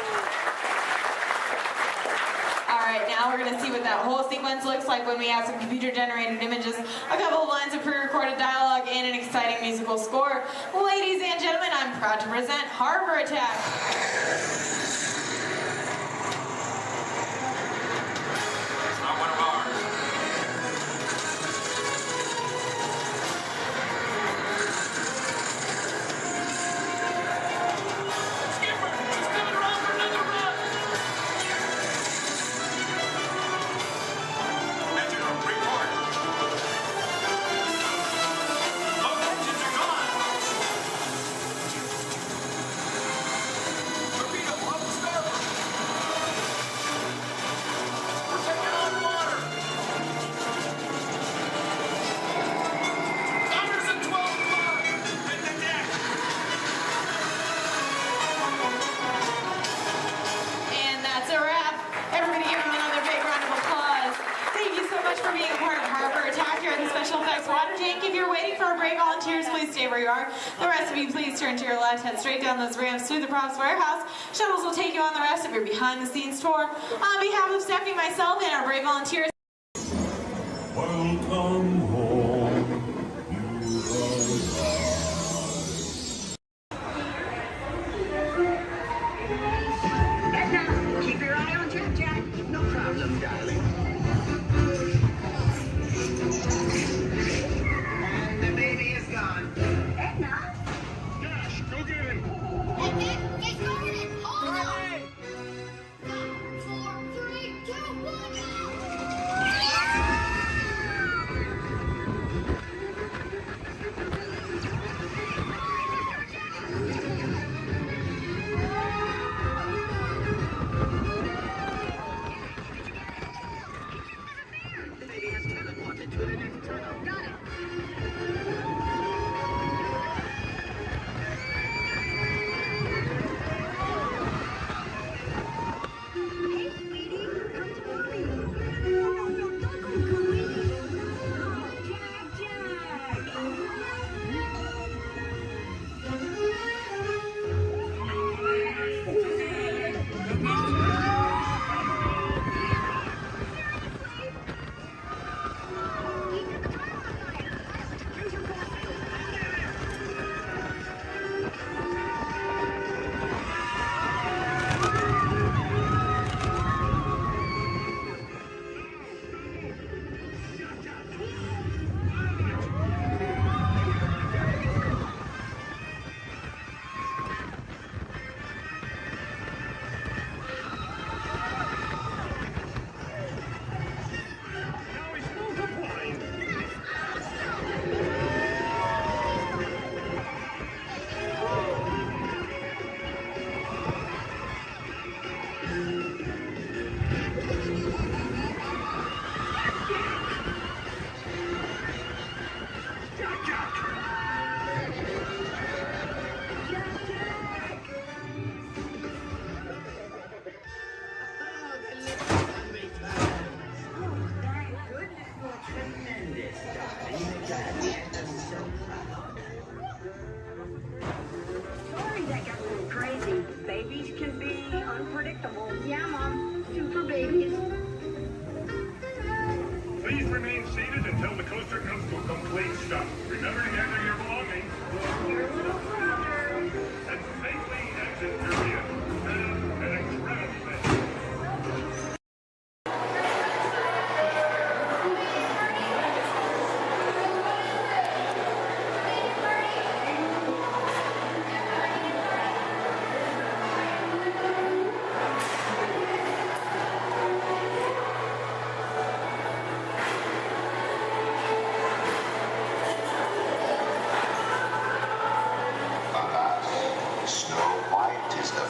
All right, now we're going to see what that whole sequence looks like when we have some computer-generated images, a couple of lines of pre-recorded dialogue, and an exciting musical score. Ladies and gentlemen, I'm proud to present Harbor Attack. The rest of you, please turn to your left, head straight down those ramps to the props warehouse. Shuttles will take you on the rest of your behind-the-scenes tour. On behalf of Stephanie, myself, and our brave volunteers. Welcome home, Edna, keep your eye on Jack Jack. No problem, darling. And the baby is gone. Edna? Dash, go get him! Edna, get started! Hold on! 5, 4, 3, 2, 1, go! The baby has teleported to the next tunnel. Got it! Sorry that got a little crazy. Babies can be unpredictable. Yeah, Mom. Super babies. Please remain seated until the coaster comes to a complete stop. Remember to gather your belongings. Your little brother. And safely exit area. Have an incredible day. Snow White is the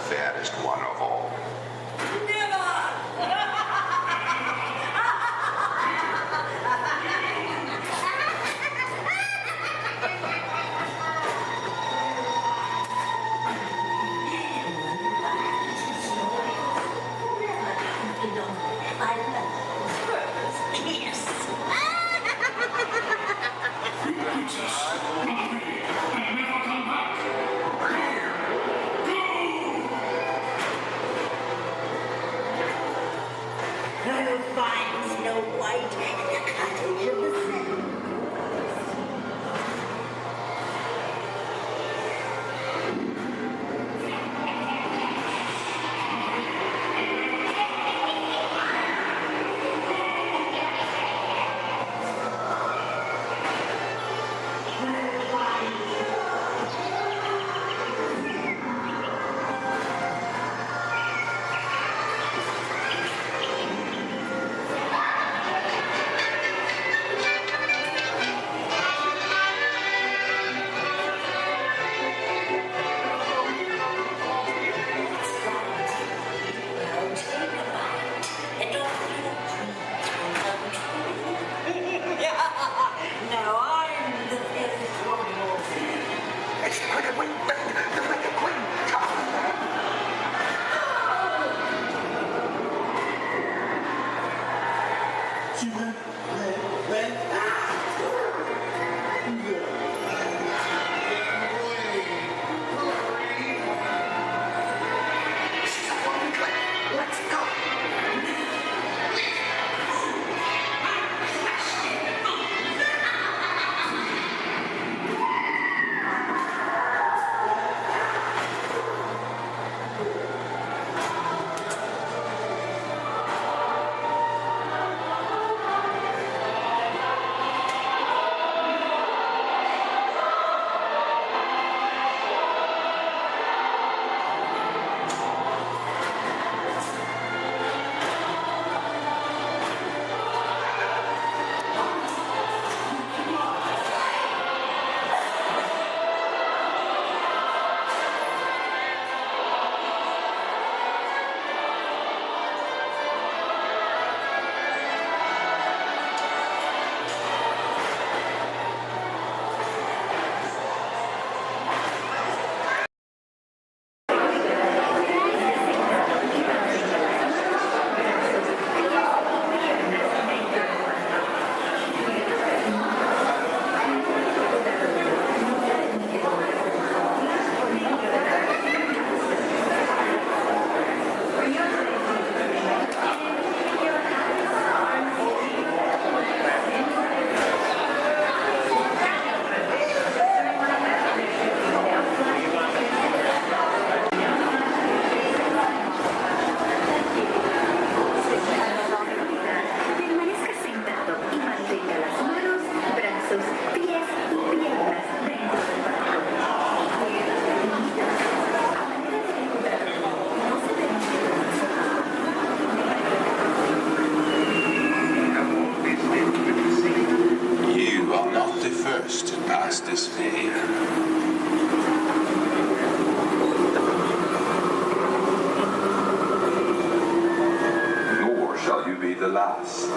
the last.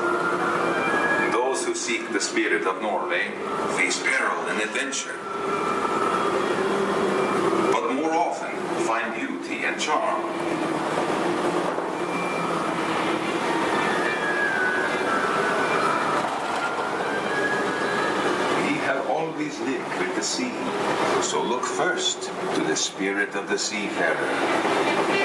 Those who seek the spirit of Norway face peril and adventure, but more often find beauty and charm. We have always lived with the sea, so look first to the spirit of the seafarer.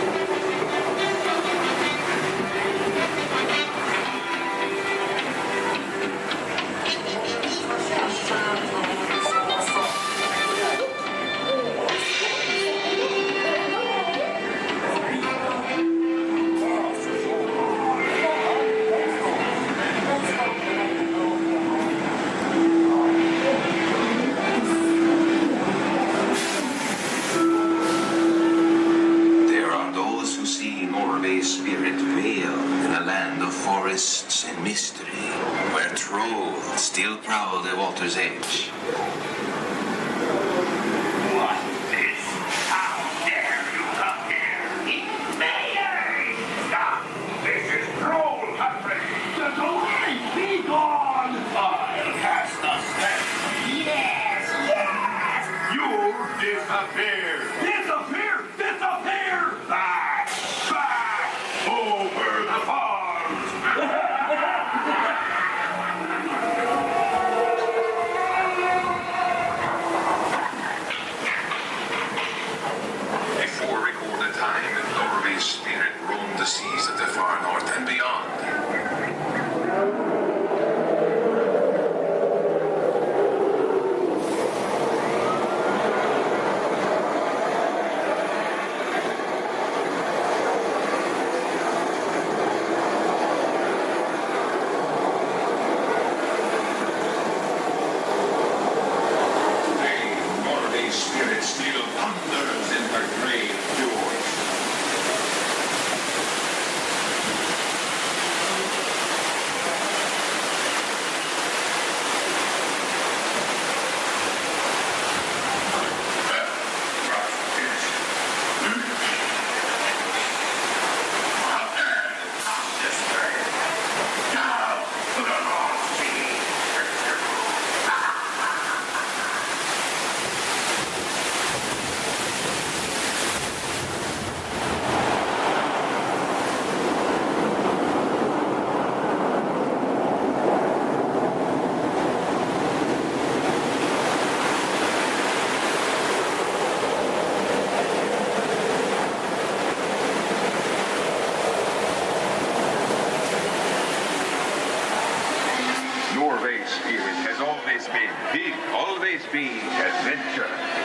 Spirit veiled in a land of forests and mystery, where trolls still prowl the water's edge. What is? How dare you come here? Invaders! Stop! This is troll country! Get away! Be gone! I'll cast the spell. Yes! Yes! You disappear! Disappear! Disappear! Back! Back! Over the farms! Before recorded time, Norway's spirit roamed the seas of the far north and beyond. always been. Will always be adventure.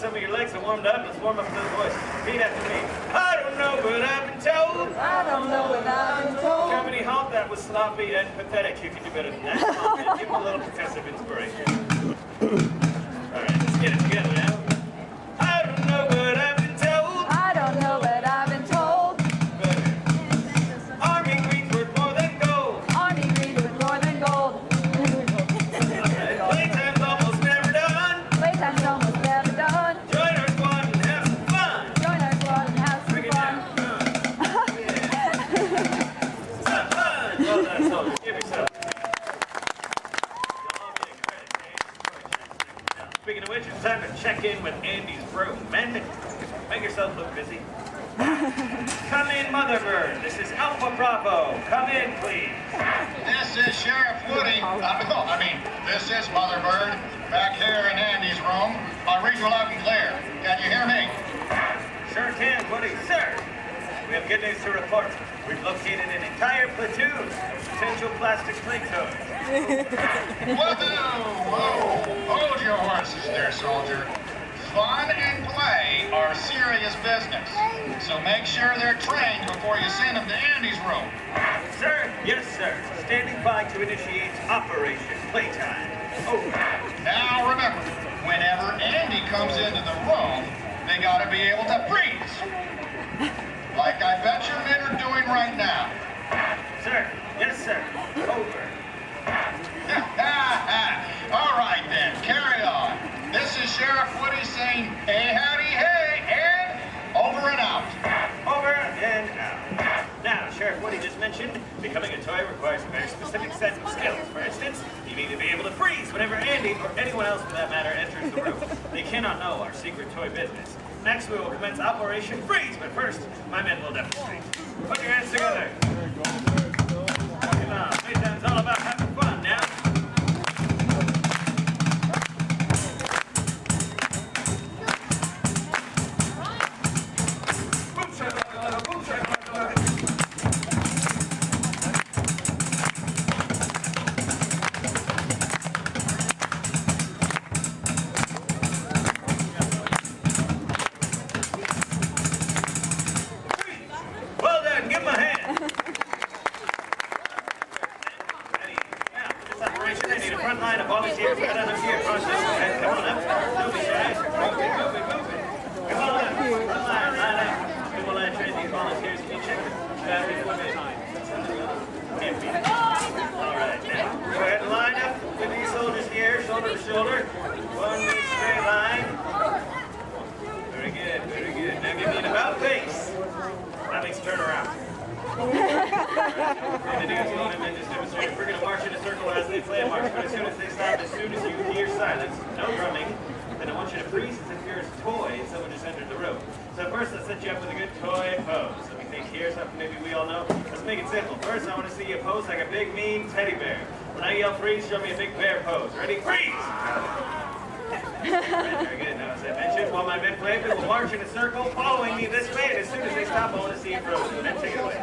some of your legs are warmed up, let's warm up those voices. Repeat after me. I don't know, but I've been told. I don't know, but I've been told. Company halt, that was sloppy and pathetic. You can do better than that. Come on, man. Give him a little progressive inspiration. All right, let's get it together now. I don't know, but I've been told. I don't know, but I've been told. Army green's worth more than gold. Army green's worth more than gold. Playtime's almost never done. Playtime's almost never done. Join our squad and have some fun. Join our squad and have some Bring it fun. down. Some fun. Well done, soldiers. Give yourself. You'll all get a credit, Dave. Now, speaking of which, it's time to check in with Andy's room. Men, make yourself look busy. Come in, Motherbird. This is Alpha Bravo. Come in, please. This is Sheriff Woody. This is Motherbird. Back here in Andy's room. I'll read you loud and clear. Can you hear me? Sure can, Woody. Sir, we have good news to report. We've located an entire platoon of potential plastic play toys. Whoa! Hold your horses there, soldier. Fun and play are serious business. So make sure they're trained before you send them to Andy's room. Sir? Yes, sir. Standing by to initiate Operation Playtime. Over. Now remember, whenever Andy comes into the room, they gotta be able to freeze. Like I bet your men are doing right now. Sir? Yes, sir. Over. All right then, carry on. This is Sheriff Woody saying, hey, howdy, hey, and over and out. Over and out. Now, Sheriff Woody just mentioned, becoming a toy requires a very specific set of skills. For instance, you need to be able to freeze whenever Andy, or anyone else for that matter, enters the room. They cannot know our secret toy business. Next, we will commence Operation Freeze, but first, my men will demonstrate. Put your hands together. Come on, Playtime's all about having fun now. Well done, give him a hand. Now, for this operation, I need a front line of volunteers right on up here across this way. Come on up. Don't be shy. Move it. Come on up. Front line up. We will train these volunteers to be checked. Can't be. All right, now, go ahead and line up with these soldiers here, shoulder to shoulder. One big straight line. Very good. Now give me an about face. That makes turn around. We're going to march in a circle as they play a march, but as soon as they stop, as soon as you hear silence, no drumming, then I want you to freeze as if you're a toy and someone just entered the room. So first, let's set you up with a good toy pose. Let me think here, something maybe we all know. Let's make it simple. First, I want to see you pose like a big, mean teddy bear. When I yell freeze, show me a big bear pose. Ready? Freeze! Very good. Now, as I mentioned, while my men play, we will march in a circle, following me this way, and as soon as they stop, I want to see you frozen. Then take it away.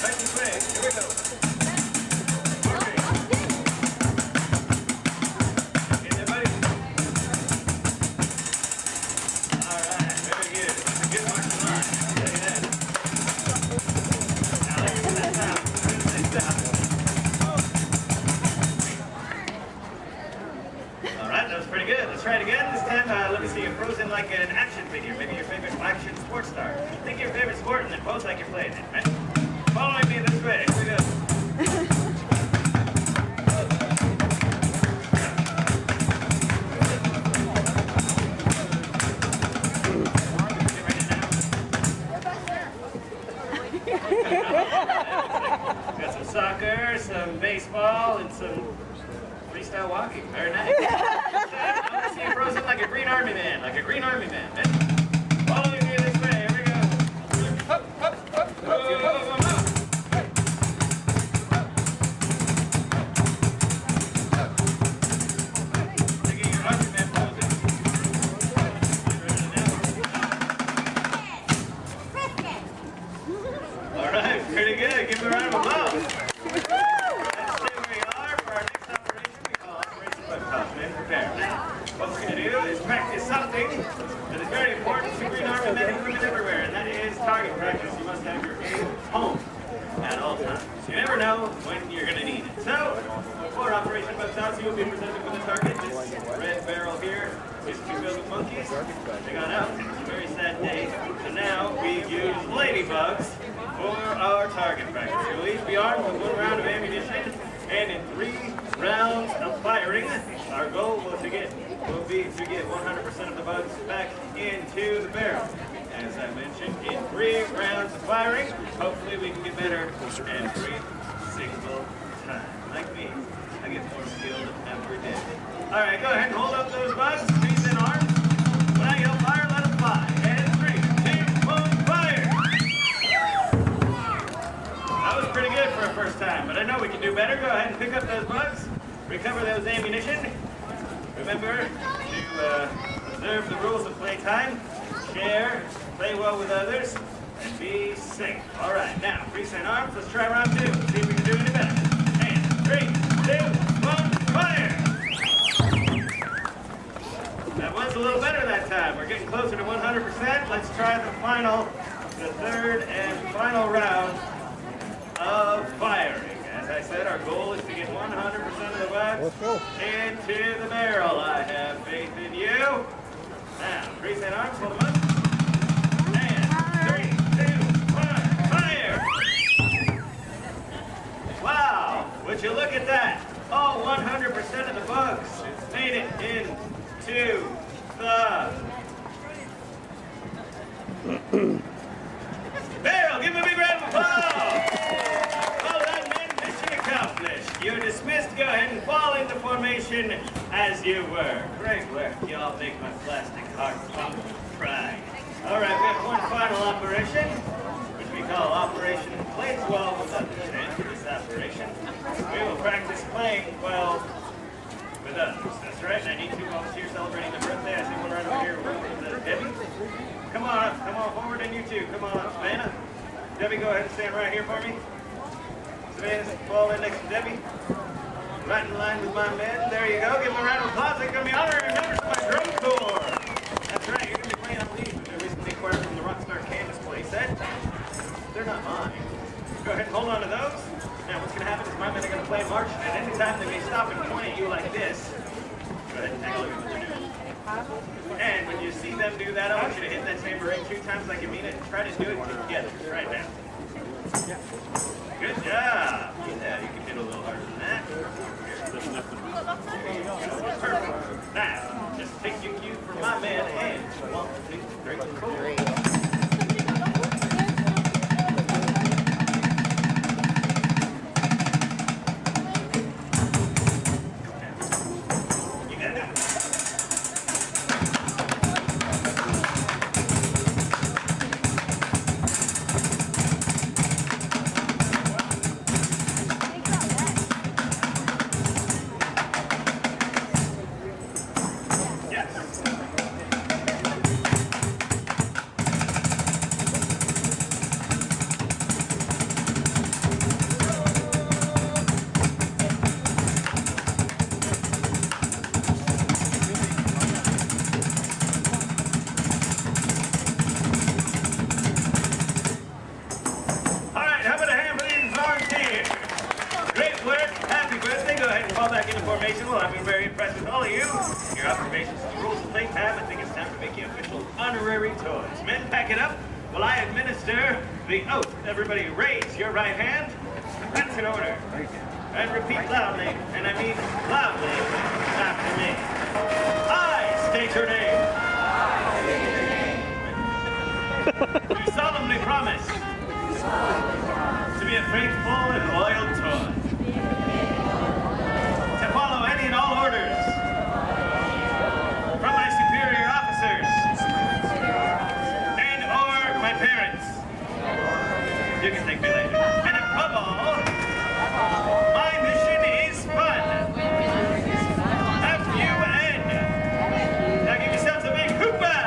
Right this way. Here we go. Okay. Get there, buddy. All right. Very good. That's a good marching line. I'll tell you that. Now, let's get that sound. As soon as they stop. All right, that was pretty good. Let's try it again. This time, let me see you frozen like an action figure. Maybe your favorite action sports star. Think your favorite sport and then pose like you're playing it, right? Following me this way. Here we go. Got some soccer, some baseball, and some freestyle walking. Very nice. I want to see you frozen like a green army man. Following me this way. Here we go. Up, up, up. All right, pretty good. Give me a round of applause. Let's stay where we are for our next operation. We call Operation Flip Top. Men prepare. Now, both you to do is practice something that is very important to Green Army men and women everywhere, and that is target practice. You must have your aim home at all times. You never know when you're going to need it. So, for Operation Buckshot, you will be presented with a target. This red barrel here is too filled with monkeys. They got out. It's a very sad day. So now we use ladybugs for our target practice. You'll each be armed with 1 round of ammunition, and in 3 rounds of firing, our goal will be to get 100% of the bugs back into the barrel. As I mentioned, in 3 rounds of firing, hopefully we can get better every single time. Like me, I get more skilled every day. All right, go ahead and hold up those bugs, squeeze in arms. When I yell fire, let them fly. And 3, 2, 1, fire! That was pretty good for a first time, but I know we can do better. Go ahead and pick up those bugs, recover those ammunition. Remember to observe the rules of playtime, share, play well with others, and be safe. All right, now, freeze in arms. Let's try round 2. See if we can do any better. And 3, 2, 1, fire! That was a little better that time. We're getting closer to 100%. Let's try the 3rd and final round of firing. As I said, our goal is to get 100% of the bugs into the barrel. I have faith in you. Now, freeze in arms, hold them up. And 3, 2, 1, fire! Wow, would you look at that? All 100% of the bugs made it into the barrel. Give him a big round of applause. Well done, men. Mission accomplished. You're dismissed. Go ahead and fall into formation as you were. Great work. You all make my plastic heart pump with pride. All right, we have one final operation, which we call Operation Play 12 with others. And for this operation, we will practice playing 12 with others. That's right. And I need 2 volunteers celebrating their birthday. I see one right over here with Debbie. Come on up. Come on forward, and you too. Come on up, Savannah. Debbie, go ahead and stand right here for me. Savannah, fall in next to Debbie. Right in line with my men. There you go. Give them a round of applause. They're going to be honoring members of my drum corps. That's right. You're going to be playing on leave. They're recently acquired from the Rockstar Canvas playset. They're not mine. Go ahead and hold on to those. Now, what's going to happen is my men are going to play march, and any time they may stop and point at you like this, go ahead and take a look at what they're doing. And when you see them do that, I want you to hit that tambourine 2 times like you mean it, and try to do it together right now. Good job. Yeah, you can hit a little harder than that. There you go. Perfect. Now, just take your cue from my man, and 1, 2, 3, 4. Everybody raise your right hand. That's in order. And repeat loudly, and I mean loudly, after me. I state your name. Do solemnly promise to be a faithful and loyal toy. To follow any and all orders from my superior officers and or my parents. You can thank me later. And above all, my mission is fun. F-U-N. Now give yourselves a big hoopah!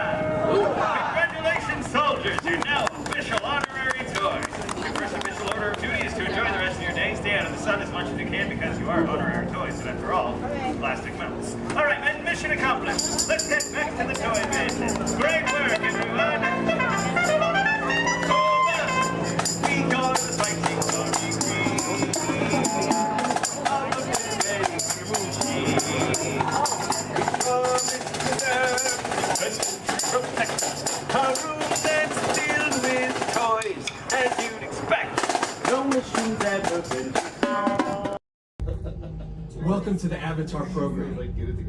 Congratulations, soldiers. You're now official honorary toys. Your first official order of duty is to enjoy the rest of your day. Stay problem. Let's get back to the toy business. Great work, everyone. Hold up. We got the fighting army. All of the ready for movie. Protect us. Our room that's filled with toys, as you'd expect. No machine's ever been. Welcome to the Avatar program.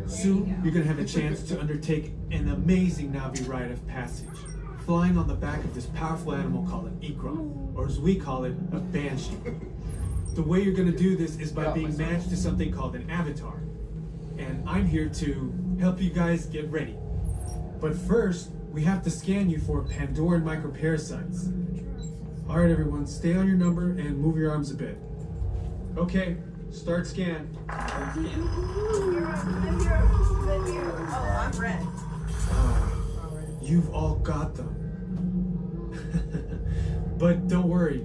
Soon, you're going to have a chance to undertake an amazing Na'vi rite of passage, flying on the back of this powerful animal called an Ikron, or as we call it, a Banshee. The way you're going to do this is by being matched to something called an avatar. And I'm here to help you guys get ready. But first, we have to scan you for Pandoran microparasites. Alright everyone, stay on your number and move your arms a bit. Okay. Start scan. Oh, I'm red. You've all got them. But don't worry,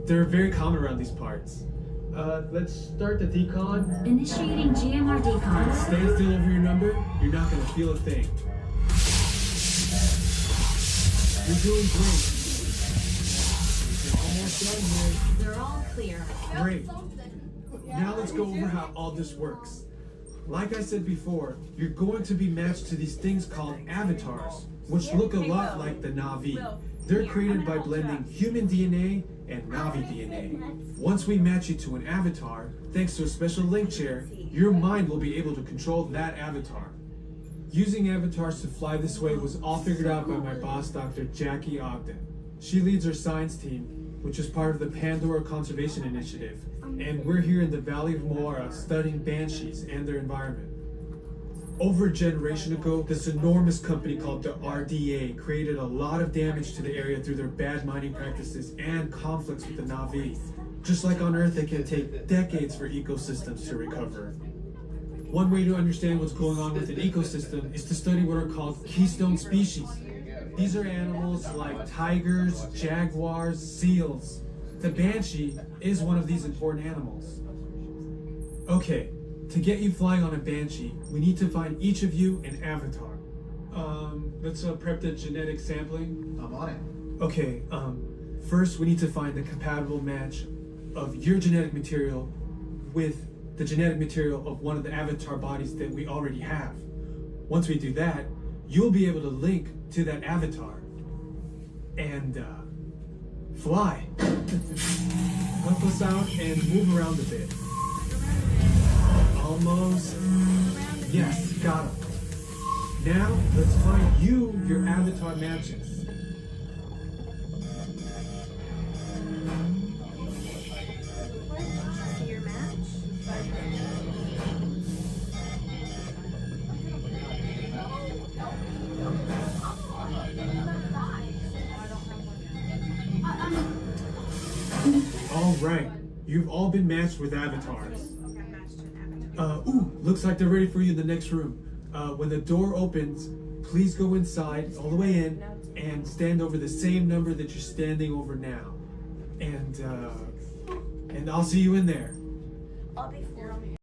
they're very common around these parts. Let's start the decon. Initiating GMR decon. Stay still over your number, you're not going to feel a thing. You're doing great. You're almost done here. They're all clear. Great. Now let's go over how all this works. Like I said before, you're going to be matched to these things called avatars, which look a lot like the Na'vi. They're created by blending human DNA and Na'vi DNA. Once we match you to an avatar, thanks to a special link chair, your mind will be able to control that avatar. Using avatars to fly this way was all figured out by my boss, Dr. Jackie Ogden. She leads our science team, which is part of the Pandora Conservation Initiative, and we're here in the Valley of Moara studying banshees and their environment. Over a generation ago, this enormous company called the RDA created a lot of damage to the area through their bad mining practices and conflicts with the Na'vi. Just like on Earth, it can take decades for ecosystems to recover. One way to understand what's going on with an ecosystem is to study what are called keystone species. These are animals like tigers, jaguars, seals. The banshee is one of these important animals. Okay, to get you flying on a banshee, we need to find each of you an avatar. Let's prep the genetic sampling. I'm on it. Okay, first we need to find the compatible match of your genetic material with the genetic material of one of the avatar bodies that we already have. Once we do that, you'll be able to link to that avatar and fly. Help us out and move around a bit. Almost. Yes, got him. Now, let's find you your avatar matches. All right, you've all been matched with avatars. Looks like they're ready for you in the next room. When the door opens, please go inside, all the way in, and stand over the same number that you're standing over now. And I'll see you in there. I'll be for me.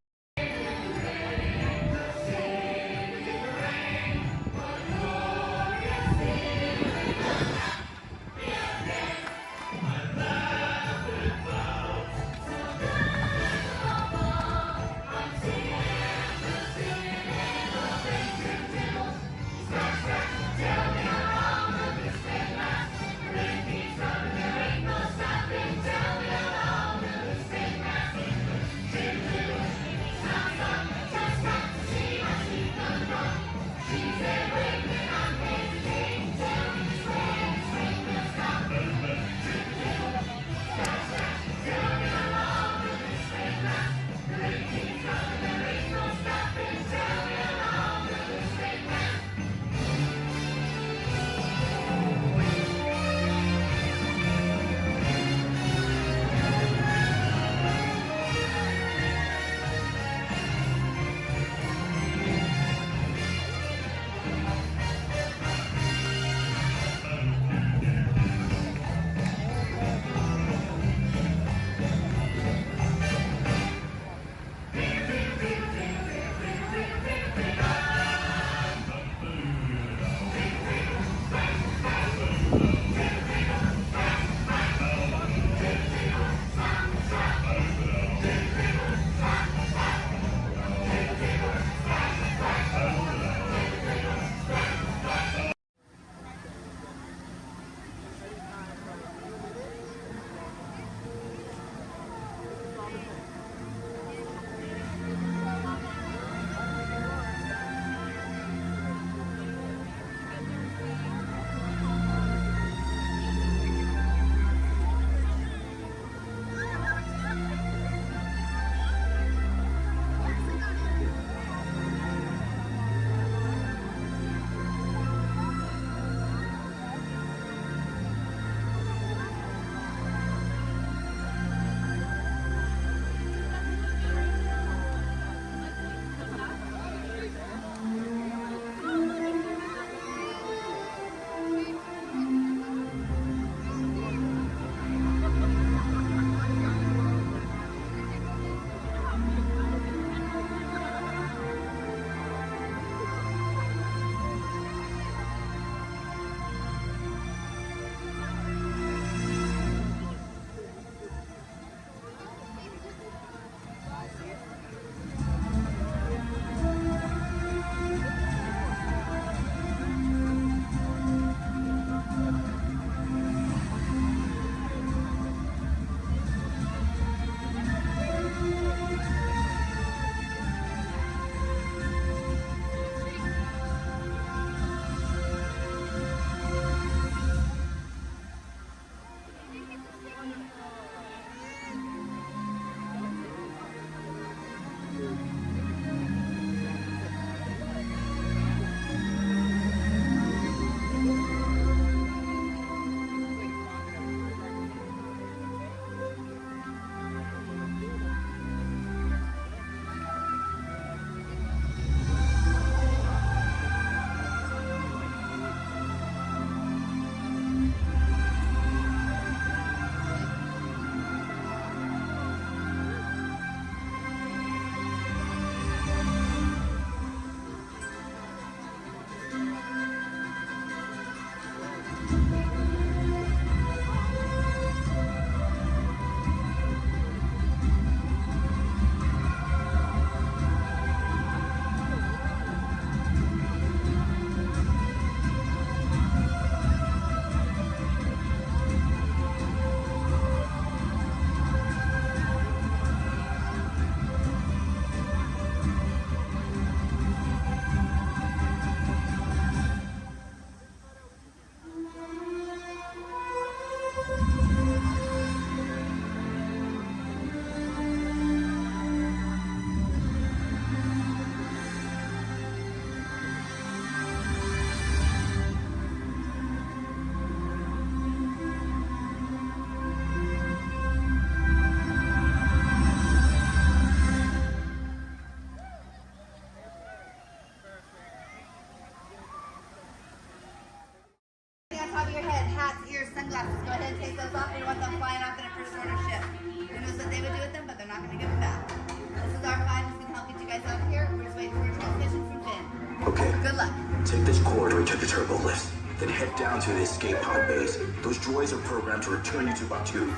not gonna give it back. This is R5 who's gonna help get you guys out of here. We're just waiting for your transmission from Finn. Okay. Good luck. Take this corridor to the turbo lift. Then head down to the escape pod base. Those droids are programmed to return you to Batuu.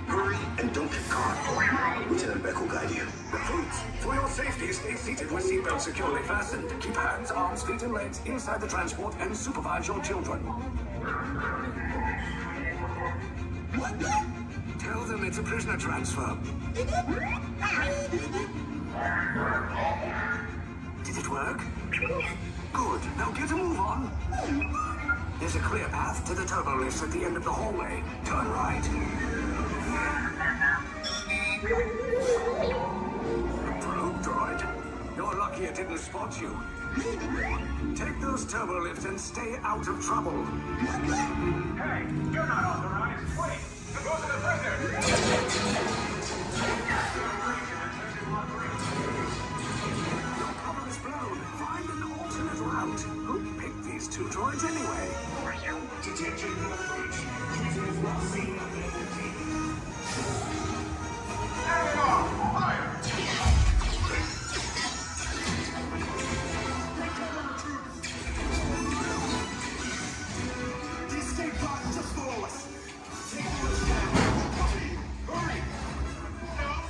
Hurry and don't get caught. Lieutenant Beck will guide you. Recruits, for your safety, stay seated with seatbelts securely fastened. Keep hands, arms, feet, and legs inside the transport and supervise your children. Tell them it's a prisoner transfer. Did it work? Good. Now get a move on. There's a clear path to the turbo lifts at the end of the hallway. Turn right. Probe droid. You're lucky it didn't spot you. Take those turbo lifts and stay out of trouble. Hey, you're not authorized. Wait, go to the prisoner. Your cover is blown. Find an alternate route. Who picked these two droids anyway? Detention approach. Users will see identity. Fire! The escape pod just below us. Take those down. Hurry!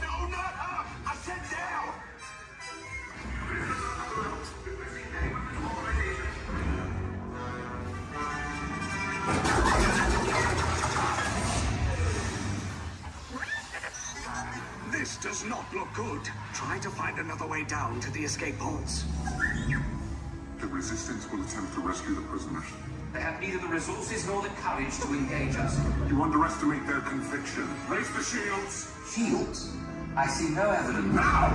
No, not up! I said down! This does not look good. Try to find another way down to the escape pods. The Resistance will attempt to rescue the prisoners. They have neither the resources nor the courage to engage us. You underestimate their conviction. Raise the shields! Shields? I see no evidence. Now!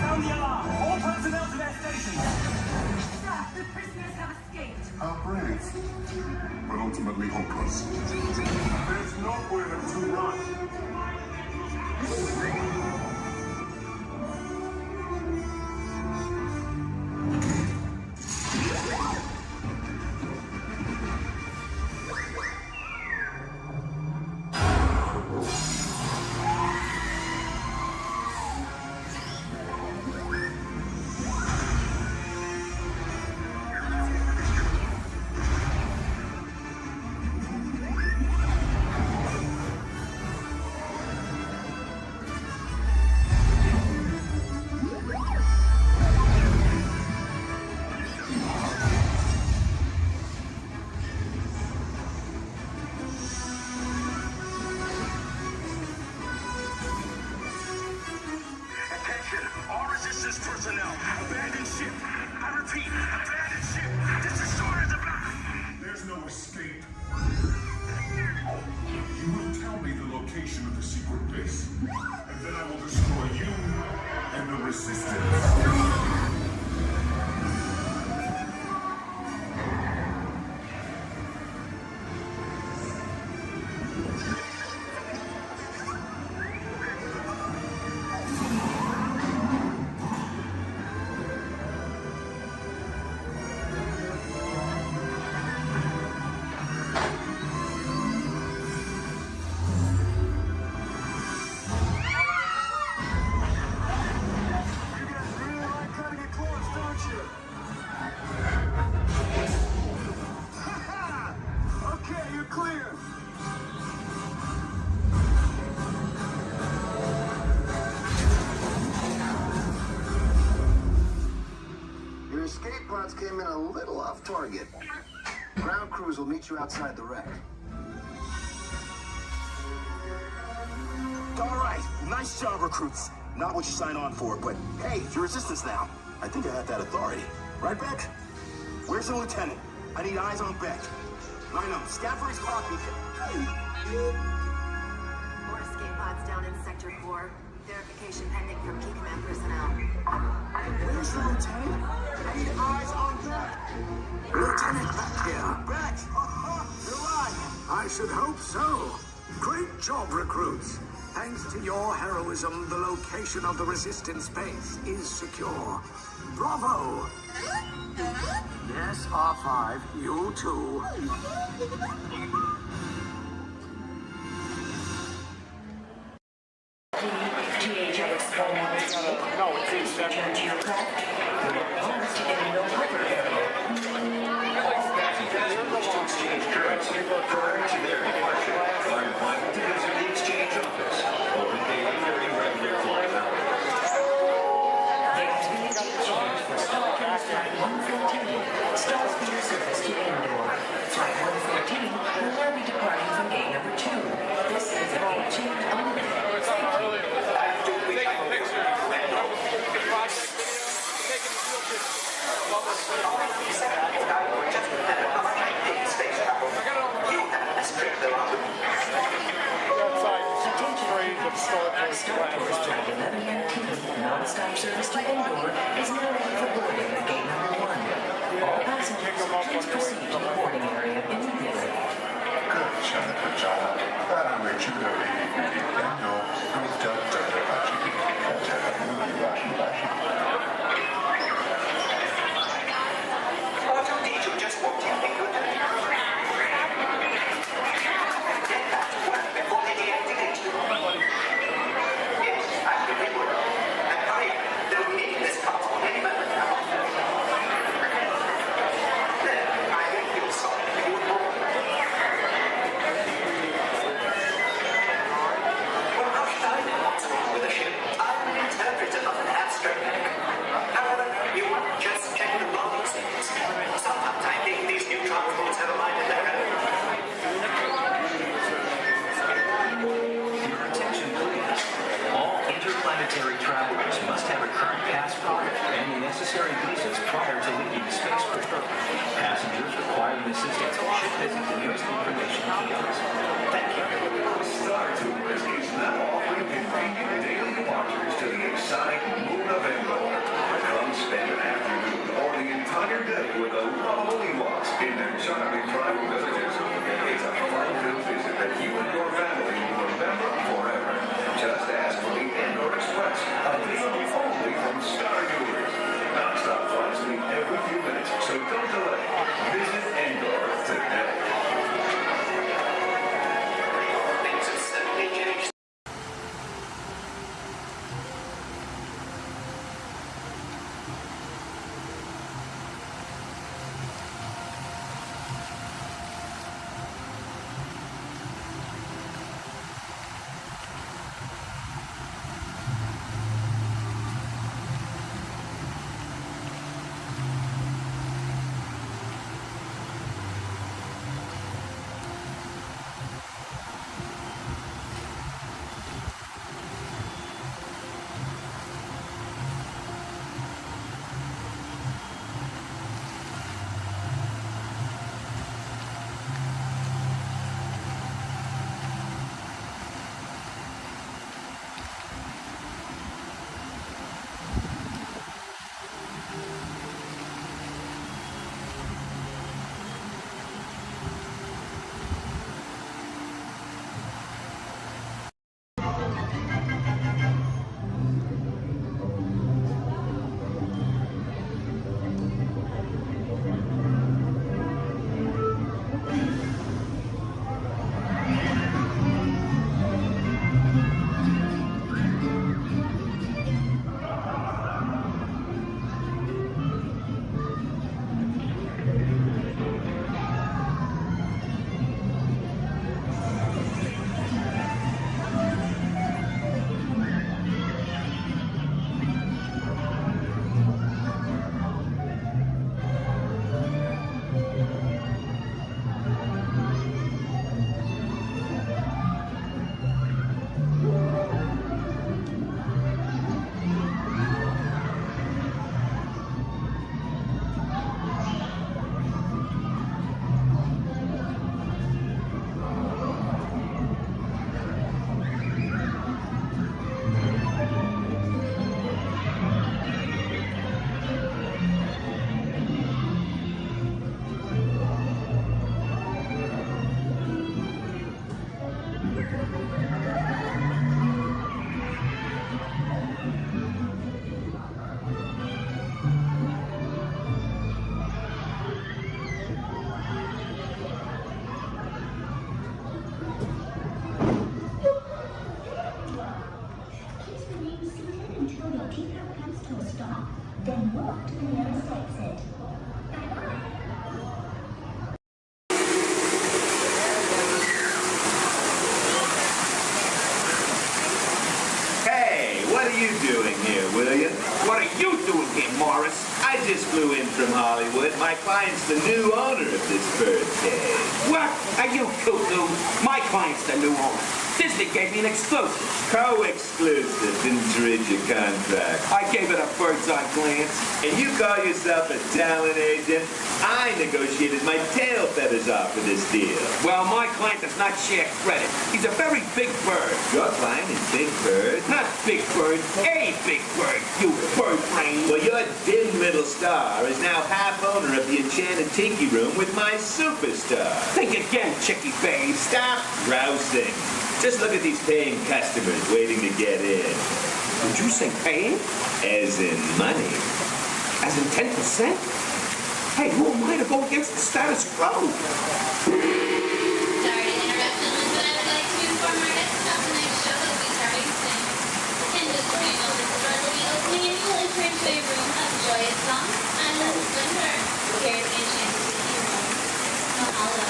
Sound the alarm! All personnel to their stations! Sir, the prisoners have escaped. How brave, but ultimately hopeless. There's nowhere to run. Personnel, abandon ship. I repeat, abandon ship. This destroyer is about. There's no escape. You will tell me the location of the secret base, and then I will destroy you and the Resistance. Came in a little off target. Ground crews will meet you outside the wreck. All right, nice job, recruits. Not what you signed on for, but hey, you're Resistance now. I think I have that authority. Right, Beck? Where's the lieutenant? I need eyes on Beck. I know, scan for his copy. More escape pods down in Sector 4. Verification pending from key command personnel. Where's the lieutenant? I need eyes on Beck. Lieutenant Beck here. Beck! You're alive! I should hope so. Great job, recruits. Thanks to your heroism, the location of the Resistance base is secure. Bravo! Yes, R5, you too. No, it's in seven. To your craft, exchange currency prior to their departure are invited to visit the exchange office, open daily during regular flight hours. The activity change for Starcast Flight 114 starts for your service to Endor. Flight 114 will now be departing from gate number 2. This is a gate change only. Starcourse Flight 1119, non-stop service to Endor, is now ready for boarding at gate number 1. All passengers, please proceed to the boarding area immediately. Good job. R2-D2 just walked in. Before they deactivate you. Yes, I remember. And hurry up. They'll be needing this console any moment now. Then, I will feel sorry for you. Well, Hollywood, my client's the new owner of this birthday. What? Are you cuckoo? My client's the new owner. Disney gave me an exclusive. Co-exclusive. Didn't you read your contract? I gave it a bird's eye glance. And you call yourself a talent agent? I negotiated my tail feathers off for this deal. Well, my client does not share credit. He's a very big bird. Your client is Big Bird? Not Big Bird, a big bird, you bird brain. Well, your dim little star is now half owner of the Enchanted Tiki Room with my superstar. Think again, chickie babe. Stop grousing. Just look at these paying customers waiting to get in. Did you say paying? As in money. As in 10%? Hey, who am I to go against the status quo? Sorry to interrupt, gentlemen, but I would like to inform our guests about tonight's show that will be starting soon. In just a few moments, the doors will be opening and you will enter into a room of joyous songs and splendor. Here at the Enchanted Tiki Room. Mahalo.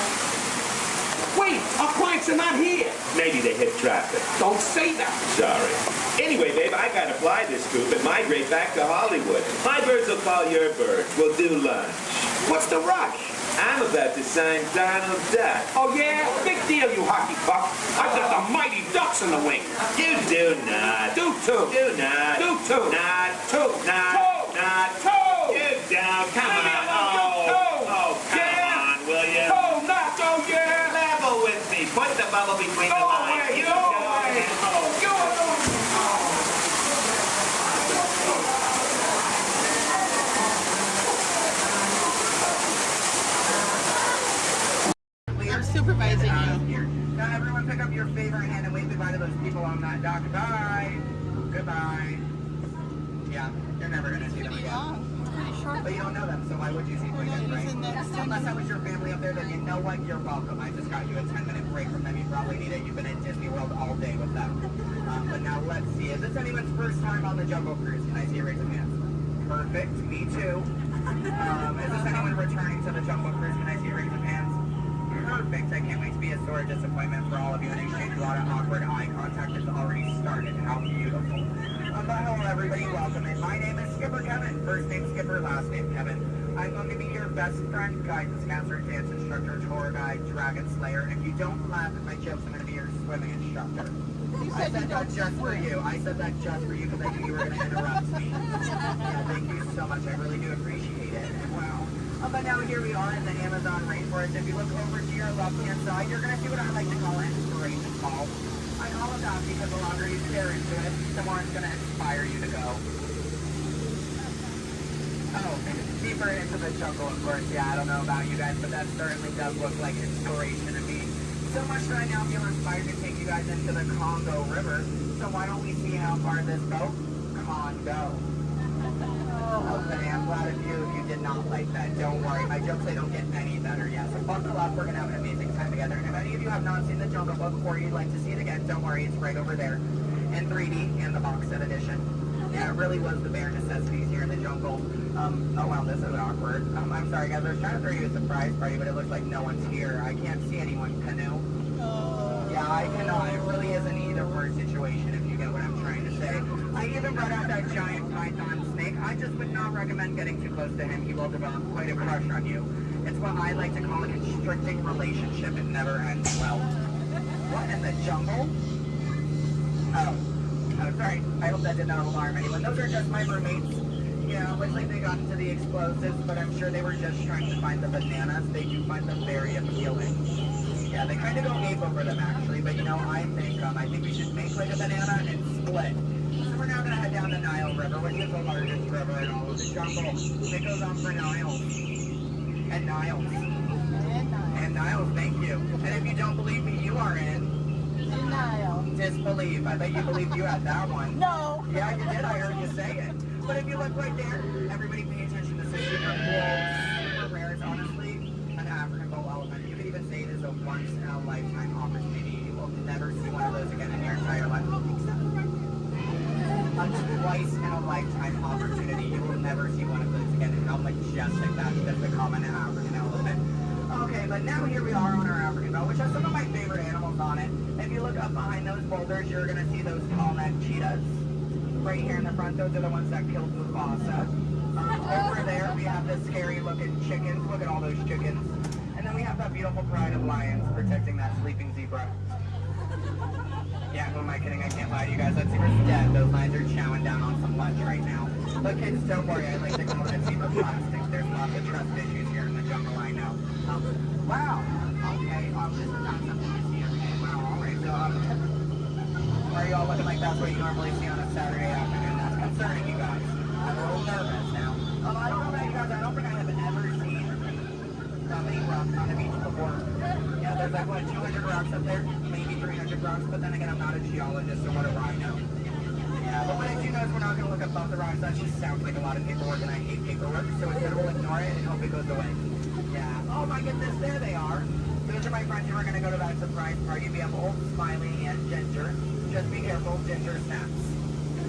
Wait, our clients are not here. Maybe they hit traffic. Don't say that. Sorry. Anyway, babe, I gotta fly this scoop and migrate back to Hollywood. My birds will call your birds. We'll do lunch. What's the rush? I'm about to sign Donald Duck. Oh, yeah? Big deal, you hockey puck. I've got the mighty ducks in the wing. You do not. Do too. Do not. Do too. Not. Two. Not. Toe. Not. Toe. You down. Come on. Toe. Come on, will you? Toe, not go, yeah. Level with me. Put the bubble between Go the lines. away. You Go away. Go away. I'm supervising you. Now everyone pick up your favorite hand and wave goodbye to those people on that dock. Goodbye. Goodbye. Yeah, you're never going to see them again. But you don't know them, so why would you see them again, right? Unless that was your family up there, then you know what? You're welcome. I just got you a 10-minute break from them. You probably need it. You've been at Disney World all day with them. But now let's see. Is this anyone's first time on the Jungle Cruise? Can I see a raise of hands? Perfect. Me too. Is this anyone returning to the Jungle Cruise? Can I see a raise of hands? Perfect. I can't wait to be a sore disappointment for all of you and exchange a lot of awkward eye contact has already started. How beautiful. But hello everybody, welcome in. My name is Skipper Kevin. First name Skipper, last name Kevin. I'm going to be your best friend, guidance counselor, dance instructor, tour guide, dragon slayer. And if you don't laugh at my jokes, I'm going to be your swimming instructor. I said that just for you. I said that just for you because I knew you were going to interrupt me. Yeah, thank you so much. I really do appreciate it. Wow. But now here we are in the Amazon rainforest. If you look over to your left-hand side, you're going to see what I like to call an inspiration call. I call it that because the longer you stare into it, the more it's going to inspire you to go. Oh, deeper into the jungle, of course. Yeah, I don't know about you guys, but that certainly does look like inspiration to me. So much that I now feel inspired to take you guys into the Congo River. So why don't we see how far this boat can go? Okay, I'm glad of you if you did not like that. Don't worry, my jokes, they don't get any better yet. So buckle up, we're going to have an amazing time together. And if any of you have not seen the Jungle Book or you'd like to see it again, don't worry, it's right over there in 3D and the box set edition. Yeah, it really was the bare necessities here in the jungle. Oh wow, this is awkward. I'm sorry guys, I was trying to throw you a surprise party, but it looks like no one's here. I can't see anyone. Canoe? Yeah, I cannot. It really is an either-or situation if you get what I'm trying to say. I even brought out that giant python snake. I just would not recommend getting too close to him. He will develop quite a crush on you. It's what I like to call a constricting relationship. It never ends well. What in the jungle? Oh, sorry. I hope that did not alarm anyone. Those are just my roommates. Yeah, looks like they got into the explosives, but I'm sure they were just trying to find the bananas. They do find them very appealing. Yeah, they kind of go ape over them actually, but you know, I think we should make like a banana and split. So we're now going to head down the Nile River, which is the largest river in all of the jungle. It goes on for Niles. And Niles. And Niles, thank you. And if you don't believe me, you are in Denial. disbelief. I bet you believed you had that one. No. Yeah, you did. I heard you say it. But if you look right there, everybody pay attention. This is super cool, super rare. It's honestly an African bull elephant. You could even say it is a once-in-a-lifetime opportunity. You will never see one of those again in your entire life. A twice-in-a-lifetime opportunity. You will never see one of those again. And how majestic that is, the common African elephant. Okay, but now here we are on our African belt, which has some of my favorite animals on it. If you look up behind those boulders, you're going to see those tall neck cheetahs. Right here in the front, those are the ones that killed Mufasa. Over there, we have the scary-looking chickens. Look at all those chickens. And then we have that beautiful pride of lions protecting that sleeping zebra. Yeah, who am I kidding? I can't lie to you guys. That zebra's dead. Those lions are chowing down on some lunch right now. But kids, don't worry. I like to call that zebra plastic. There's lots of trust issues here in the jungle, I know. Wow. Okay, this is not something you see every day. Wow, all right. So, why are you all looking like that's what you normally see on a Saturday afternoon? That's concerning, you guys. I'm a little nervous now. I don't know about you guys. I don't think I have ever seen that many rocks on the beach before. Yeah, there's like, what, 200 rocks up there? Maybe 300 rocks, but then again, I'm not a geologist, so what do I know? Yeah, but what I do know is we're not going to look above the rocks. That just sounds like a lot of paperwork, and I hate paperwork, so instead we'll ignore it and hope it goes away. Yeah. Oh my goodness, there they are. Those are my friends who are going to go to that surprise party. We have Old, Smiley, and Ginger. Just be careful, Ginger snaps.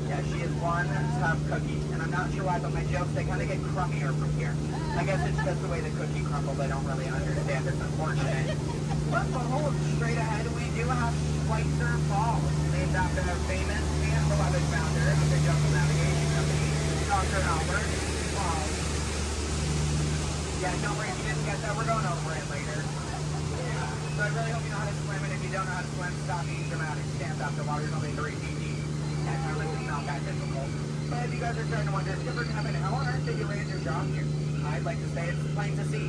Yeah, she is one tough cookie, and I'm not sure why, but my jokes, they kind of get crummier from here. I guess it's just the way the cookie crumbles. I don't really understand. It's unfortunate. But behold, straight ahead, we do have Schweitzer Falls, named after our famous and beloved founder of the Jungle Navigation Company, Dr. Albert. Yeah, don't worry if you didn't get that. We're going over it later. Yeah. So I really hope you know how to swim, and if you don't know how to swim, stop being dramatic. Stand up. The water's only 3 feet deep. Yeah, it's really not that difficult. But if you guys are starting to wonder, Skipper Kevin, how on earth did you land your job here? I'd like to say it's plain to see.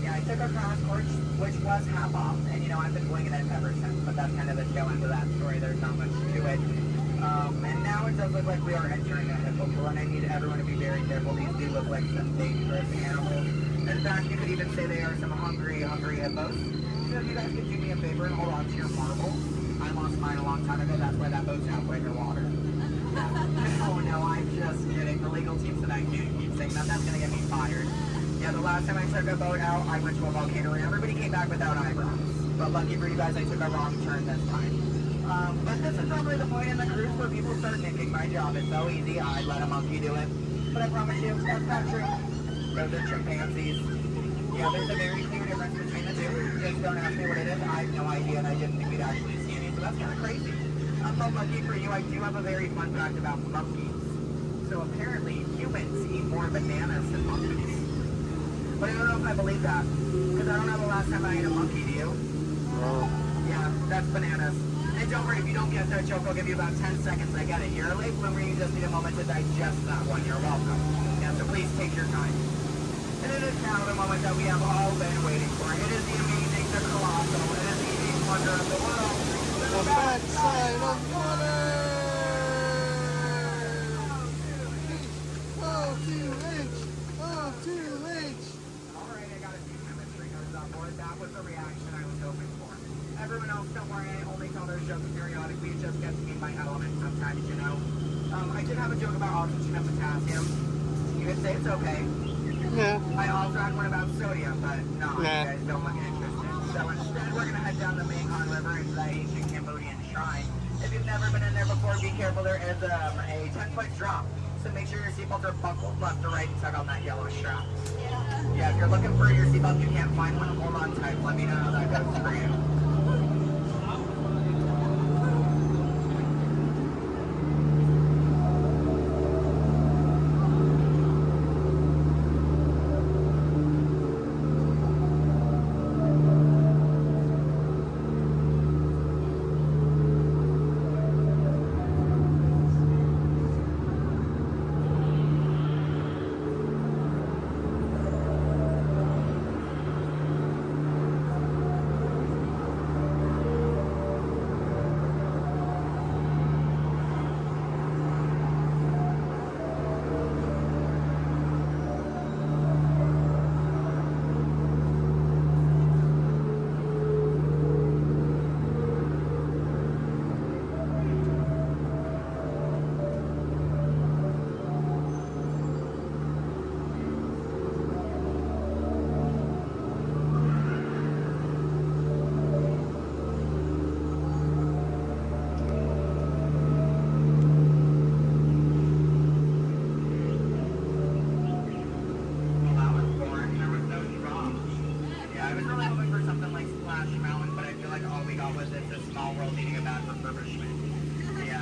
Yeah, I took a crash course, which was half off, and you know, I've been winging it ever since, but that's kind of the tail end of that story. There's not much to it. And now it does look like we are entering a hippopool, and I need everyone to be very careful. These do look like some dangerous animals. In fact, you could even say they are some hungry hippos. So if you guys could do me a favor and hold on to your marbles. I lost mine a long time ago. That's why that boat's halfway underwater. Oh no, I'm just kidding. The legal team said I can't keep saying that. That's gonna get me fired. Yeah, the last time I took a boat out, I went to a volcano and everybody came back without eyebrows. But lucky for you guys, I took a wrong turn this time. But this is probably the point in the cruise where people start thinking my job is so easy, I let a monkey do it. But I promise you, that's not true. Those are chimpanzees. Yeah, there's a very clear difference between the two. Just don't ask me what it is. I have no idea, and I didn't think we'd actually see any, so that's kind of crazy. But lucky for you, I do have a very fun fact about monkeys. So apparently, humans eat more bananas than monkeys. But I don't know if I believe that, because I don't know the last time I ate a monkey, do you? Yeah, that's bananas. And don't worry, if you don't get that joke, I'll give you about 10 seconds. I get it. You're a late bloomer, you just need a moment to digest that one. You're welcome. Yeah, so please take your time. And it is now the moment that we have all been waiting for. It is the amazing, the colossal, it is the eighth wonder of the world. The backside of water! O2H! O2H! Alright, I got a few chemistry notes on board. That was the reaction I was hoping for. Everyone else, don't worry, I only tell those jokes periodically. It just gets me in my element sometimes, you know. I did have a joke about oxygen and potassium. You could say it's okay. Yeah. I also had one about sodium, but no, you guys don't look interested. So instead, we're going to head down the Mekong River into the ancient Cambodian shrine. If you've never been in there before, be careful. There is a 10-foot drop. So make sure your seatbelts are buckled left to right and tug on that yellow strap. Yeah, if you're looking for your seatbelt, you can't find one, hold on tight. Let me know how that goes for you.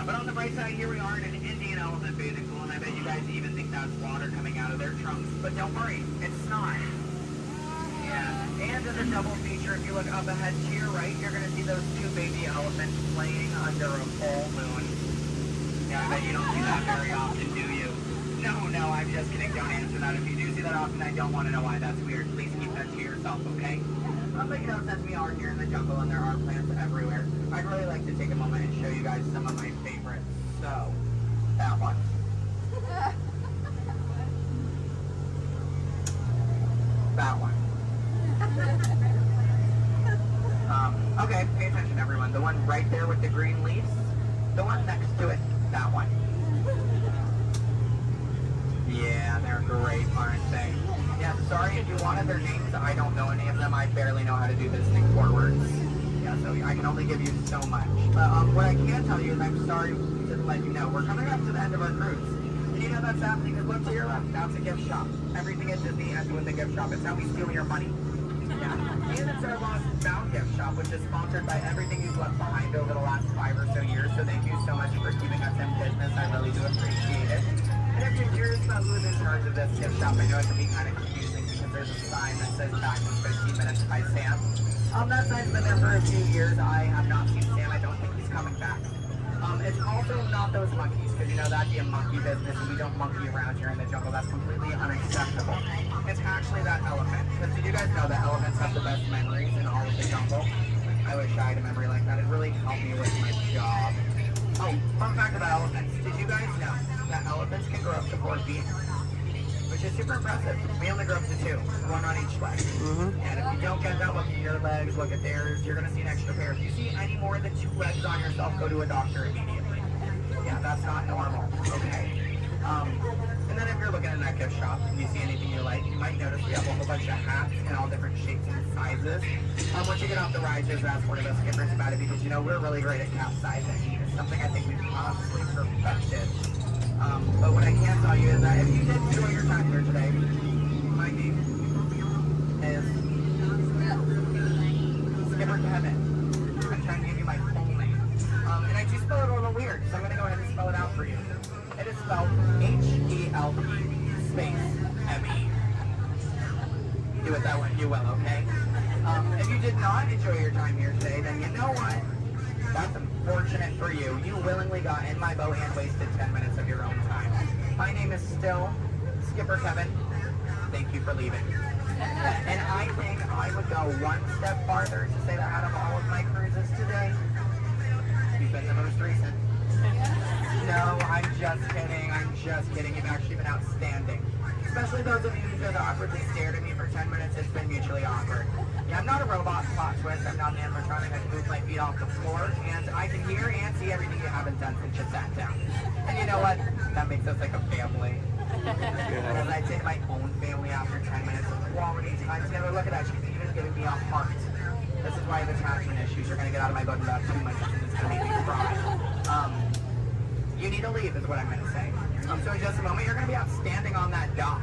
but on the bright side, here we are in an Indian elephant bathing pool, and I bet you guys even think that's water coming out of their trunks. But don't worry, it's not. Yeah, and as a double feature, if you look up ahead to your right, you're going to see those two baby elephants playing under a full moon. Yeah, I bet you don't see that very often, do you? No, I'm just kidding. Don't answer that. If you do see that often, I don't want to know why that's weird. Please keep that to yourself, okay? But you know, since we are here in the jungle and there are plants everywhere, I'd really like to take a moment and show you guys some of my favorites. So, that one. That one. Okay, pay attention everyone. The one right there with the green leaves, the one next to it, that one. Yeah, they're great, aren't they? Yeah, sorry if you wanted their names. I don't know any of them. I barely know how to do this thing forwards. Yeah, so I can only give you so much. But what I can tell you is I'm sorry to let you know we're coming up to the end of our cruise. And you know that's happening because look to your left. That's a gift shop. Everything at Disney ends with a gift shop. It's how we steal your money. Yeah. And it's our Lost Bound gift shop, which is sponsored by everything you've left behind over the last 5 or so years. So thank you so much for keeping us in business. I really do appreciate it. And if you're curious about who's in charge of this gift shop, I know it can be kind of confusing because there's a sign that says back in 15 minutes by Sam. That sign's been there for a few years. I have not seen Sam. I don't think he's coming back. It's also not those monkeys, because you know that'd be a monkey business, and we don't monkey around here in the jungle. That's completely unacceptable. It's actually that elephant. Because did you guys know that elephants have the best memories in all of the jungle? I wish I had a memory like that. It really helped me with my job. Oh, fun fact about elephants. Did you guys know that elephants can grow up to 4 feet? Which is super impressive. We only grow up to 2, 1 on each leg. And if you don't get that, look at your legs, look at theirs, you're going to see an extra pair. If you see any more than 2 legs on yourself, go to a doctor immediately. Yeah, that's not normal, okay? And then if you're looking in that gift shop and you see anything you like, you might notice we have a whole bunch of hats in all different shapes and sizes. Once you get off the ride, just ask one of us skippers about it because, you know, we're really great at capsizing. It's something I think we've honestly perfected. But what I can tell you is that if you did enjoy your time here today, my name is Skipper Kevin. I'm trying to give you my full name. And I do spell it a little weird, so I'm going to go ahead and spell it out for you. It is spelled H-E-L-P space M-E. Do it that way, you will, okay? If you did not enjoy your time here today, then you know what? That's unfortunate for you. You willingly got in my boat and wasted 10 minutes of your own time. My name is still Skipper Kevin. Thank you for leaving. And I think I would go one step farther to say that out of all of my cruises today, you've been the most recent. No, I'm just kidding. I'm just kidding. You've actually been outstanding. Especially those of you who just awkwardly stared at me for 10 minutes. It's been mutually awkward. Yeah, I'm not a robot plot twist. I'm not an animatronic. I can move my feet off the floor, and I can hear and see everything you haven't done since you sat down. And you know what? That makes us like a family. As I say to my own family after 10 minutes of quality time together, look at that. She's even giving me a heart. This is why I have attachment issues. You're going to get out of my boat in about 2 minutes, and it's going to make me cry. You need to leave, is what I'm going to say. So in just a moment, you're going to be outstanding on that dock.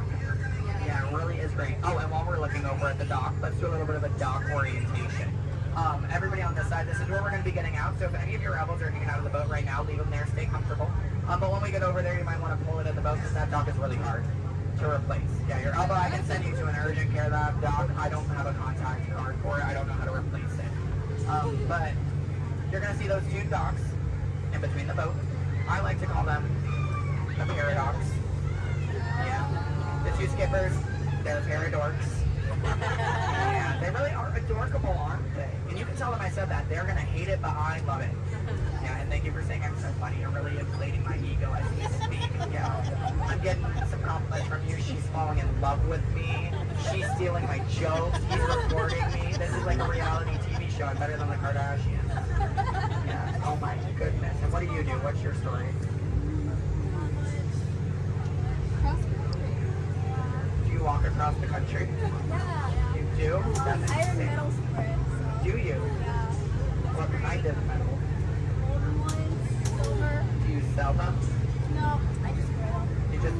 Yeah, it really is great. Oh, and while we're looking over at the dock, let's do a little bit of a dock orientation. Everybody on this side, this is where we're going to be getting out. So if any of your rebels are hanging out of the boat right now, leave them there, stay comfortable. But when we get over there, you might want to pull it in the boat because that dock is really hard to replace. Yeah, your elbow, I can send you to an urgent care lab dock. I don't have a contact card for it. I don't know how to replace it. But you're going to see those 2 docks in between the boat. I like to call them the paradox. Yeah. The 2 skippers, they're paradorks. Yeah, they really are adorable, aren't they? And you can tell them I said that. They're going to hate it, but I love it. Yeah, and thank you for saying I'm so funny. You're really inflating my ego as we speak. Yeah. I'm getting some compliments from you. She's falling in love with me. She's stealing my jokes. He's recording me. This is like a reality TV show. I'm better than the Kardashians. Yeah. Oh my goodness. And what do you do? What's your story? Do you walk across the country? Yeah. You do? That's I have metal spreads. Do you? Yeah. What kind of metal? Golden ones, silver. Do you sell them? No, I just wear them. You just,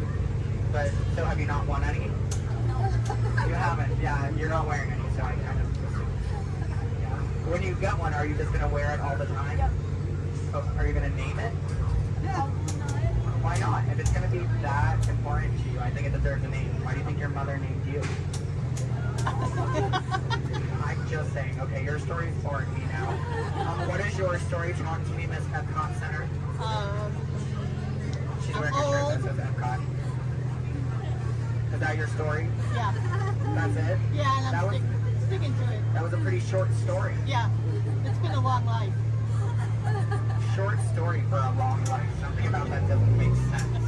but, so have you not won any? No. You haven't, yeah, you're not wearing any, so I kind of assume. Yeah. When you get one, are you just going to wear it all the time? Yep. Oh, are you gonna name it? Why not? If it's gonna be that important to you, I think it deserves a name. Why do you think your mother named you? I'm just saying. Okay, your story's boring me now. What is your story? Talk to me, Miss Epcot Center. She's wearing a shirt that says Epcot. Is that your story? Yeah. That's it? Yeah, and I'm sticking to it. That was a pretty short story. Yeah. It's been a long life. Short story for a long life. Something about that doesn't make sense.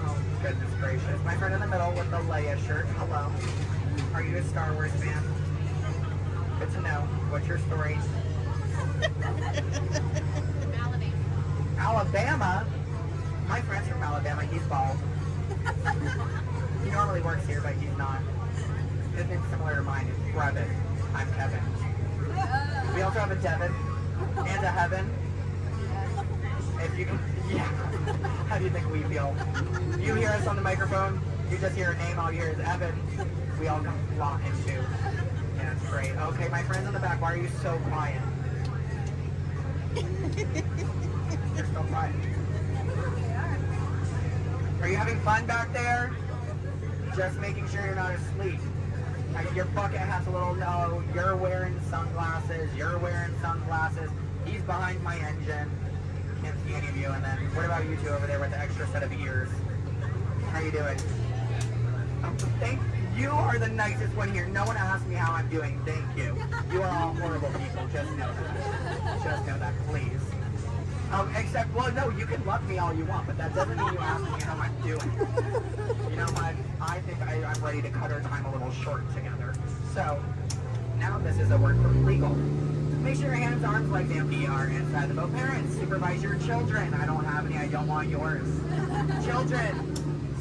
Oh, goodness gracious. My friend in the middle with the Leia shirt. Hello. Are you a Star Wars fan? Good to know. What's your story? Alabama? My friend's from Alabama. He's bald. He normally works here, but he's not. His name's similar to mine. It's Brevin. I'm Kevin. We also have a Devin and a Heaven. If you can, yeah. How do you think we feel? You hear us on the microphone, you just hear a name, all you hear is Evan. We all come flock into. Yeah, it's great. Okay, my friends in the back, why are you so quiet? You're so quiet. Are you having fun back there? Just making sure you're not asleep. I mean, your bucket has a little no. You're wearing sunglasses. You're wearing sunglasses. He's behind my engine. Can't see any of you. And then, what about you two over there with the extra set of ears? How you doing? You are the nicest one here. No one asked me how I'm doing. Thank you. You are all horrible people. Just know that. Just know that, please. Except, well, no, you can love me all you want, but that doesn't mean you ask me how I'm doing. You know what? I think I'm ready to cut our time a little short together. So, now this is a word from legal. Make sure your hands, arms, legs, and feet are inside the boat. Parents, supervise your children. I don't have any. I don't want yours. Children,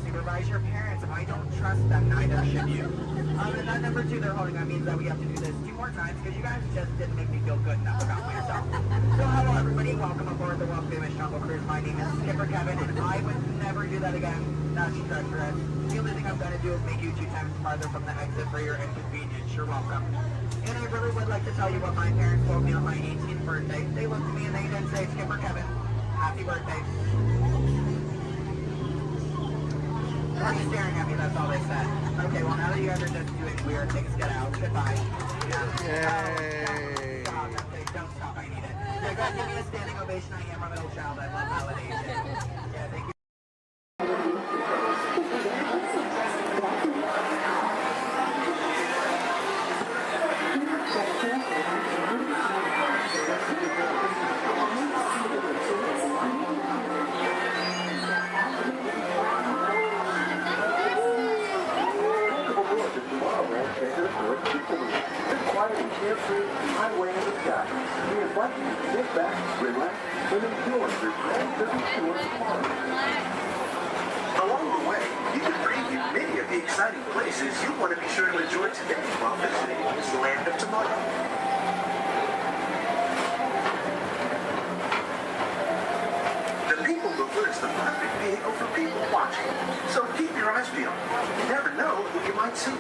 supervise your parents. I don't trust them. Neither should you. And then number 2 they're holding on means that we have to do this 2 more times because you guys just didn't make me feel good enough about myself. So hello everybody, welcome aboard the Walt famous Jungle Cruise. My name is Skipper Kevin and I would never do that again. That's treacherous. The only thing I'm going to do is make you 2 times farther from the exit for your inconvenience. You're welcome. And I really would like to tell you what my parents told me on my 18th birthday. They looked at me and they didn't say, Skipper Kevin, happy birthday. Why are you staring at me? That's all they said. Okay, well now that you guys are just doing weird things, get out. Goodbye. Yeah. Yay. Stop. Don't stop. I need it. Yeah, go ahead, give me a standing ovation. I am a middle child. I love validation. Yeah, thank you. Highway in the sky. We invite you to sit back, relax, and enjoy your grand business tour tomorrow. Along the way, you can preview many of the exciting places you want to be sure to enjoy today while visiting this land of tomorrow. The People Mover is the perfect vehicle for people watching, so keep your eyes peeled. You never know who you might see.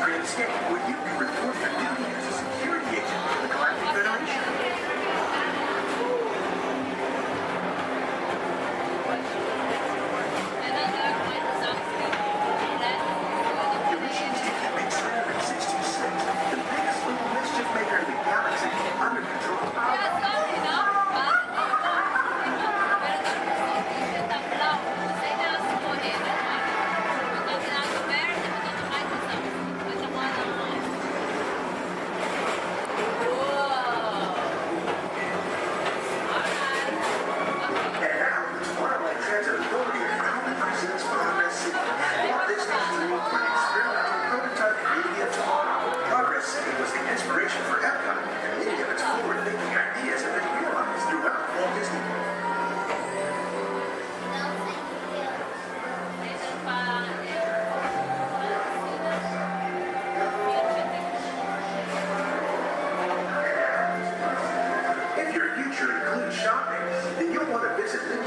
Escape, where you can report your duty as a security agent for the Galactic Federation. Your missions take you in 366, the biggest little mischief maker in the galaxy, under control of our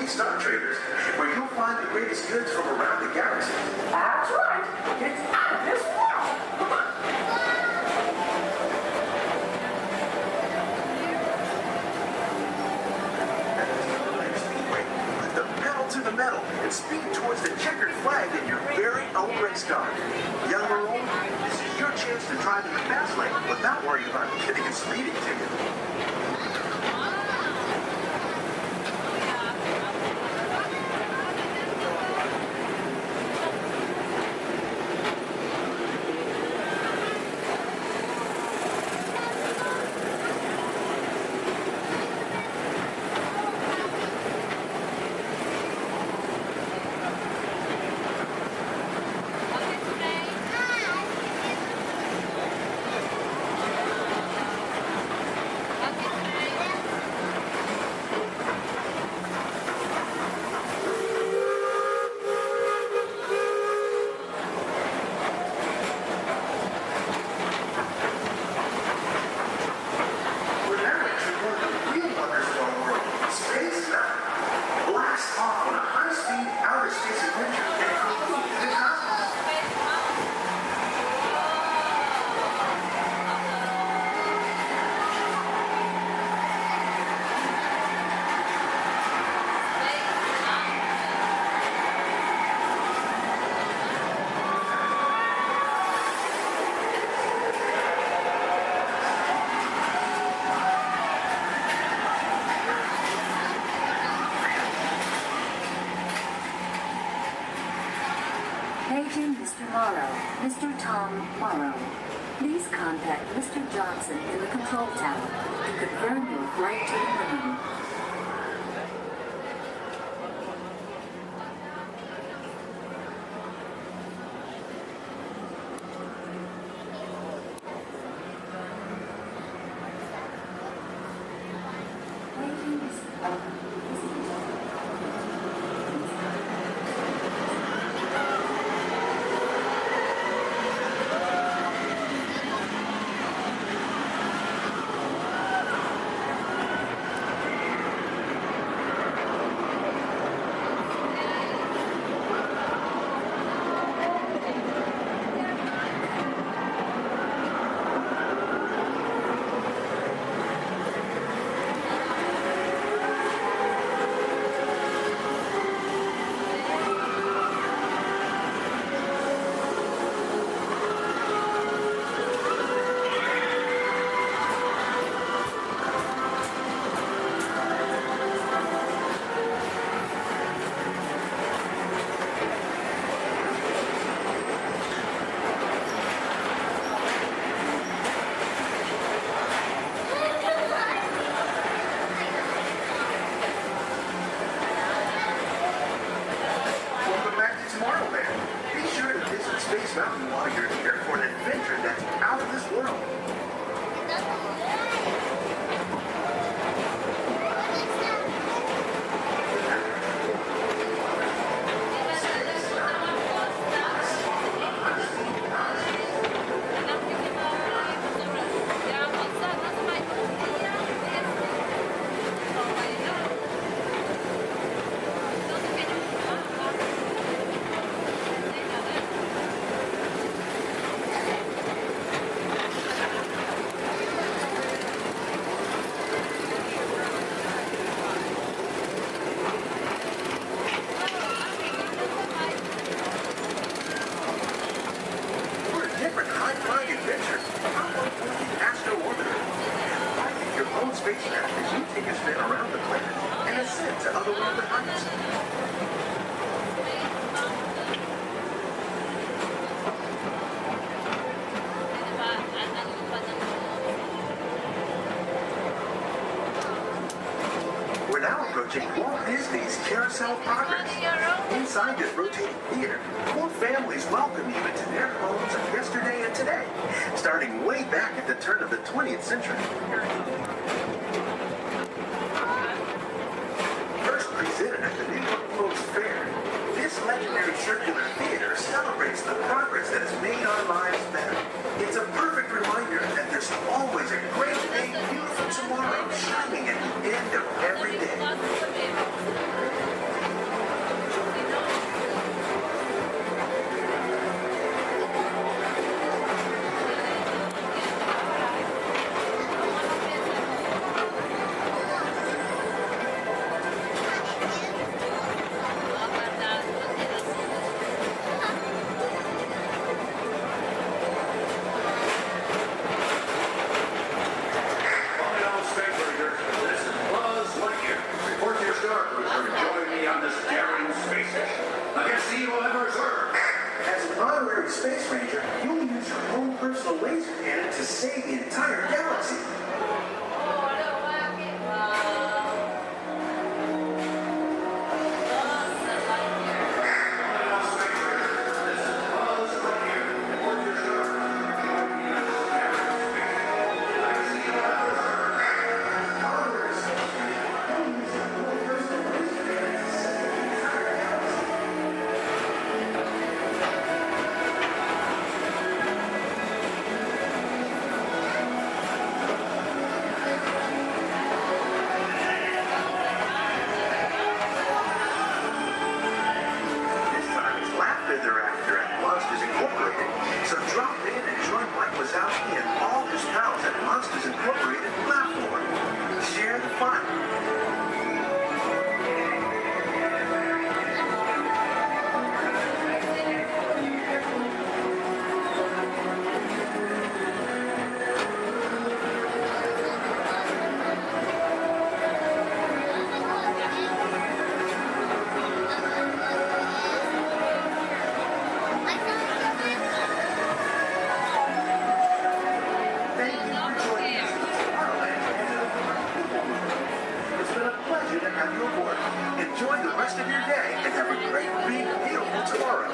Star Traders, where you'll find the greatest goods from around the galaxy. medal and speed towards the checkered flag in your very own race car. Young or old, this is your chance to drive in the fast lane without worrying about getting a speeding ticket. Paging Mr. Morrow, Mr. Tom Morrow. Please contact Mr. Johnson in the control tower to confirm your flight to the moon. Mountain while you're here for an adventure that's out of this world. We're now approaching Walt Disney's Carousel Progress. Inside this rotating theater, 4 families welcome you into their homes of yesterday and today, starting way back at the turn of the 20th century. First presented at the New York Post Fair, this legendary circular theater celebrates the progress that has made our lives better. It's a perfect reminder that there's always a great, big, beautiful tomorrow shining at the end of every day. save the entire galaxy. Enjoy the rest of your day and have a great, big, beautiful tomorrow.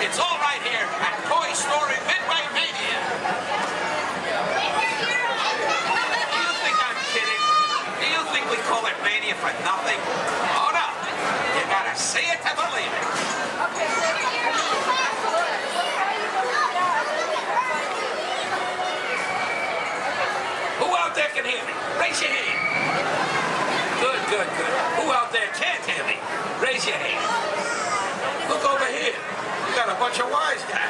It's all right here at Toy Story Midway Mania. Do you think I'm kidding? Do you think we call it Mania for nothing? Oh no, you gotta see it to believe it. Who out there can hear me? Raise your hand. Good, good, good. Who out there can't hear me? Raise your hand. Look over here. We got a bunch of wise guys.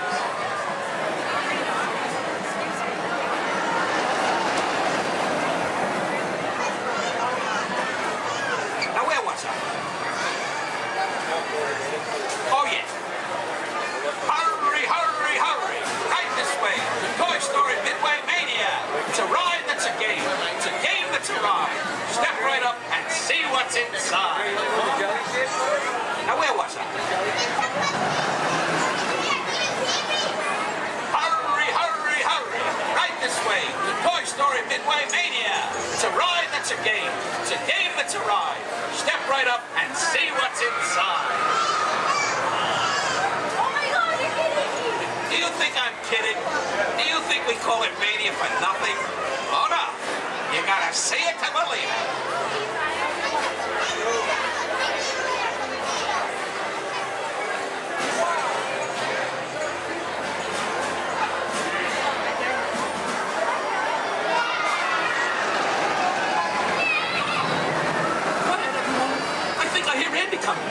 Now where was I? Oh yeah. Hurry, hurry, hurry. Right this way. The Toy Story Midway Mania. It's a ride that's a game. It's a game that's a ride. Step right up and see what's inside. Now where was I? Hurry, hurry, hurry. Right this way. The Toy Story Midway Mania. It's a ride that's a game. It's a game that's a ride. Step right up and see what's inside. Oh my God, you're kidding me! Do you think I'm kidding? Do you think we call it Mania for nothing? Oh no. You gotta see it to believe it. What? I think I hear Andy coming.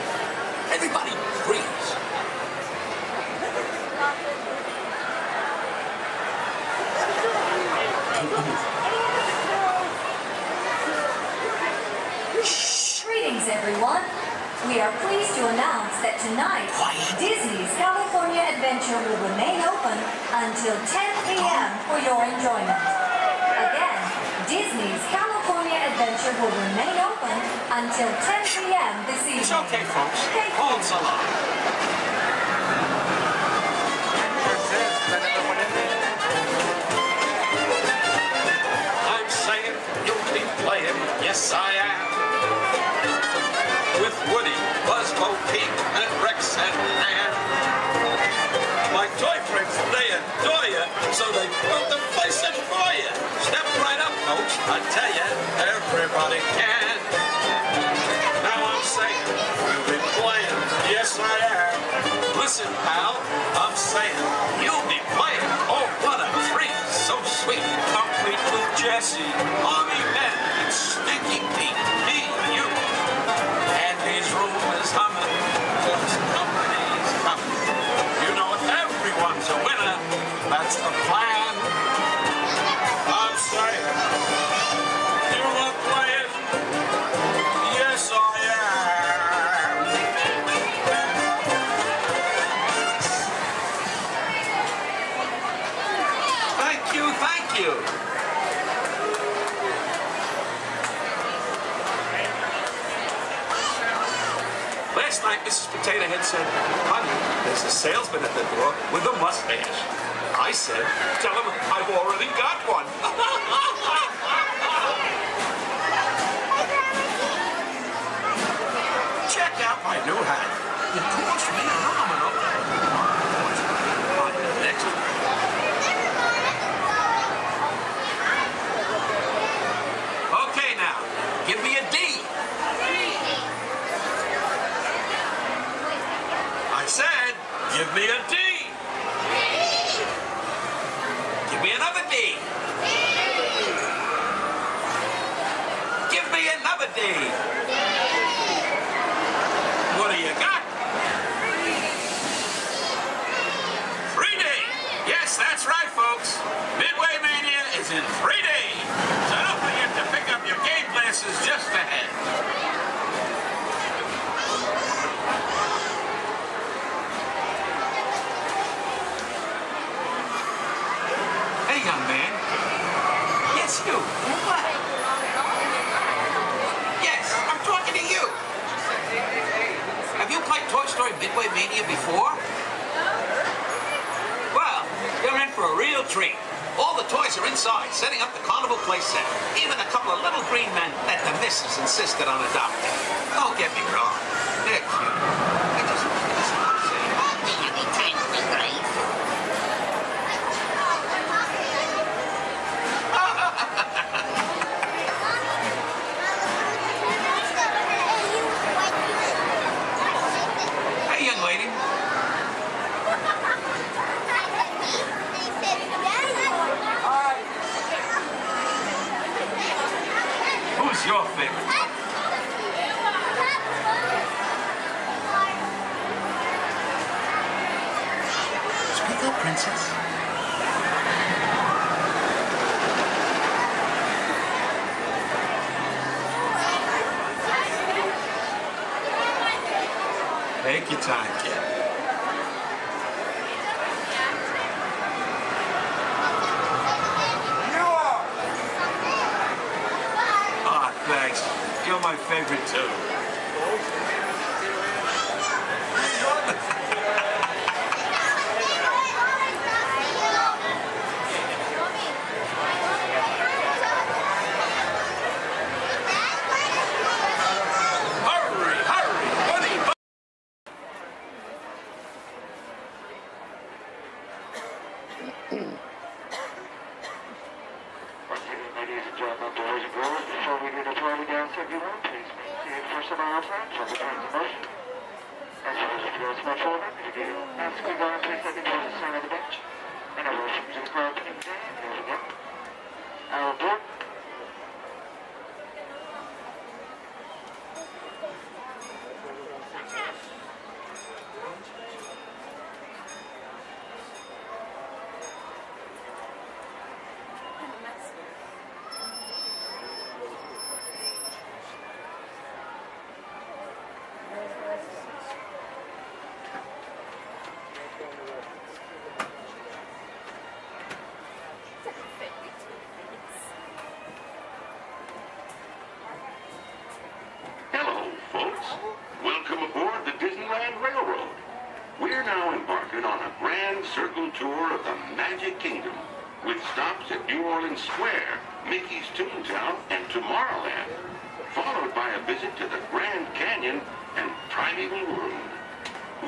Everybody, breathe. Greetings, everyone. We are pleased to announce that tonight, Disney's California Adventure will remain open until 10 p.m. for your enjoyment. Again, Disney's California Adventure will remain open until 10 p.m. this evening. It's okay, folks. Hold so long. I'm saying you'll be playing, yes I am. With Woody, Buzz, Bo Peep, and Rex and Ann. My toy friends, they adore you, so they built the place in for you. Step right up, folks. I tell you, everybody can. Now I'm saying, you'll be playing, yes I am. Listen, pal, I'm saying, you'll be playing. Oh, what a treat, so sweet. Complete with Jesse, Mommy Ben, and Stinky Pete, me and you. And his room is humming, plus company's coming. You know everyone's a winner, that's the plan. I'm saying, you are playing, yes I am. Thank you, thank you. Last night, Mrs. Potato Head said, honey, there's a salesman at the door with a mustache. I said, tell him I've already got one. Check out my new hat. It cost me a nominal. Next. Okay, now, give me a D. I said, give me a D. Give me another D. Give me another D. What do you got? 3D. Yes, that's right, folks. Midway Mania is in 3D. So don't forget to pick up your game glasses just ahead. Hey, young man. Yes, you. What? Yes, I'm talking to you. Have you played Toy Story Midway Mania before? Well, you're in for a real treat. All the toys are inside, setting up the carnival play set. Even a couple of little green men that the missus insisted on adopting. Don't get me wrong. They're cute. I just want to say, anytime we grave. Hey, young lady. Who's your favorite? Speak up, princess. Take your time, kid. Ah, thanks. You're my favorite too. Hurry, hurry, buddy. Ladies and gentlemen, boys and girls, before we do the party dance, everyone, please maintain for some aisle time for the turns of motion. As well as if you're a small children, if you do, ask me guys, please let me know the center of the bench. And I will from to the crowd team today, and here we go. Our board. Next grand circle tour of the Magic Kingdom, with stops at New Orleans Square, Mickey's Toontown, and Tomorrowland, followed by a visit to the Grand Canyon and Primeval World.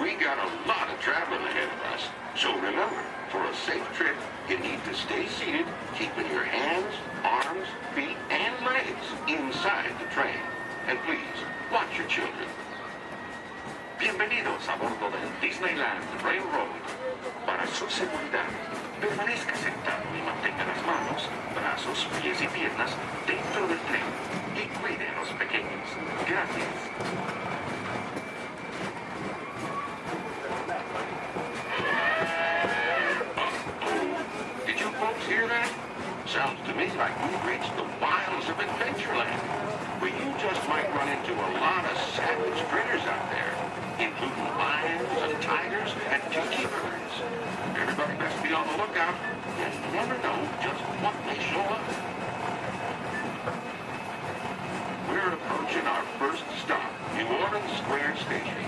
We got a lot of traveling ahead of us, so remember, for a safe trip, you need to stay seated, keeping your hands, arms, feet, and legs inside the train. And please, watch your children. Bienvenidos a bordo del Disneyland Railroad. Para su seguridad, permanezca sentado y mantenga las manos, brazos, pies y piernas dentro del tren y cuide a los pequeños. Gracias. Did you folks hear that? Sounds to me like we've reached the wilds of Adventureland, where you just might run into a lot of savage critters out there, including lions and tigers and tiki birds. Everybody best be on the lookout. You never know just what may show up. We're approaching our first stop, New Orleans Square Station.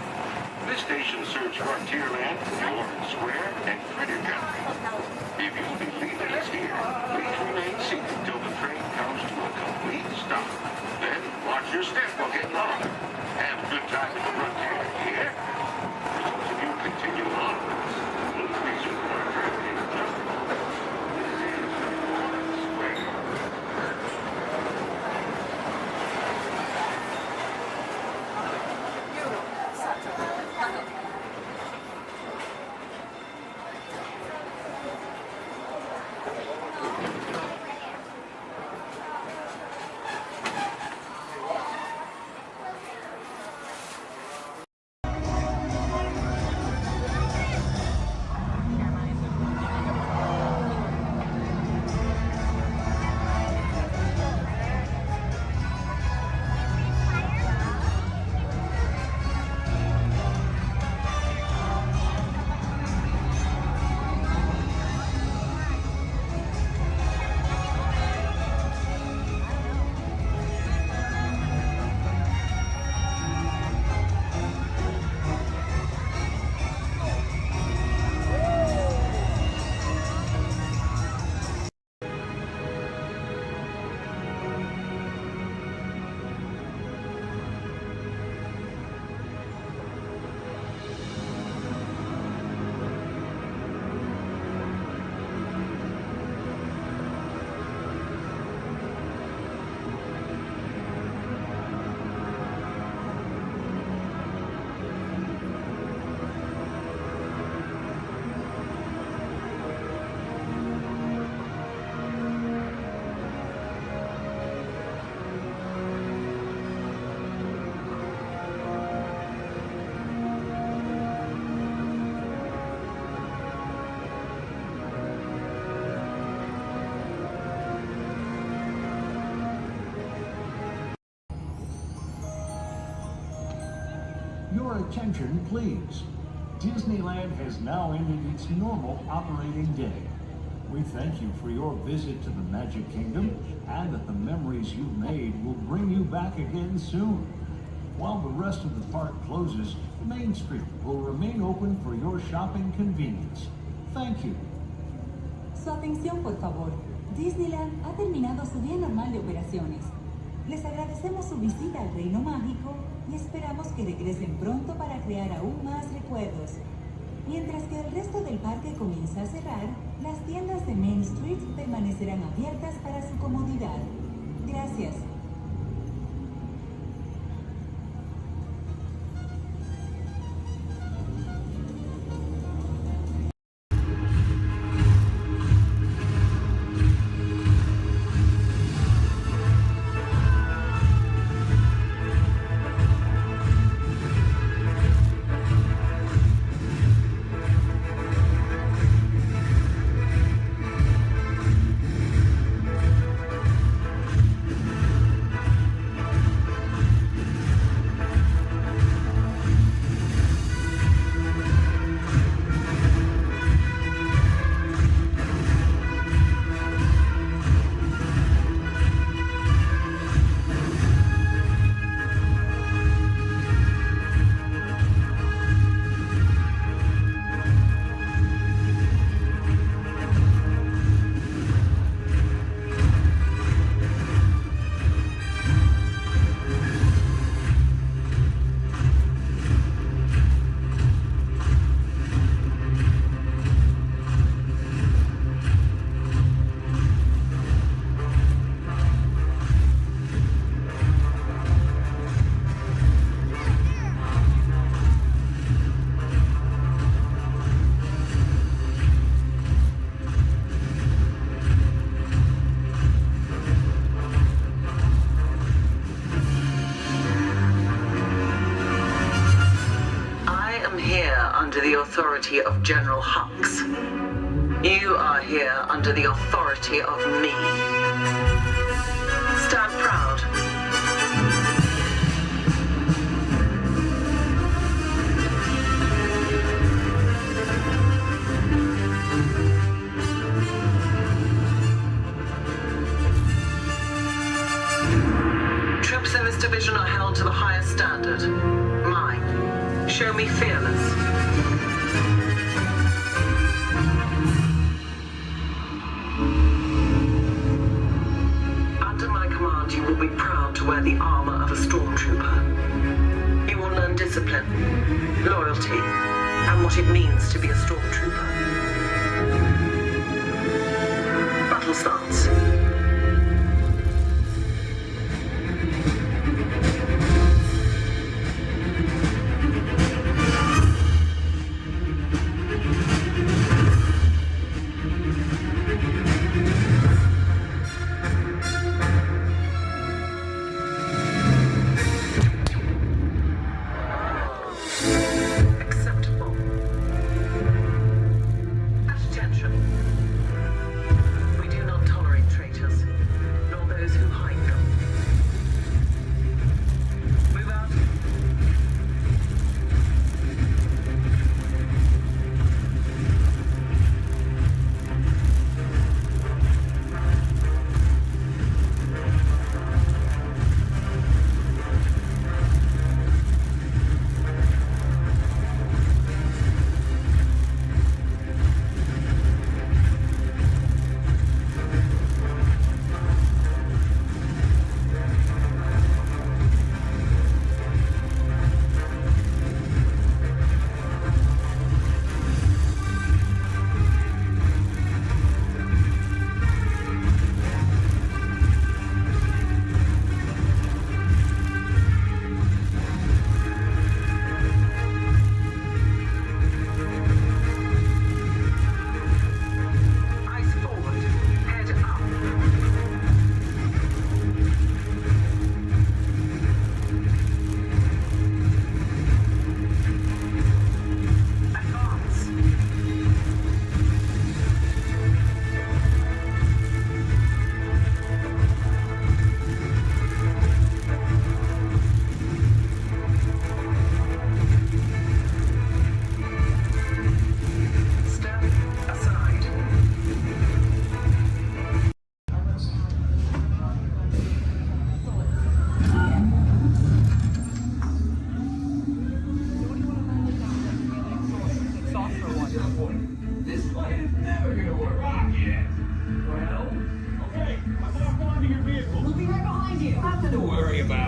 This station serves Frontierland, New Orleans Square, and Critter Country. If you'll be leaving us here, please remain seated till the train comes to a complete stop. Then watch your step while getting on. Have a good time at the Frontier, yeah? For those of you continuing onwards, please resume our journey in just a moment. This is New Orleans Square. Your attention, please. Disneyland has now ended its normal operating day. We thank you for your visit to the Magic Kingdom and that the memories you've made will bring you back again soon. While the rest of the park closes, Main Street will remain open for your shopping convenience. Thank you. Su atención, por favor. Disneyland ha terminado su día normal de operaciones. Les agradecemos su visita al Reino Mágico y esperamos que regresen pronto para crear aún más recuerdos. Mientras que el resto del parque comienza a cerrar, las tiendas de Main Street permanecerán abiertas para su comodidad. Gracias. authority of General Hux. You are here under the authority of me. Stand proud. Troops in this division are held to the highest standard. Mine. Show me fearless. Under my command, you will be proud to wear the armor of a stormtrooper. You will learn discipline, loyalty, and what it means to be a stormtrooper. Battle starts.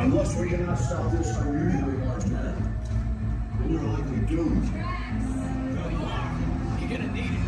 Unless we cannot stop this unusually large man, we're likely doomed. You're gonna need it.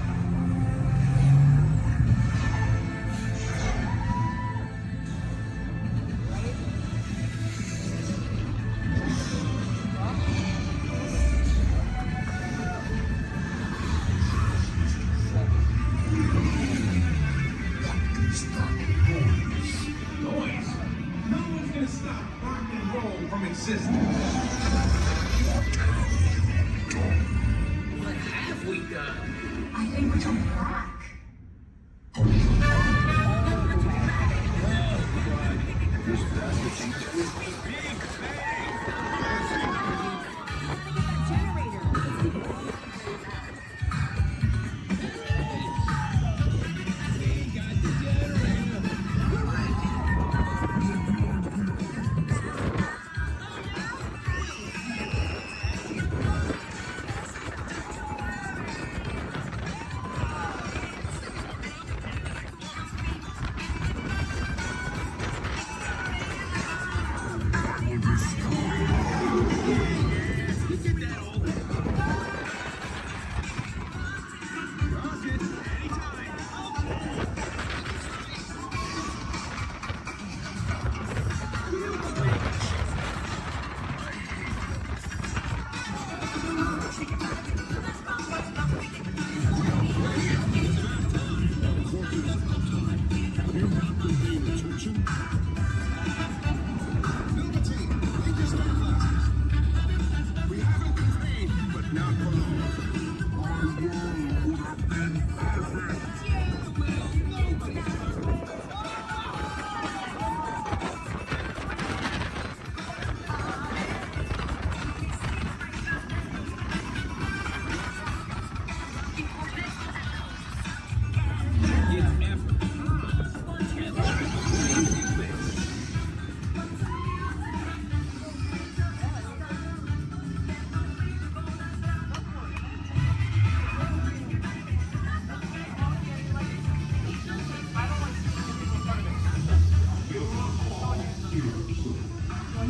What have we done? I think we're coming back.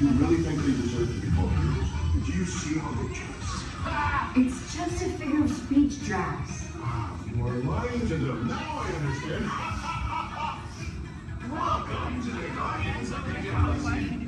You really think they deserve to be called heroes? Do you see how they chase? It's just a figure of speech, Drax. You are lying to them. Now I understand. Welcome to the Guardians of the Galaxy.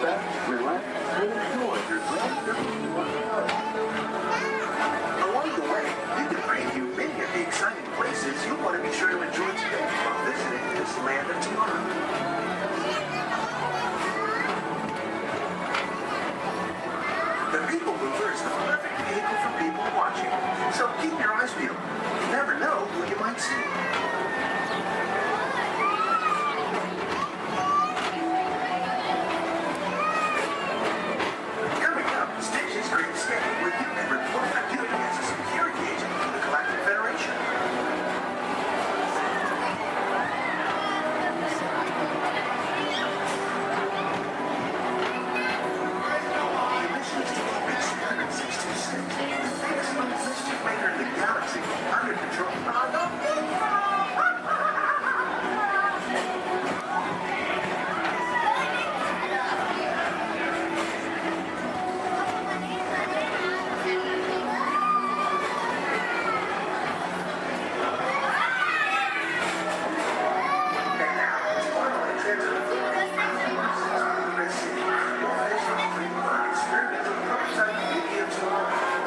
back, relax, and enjoy your Along the way, you can preview many of the exciting places you'll want to be sure to enjoy today while visiting this land of tomorrow. The People Mover is the perfect vehicle for people watching, so keep your eyes peeled. You never know who you might see. Coming up, Stitch's Great Escape, where you can report for duty as a security agent to the Galactic Federation. The mission is to keep H-366, the biggest mischief maker in the galaxy, under control.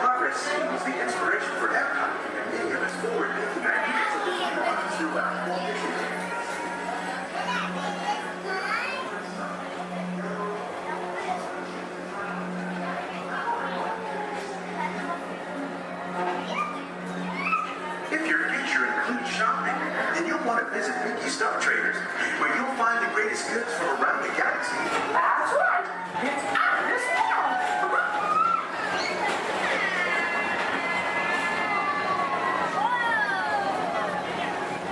Progress seems the inspiration for Epcot, and many of us forward-thinking ideas of this nuance throughout Walt Disney. If your future includes shopping, then you'll want to visit Mickey Stuff Traders, where you'll find the greatest goods from around the galaxy. That's right! It's out of this world!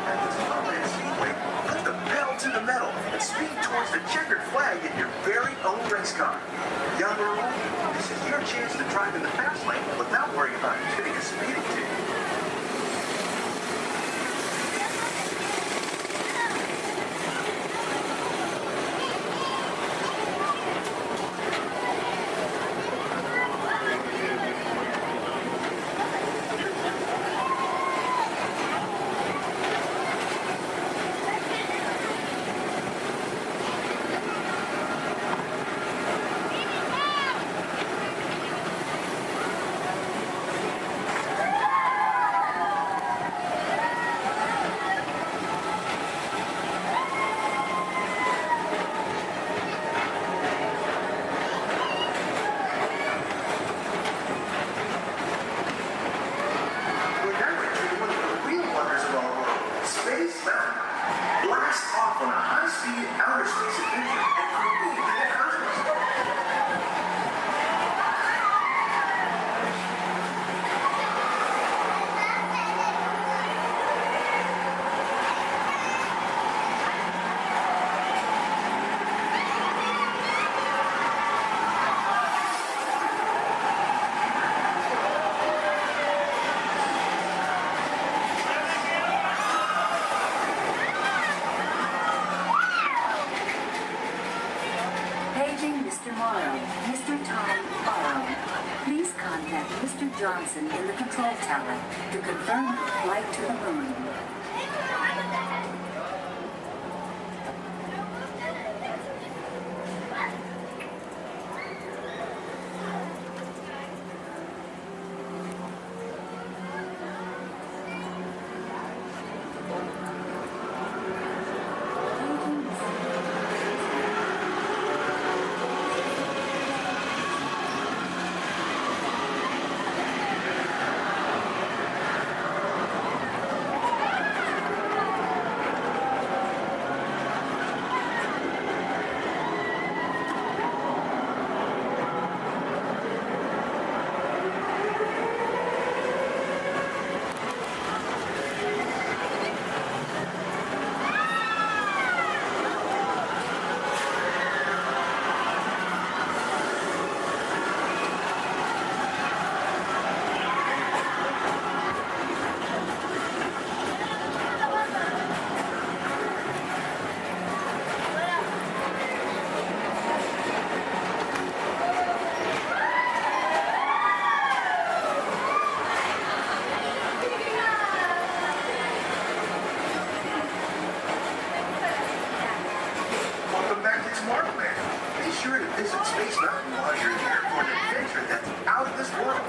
At the Disneyland Speedway, put the pedal to the metal and speed towards the checkered flag in your very own race car. Young or old, this is your chance to drive in the fast lane without worrying about getting a speeding ticket. Johnson in the control tower to confirm flight to the moon. visit Space Mountain while you're here for an adventure that's out of this world.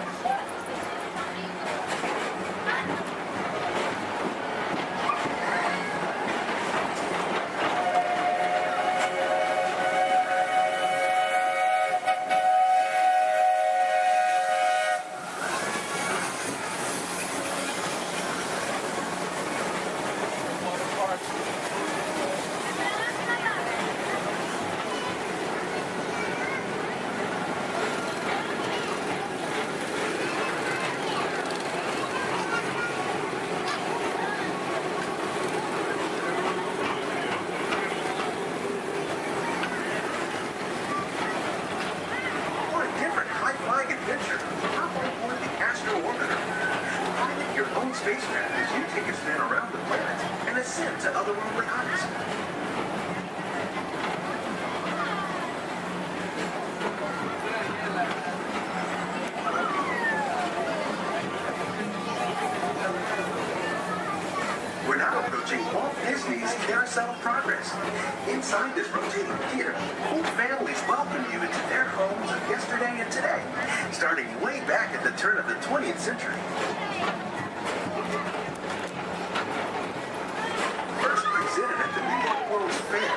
What a different high-flying adventure. Hop on board the Astro Orbiter. Pilot your own spacecraft as you take a spin around the planet and ascend to otherworldly heights. We're now approaching Walt Disney's Carousel of Progress. Inside this rotating theater, whole families welcome you into their homes of yesterday and today, starting way back at the turn of the 20th century. First presented at the New York World's Fair,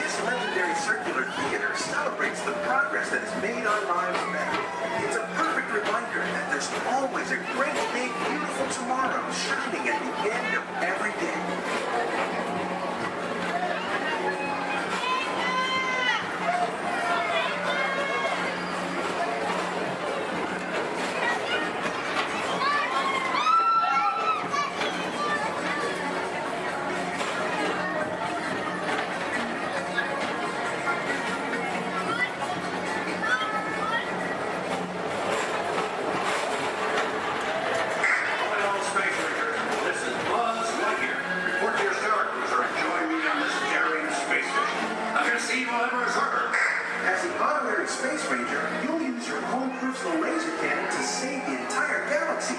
this legendary circular theater celebrates the progress that has made our lives better. It's a perfect reminder that there's always a great, big, beautiful tomorrow shining at the end of every day. As the honorary space ranger, you'll use your own personal laser cannon to save the entire galaxy.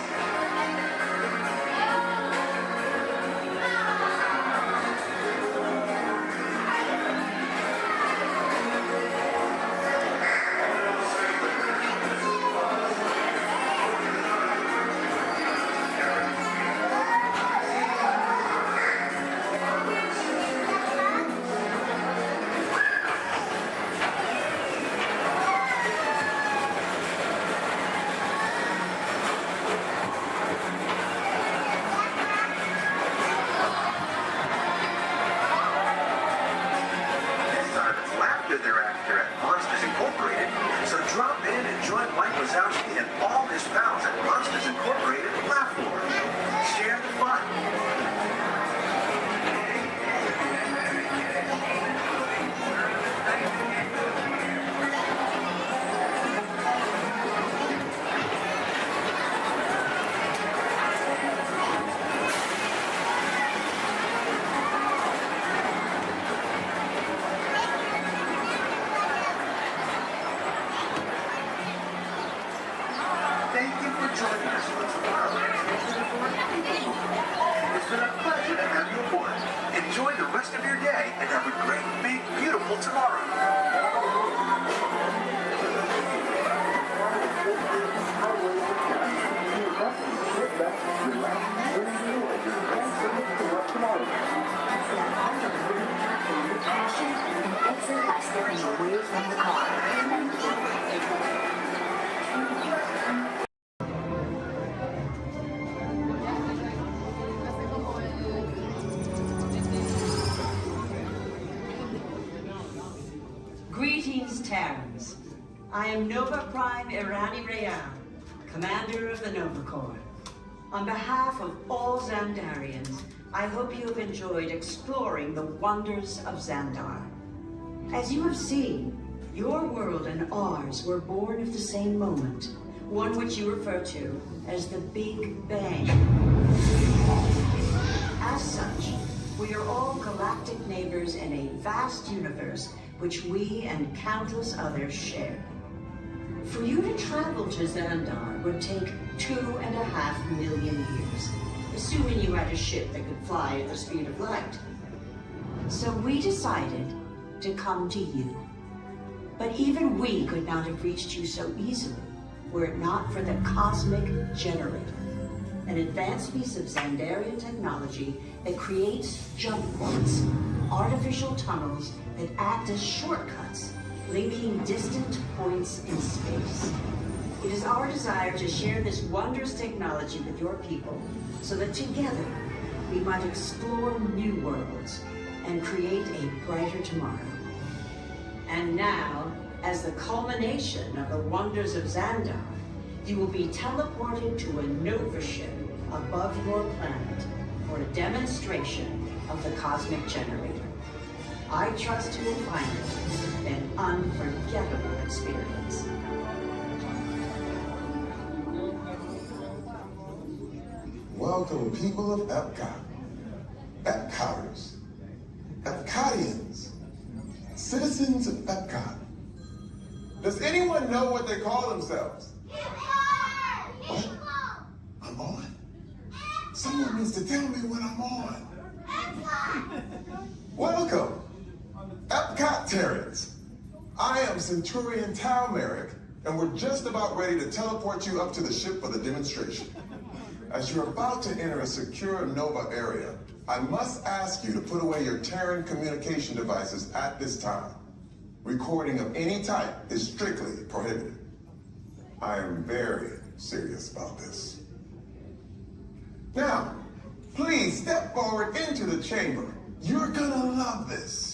Thereafter at Monsters Incorporated, so drop in and join Mike Wazowski and all his pals at Monsters Incorporated Laugh Floor. Share the fun. Thank you for joining us for Tomorrowland's Beautiful People. It's been a pleasure to have you aboard. Enjoy the rest of your day and have a great, big, beautiful tomorrow. Exit by stepping away from the car. Greetings, Terrans. I am Nova Prime Irani Rayan, Commander of the Nova Corps. On behalf of all Xandarians, I hope you have enjoyed exploring the wonders of Xandar. As you have seen, your world and ours were born of the same moment, one which you refer to as the Big Bang. As such, we are all galactic neighbors in a vast universe which we and countless others share. For you to travel to Xandar would take 2.5 million years, assuming you had a ship that could fly at the speed of light. So we decided to come to you. But even we could not have reached you so easily were it not for the Cosmic Generator, an advanced piece of Xandarian technology that creates jump points, artificial tunnels that act as shortcuts, linking distant points in space. It is our desire to share this wondrous technology with your people so that together we might explore new worlds and create a brighter tomorrow. And now, as the culmination of the wonders of Xandar, you will be teleported to a Nova ship above your planet for a demonstration of the Cosmic Generator. I trust you will find it an unforgettable experience. Welcome, people of Epcot, Epcoters, Epcotians, citizens of Epcot. Does anyone know what they call themselves? What? I'm on? Someone needs to tell me what I'm on. Welcome, Epcot-tarians. I am Centurion Tal Merrick, and we're just about ready to teleport you up to the ship for the demonstration. As you're about to enter a secure Nova area, I must ask you to put away your Terran communication devices at this time. Recording of any type is strictly prohibited. I am very serious about this. Now, please step forward into the chamber. You're gonna love this.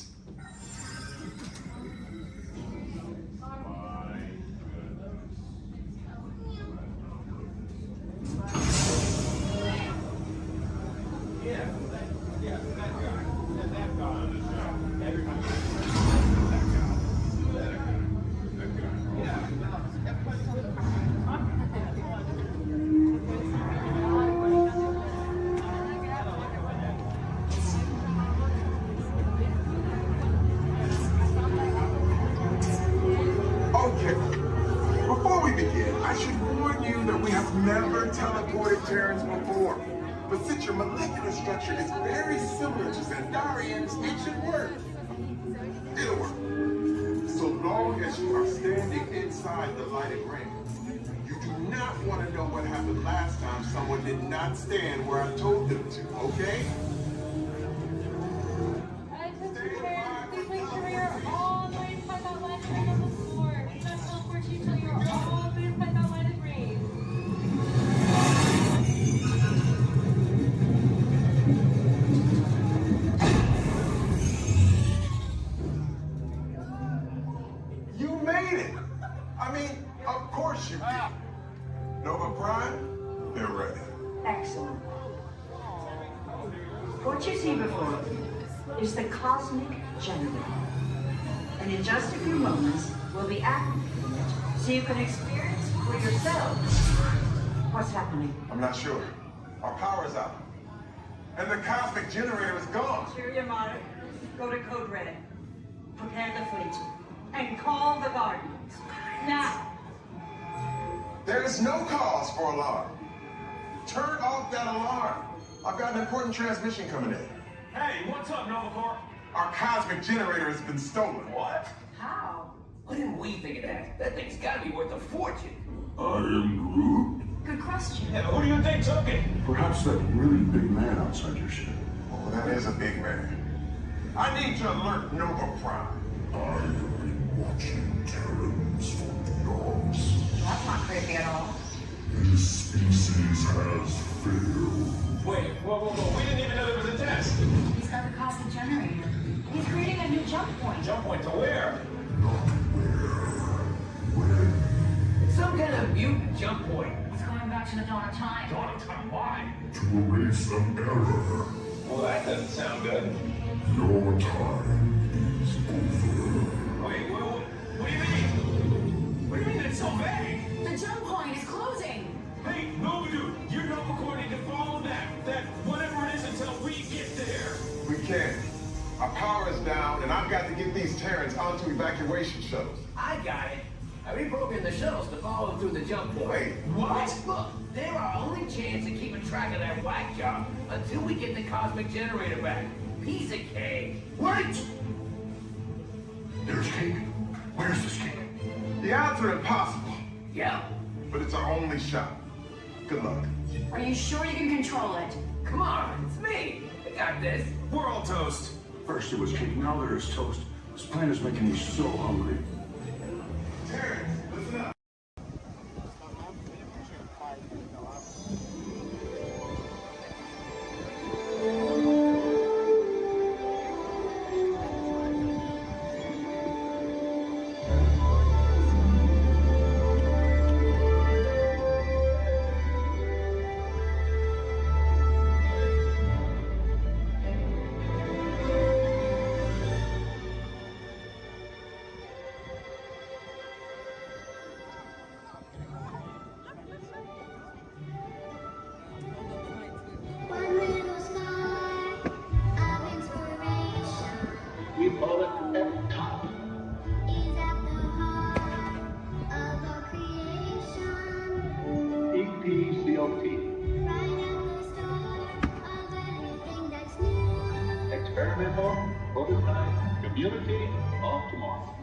Before we begin, I should warn you that we have never teleported Terrans before. But since your molecular structure is very similar to Xandarian's, it should work. It'll work. So long as you are standing inside the lighted ring. You do not want to know what happened last time someone did not stand where I told them to, okay? Please make sure you're all the way inside that lighted ring on the floor. Do not teleport you till you're all the way inside that lighted ring. You made it! I mean, of course you did. Nova Prime, they're ready. Excellent. What you see before you is the Cosmic Generator. And in just a few moments, we'll be activating it so you can experience for yourselves what's happening. I'm not sure. Our power's out. And the Cosmic Generator is gone. Cheerio, Monarch. Go to Code Red. Prepare the fleet. And call the Guardians. Now! There is no cause for alarm. Turn off that alarm. I've got an important transmission coming in. Hey, what's up, Nova Corps? Our Cosmic Generator has been stolen. What? How? Why didn't we think of that? That thing's gotta be worth a fortune. I am Groot. Good question. Yeah, who do you think took it? Perhaps that really big man outside your ship. Oh, that is a big man. I need to alert Nova Prime. I have been watching Terrans for eons. That's not creepy at all. This species has failed. Wait, whoa. We didn't even know there was a test. He's got the Cosmic Generator. He's creating a new jump point. Jump point to where? Not where. When. It's some kind of mutant jump point. He's going back to the dawn of time. Dawn of time, why? To erase an error. Well, that doesn't sound good. Your time is over. Wait, what do you mean? What do you mean it's so vague? The jump point is closing. Hey, Nova Dude, you're Nova Corps need to follow that whatever it is until we get there. We can't. Our power is down, and I've got to get these Terrans onto evacuation shuttles. I got it. I reprogrammed the shuttles to follow them through the jump point. Wait, what? Look, they're our only chance of keeping track of that whack job until we get the Cosmic Generator back. Piece of cake. Wait! There's cake. Where's this kid? The odds are impossible. Yeah. But it's our only shot. Good luck. Are you sure you can control it? Come on, it's me. I got this. We're all toast. First it was cake, now there is toast. This plan is making me so hungry. Terrence, listen up. We call it at top. EPCOT. Experimental, prototype, community of tomorrow.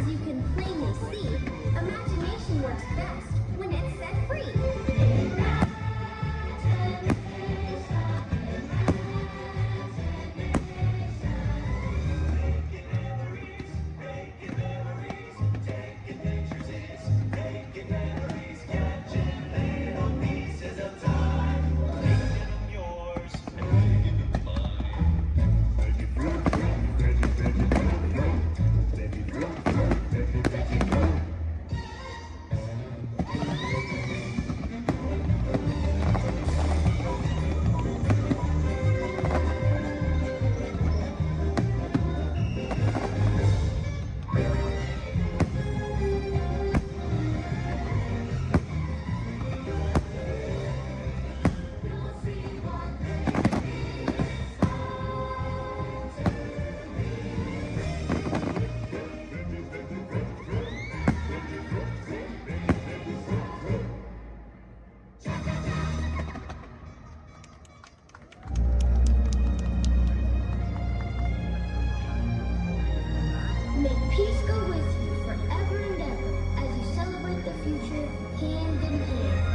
As you can plainly see, imagination works best when it's set free. May peace go with you forever and ever as you celebrate the future hand in hand.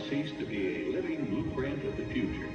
cease to be a living blueprint of the future.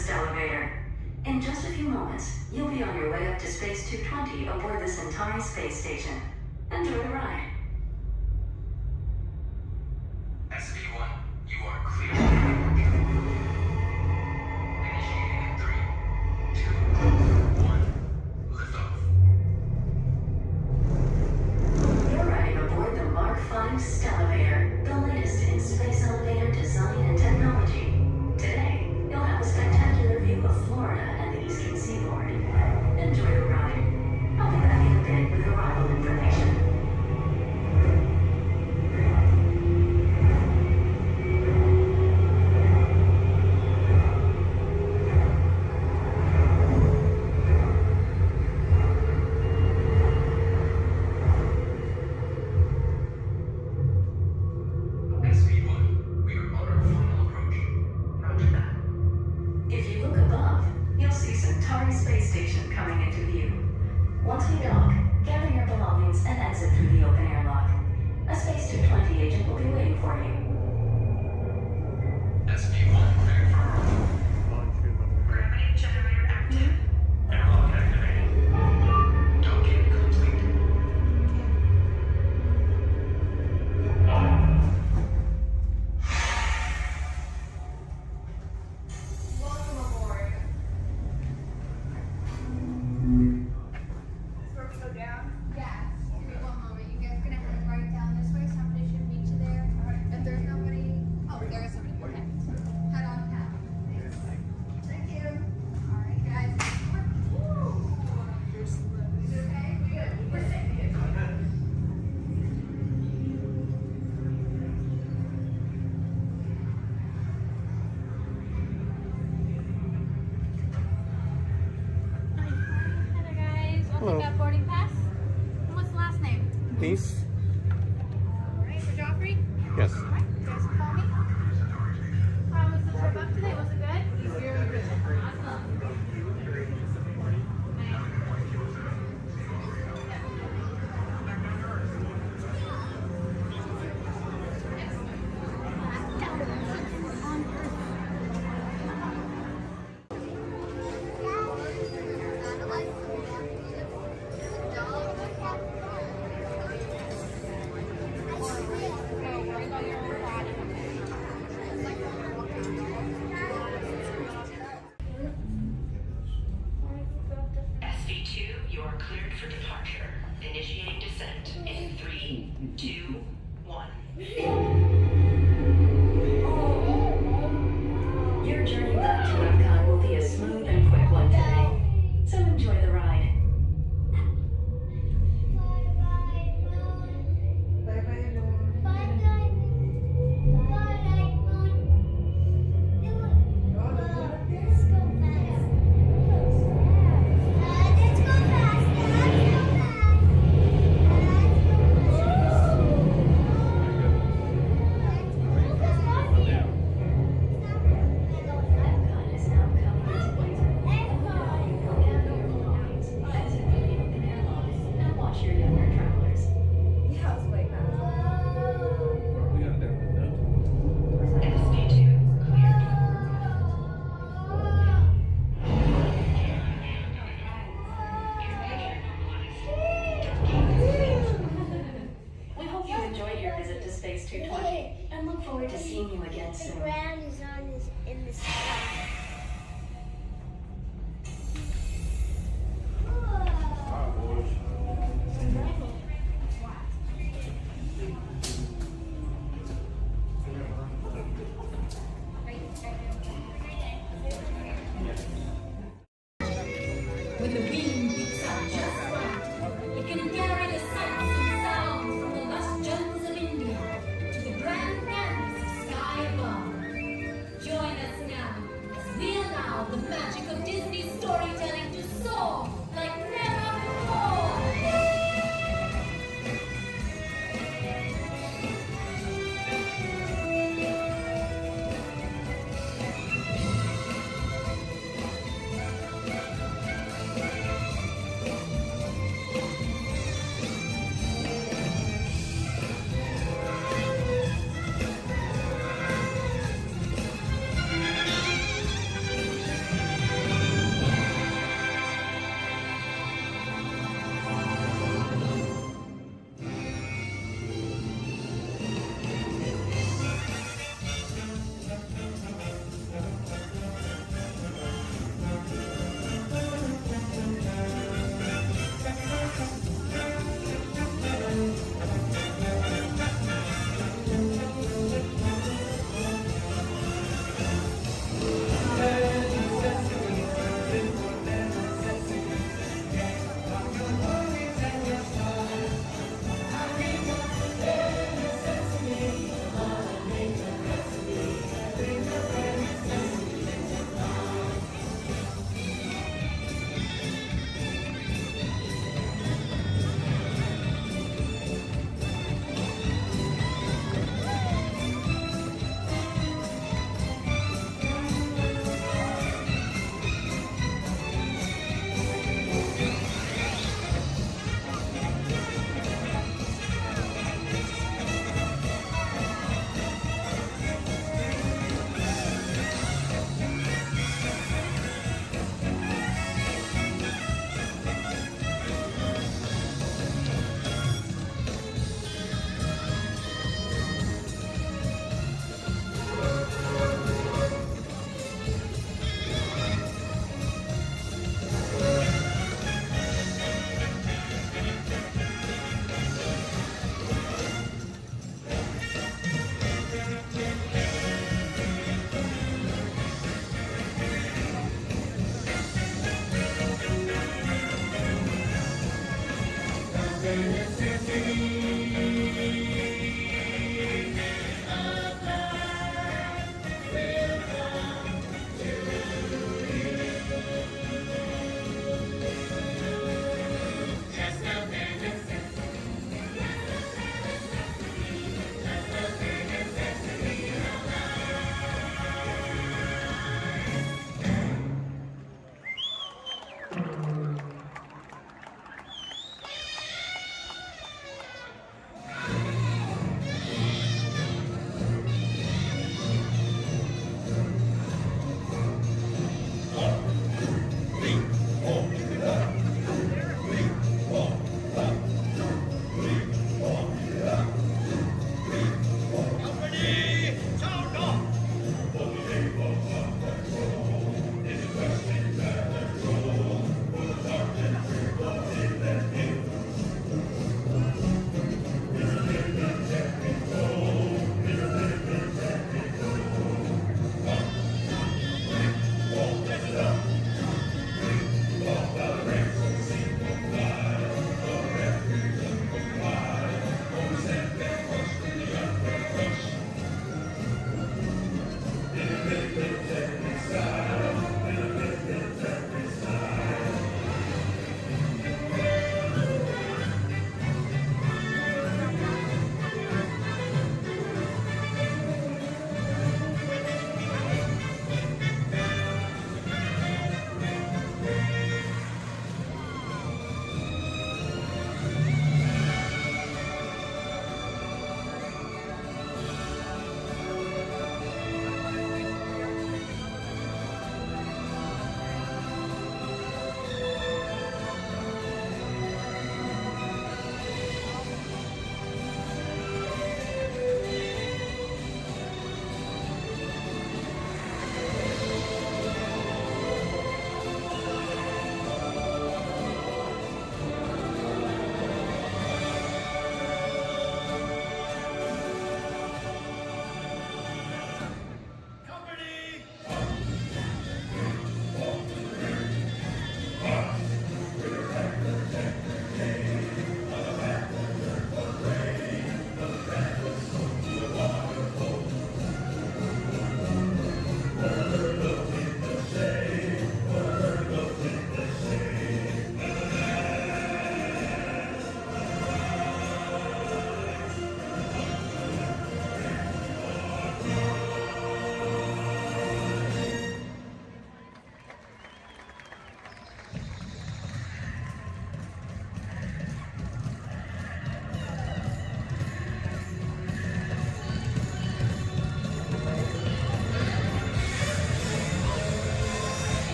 fastest elevator. In just a few moments, you'll be on your way up to Space 220 aboard the Centauri space station. Enjoy the ride. SV1, you are clear for departure. Initiating in 3, 2, 1, liftoff. You're riding aboard the Mark V Stellarator, the latest in space elevator design and technology. Today, you'll have a spectacular view of Florida and the Eastern Seaboard. Enjoy the ride. I'll be back in a bit with arrival information. SV1, we are on our final approach. Roger that. If you look above, you'll see Centauri Space Station coming into view. Once we dock, gather your belongings and exit through the open airlock. A Space 220 agent will be waiting for you. SV1, cleared for approach. Gravity generator active. Airlock activated. Docking complete. Welcome aboard. Is this where we go down? Yeah. Give me one moment. You guys are gonna head right down this way. Somebody should meet you there. If there's nobody, oh, there is somebody. Okay. Head on down. Thank you. All right, guys. You're slow. Is it okay? We good. We're safe. Hello, guys. I'll Hello. take that boarding pass. And what's the last name? Niece? All right, for Joffrey. Yes. All right, you guys can call me. How was the trip up today? Was it good? Very good. Awesome. SV2, you are cleared for departure. Initiating descent in 3, 2, 1. Your journey back to Epcot will be a smooth and quick one today, so enjoy the ride. Epcot is now coming into view. Gather your belongings, exit through the open airlock, and watch your younger travelers. Yeah, it's way fast. SV2 cleared. We hope you enjoyed your visit to Space 220 and look forward to seeing you again The soon. ground is on this in the sky. When the wind picks up just right, it can carry the sights and sounds from the lush jungles of India to the grand canvas of sky above. Join us now as we allow the magic of Disney storytelling to soar like never before.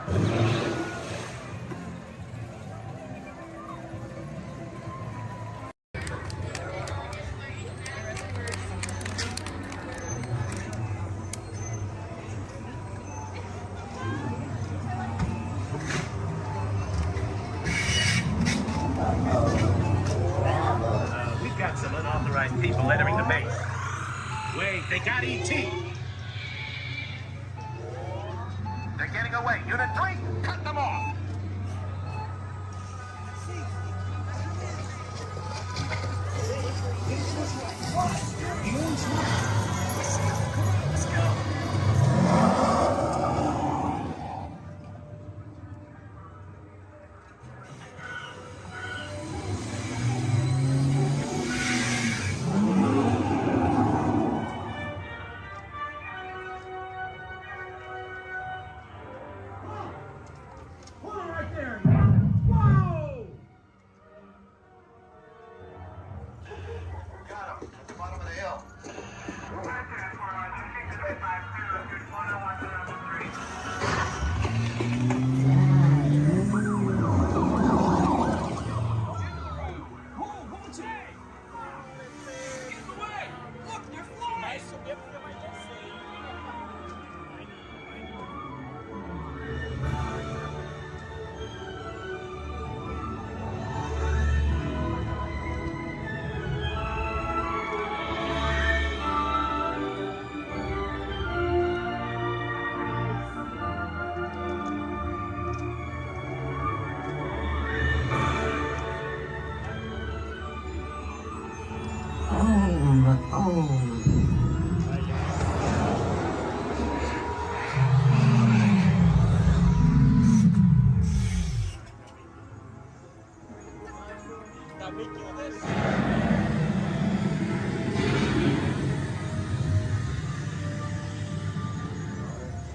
We've got some unauthorized people entering the base. Wait, they got ET. They're getting away. Unit 3, cut them off. Let's go.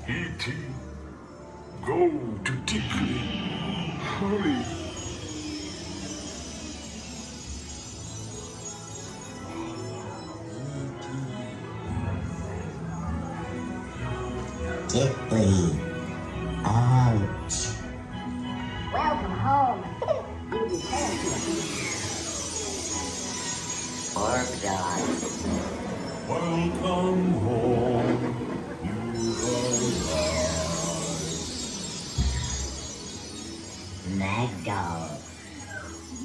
E.T., go to Dickly. Hurry. Dickly. Ouch. Welcome home. You return to a Orb dog. Welcome home. Mad dog.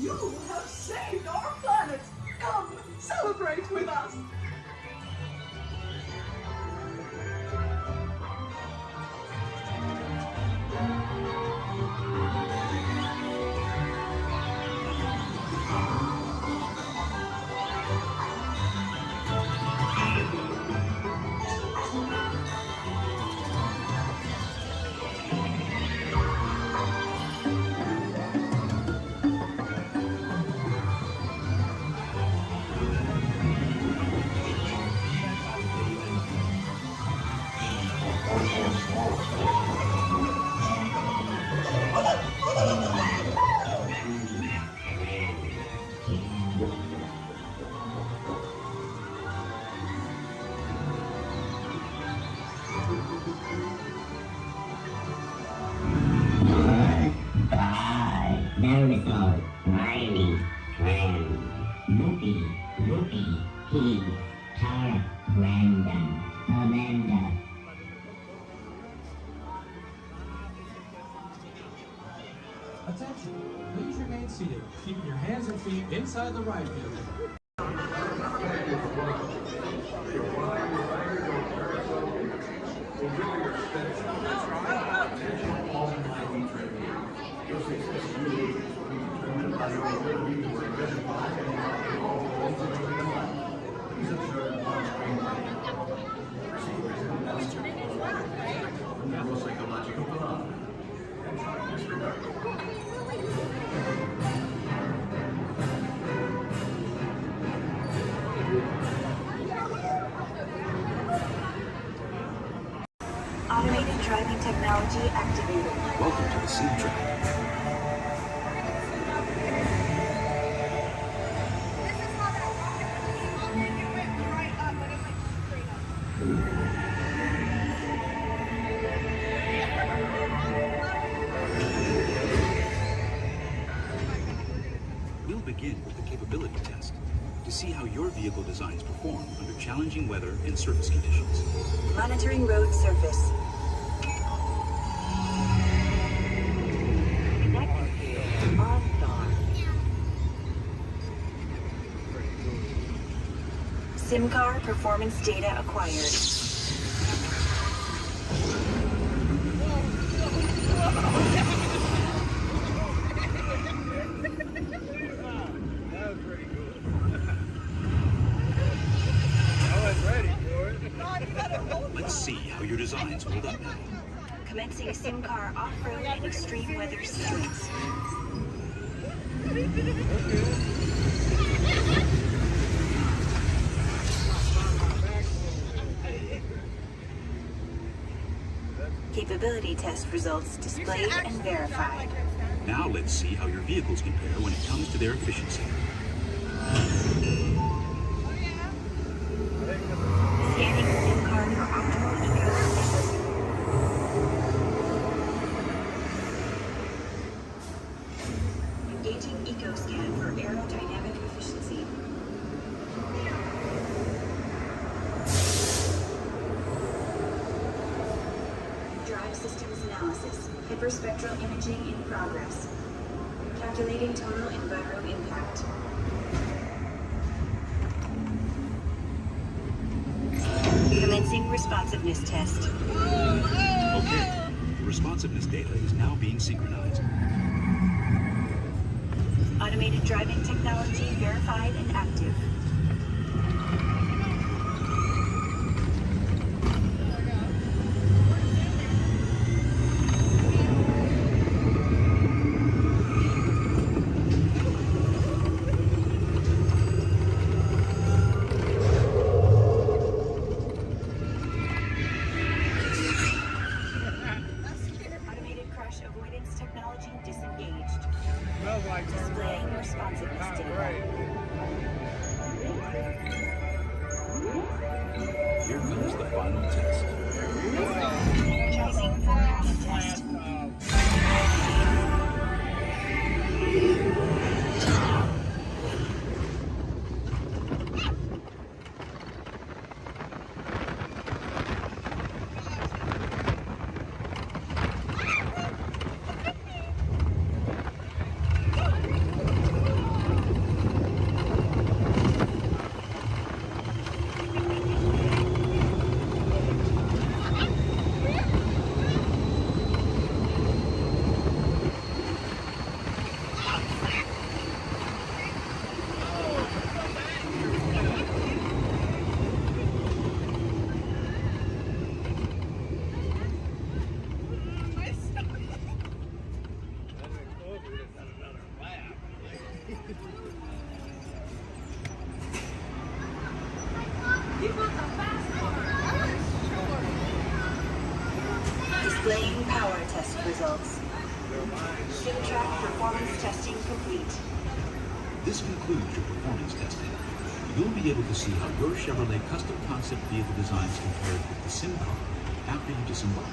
You have saved our planet. Come, celebrate with us. Dinosaur, Riley, Cran, Loopy, He, Tara, Brandon, Amanda. Attention, please remain seated, keeping your hands and feet inside the ride vehicle. Automated driving technology activated. Welcome to the seed track. see how your vehicle designs perform under challenging weather and surface conditions. Monitoring road surface. Connecting on-star. SIM car performance data acquired. Let's see how your designs hold up now. Commencing SIM car off-road and extreme weather streets. Capability test results displayed and verified. Now let's see how your vehicles compare when it comes to their efficiency. Scanning SIM card for optimal eco-efficiency. Engaging eco-scan for aerodynamic efficiency. Drive systems analysis. Hyperspectral imaging in progress. Calculating total enviro impact. Commencing responsiveness test. Okay, the responsiveness data is now being synchronized. Automated driving technology verified and active. Automated crash avoidance technology disengaged. Displaying responsiveness data. Here comes the final test. Energizing component test. Displaying power test results. SimTrack performance testing complete. This concludes your performance testing. You'll be able to see how your Chevrolet custom concept vehicle designs compared with the sim car after you disembark.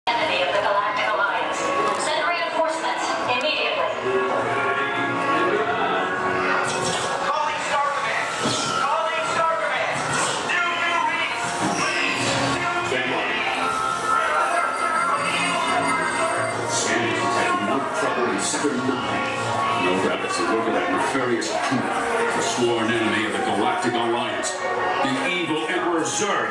Enemy of the Galactic Alliance. Send reinforcements immediately. Calling Star Command! Calling Star Command! Do you read? Stand by. Scanning detecting no trouble in Sector 9. No rabbits are working that nefarious coup. The sworn enemy of the Galactic Alliance. The evil Emperor Zurg.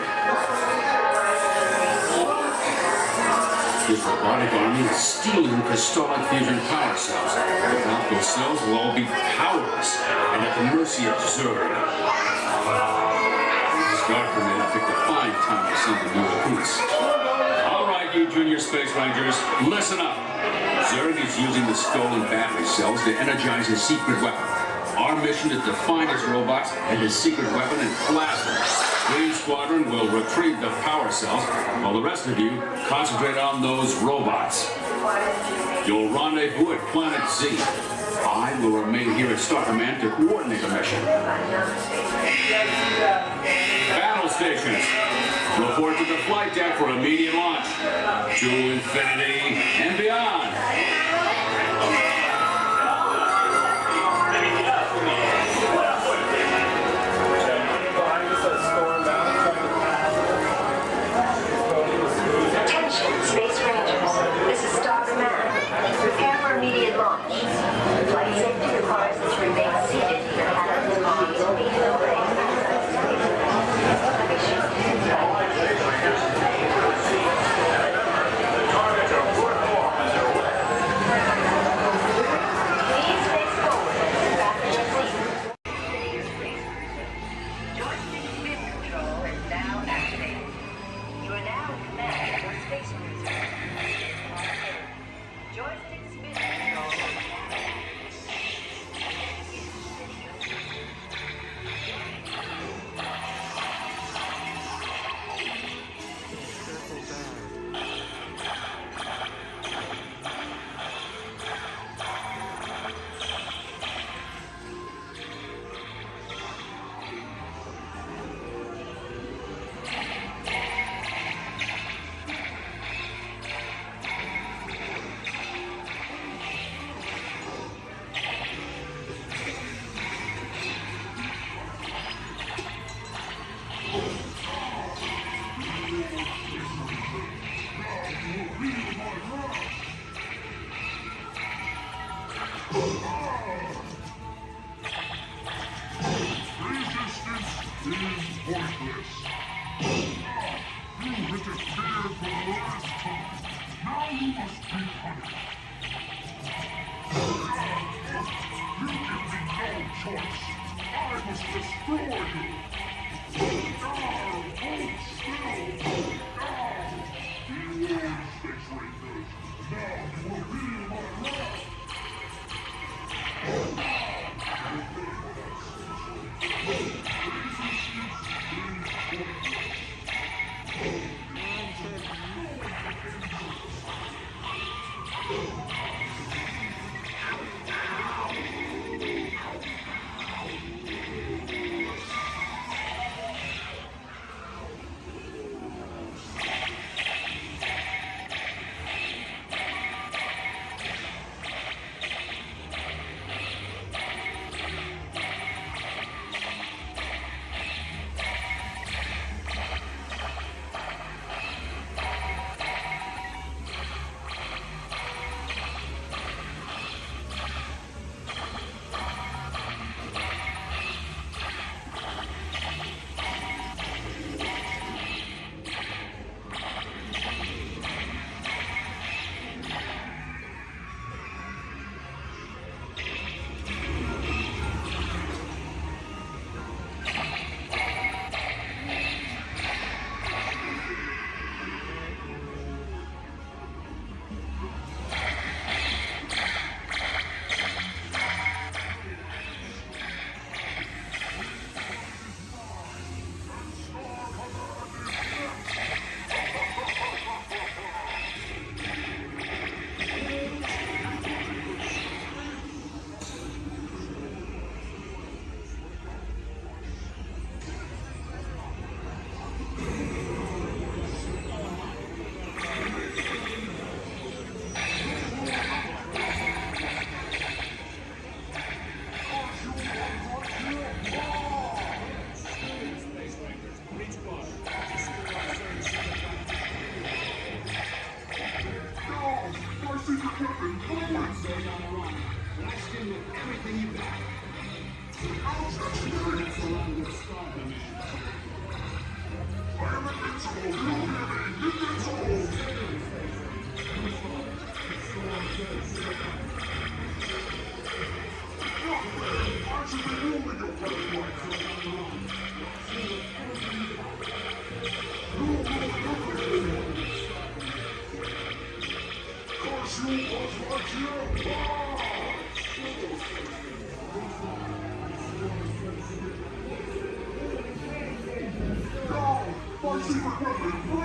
His robotic army is stealing crystallic fusion power cells. Without those cells, we'll all be powerless and at the mercy of Zurg. Star Command picked a fine time to send the new recruits. All right, you junior space rangers, listen up. Zurg is using the stolen battery cells to energize his secret weapon. Our mission is to find his robots and his secret weapon and blast them. Green Squadron will retrieve the power cells, while the rest of you concentrate on those robots. You'll rendezvous at Planet Z. I will remain here at Star Command to coordinate the mission. Battle stations. Report to the flight deck for immediate launch. To infinity and beyond. Attention, Space Rangers. This is Star Command. Prepare for immediate launch. Flight safety requires that you remain seated in your cabin on the immediate way.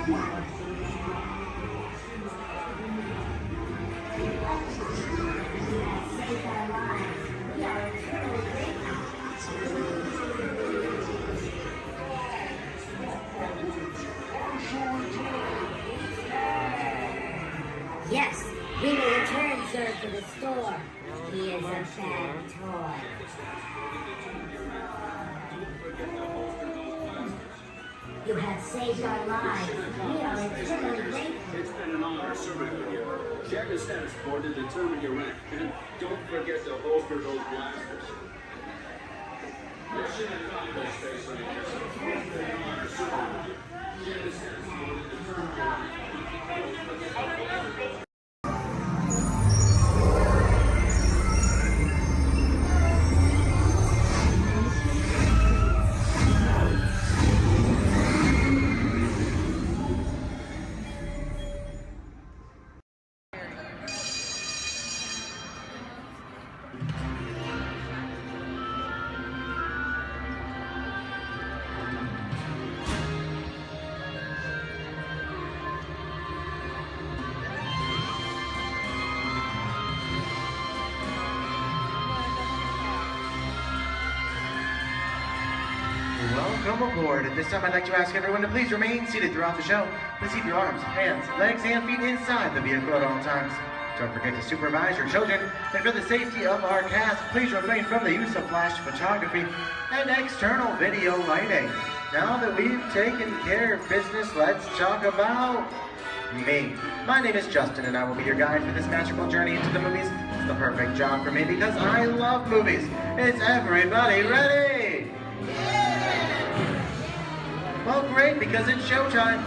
Yes, we will return sir to the store. He is a bad toy. You have saved our lives. We are eternally grateful. It's been an honor serving with you. Check the status board to determine your rank, and don't forget to holster those blasters. Mission accomplished, Space Rangers. It's been an honor serving with you. Check the status board to determine your rank, and don't forget to holster those. Welcome aboard. At this time, I'd like to ask everyone to please remain seated throughout the show. Please keep your arms, hands, legs, and feet inside the vehicle at all times. Don't forget to supervise your children. And for the safety of our cast, please refrain from the use of flash photography and external video lighting. Now that we've taken care of business, let's talk about me. My name is Justin, and I will be your guide for this magical journey into the movies. It's the perfect job for me because I love movies. Is everybody ready? Well, great, because it's showtime.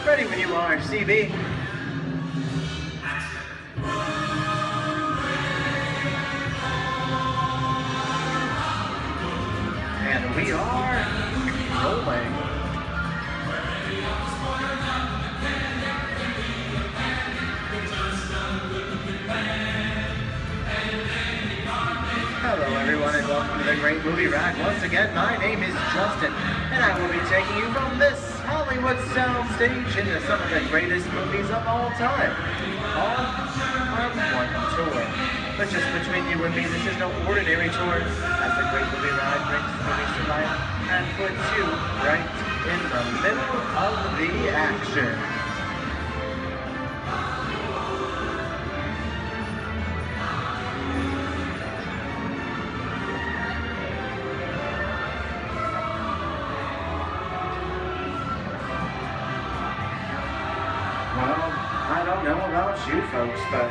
Ready when you are, CB. And we are rolling. Hello everyone and welcome to the Great Movie Rack. Once again, my name is Justin and I will be taking you from this Hollywood soundstage into some of the greatest movies of all time. All on one tour. But just between you and me, this is no ordinary tour, as the Great Movie Ride brings movies to life and puts you right in the middle of the action. I don't know about you folks, but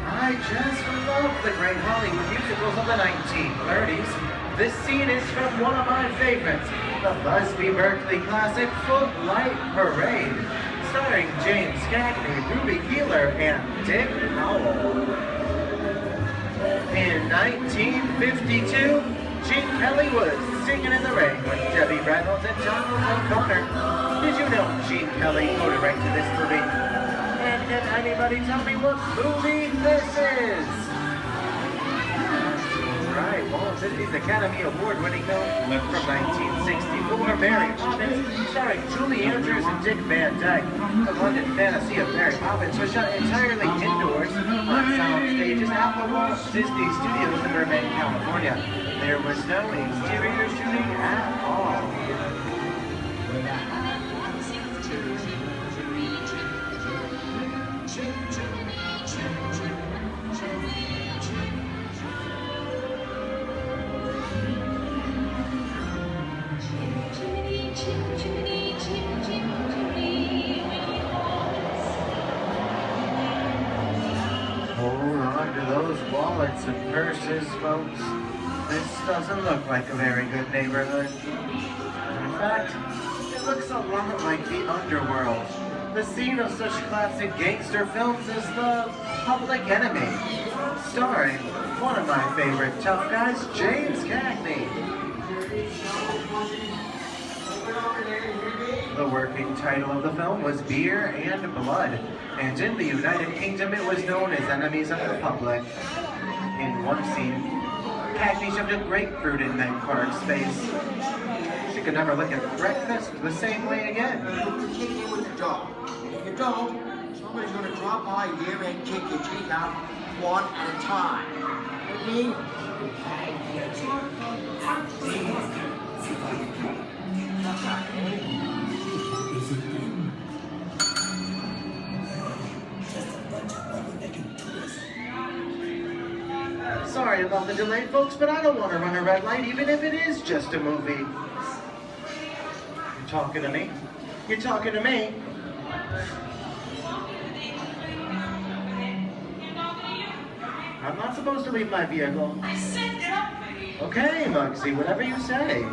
I just love the great Hollywood musicals of the 1930s. This scene is from one of my favorites, the Busby Berkeley classic Footlight Parade, starring James Cagney, Ruby Keeler, and Dick Powell. In 1952, Gene Kelly was singing in the rain with Debbie Reynolds and Donald O'Connor. Did you know Gene Kelly co-directed this movie? And can anybody tell me what movie this is? Right, Walt Disney's Academy Award-winning film from 1964, Mary Poppins, starring Julie Andrews and Dick Van Dyke. The London fantasy of Mary Poppins was shot entirely indoors on sound stages at the Walt Disney Studios in Burbank, California. There was no exterior shooting at all. Hold on to those wallets and purses, folks. This doesn't look like a very good neighborhood. In fact, it looks a lot like the underworld. The scene of such classic gangster films as The Public Enemy, starring one of my favorite tough guys, James Cagney. The working title of the film was Beer and Blood, and in the United Kingdom it was known as Enemies of the Public. In one scene, Hackney shoved a grapefruit in that card space. She could never look at breakfast the same way again. Kick in with the dog. If you don't, somebody's gonna drop by here and kick your teeth out one at a time. With me? Sorry about the delay, folks, but I don't want to run a red light, even if it is just a movie. You talking to me? You talking to me? I'm not supposed to leave my vehicle. Okay, Muggsy, whatever you say.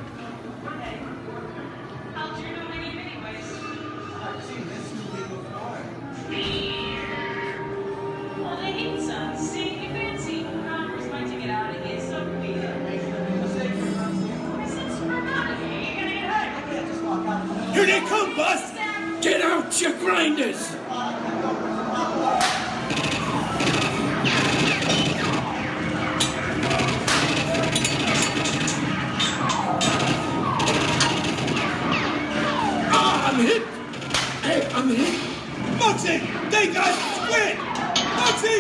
Well, they need some. See, you fancy. Congress might to get out of here, so be it. Here they come, Bus! Get out, you grinders! I'm hit! Hey, I'm hit! Muggsy! They got Squid! Muggsy!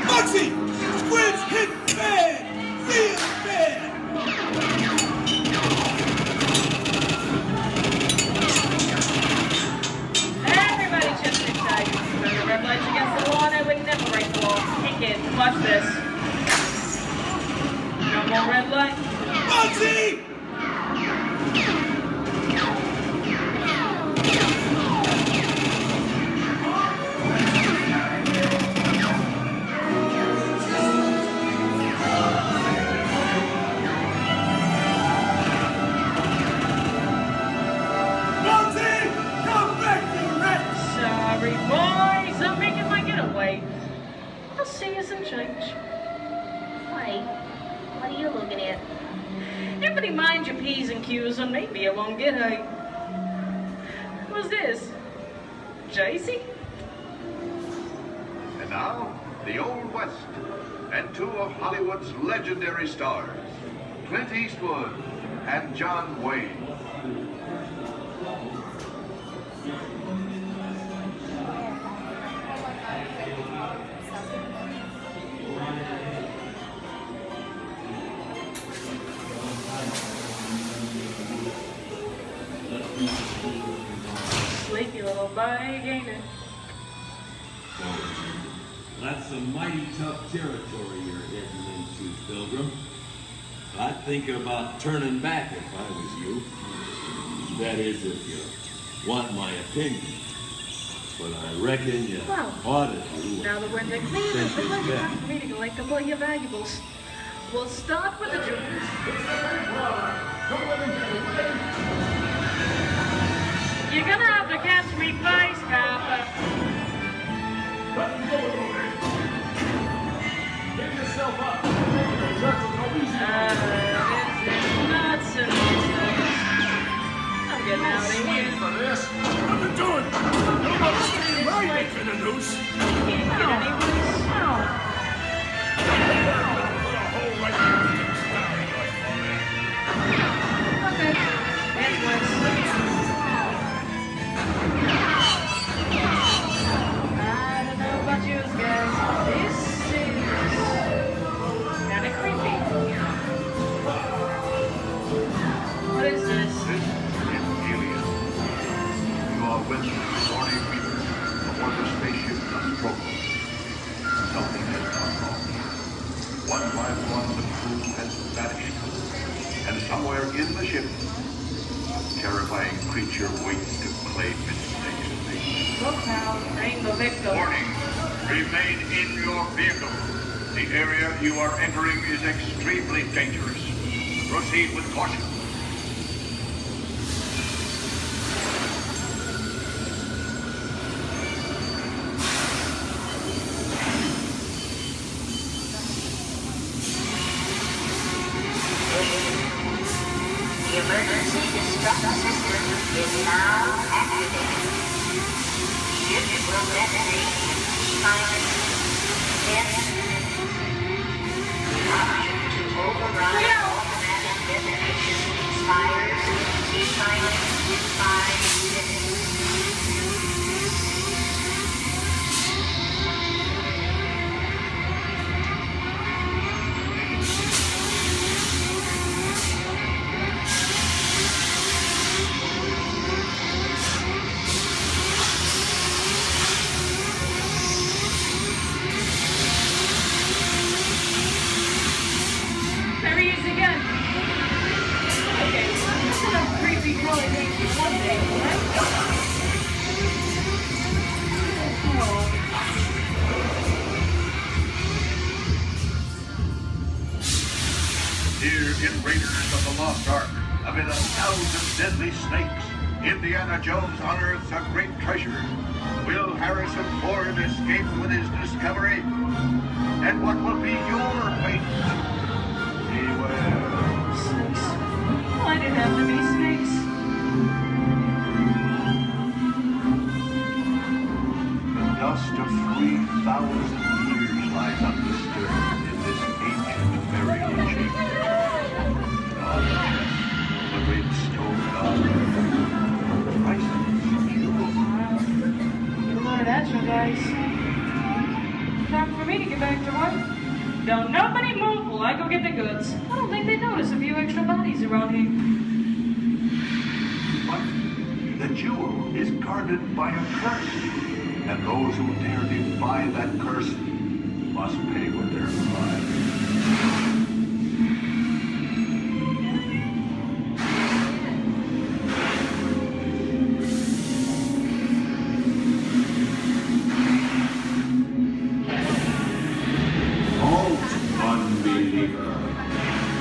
Muggsy! Squid's hit bad! Real bad! Everybody just inside. When the red lights against the law, and I would never break the law. Kick it. Watch this. No more red light. Muggsy! Sorry, boys. I'm making my getaway. I'll see you some change. Wait, what are you looking at? Everybody mind your P's and Q's and maybe you won't get a... What's this? JC? And now, the Old West, and two of Hollywood's legendary stars, Clint Eastwood and John Wayne. Sleepy little bag, ain't it? That's some mighty tough territory you're heading into, Pilgrim. I'd think about turning back if I was you. That is, if you want my opinion. But I reckon you ought to do Now that we're in the clean, it's the pleasure time for me to collect a couple of your valuables. We'll start with the jewels. You're gonna have to catch me first, Copper. Give yourself up. Nuts and bolts. I'm getting out of here. For this, what are you doing? Nobody's staying right, you finna loose. Can't get any worse. Put a hole right in the sky, Okay. That's worse. I don't know about you guys. This is kind of creepy. What is this? This is Alien. You are with Sorry Weaver aboard the spaceship Nostromo. Something has gone wrong. One by one, the crew has vanished. And somewhere in the ship, a terrifying creature waits to claim its next mate. Look now, name the victim. Warning, remain in your vehicle. The area you are entering is extremely dangerous. Proceed with caution. The emergency destruct system is now activated. Ship will detonate in 5, 10, only takes you one day, right? Here in Raiders of the Lost Ark, amid 1,000 deadly snakes, Indiana Jones unearths a great treasure. Will Harrison Ford escape with his discovery? And what will be your fate? Beware. Snakes. Why'd it have to be snakes? The dust of 3,000 years lies undisturbed in this ancient burial chamber. The great stone god, priceless jewels. Get a load of action, guys. Time for me to get back to work. Don't nobody move while I go get the goods. I don't think they notice a few extra bodies around here. But the jewel is guarded by a curse, and those who dare defy that curse must pay with their lives.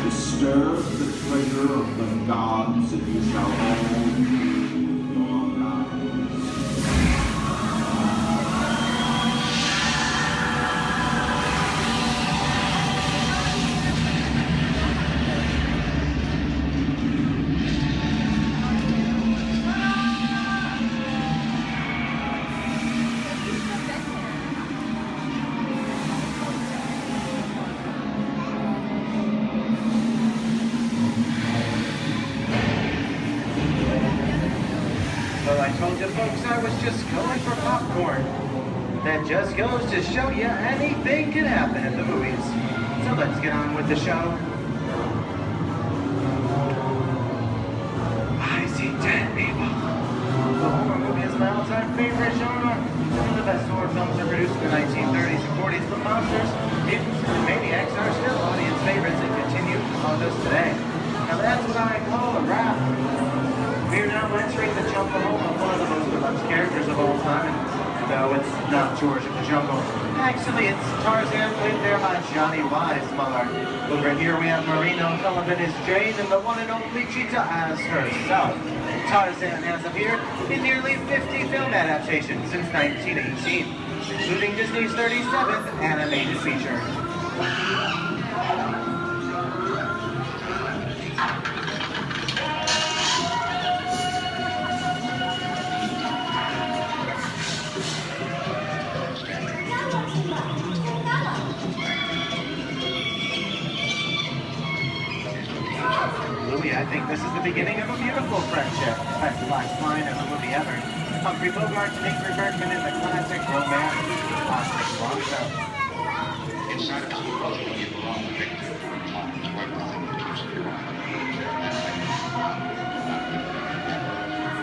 Disturb the treasure of the gods, and you shall all lose your lives. Well, I told you folks I was just going for popcorn. That just goes to show you anything can happen at the movies. So let's get on with the show. I see dead people. The horror movie is my all-time favorite genre. Some of the best horror films are produced in the 1930s and 40s, but monsters, mutants, and maniacs are still audience favorites and continue among us today. Now that's what I call a rap. We're now entering the jungle home of one of the most beloved characters of all time. And no, it's not George of the Jungle. Actually, it's Tarzan, played there by Johnny Weissmuller. Over here we have Marino Sullivan as Jane, and the one and only Cheetah as herself. Tarzan has appeared in nearly 50 film adaptations since 1918, including Disney's 37th animated feature. Louis, I think this is the beginning of a beautiful friendship. That's the last line of the movie ever. Humphrey Bogart and Ingrid Bergman in the classic romance, classic long show. Inside of us, you belong to victory. It's where nothing keeps you alive.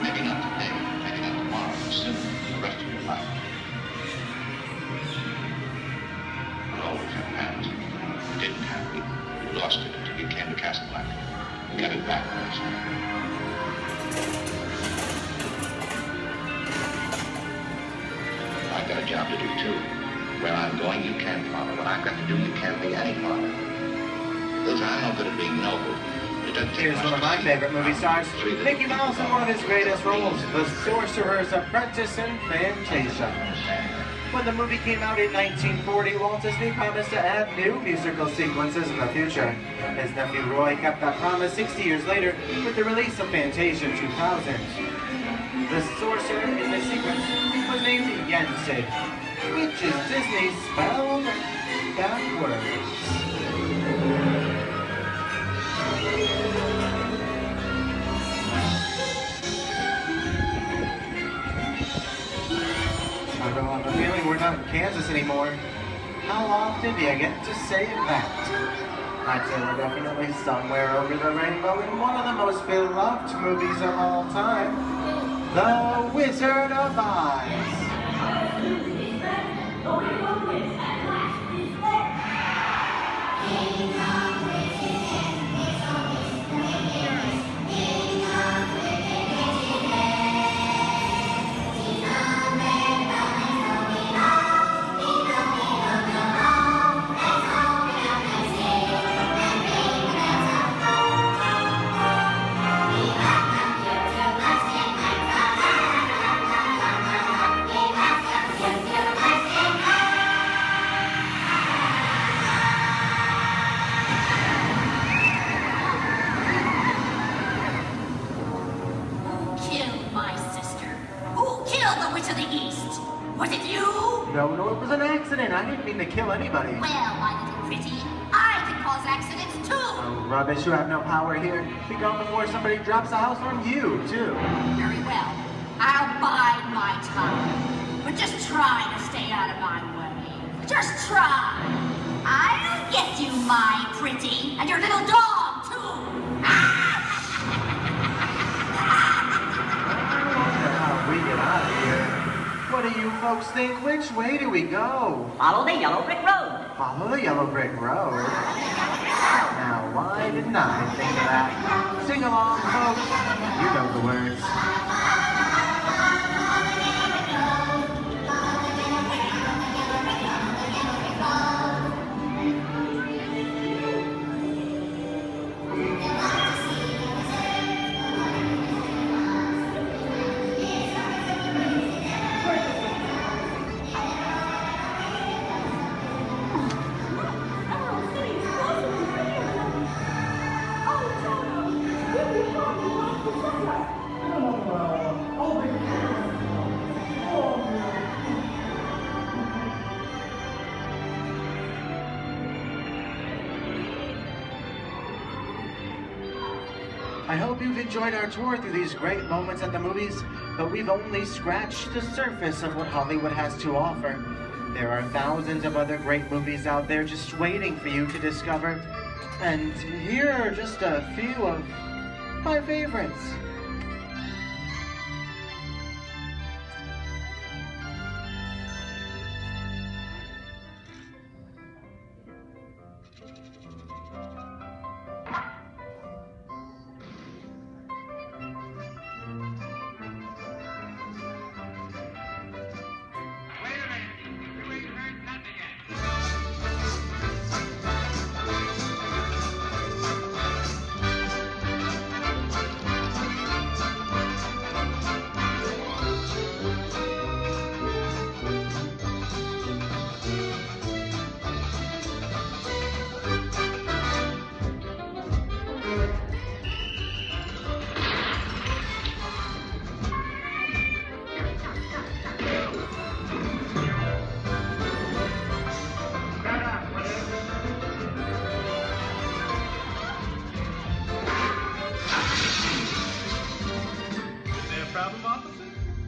Maybe not today, maybe not tomorrow, but soon, the rest of your life. You'll always have plans. You didn't have it. You lost it until you came to Casablanca. You got it back first. I've got a job to do too. Where I'm going, you can't follow. What I've got to do, you can't be any father. Those I'm no good at being noble. It doesn't take Here's much one of to my see favorite movie stars, three little Mickey Mouse in one of his greatest roles, The Sorcerer's Apprentice in Fantasia. When the movie came out in 1940, Walt Disney promised to add new musical sequences in the future. His nephew Roy kept that promise 60 years later with the release of Fantasia 2000. The sorcerer in the sequence was named Yensid, which is Disney spelled backwards. I don't have a feeling we're not in Kansas anymore. How often do you get to say that? I'd say we're definitely somewhere over the rainbow in one of the most beloved movies of all time, The Wizard of Oz. I didn't mean to kill anybody. Well, my little pretty, I can cause accidents too. Oh, rubbish, you have no power here. Be gone before somebody drops a house on you, too. Very well. I'll bide my time. But just try to stay out of my way. Just try. I'll get you, my pretty, and your little dog, too. How we get out of here? What do you folks think? Which way do we go? Follow the yellow brick road. Follow the yellow brick road? Now, why didn't I think of that? Sing along, folks. You know the words. I hope you've enjoyed our tour through these great moments at the movies, but we've only scratched the surface of what Hollywood has to offer. There are thousands of other great movies out there just waiting for you to discover. And here are just a few of my favorites.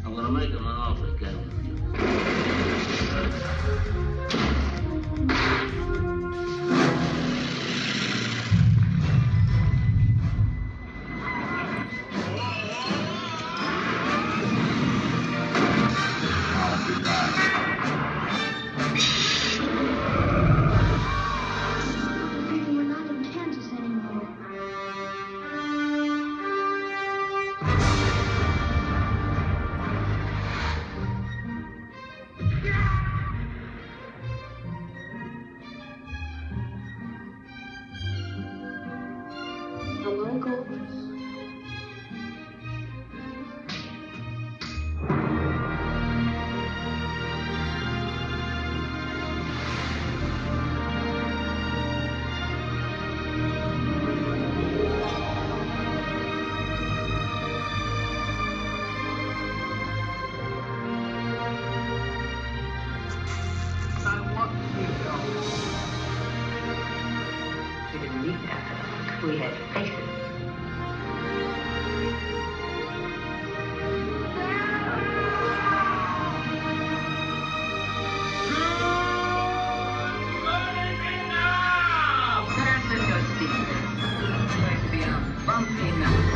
I'm gonna make him an offer, Captain. We're not in Kansas anymore. The locals. I want you to go. We didn't need that. We had faces. Fasten your seatbelts. It's going to be a bumpy night.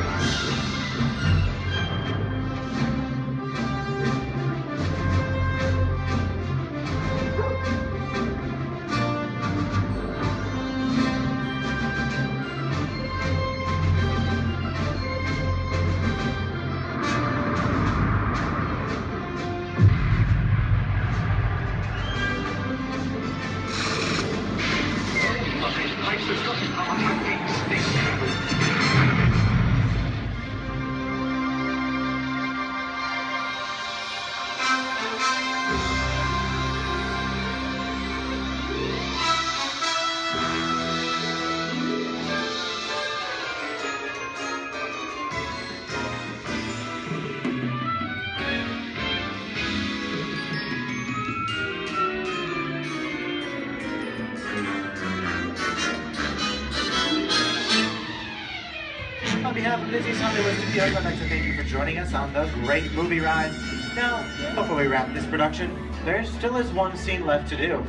behalf of Disney's Hollywood Studios, I'd like to thank you for joining us on the great movie ride. Now, before we wrap this production, there still is one scene left to do.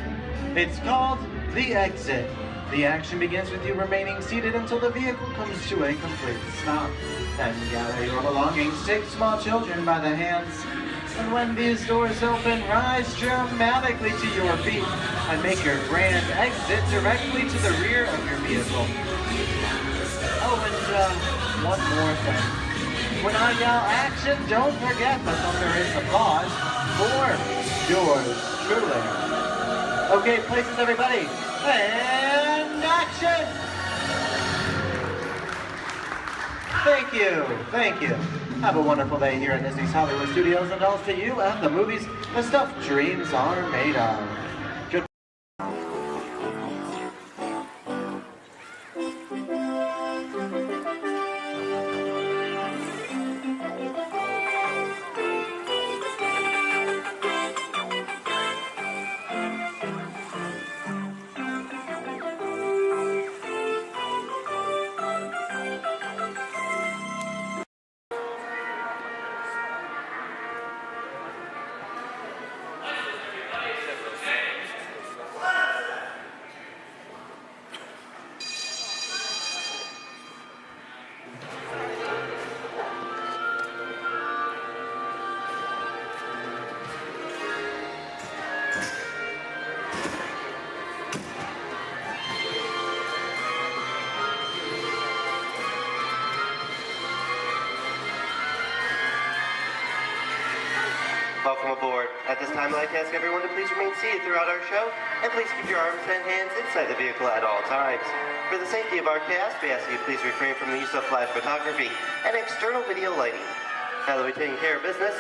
It's called The Exit. The action begins with you remaining seated until the vehicle comes to a complete stop. Then gather your belongings, take small children by the hands, and when these doors open, rise dramatically to your feet and make your grand exit directly to the rear of your vehicle. Oh, and one more thing. When I yell action, don't forget the thunderous applause for yours truly. Okay, places everybody, and action! Thank you. Have a wonderful day here at Disney's Hollywood Studios, and all to you and the movies the stuff dreams are made of. Good. Welcome aboard. At this time, I'd like to ask everyone to please remain seated throughout our show, and please keep your arms and hands inside the vehicle at all times. For the safety of our cast, we ask you to please refrain from the use of flash photography and external video lighting. Now that we've taken care of business,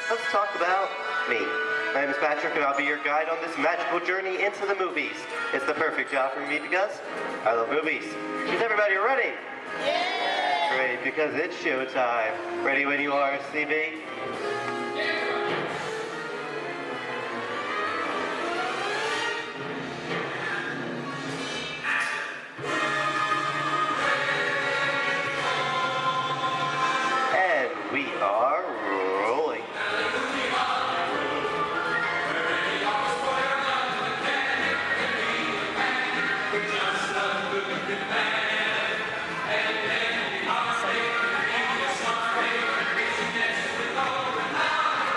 let's talk about me. My name is Patrick, and I'll be your guide on this magical journey into the movies. It's the perfect job for me because I love movies. Is everybody ready? Yeah! Great, because it's showtime. Ready when you are, CB? We are rolling.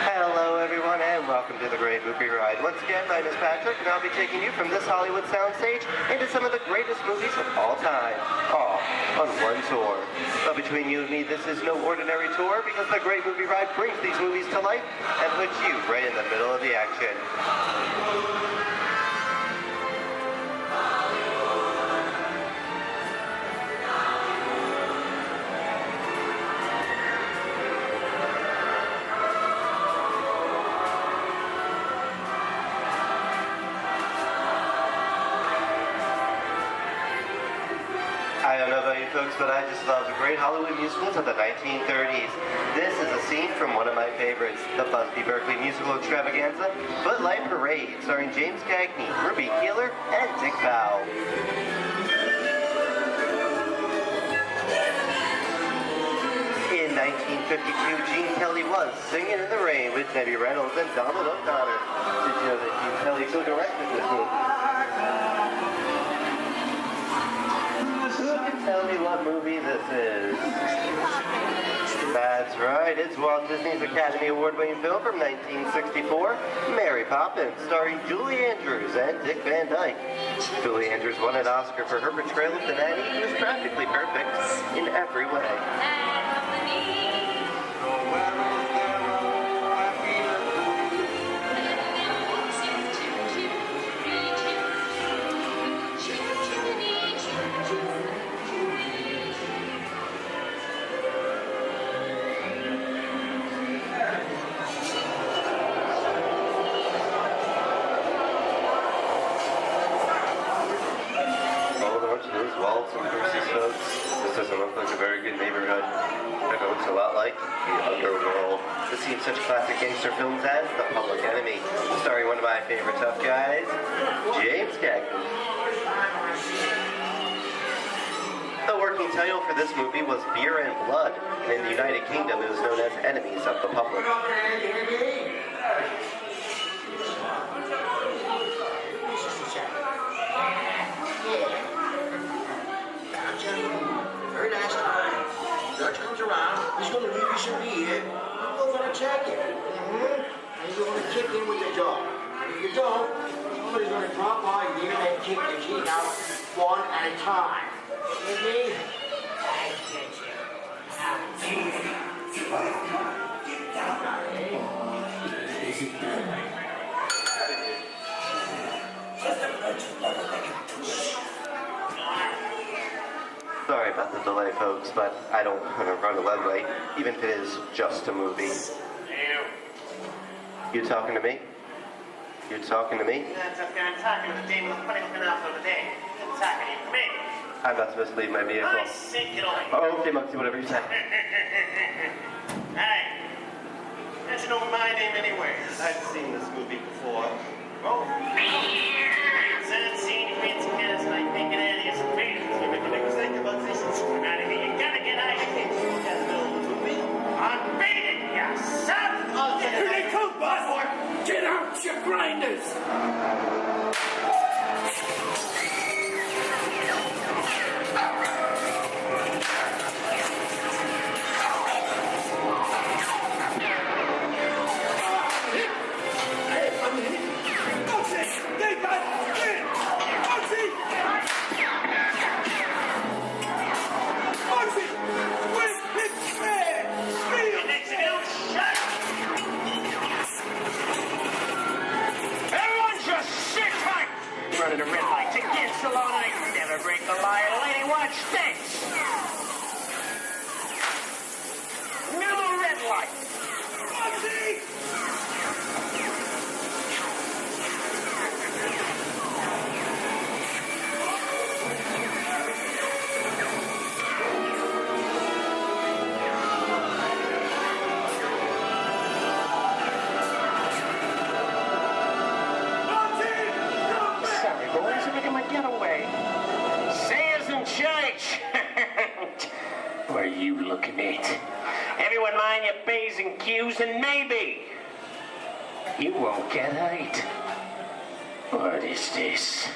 Hello everyone and welcome to the Great Movie Ride. Once again, my name is Patrick and I'll be taking you from this Hollywood soundstage into some of the greatest movies of all time, all on one tour. But between you and me, this is no ordinary tour because the Great Movie Ride brings these movies to life and puts you right in the middle of the action. I don't know about you folks, but I just love the great Hollywood musicals of the 1930s. This is a scene from one of my favorites, the Busby Berkeley musical extravaganza, Footlight Parade, starring James Cagney, Ruby Keeler, and Dick Powell. In 1952, Gene Kelly was Singing in the Rain with Debbie Reynolds and Donald O'Connor. Did you know that Gene Kelly co-directed this movie? Who can tell me what movie this is? That's right, it's Walt Disney's Academy Award-winning film from 1964, Mary Poppins, starring Julie Andrews and Dick Van Dyke. Julie Andrews won an Oscar for her portrayal of the nanny, who was practically perfect in every way. Walt and Bruce's folks. This doesn't look like a very good neighborhood. It looks a lot like the underworld. This seems such classic gangster films as The Public Enemy, starring one of my favorite tough guys, James Cagney. The working working title for this movie was Beer and Blood, and in the United Kingdom it was known as Enemies of the Public. Very nice time. Judge comes around, he's going to leave you some beer. You're going to check it. And you're going to kick in with the dog. If you don't, somebody's going to drop by here and kick the teeth out one at a time. You me? I get Sorry about the delay, folks, but I don't want to run a red light, even if it is just a movie. You talking to me? You talking to me? That's okay. I'm talking to the demon who's putting enough of the day. I'm talking to me. I'm not supposed to leave my vehicle. I say get away. Oh, okay, Moxie, whatever you say. Hey, how'd you know my name anyway? I've seen this movie before. Oh. I've seen you fancy cats like thinking that is amazing. You make a big mistake about this. I'm out of here. You gotta get out of here. You can't in the middle of the movie. I'm beating you, son. Here they come, boss! Get out your grinders! Running a red light against the law, and I never break the law. Lady, watch this. Middle red light. What are you looking at? Everyone mind your P's and Q's, and maybe you won't get hurt. What is this?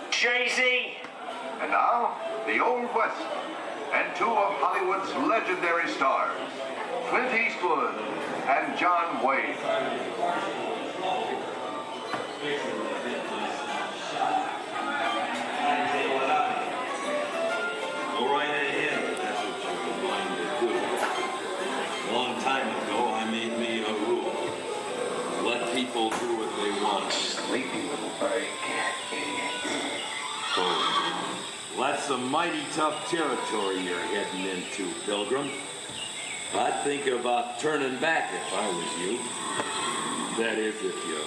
Jay-Z? And now, the Old West, and two of Hollywood's legendary stars, Clint Eastwood and John Wayne. Go right ahead if that's what you're going to do. A long time ago, I made me a rule. Let people do what they want. Sleepy little bird. Oh, that's some mighty tough territory you're heading into, Pilgrim. I'd think about turning back if I was you. That is, if you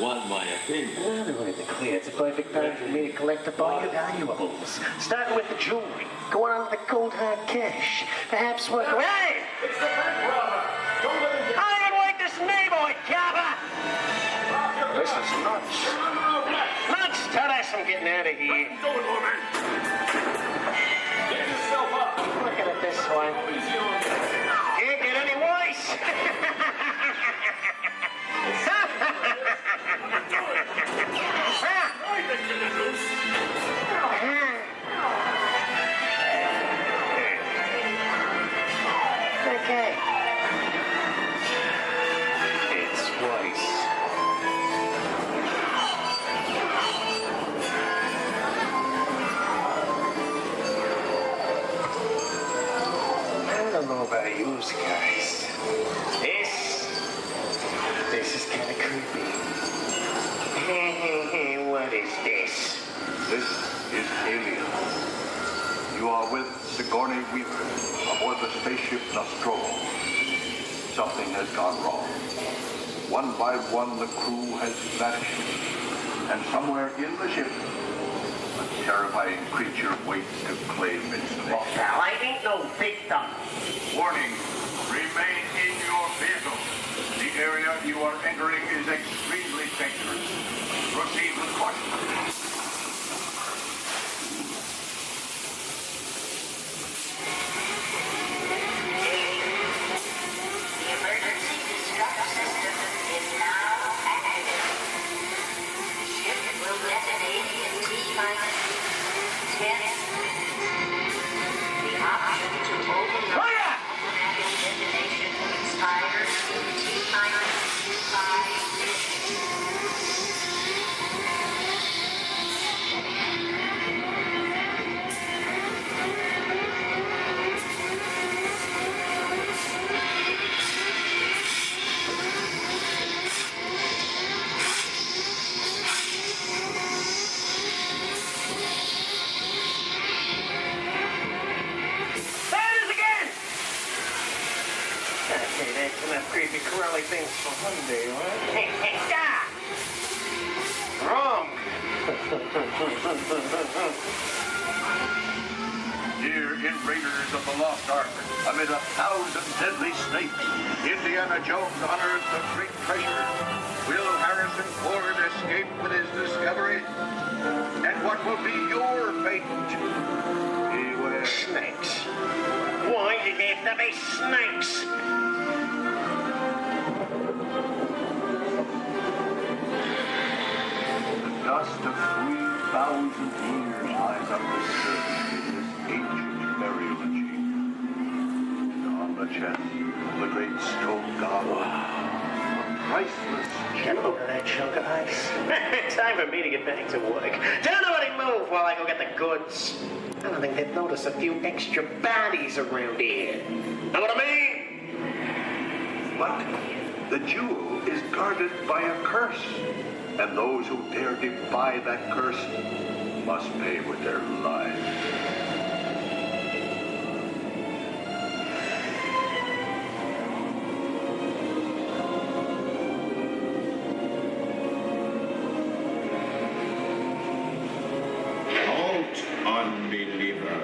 want my opinion. Well, to make it clear, it's a perfect time for me to collect up all your valuables. Starting with the jewelry, going on with the cold hard cash. Perhaps what... Hey! It's the bank robber! Don't let him get... I don't like this neighborhood, Kappa! This is nuts. Nuts! Tell us I'm getting out of here. What are you doing, old man? Get yourself up! Look at it this way. Easy on me. Can't get any worse! I think you're let loose. Okay. It's twice. I don't know about you guys. This is kind of creepy. What is this? This is Alien. You are with Sigourney Weaver aboard the spaceship Nostromo. Something has gone wrong. One by one, the crew has vanished. And somewhere in the ship, a terrifying creature waits to claim its name. Well, I ain't no victim. Warning, remain in your vehicle. The area you are entering is extremely dangerous. Proceed with caution. like things for one day, right? Wrong. Here in Raiders of the Lost Ark, amid 1,000 deadly snakes, Indiana Jones unearthed a great treasure. Will Harrison Ford escape with his discovery? And what will be your fate? Beware. Snakes. Why did there have to be snakes? The dust of 3,000 years lies undisturbed in this ancient burial chamber. On the chest of the great stone goblet, a priceless Get a load of that chunk of ice. Time for me to get back to work. Tell nobody move while I go get the goods. I don't think they'd notice a few extra bodies around here. Know what I mean? But the jewel is guarded by a curse, and those who dare defy that curse must pay with their lives. Unbeliever,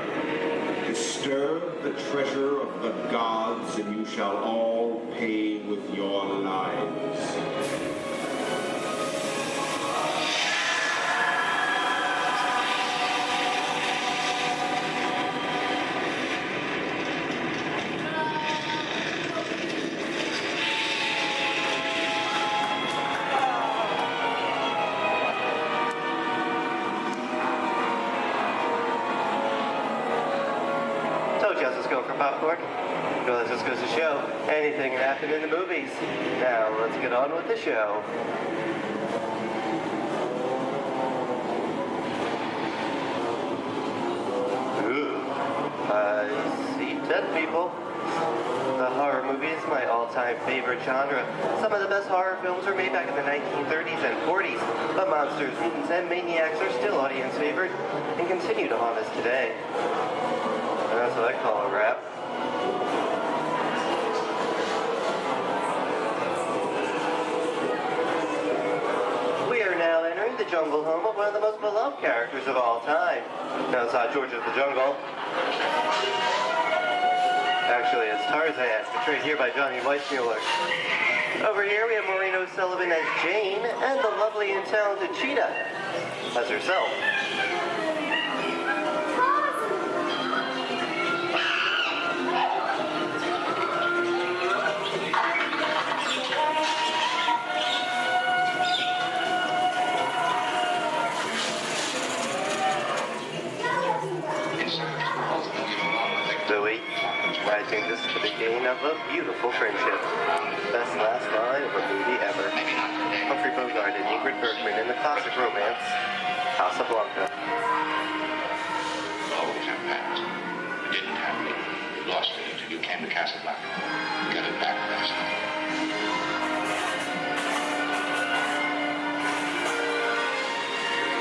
disturb the treasure of the gods, and you shall all pay with your lives. Told you I was just going for popcorn. Well, this just goes to show anything can happen in the movies. Now, let's get on with the show. Ooh, I see dead people. The horror movie is my all-time favorite genre. Some of the best horror films were made back in the 1930s and 40s, but monsters, mutants, and maniacs are still audience favorite and continue to haunt us today. And that's what I call a wrap. We are now entering the jungle home of one of the most beloved characters of all time. Now it's not George of the Jungle. Actually, it's Tarzan, portrayed here by Johnny Weissmuller. Over here we have Maureen O'Sullivan as Jane, and the lovely and talented Cheetah as herself. I think this is the beginning of a beautiful friendship. Best last line of a movie ever. Humphrey Bogart and Ingrid Bergman in the classic romance, Casablanca. Always have passed. You didn't have me. You lost me until you came to Casablanca. You got it back last night.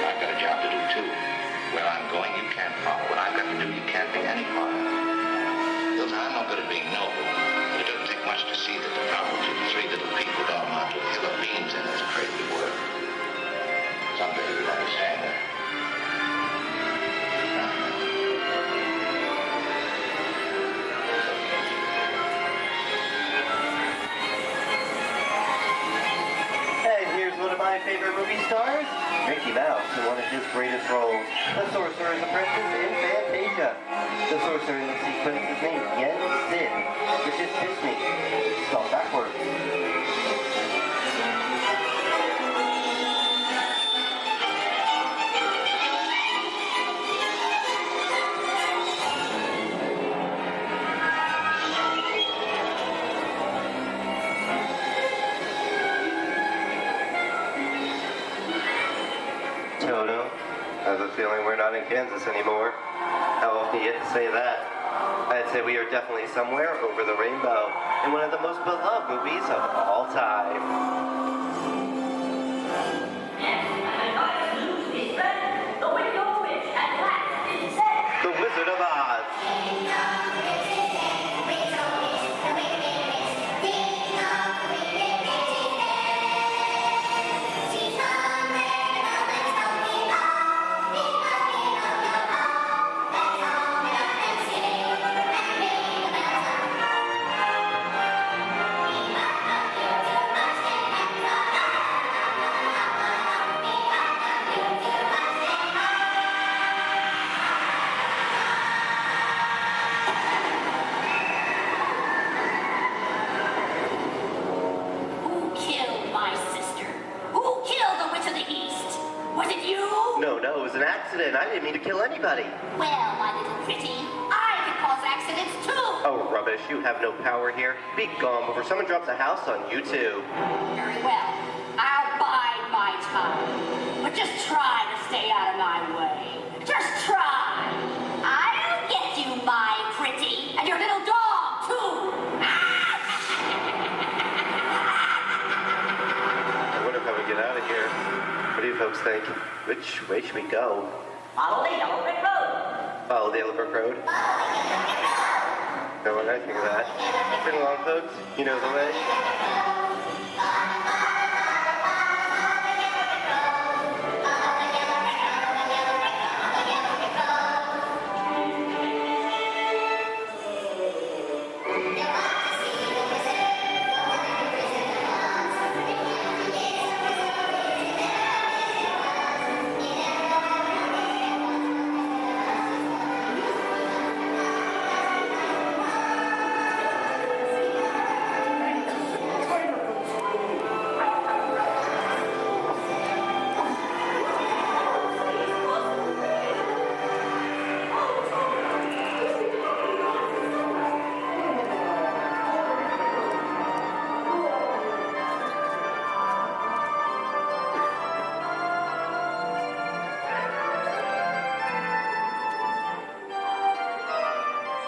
I've got a job to do too. Where I'm going, you can't follow. What I've got to do, you can't be any part of. I'm not good at being noble, but it doesn't take much to see that the problems of three little people don't amount to a hill of beans in this crazy world. Someday you'll understand that. And here's one of my favorite movie stars, Mickey Mouse, in one of his greatest roles, the Sorcerer's Apprentice in Fantasia. The sorcerer in the sequence is named Yen Sid, which is Disney, spelled backwards. Toto, I have a feeling we're not in Kansas anymore. How often do you get to say that? I'd say we are definitely somewhere over the rainbow in one of the most beloved movies of all time. The Wizard of Oz. kill anybody. Well, my little pretty, I can cause accidents too. Oh, rubbish. You have no power here. Be gone before someone drops a house on you, too. Very well. I'll bide my time. But just try to stay out of my way. Just try. I'll get you, my pretty. And your little dog, too. I wonder how we get out of here. What do you folks think? Which way should we go? Follow the yellow brick road. Follow the Yellow Brick Road? No, what I think of that. Bring along, folks. You know the way.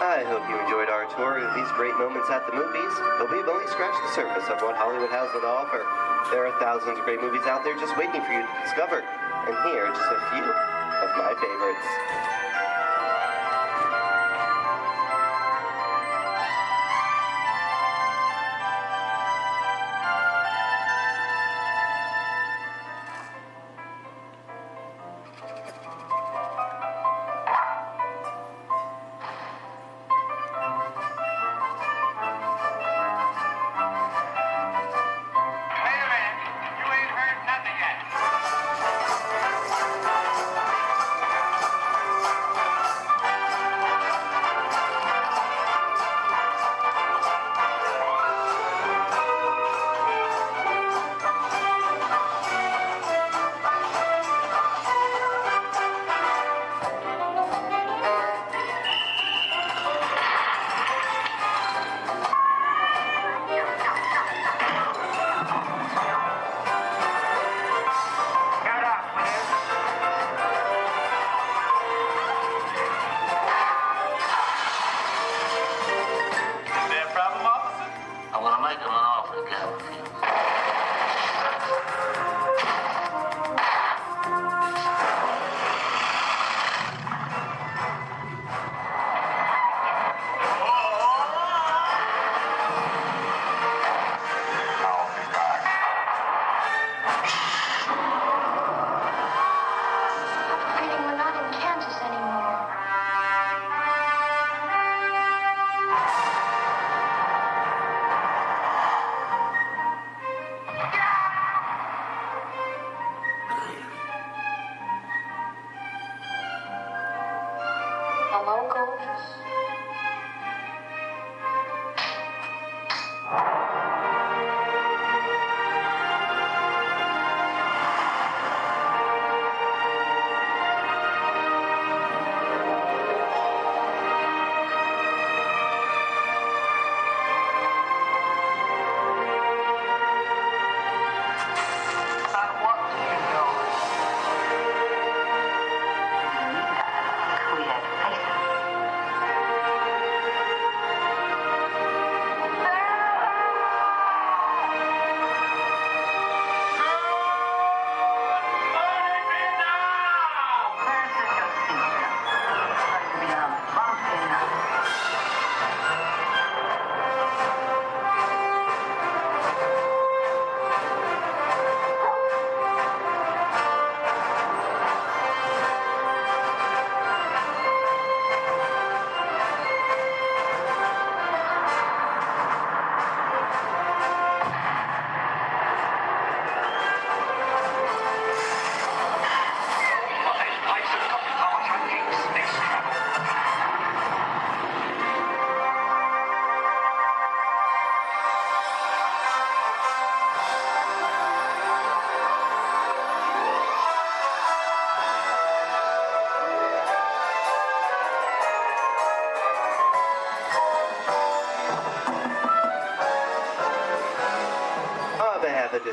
I hope you enjoyed our tour of these great moments at the movies, but we've only scratched the surface of what Hollywood has to offer. There are thousands of great movies out there just waiting for you to discover, and here are just a few of my favorites.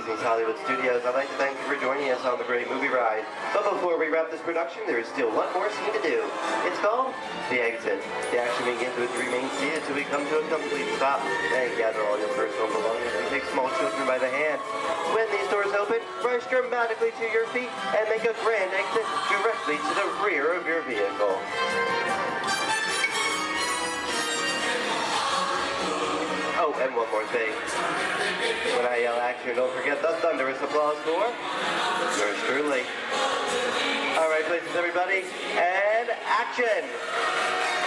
Disney's Hollywood Studios, I'd like to thank you for joining us on the great movie ride. But before we wrap this production, there is still one more scene to do. It's called The Exit. The action begins with remain seated until we come to a complete stop. Then gather all your personal belongings and take small children by the hand. When these doors open, rush dramatically to your feet and make a grand exit directly to the rear of your vehicle. Oh, and one more thing. When I yell action, don't forget the thunderous applause for yours truly. All right, places, everybody, and action!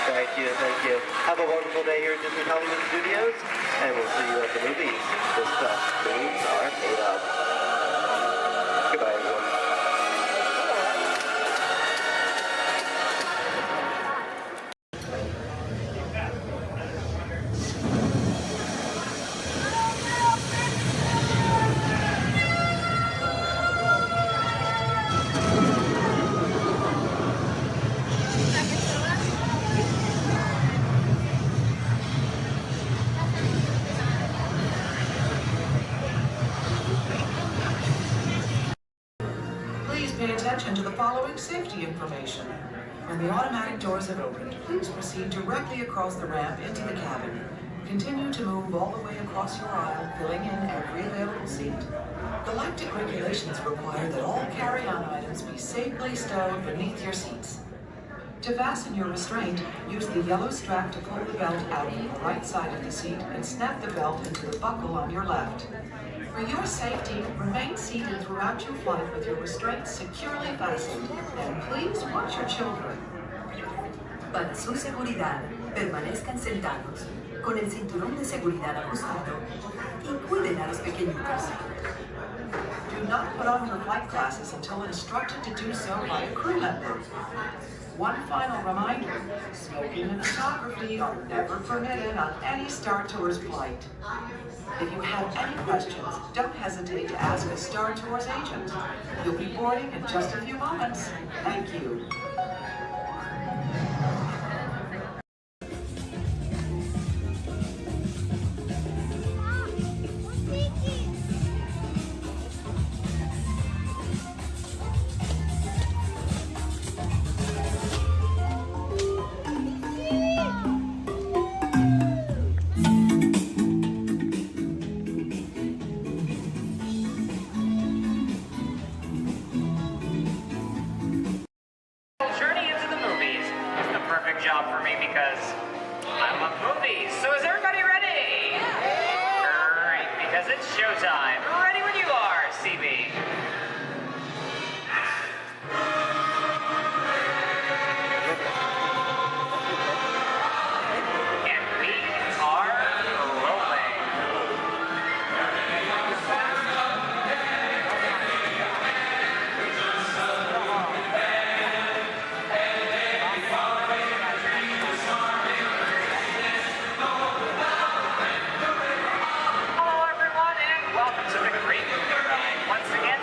Thank you, thank you. Have a wonderful day here at Disney Hollywood Studios, and we'll see you at the movies. The stuff movies are made of. Goodbye, everyone. Please pay attention to the following safety information. When the automatic doors have opened, please proceed directly across the ramp into the cabin. Continue to move all the way across your aisle, filling in every available seat. Galactic regulations require that all carry-on items be safely stowed beneath your seats. To fasten your restraint, use the yellow strap to pull the belt out on the right side of the seat and snap the belt into the buckle on your left. For your safety, remain seated throughout your flight with your restraints securely fastened, and please watch your children. Para su seguridad, permanezcan sentados, con el cinturón de seguridad ajustado, y cuiden a los pequeñitos. Do not put on your flight glasses until instructed to do so by a crew member. One final reminder, smoking and photography are never permitted on any Star Tours flight. If you have any questions, don't hesitate to ask a Star Tours agent. You'll be boarding in just a few moments. Thank you. Journey into the movies is the perfect job for me because I love movies. So is everybody ready? Great, because it's showtime. Ready when you are, CB. And we are rolling. Hello everyone and welcome to the Great Movie Ride. Once again,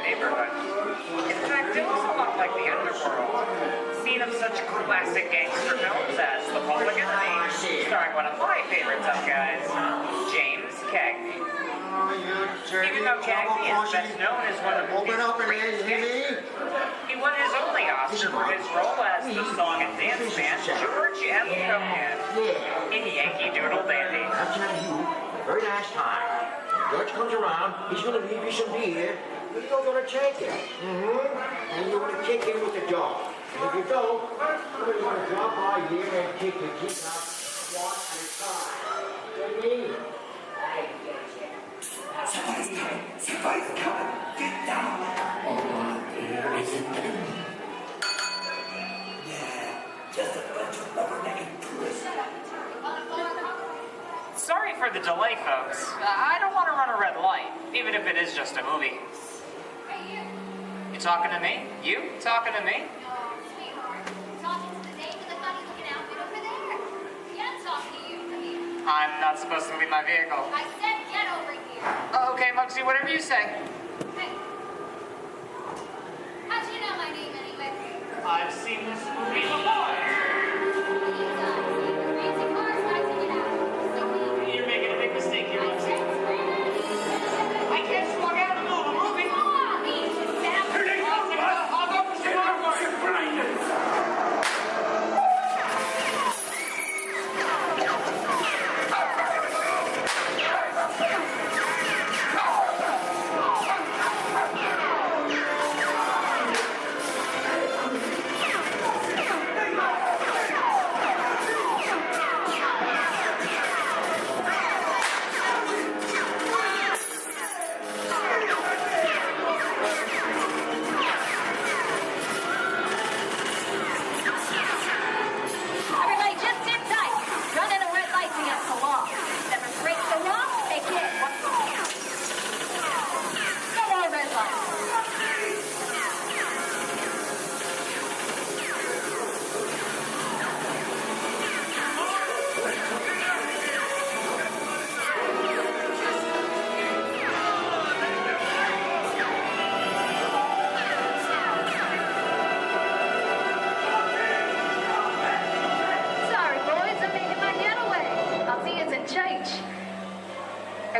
neighborhood. In fact, it looks a lot like the underworld. Scene of such classic gangster films as The Public Enemy, starring one of my favorite tough guys, James Cagney. Even though Cagney is best known as one of the movie's greatest gangsters, he won his only Oscar for his role as the song and dance man George M. Cohan in Yankee Doodle Dandy. I'm telling you, very last time. George comes around, he's gonna leave you some beer, but you're gonna take it. And you're gonna kick in with the dog. And if you don't, you're gonna drop by here and kick your teeth out one at a time. You know what I mean? Somebody's coming. Somebody's coming. Get down. Oh, there isn't them. Yeah, just a bunch of rubber-necked tourists. Sorry for the delay, folks. I don't want to run a red light, even if it is just a movie. You talking to me? You talking to me? I'm not supposed to leave my vehicle. I said get over here. Okay, Muggsy, whatever you say. Hey. How'd you know my name anyway? I've seen this movie before. You're making a big mistake here, Muggsy. I can't just walk out and move a movie. I'll go for some artwork.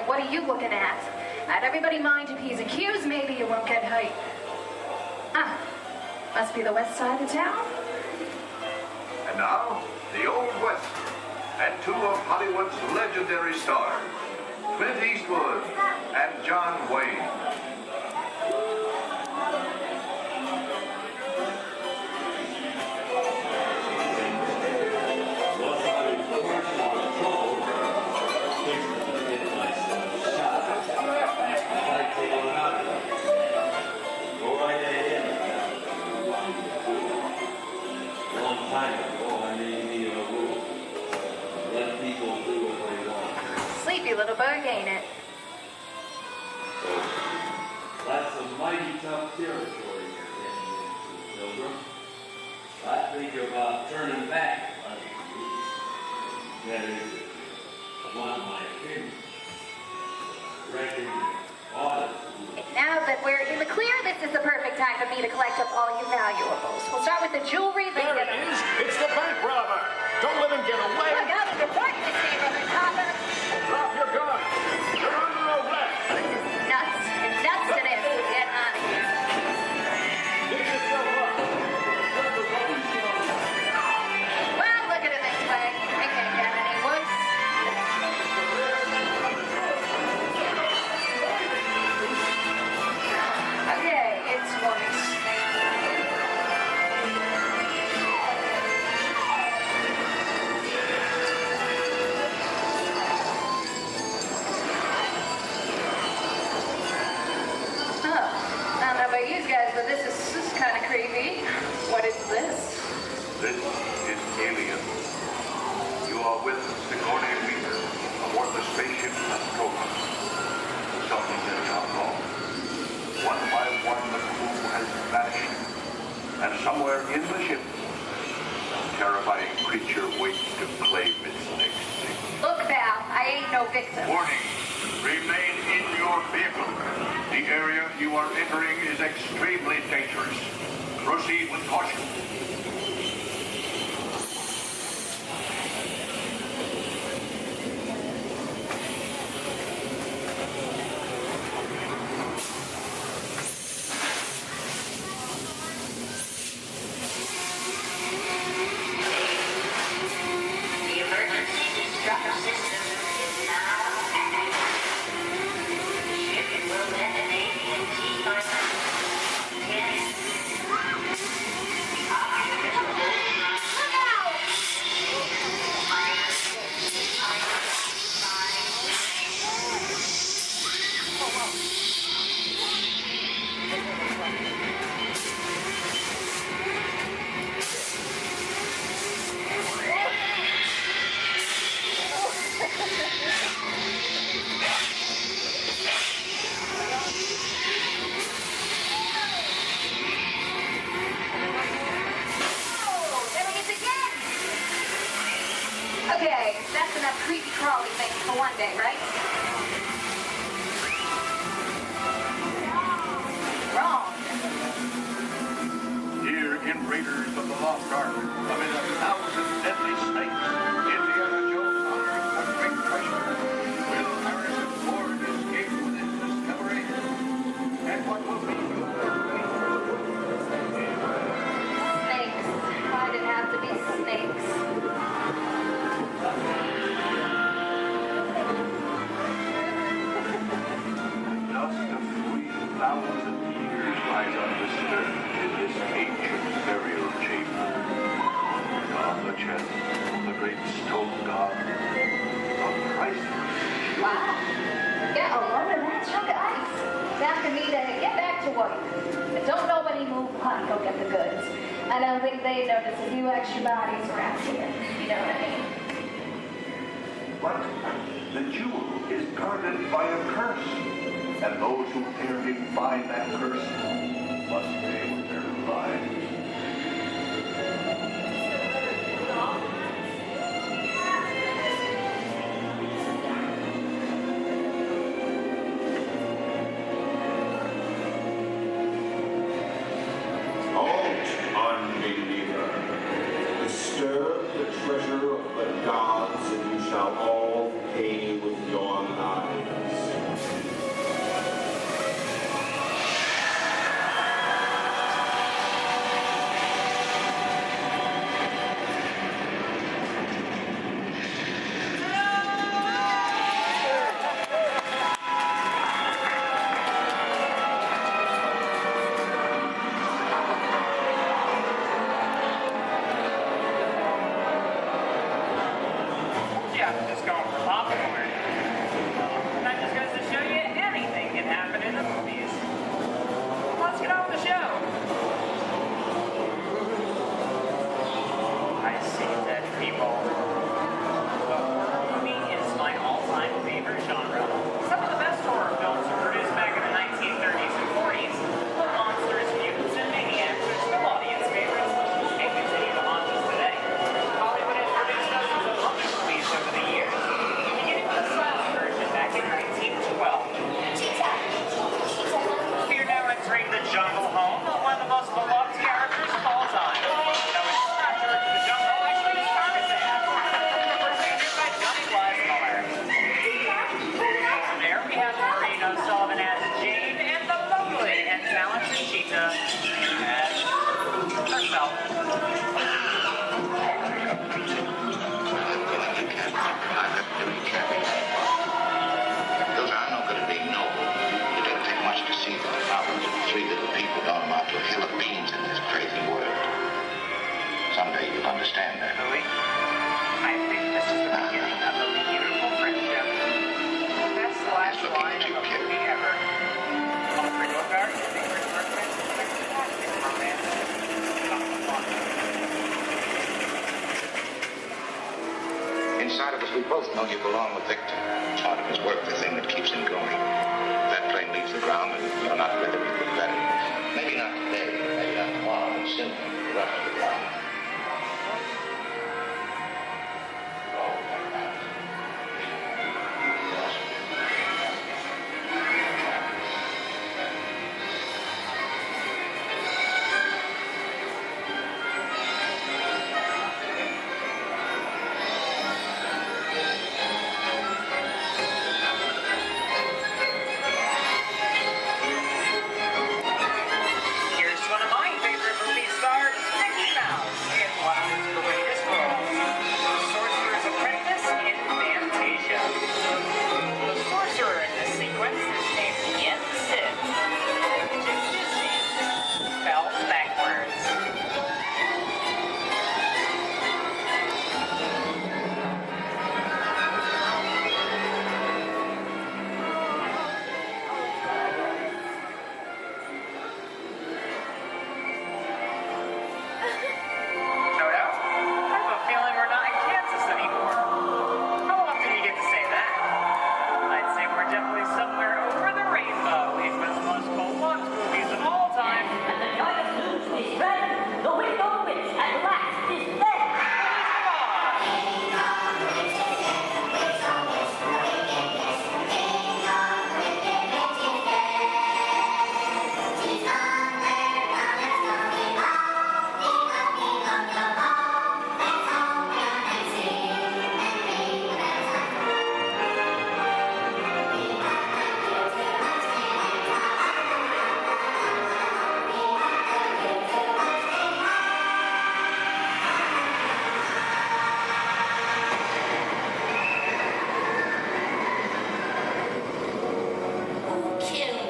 What are you looking at? Let everybody mind your P's and Q's, maybe you won't get hurt. Ah, must be the west side of town. And now, the Old West, and two of Hollywood's legendary stars, Clint Eastwood and John Wayne. Sleepy little bug, ain't it? That's a mighty tough territory you're heading into, Pilgrim. I think about turning back. That is, if you want my opinion. Reckon Now that we're in the clear, this is the perfect time for me to collect up all your valuables. We'll start with the jewelry. There it is. It's the bank robber. Don't let him get away. Look out, the report, Miss Neighborhood Copper. Drop your gun. You're under arrest. Nuts. It's nuts to this. Get out of here. Get yourself up. Well, look at it this way. It can't get any worse. Okay, it's worse. But this is kind of creepy. What is this? This is Alien. You are with Sigourney Weaver aboard the spaceship Nostromo. Something has gone wrong. One by one, the crew has vanished. And somewhere in the ship, a terrifying creature waits to claim its next victim. Look, Val, I ain't no victim. Warning. Remain in your vehicle. The area you are entering is extremely dangerous. Proceed with caution. The emergency destruct system is now active. Ship will detonate in T-minus 10. Look out! Oh, there it is again! Okay, that's enough creepy crawly things for one day, right? Wrong. Here in Raiders of the Lost Ark, amid 1,000 deadly snakes, Indiana Jones hunters for great treasure. Will Harrison Ford escape with his discovery? And what will be your Snakes. Why did it have to be snakes? Dust of 3,000 years lies undisturbed in this ancient burial chamber. On the chest, the great stone god, a priceless. Wow. Get a load of that chunk of ice. It's after me to get back to work. But don't nobody move, honey, go get the goods. I don't think they notice a few extra bodies around here. You know what I mean? But the jewel is guarded by a curse, and those who dare defy that curse must pay with their lives. Halt, unbeliever. Disturb the treasure of the gods, and you shall all pay with your lives. Yeah, I'm just going for popcorn. That just goes to show you anything can happen in the movies. Let's get on with the show. I see dead people. The horror movie is my all-time favorite genre. Some of the best horror films were produced back in the 1930s and 40s. The monsters, mutants, and maniacs are still audience favorites and continue to haunt us today. Hollywood has produced dozens of other movies over the years, beginning with a silent version back in 1912. We are now entering the jungle home of one of the most beloved characters of all time. No, it's not George of the Jungle, actually it's Tarzan. Portrayed by Johnny Weissmuller. There we have Maureen O'Sullivan as Jane and the lovely and talented Cheetah as herself. Those are no good at being noble. It doesn't take much to see that the problems of three little people don't amount to a hill of beans in this crazy world. Someday you'll understand that. Louis, I think this is the beginning of a beautiful friendship. Best last line of a movie ever. On the Go Kart, your favorite person, fantastic romance. Inside of us, we both know you belong with Victor. Part of his work, the thing that keeps him going. If that plane leaves the ground and you're not with him, it would be better. Maybe not today, maybe not tomorrow, but soon. The rest of the time.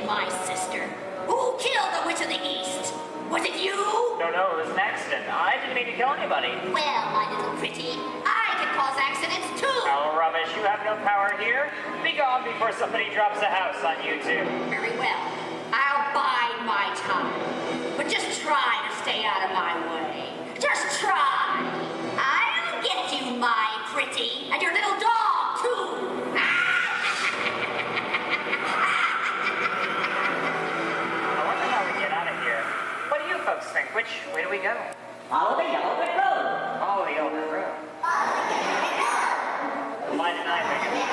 my sister? Who killed the Witch of the East? Was it you? No, it was an accident. I didn't mean to kill anybody. Well, my little pretty, I can cause accidents too. Oh, rubbish. You have no power here. Be gone before somebody drops a house on you, too. Very well. I'll bide my time. But just try to stay out of my way. Just try. I'll get you, my pretty, and your little dog, too. I wonder how we get out of here. What do you folks think? Which way do we go? Follow the yellow brick road. Follow the yellow brick road. Why didn't I think of it?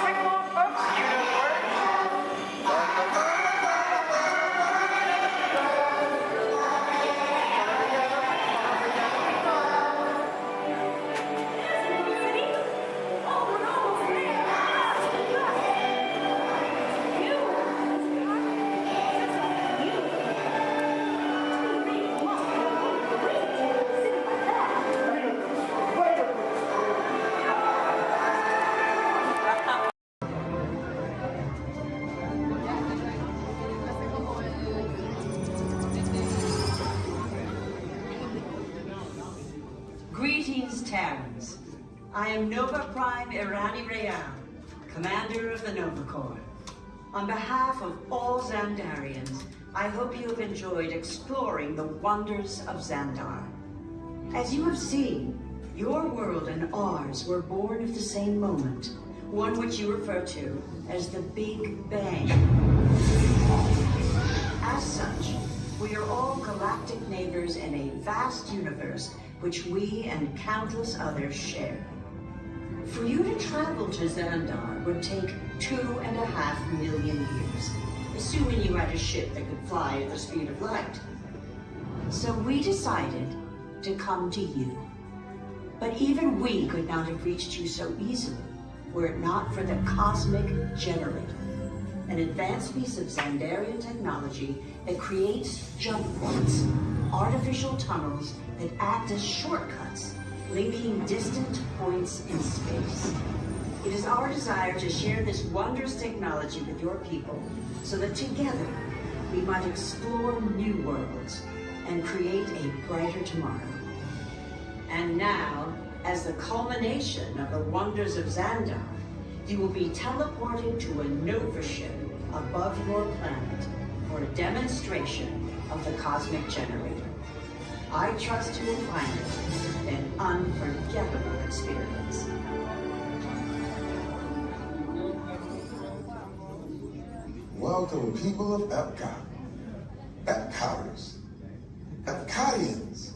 Sing along, folks. You know the words. Greetings, Terrans. I am Nova Prime Irani Rayan, Commander of the Nova Corps. On behalf of all Xandarians, I hope you have enjoyed exploring the wonders of Xandar. As you have seen, your world and ours were born of the same moment, one which you refer to as the Big Bang. As such, we are all galactic neighbors in a vast universe which we and countless others share. For you to travel to Xandar would take 2.5 million years, assuming you had a ship that could fly at the speed of light. So we decided to come to you. But even we could not have reached you so easily were it not for the Cosmic Generator, an advanced piece of Xandarian technology that creates jump points, artificial tunnels that act as shortcuts, linking distant points in space. It is our desire to share this wondrous technology with your people so that together we might explore new worlds and create a brighter tomorrow. And now, as the culmination of the wonders of Xandar, you will be teleported to a Nova ship above your planet for a demonstration of the Cosmic Generator. I trust you will find it an unforgettable experience. Welcome, people of Epcot, Epcoters, Epcotians,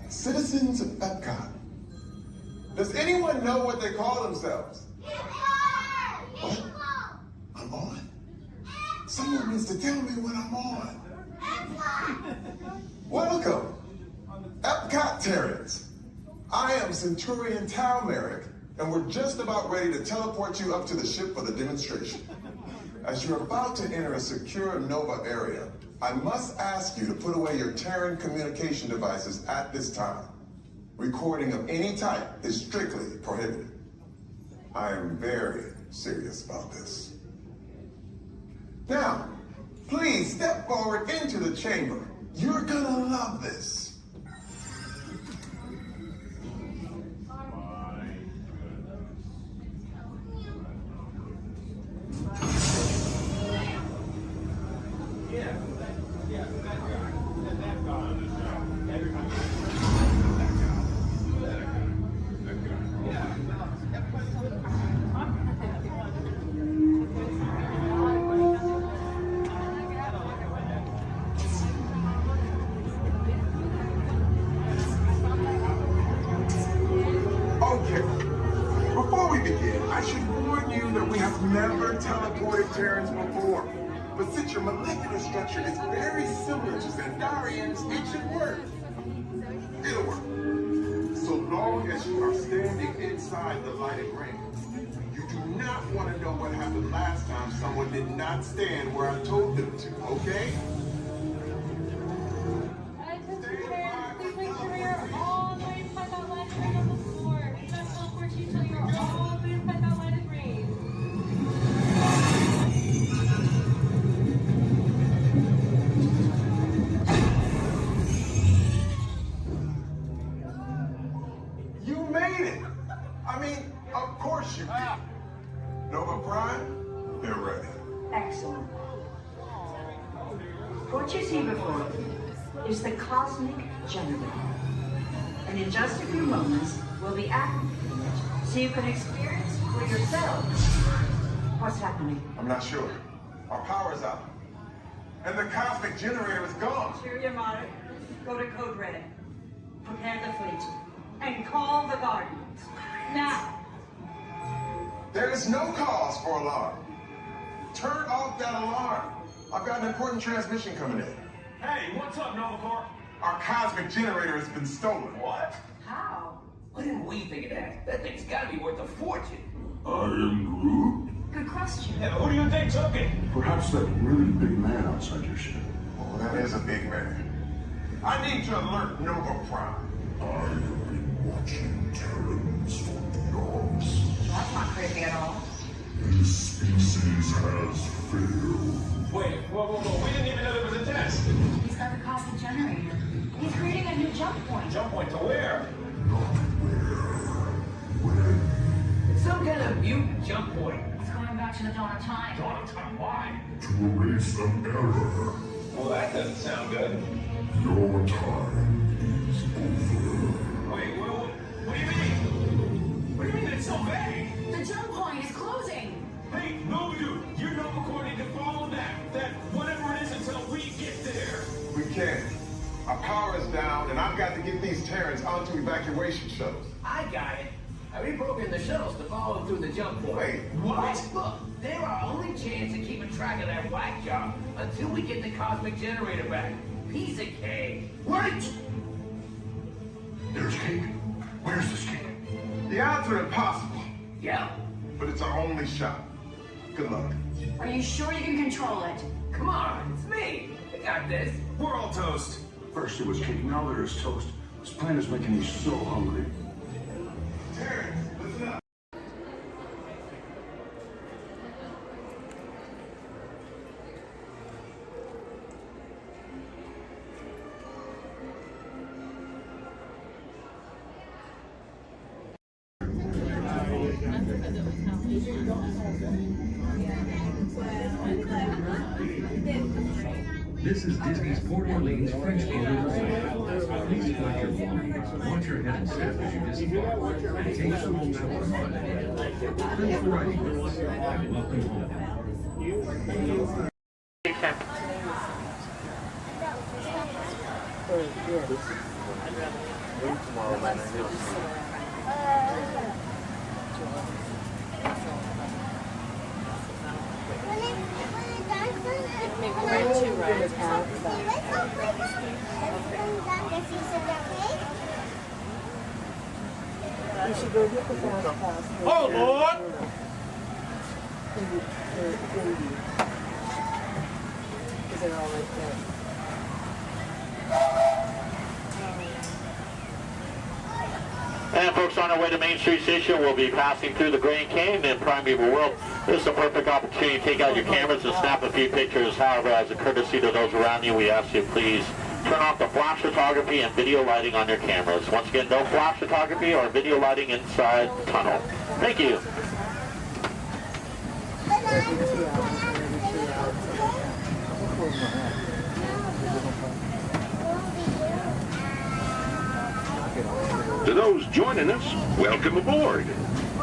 citizens of Epcot. Does anyone know what they call themselves? What? I'm on? Someone needs to tell me when I'm on. Welcome, Epcot Terrans. I am Centurion Talmeric, and we're just about ready to teleport you up to the ship for the demonstration. As you're about to enter a secure Nova area, I must ask you to put away your Terran communication devices at this time. Recording of any type is strictly prohibited. I am very serious about this. Now, please step forward into the chamber. You're gonna love this. Never teleported Terrans before, but since your molecular structure is very similar to Xandarian's, it should work. It'll work. So long as you are standing inside the lighted ring. You do not want to know what happened last time someone did not stand where I told them to, okay? Please make sure you're all the way inside that lighted ring on the floor. We must teleport you till you're all the way inside that lighted ring. Prime, they're ready. Excellent. What you see before you is the cosmic generator. And in just a few moments, we'll be activating it so you can experience for yourself what's happening. I'm not sure. Our power's out. And the cosmic generator is gone. Sure, your Monarch. Go to Code Red. Prepare the fleet. And call the Guardians. Now. There is no cause for alarm. Turn off that alarm. I've got an important transmission coming in. Hey, what's up, Nova Corps? Our cosmic generator has been stolen. What? How? Why didn't we think of that? That thing's gotta be worth a fortune. I am Groot. Good question. Yeah, who do you think took it? Perhaps that really big man outside your ship. Oh, that is a big man. I need to alert Nova Prime. I have been watching Terrans for eons. That's not creepy at all. This species has failed. Wait, whoa. We didn't even know there was a test. He's got the cosmic generator. He's creating a new jump point. Jump point to where? Not where. When. Some kind of mutant jump point. He's going back to the dawn of time. Dawn of time, why? To erase an error. Well, that doesn't sound good. Your time is over. Wait, what do you mean? What do you mean it's so vague? The jump point is closing. Hey, no, dude, you're not recording to follow that whatever it is until we get there. We can't. Our power is down, and I've got to get these Terrans onto evacuation shuttles. I got it. Have we broken the shuttles to follow them through the jump point? Wait, what? Look, they're our only chance of keeping track of that whack job until we get the cosmic generator back. Piece of cake. Wait! There's cake. Where's this cake? The odds are impossible, Yeah. but it's our only shot. Good luck. Are you sure you can control it? Come on, it's me. I got this. We're all toast. First it was cake, now there is toast. This plan is making me so hungry. Terrans, listen up. This is Disney's Port Orleans French Quarter. Please collect your belongings, watch your head and step as you disembark, and take some home that was fun. Thanks for riding with us, and welcome home. Maybe ride 2 rides. You should go get the fast pass. Oh, Lord! Because they're all right there. And folks, on our way to Main Street Station, we'll be passing through the Grand Canyon and Primeval World. This is a perfect opportunity to take out your cameras and snap a few pictures. However, as a courtesy to those around you, we ask you please turn off the flash photography and video lighting on your cameras. Once again, no flash photography or video lighting inside the tunnel. Thank you. To those joining us, welcome aboard.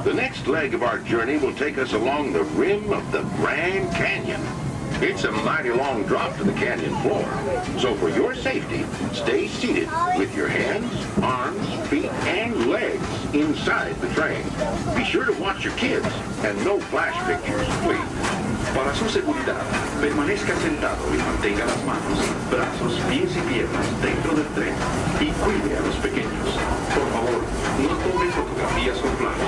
The next leg of our journey will take us along the rim of the Grand Canyon. It's a mighty long drop to the canyon floor, so for your safety, stay seated with your hands, arms, feet, and legs inside the train. Be sure to watch your kids and no flash pictures, please. Para su seguridad, permanezca sentado y mantenga las manos, brazos, pies y piernas dentro del tren y cuide a los pequeños. Por favor, no tome fotografías con flash.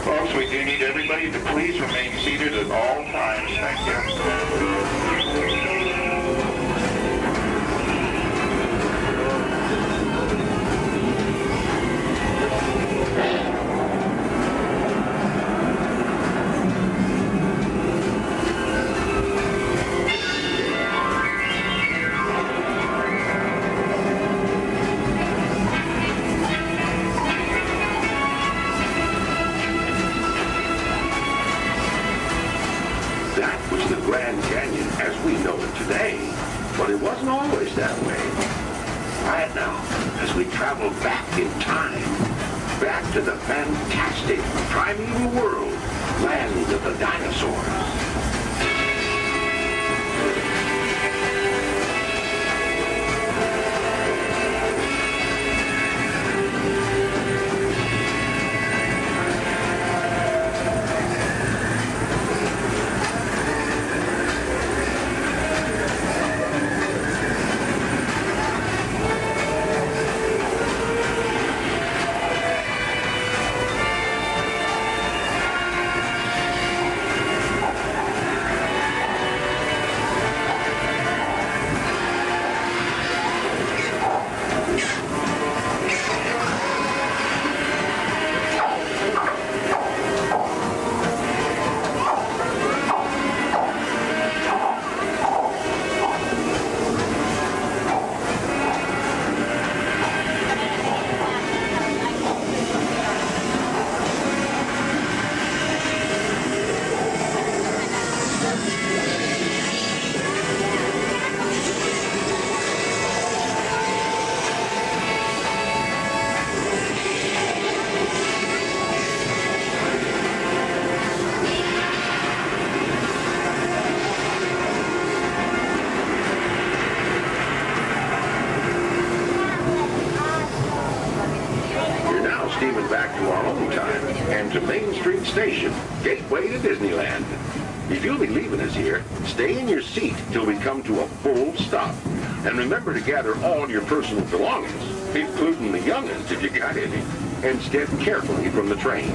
Folks, we do need everybody to please it wasn't always that way. Right now, as we travel back in time, back to the fantastic primeval world, land of the dinosaurs. Back to our own time and to Main Street Station, gateway to Disneyland. If you'll be leaving us here, stay in your seat till we come to a full stop. And remember to gather all your personal belongings, including the young'uns if you got any, and step carefully from the train.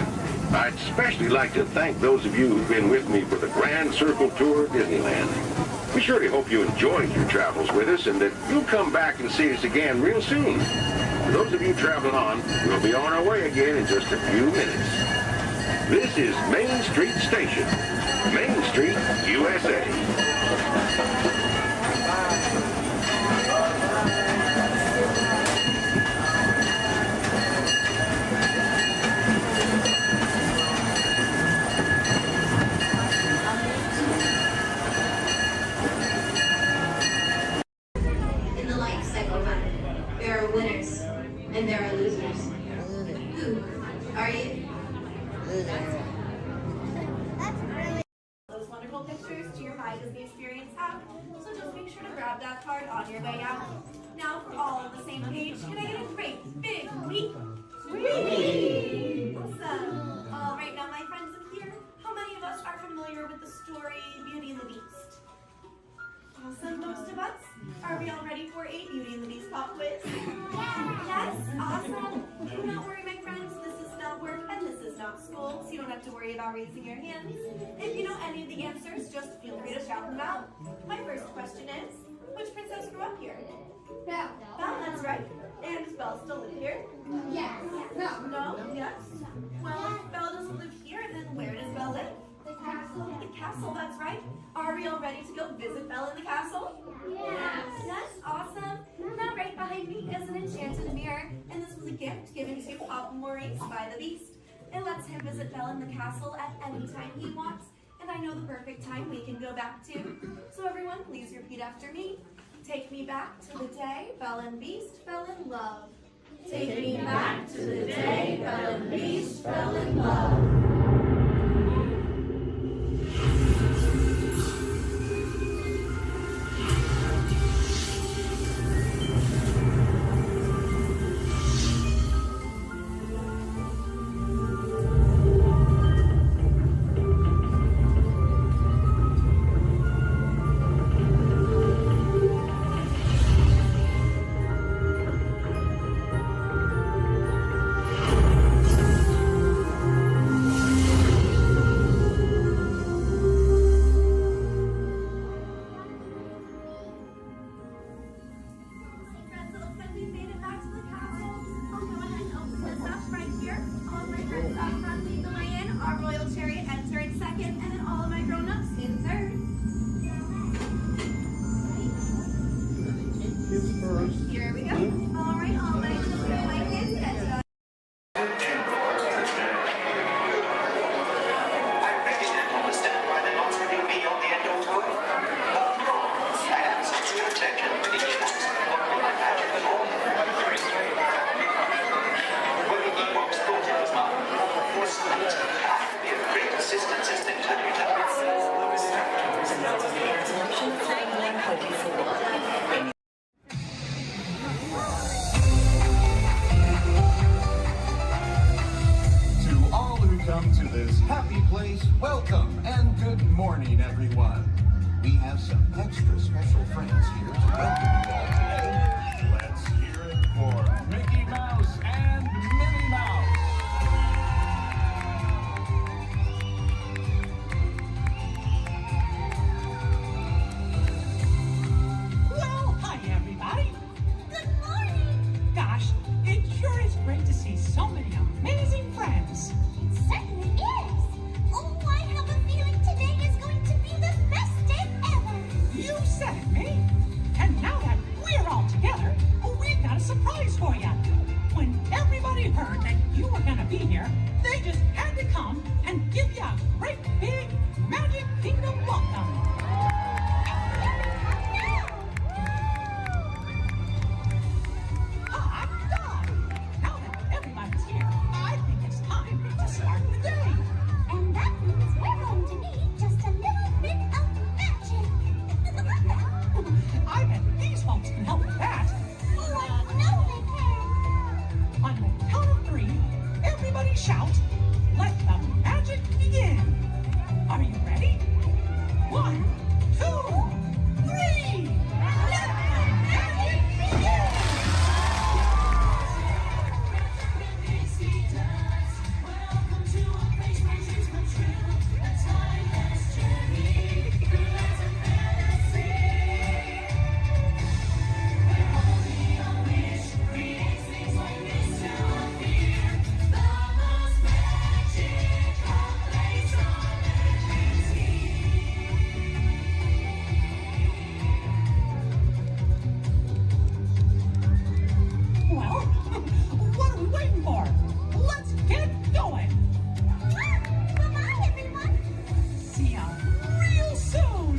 I'd especially like to thank those of you who've been with me for the Grand Circle Tour of Disneyland. We surely hope you enjoyed your travels with us and that you'll come back and see us again real soon. For those of you traveling on, we'll be on our way again in just a few minutes. This is Main Street Station, Main Street, USA. In the life cycle, there are winners and there are losers. Who are you? Those wonderful pictures to your My Disney Experience app, so just make sure to grab that card on your way out. Now for all on the same page, can I get a great big weep? Awesome. All right, now my friends in here, how many of us are familiar with the story Beauty and the Beast? Awesome, most of us. Are we all ready for a Beauty and the Beast pop quiz? Yes, awesome. Do not worry, my friends. This is not work and this is not school, so you don't have to worry about raising your hands. If you know any of the answers, just feel free to shout them out. My first question is, which princess grew up here? Belle. Belle, that's right. And does Belle still live here? Yes. No. No? Yes? Well, if Belle doesn't live here, then where does Belle live? The castle. The castle, that's right. Are we all ready to go visit Belle in the castle? Yes. Yes, awesome. Now right behind me is an enchanted mirror, and this was a gift given to Papa Maurice by the Beast. It lets him visit Belle in the castle at any time he wants, and I know the perfect time we can go back to. So everyone, please repeat after me. Take me back to the day Belle and Beast fell in love. Take me back to the day Belle and Beast fell in love. extra special friends here to welcome you all today. Let's hear it for Mickey Mouse and Minnie Mouse. Well, hi everybody. Good morning. Gosh, it sure is great to see so many amazing friends. It certainly is. Oh, I have a feeling today is going to be the best day ever. You said it, Minnie. And now that we're all together, we've got a surprise for you. When everybody heard that you were going to be here, they just had to come and give you a great big Magic Kingdom welcome. Hot dog! Now that everybody's here, I think it's time to start the day. And that means we're going to need just a little bit of magic. I bet these folks can help with that. Oh, I know they can. On the count of 3, everybody shout, "Let the magic begin." Are you ready? 1, 2, 3! Let the magic begin! Welcome to a place where dreams come true. A timeless journey through lands of fantasy. Where only a wish creates things like this to appear. The most magical place on earth is here. Well, what are we waiting for? Let's get going! Bye-bye, everyone. See ya real soon!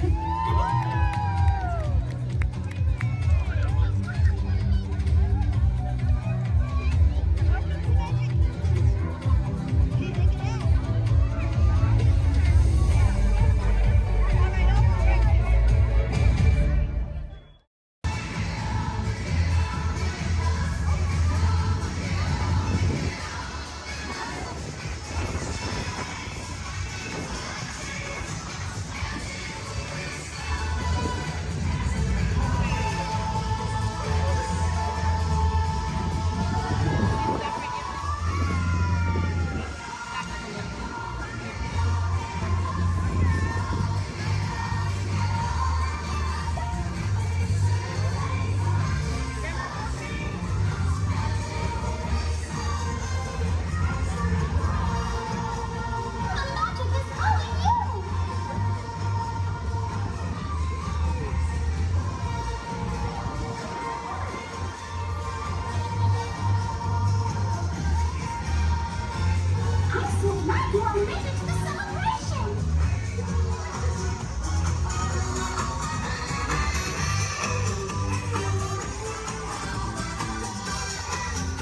The magic is calling you. I'm so glad you all made it to the celebration.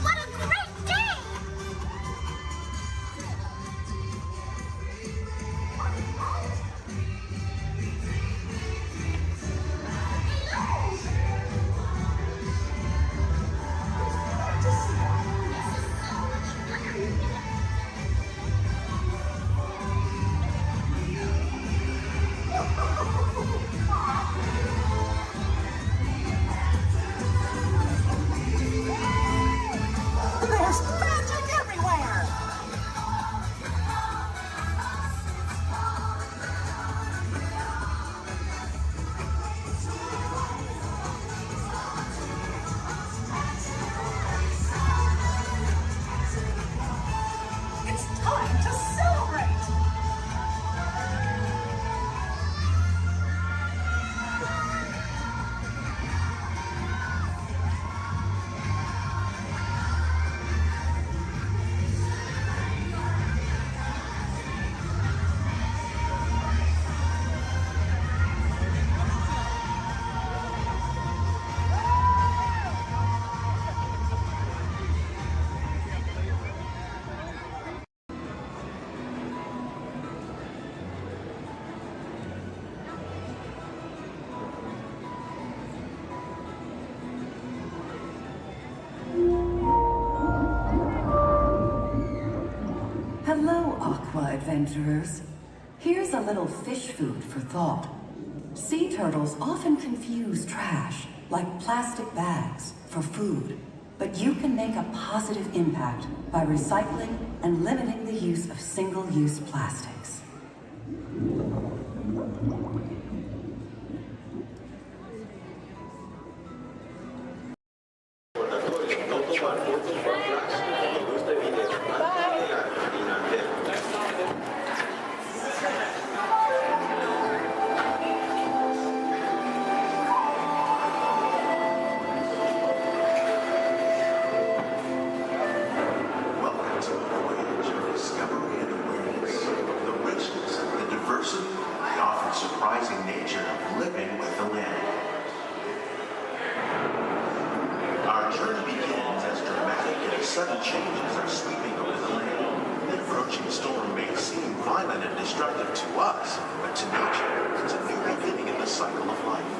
What a great day! There's magic everywhere! It's time to celebrate! Hello, Aqua Adventurers. Here's a little fish food for thought. Sea turtles often confuse trash, like plastic bags, for food. But you can make a positive impact by recycling and limiting the use of single-use plastics. Sudden changes are sweeping over the land. The approaching storm may seem violent and destructive to us, but to nature, it's a new beginning in the cycle of life.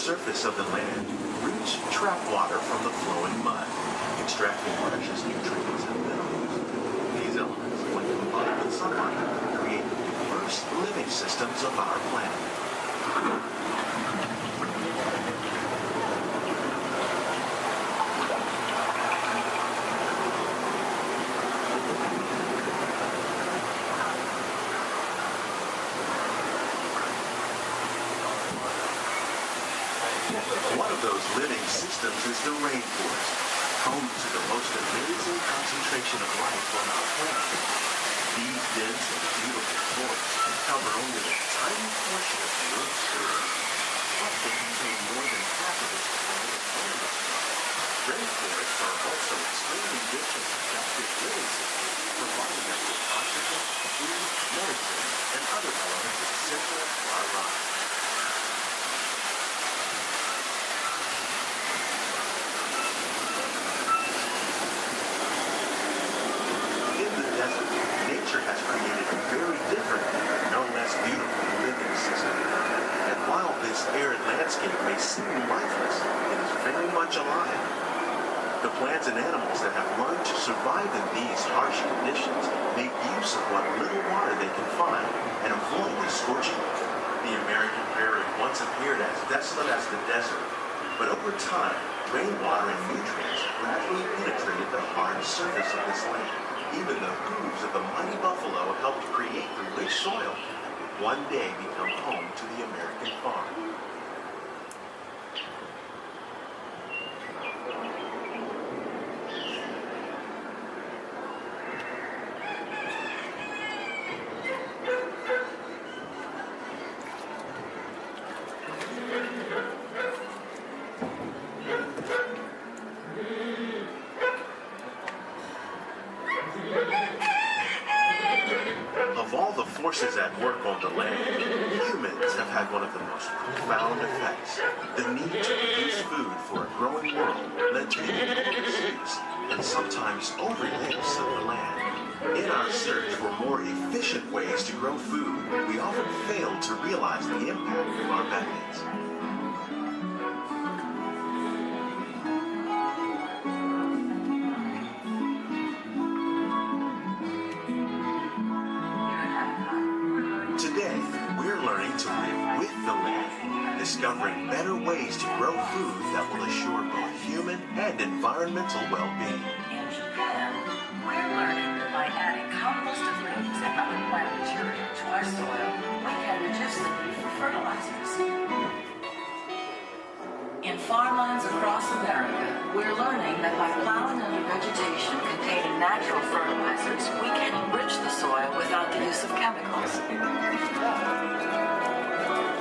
Surface of the land, roots trap water from the flowing mud, extracting precious nutrients and minerals. These elements, when combined with sunlight, create the first living systems of our planet. One of those living systems is the rainforest, home to the most amazing concentration of life on our planet. These dense and beautiful forests cover only a tiny portion of the Earth's surface, but they contain more than half of its climate and climate. Rainforests are also extremely rich in productive living systems, providing us with oxygen, food, medicine, and other elements essential to our lives. Nature has created a very different, no less beautiful living system. And while this arid landscape may seem lifeless, it is very much alive. The plants and animals that have learned to survive in these harsh conditions make use of what little water they can find and avoid the scorching. The American prairie once appeared as desolate as the desert, but over time, rainwater and nutrients gradually penetrated the hard surface of this land. Even the hooves of the mighty buffalo helped create the rich soil that would one day become home to the American farm. Forces at work on the land, humans have had one of the most profound effects. The need to produce food for a growing world led to the enormous use and sometimes overuse of the land. In our search for more efficient ways to grow food, we often fail to realize the impact of our methods. Discovering better ways to grow food that will assure both human and environmental well-being. In Japan, we're learning that by adding composted leaves and other plant material to our soil, we can reduce the need for fertilizers. In farmlands across America, we're learning that by plowing under vegetation containing natural fertilizers, we can enrich the soil without the use of chemicals.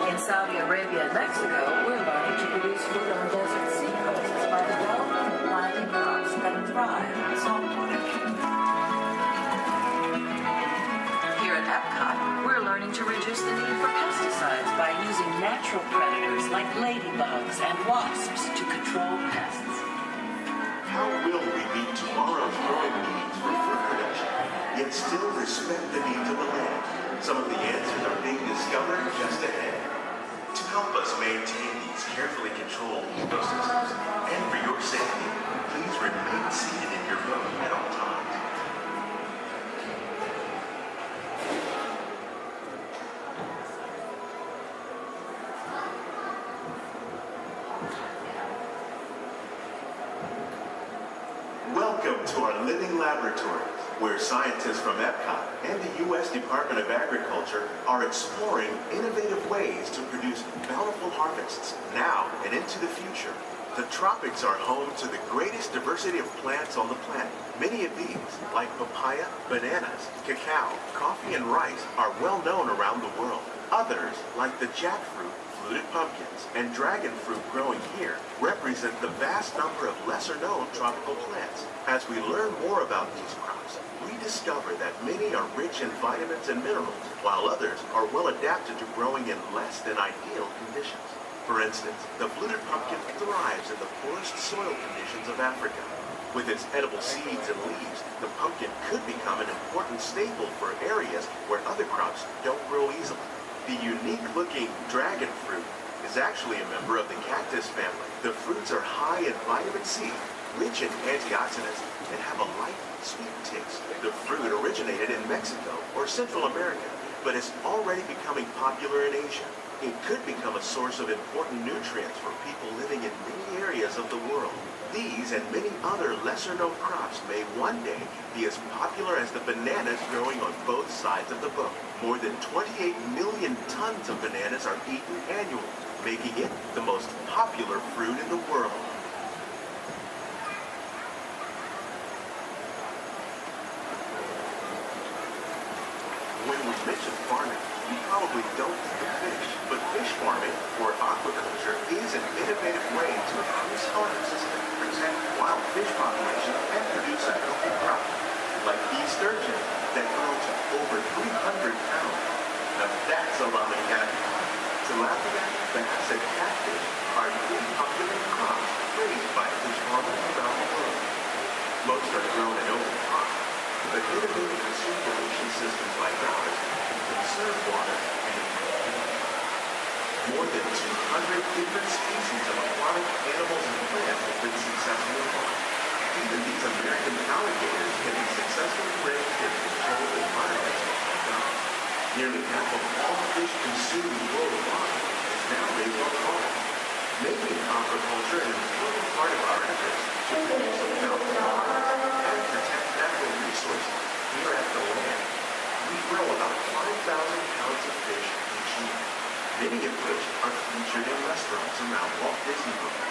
In Saudi Arabia and Mexico, we're learning to produce food on desert seacoasts by developing and planting crops that thrive on saltwater. Here at Epcot, we're learning to reduce the need for pesticides by natural predators like ladybugs and wasps to control pests. How will we meet tomorrow's growing needs for food production, yet still respect the needs of the land? Some of the answers are being discovered just ahead. To help us maintain these carefully controlled ecosystems, and for your safety, please remain seated in your boat at all times. Welcome to our living laboratories, where scientists from Epcot and the U.S. Department of Agriculture are exploring innovative ways to produce bountiful harvests now and into the future. The tropics are home to the greatest diversity of plants on the planet. Many of these, like papaya, bananas, cacao, coffee, and rice, are well known around the world. Others, like the jackfruit, fluted pumpkins, and dragon fruit growing here, represent the vast number of lesser-known tropical plants. As we learn more about these crops, we discover that many are rich in vitamins and minerals, while others are well adapted to growing in less than ideal conditions. For instance, the fluted pumpkin thrives in the poorest soil conditions of Africa. With its edible seeds and leaves, the pumpkin could become an important staple for areas where other crops don't grow easily. The unique-looking dragon fruit is actually a member of the cactus family. The fruits are high in vitamin C, rich in antioxidants, and have a light, sweet taste. The fruit originated in Mexico or Central America, but is already becoming popular in Asia. It could become a source of important nutrients for people living in many areas of the world. These and many other lesser-known crops may one day be as popular as the bananas growing on both sides of the boat. More than 28 million tons of bananas are eaten annually, making it the most popular fruit in the world. When we mention farming, you probably don't think of fish, but fish farming, or aquaculture, is an innovative way to increase harvests, protect wild fish populations, and produce a healthy crop, like bee sturgeon that grow to over 300 pounds. Now that's a lot of catfish. Tilapia, bass, and catfish are really popular crops raised by fish farmers around the world. Most are grown in open ponds, but innovative recirculation systems like ours conserve water and more than 200 different species of aquatic animals and plants have been successfully farmed. Even these American alligators can be successfully raised in controlled environments. Nearly half of all fish consumed worldwide is now raised on farms, making aquaculture an important part of our efforts to produce a bountiful harvest and protect natural resources here at the land. We grow about 5,000 pounds of fish each year, many of which are featured in restaurants around Walt Disney World.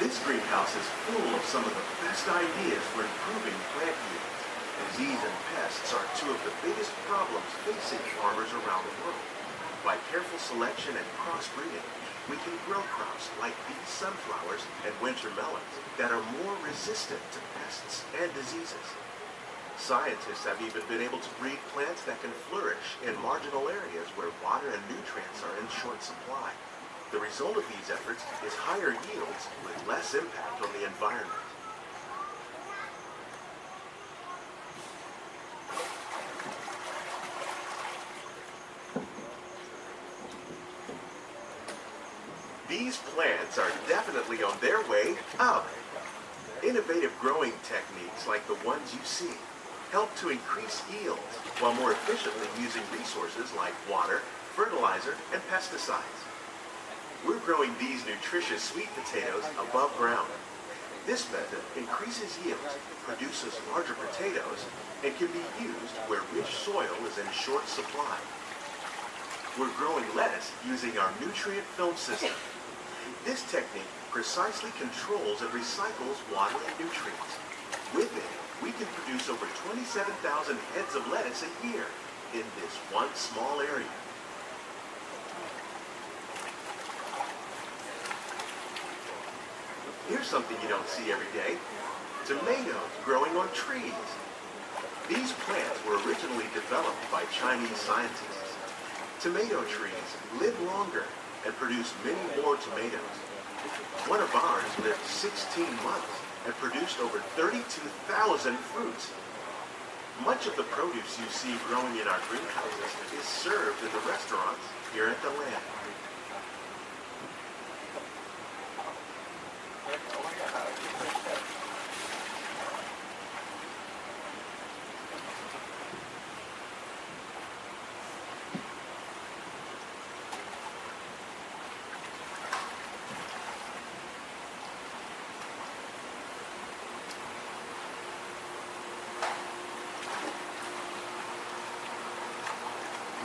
This greenhouse is full of some of the best ideas for improving plant yields. Disease and pests are two of the biggest problems facing farmers around the world. By careful selection and crossbreeding, we can grow crops like these sunflowers and winter melons that are more resistant to pests and diseases. Scientists have even been able to breed plants that can flourish in marginal areas where water and nutrients are in short supply. The result of these efforts is higher yields with less impact on the environment. These plants are definitely on their way up. Innovative growing techniques like the ones you see help to increase yields while more efficiently using resources like water, fertilizer, and pesticides. We're growing these nutritious sweet potatoes above ground. This method increases yields, produces larger potatoes, and can be used where rich soil is in short supply. We're growing lettuce using our nutrient film system. This technique precisely controls and recycles water and nutrients. With it, we can produce over 27,000 heads of lettuce a year in this one small area. Here's something you don't see every day. Tomatoes growing on trees. These plants were originally developed by Chinese scientists. Tomato trees live longer and produce many more tomatoes. One of ours lived 16 months and produced over 32,000 fruits. Much of the produce you see growing in our greenhouses is served in the restaurants here at the Land.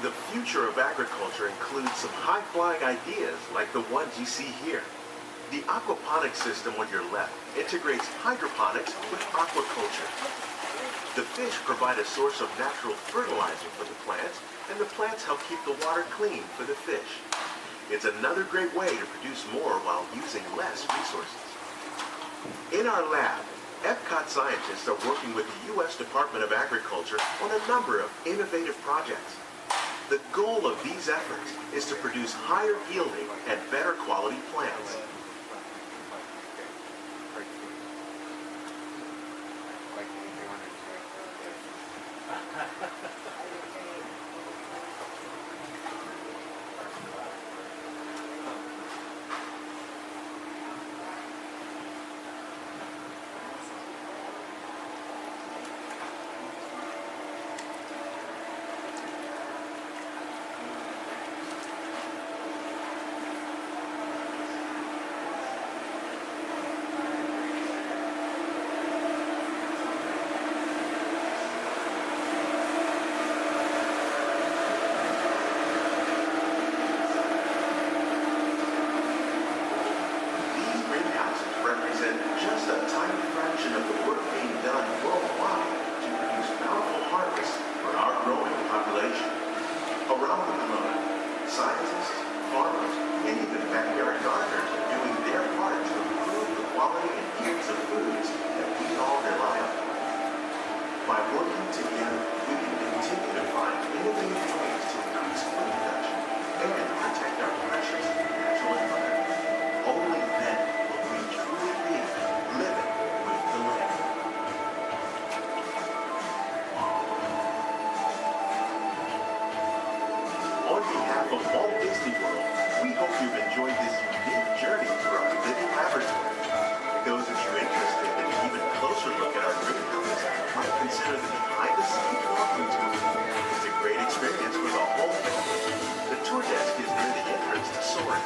The future of agriculture includes some high-flying ideas like the ones you see here. The aquaponics system on your left integrates hydroponics with aquaculture. The fish provide a source of natural fertilizer for the plants, and the plants help keep the water clean for the fish. It's another great way to produce more while using less resources. In our lab, Epcot scientists are working with the U.S. Department of Agriculture on a number of innovative projects. The goal of these efforts is to produce higher yielding and better quality plants. On behalf of Walt Disney World, we hope you've enjoyed this unique journey through our living laboratory. Those of you interested in an even closer look at our greenhouses might consider the behind-the-scenes walking tour. It's a great experience for the whole family. The tour desk is near the entrance to Soaring.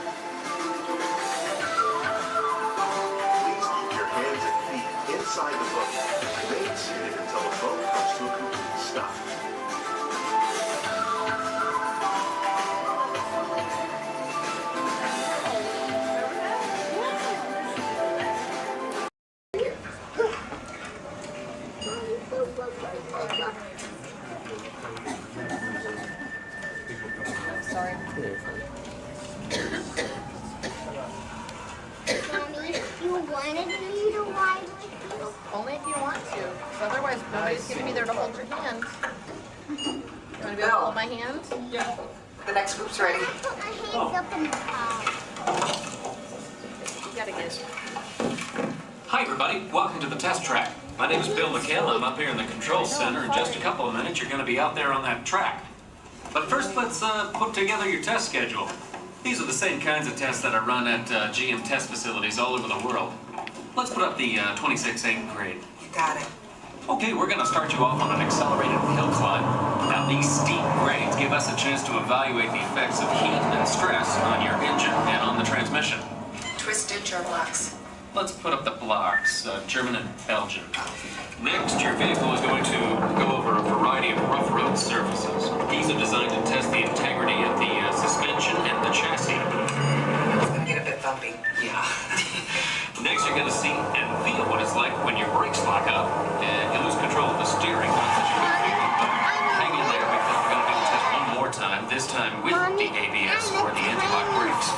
Please keep your hands and feet inside the boat. Remain seated until the boat comes to a complete stop. Sorry. Mommy, you wanted me to ride with you? Only if you want to. 'Cause otherwise, nobody's gonna be there to hold your hand. You want to be able to hold my hand? Yeah. The next group's ready. Put my hands up in the car. You gotta get it. Hi everybody, welcome to the test track. My name is Bill McHale. I'm up here in the control center. In just a couple of minutes, you're going to be out there on that track. But first, let's put together your test schedule. These are the same kinds of tests that are run at GM test facilities all over the world. Let's put up the 26-8 grade. You got it. Okay, we're going to start you off on an accelerated hill climb. Now, these steep grades give us a chance to evaluate the effects of heat and stress on your engine and on the transmission. Twisted germ locks. Let's put up the blocks, German and Belgian. Next, your vehicle is going to go over a variety of rough road surfaces. These are designed to test the integrity of the suspension and the chassis. It's gonna get a bit bumpy. Yeah. Next, you're going to see and feel what it's like when your brakes lock up and you lose control of the steering. Hang in there because we're going to do the test one more time, this time with the ABS or the anti-lock brakes.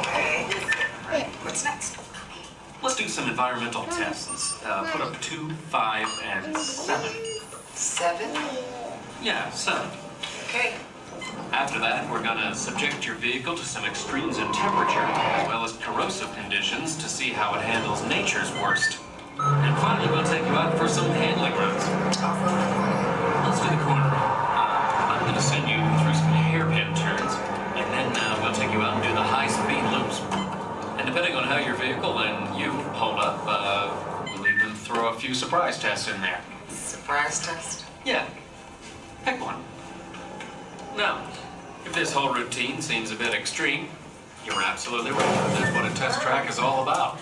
Okay. What's next? Let's do some environmental tests. Put up 2, 5, and 7. 7? Yeah, 7. Okay. After that, we're gonna subject your vehicle to some extremes in temperature, as well as corrosive conditions to see how it handles nature's worst. And finally, we'll take you out for some handling runs. Let's do the corner. I'm gonna send you through some hairpin turns, and then we'll take you out and do the high-speed loops. And depending on how your vehicle and you hold up, we'll even throw a few surprise tests in there. Surprise test? Yeah. Pick one. Now, if this whole routine seems a bit extreme, you're absolutely right. That's what a test track is all about.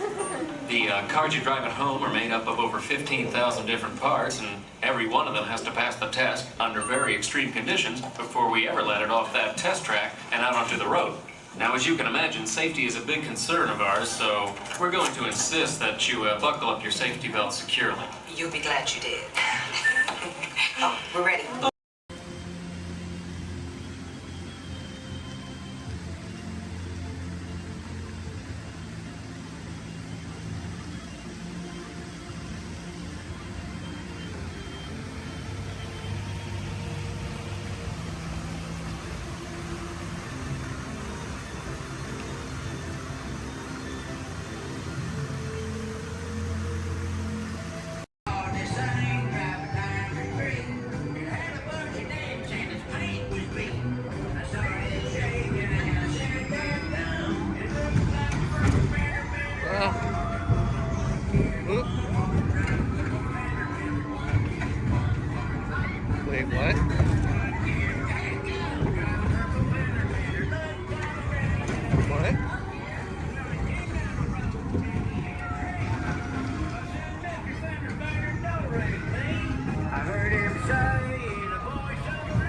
The cars you drive at home are made up of over 15,000 different parts, and every one of them has to pass the test under very extreme conditions before we ever let it off that test track and out onto the road. Now, as you can imagine, safety is a big concern of ours, so we're going to insist that you buckle up your safety belt securely. You'll be glad you did. Oh, we're ready. Wait, what? What? I heard him say the voice of the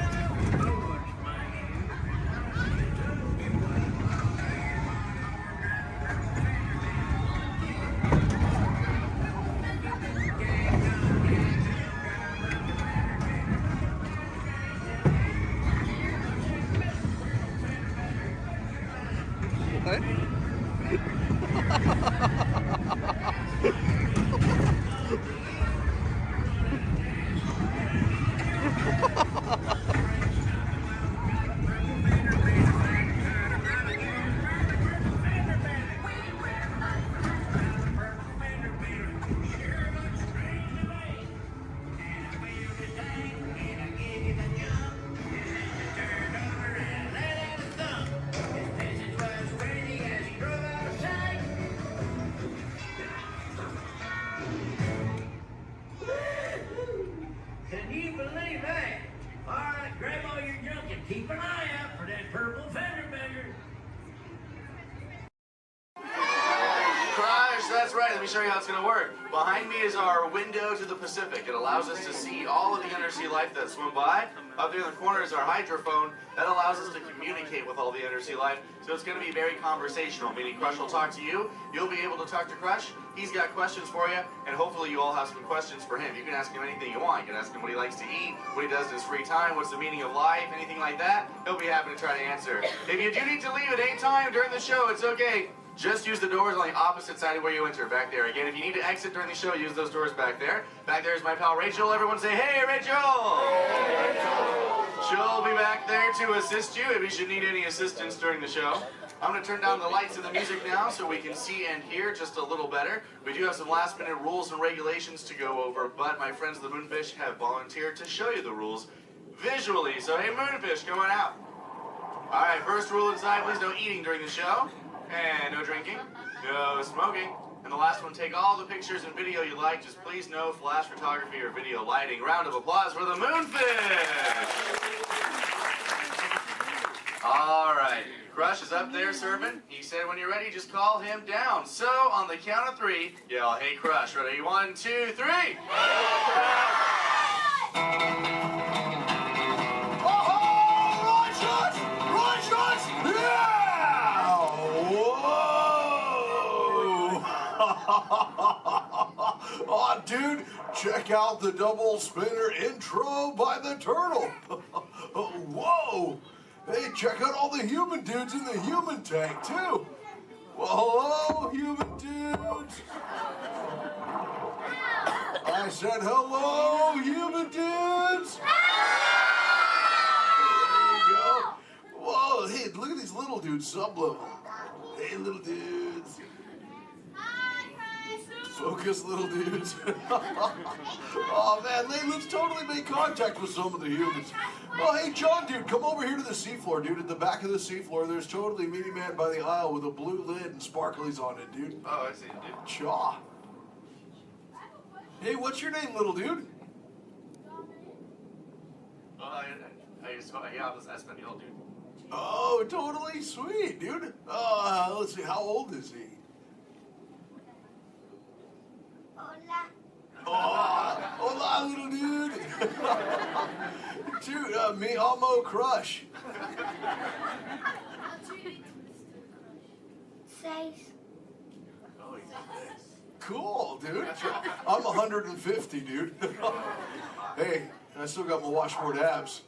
Can you believe that? All right, grab all your junk and keep an eye out for that purple fender bender. Crush, that's right. Let me show you how it's going to work. Behind me is our window to the Pacific. It allows us to see all of the undersea life that swim by. Up there in the corner is our hydrophone. That allows us to communicate with all the undersea life. So it's going to be very conversational, meaning Crush will talk to you. You'll be able to talk to Crush. He's got questions for you, and hopefully you all have some questions for him. You can ask him anything you want. You can ask him what he likes to eat, what he does in his free time, what's the meaning of life, anything like that. He'll be happy to try to answer. If you do need to leave at any time during the show, it's okay. Just use the doors on the opposite side of where you enter, back there. Again, if you need to exit during the show, use those doors back there. Back there is my pal Rachel. Everyone say, hey, Rachel! Hey, Rachel! She'll be back there to assist you if you should need any assistance during the show. I'm going to turn down the lights and the music now so we can see and hear just a little better. We do have some last-minute rules and regulations to go over, but my friends the Moonfish have volunteered to show you the rules visually. So, hey, Moonfish, come on out. All right, first rule inside, please no eating during the show. And no drinking, no smoking. And the last one, take all the pictures and video you like, just please no flash photography or video lighting. Round of applause for the Moonfish! All right, Crush is up there serving. He said when you're ready, just call him down. So, on the count of 3, yell, hey Crush. Ready, 1, 2, 3! Hey, Oh, dude, check out the double spinner intro by the turtle. Whoa! Hey, check out all the human dudes in the human tank, too. Well, hello, human dudes. I said hello, human dudes. There you go. Whoa, hey, look at these little dudes, sublevel. Hey, little dudes. Focus, little dudes. Oh man, let's totally make contact with some of the humans. Oh hey, John, dude, come over here to the seafloor, dude. At the back of the seafloor, there's totally a mini man by the aisle with a blue lid and sparklies on it, dude. Oh, I see, dude. Chaw. Hey, what's your name, little dude? Well, yeah, this Espanol, dude. Oh, totally sweet, dude. Let's see, how old is he? Hola, little dude. Dude, me almo crush. 6. Cool, dude. I'm 150, dude. Hey, I still got my washboard abs.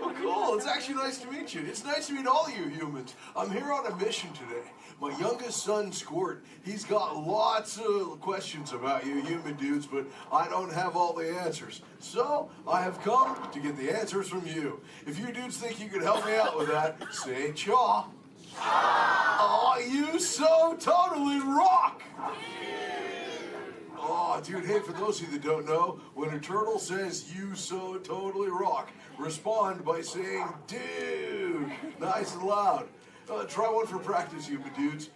Well, cool. It's actually nice to meet you. It's nice to meet all you humans. I'm here on a mission today. My youngest son, Squirt, he's got lots of questions about you human dudes, but I don't have all the answers. So, I have come to get the answers from you. If you dudes think you could help me out with that, say chaw. Oh, you so totally rock! Oh, dude, hey, for those of you that don't know, when a turtle says, you so totally rock, respond by saying, dude, nice and loud. Try one for practice, you dudes.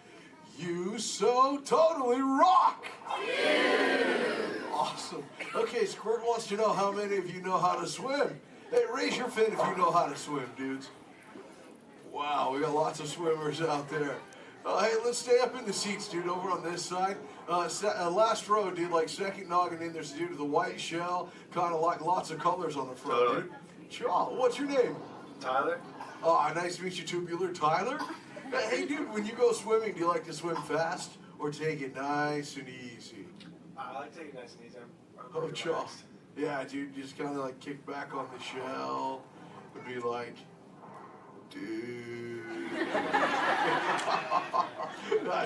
You so totally rock! Awesome. Okay, Squirt wants to know how many of you know how to swim. Hey, raise your fin if you know how to swim, dudes. Wow, we got lots of swimmers out there. Hey, let's stay up in the seats, dude, over on this side. Last row, dude, like second noggin in, there's a dude with a white shell, kind of like lots of colors on the front, dude. Sure, what's your name? Tyler. Oh, nice to meet you, Tubular. Tyler? Hey, dude, when you go swimming, do you like to swim fast or take it nice and easy? I like to take it nice and easy. Oh, chaw. Yeah, dude, just kind of like kick back on the shell and be like, dude.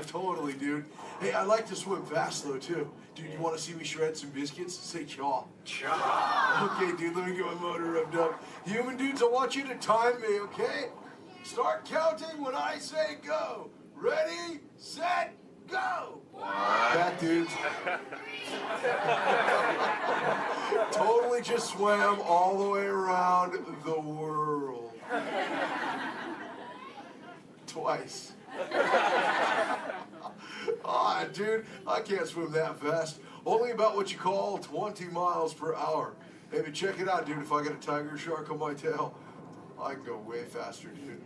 Totally, dude. Hey, I like to swim fast, though, too. Dude, you want to see me shred some biscuits? Say chaw. Chaw. Okay, dude, let me get my motor revved up. Human dudes, I want you to time me, okay? Start counting when I say go. Ready, set, go. That dudes. Totally just swam all the way around the world. Twice. Ah, dude, I can't swim that fast. Only about what you call 20 miles per hour. Hey, but check it out, dude. If I get a tiger shark on my tail, I can go way faster, dude.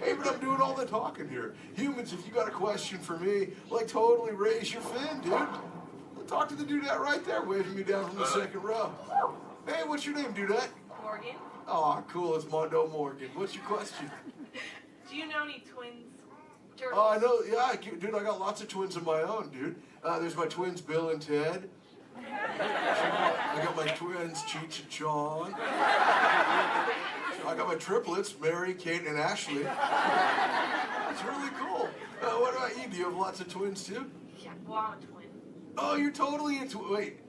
Hey, but I'm doing all the talking here. Humans, if you got a question for me, like totally raise your fin, dude. Talk to the dudette right there, waving me down from the second row. Hey, what's your name, dudette? Morgan. Oh, cool. It's Mondo Morgan. What's your question? Do you know any twins? Oh, I know. Yeah, dude, I got lots of twins of my own, dude. There's my twins, Bill and Ted. I got my twins, Cheech and Sean. I got my triplets, Mary, Kate, and Ashley. That's really cool. What about you? Do you have lots of twins, too? Yeah, well, I'm a twin. Oh, you're totally into... Wait,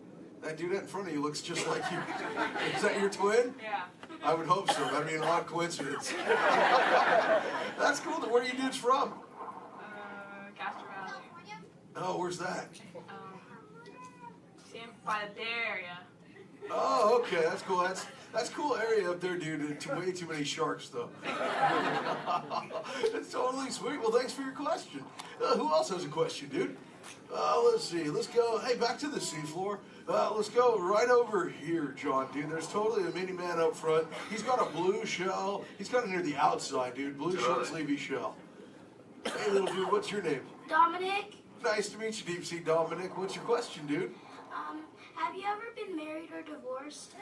that dude in front of you looks just like you. Is that your twin? Yeah. I would hope so. That'd be an odd coincidence. That's cool. Where are you dudes from? Castro Valley. Oh, where's that? By the Bay Area. Oh, okay. That's cool. That's cool area up there, dude. Way too many sharks, though. That's totally sweet. Well, thanks for your question. Who else has a question, dude? Let's see. Let's go. Hey, back to the seafloor. Let's go right over here, John, dude. There's totally a mini man up front. He's got a blue shell. He's kind of near the outside, dude. Blue short sleevey shell. Hey, little dude, what's your name? Dominic. Nice to meet you, Deep Sea Dominic. What's your question, dude? Have you ever been married or divorced?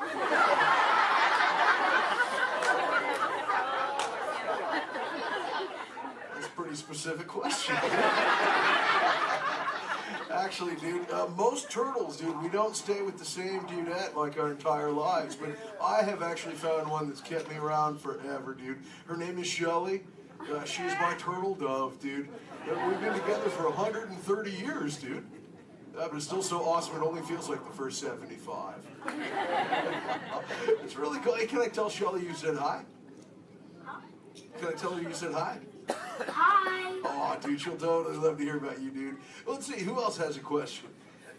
That's a pretty specific question. Actually, dude, most turtles, dude, we don't stay with the same dudette like our entire lives, but I have actually found one that's kept me around forever, dude. Her name is Shelly. She's my turtle dove, dude. We've been together for 130 years, dude. But it's still so awesome it only feels like the first 75. It's really cool. Hey, can I tell Shelly you said hi? Can I tell her you said hi? Hi. Oh, dude, she'll totally love to hear about you, dude. Let's see, who else has a question?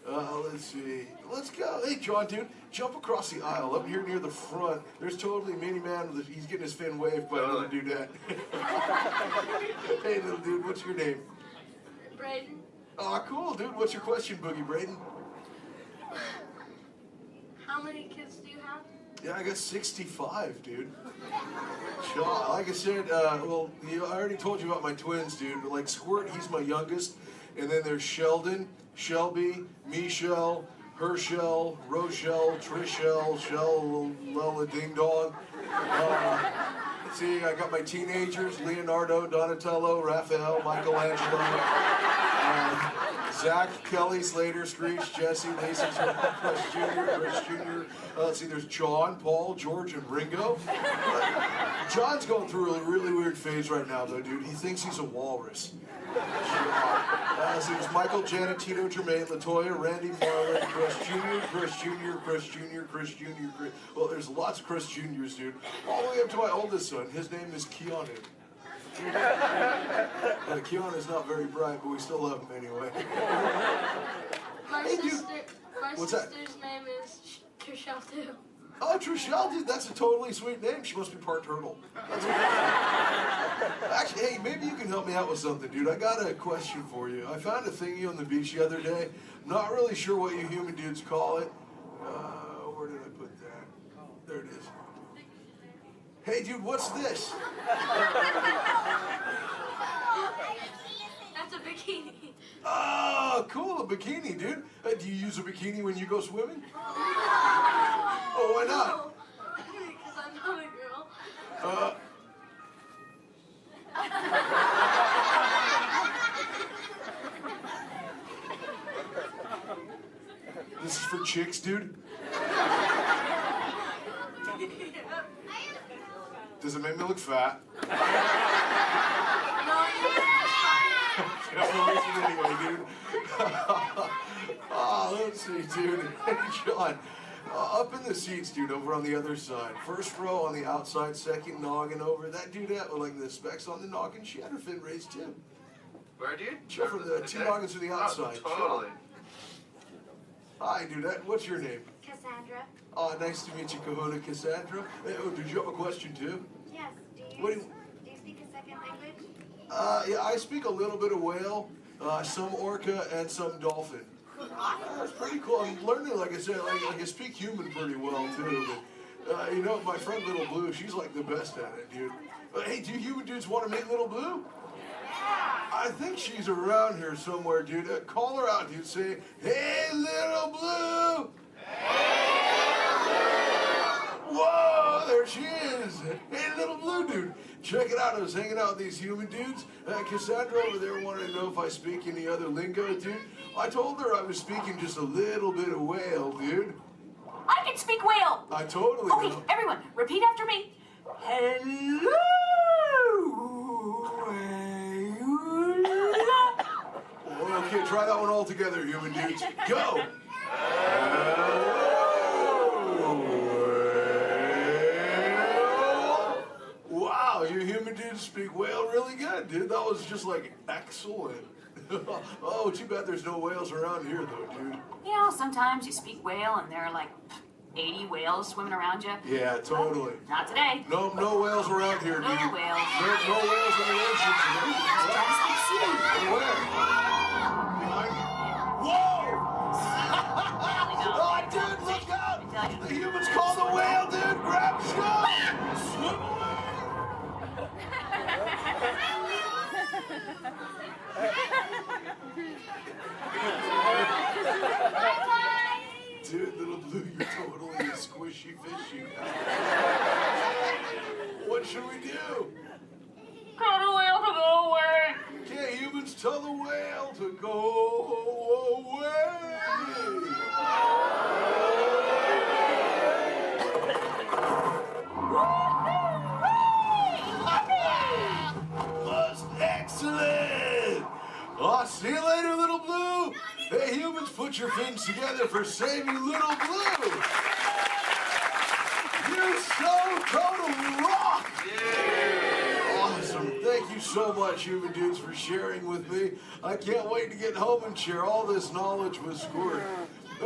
Let's see. Let's go. Hey, John, dude, jump across the aisle up here near the front. There's totally Mini Man. He's getting his fin waved by another dudette. Hey, little dude, what's your name? Braden. Oh, cool, dude. What's your question, Boogie Braden? How many kids do you have? Yeah, I got 65, dude. Sean, like I said, well, I already told you about my twins, dude. Like Squirt, he's my youngest. And then there's Sheldon, Shelby, Michelle, Herschel, Rochelle, Trishelle, Shell, Lella Ding Dong. Let's see, I got my teenagers, Leonardo, Donatello, Raphael, Michelangelo, Zach, Kelly, Slater, Screech, Jesse, Lacey, Chris Jr. Let's see, there's John, Paul, George, and Ringo. John's going through a really weird phase right now, though, dude. He thinks he's a walrus. So there's Michael, Janet, Tito, Jermaine, LaToya, Randy, Marlon, Chris Jr., Chris Jr., Chris Jr., Chris Jr., Chris... Well, there's lots of Chris Jr.'s, dude. All the way up to my oldest son. His name is Keanu. Keanu's not very bright, but we still love him anyway. My Hey, dude. sister's name is Trishelle too. Oh, Trishelle, dude, that's a totally sweet name. She must be part turtle. Actually, hey, maybe you can help me out with something, dude. I got a question for you. I found a thingy on the beach the other day. Not really sure what you human dudes call it. Where did I put that? There it is. Hey, dude, what's this? That's a bikini. Oh, cool, a bikini, dude. Do you use a bikini when you go swimming? Oh, why not? Because I'm not a girl. This is for chicks, dude? Does it make me look fat? Anyway, dude. Oh, let's see, dude. Hey, John. Up in the seats, dude, over on the other side. First row on the outside, second noggin over. That dudette with like the specs on the noggin, she had her fin raised too. Where, dude? Chill from the two noggins to the outside. Oh, totally. Hi, dudette. What's your name? Cassandra. Oh, nice to meet you, Kahuna Cassandra. Hey, oh, did you have a question too? Yes. Do you speak a second language? Yeah, I speak a little bit of whale, some orca, and some dolphin. That's pretty cool. I'm learning, like I said, like I speak human pretty well too. But you know, my friend Little Blue, she's like the best at it, dude. Hey, do you human dudes want to meet Little Blue? I think she's around here somewhere, dude. Call her out, dude. Say, "Hey, Little Blue." Whoa, there she is. Hey, Little Blue, dude. Check it out. I was hanging out with these human dudes. Cassandra over there wanted to know if I speak any other lingo, dude. I told her I was speaking just a little bit of whale, dude. I can speak whale. I totally Okay, know. everyone, repeat after me. Hello. Okay, try that one all together, human dudes. Go. Wow, you human dudes speak whale really good, dude. That was just like excellent. Oh, too bad there's no whales around here, though, dude. You know, sometimes you speak whale and there are like 80 whales swimming around you. Yeah, totally. Not today. No whales around here, dude. No whales. No whales in the ocean today. Try to speak sea. Where? Whoa! Oh, dude, look out! The humans call the whale, dude! Grab the shot! Swim away! Dude, Little Blue, you're totally a squishy fishy. What should we do? Tell the whale to go away. Okay, humans, tell the whale to go away. That's excellent. Oh, see you later, Little Blue. Hey, humans, put your fins together for Saving Little Blue. You so totally rock. Awesome. Thank you so much, human dudes, for sharing with me. I can't wait to get home and share all this knowledge with Squirt.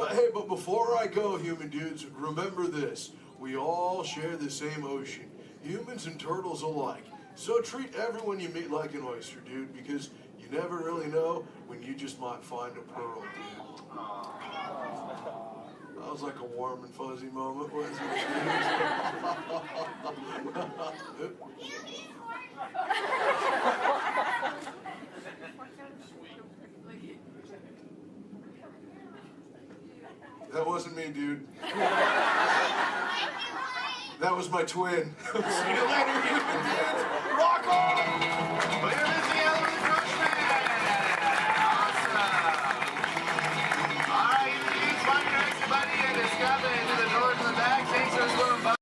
Hey, but before I go, human dudes, remember this. We all share the same ocean, humans and turtles alike. So treat everyone you meet like an oyster, dude, because you never really know when you just might find a pearl, dude. That was like a warm and fuzzy moment, wasn't it? That wasn't me, dude. That was my twin. See you later, human dudes. Rock on! Clear is the element Crushman! Awesome! Alright, you dudes, find your next buddy and discover it into the doors in the back. Thanks for swimming by.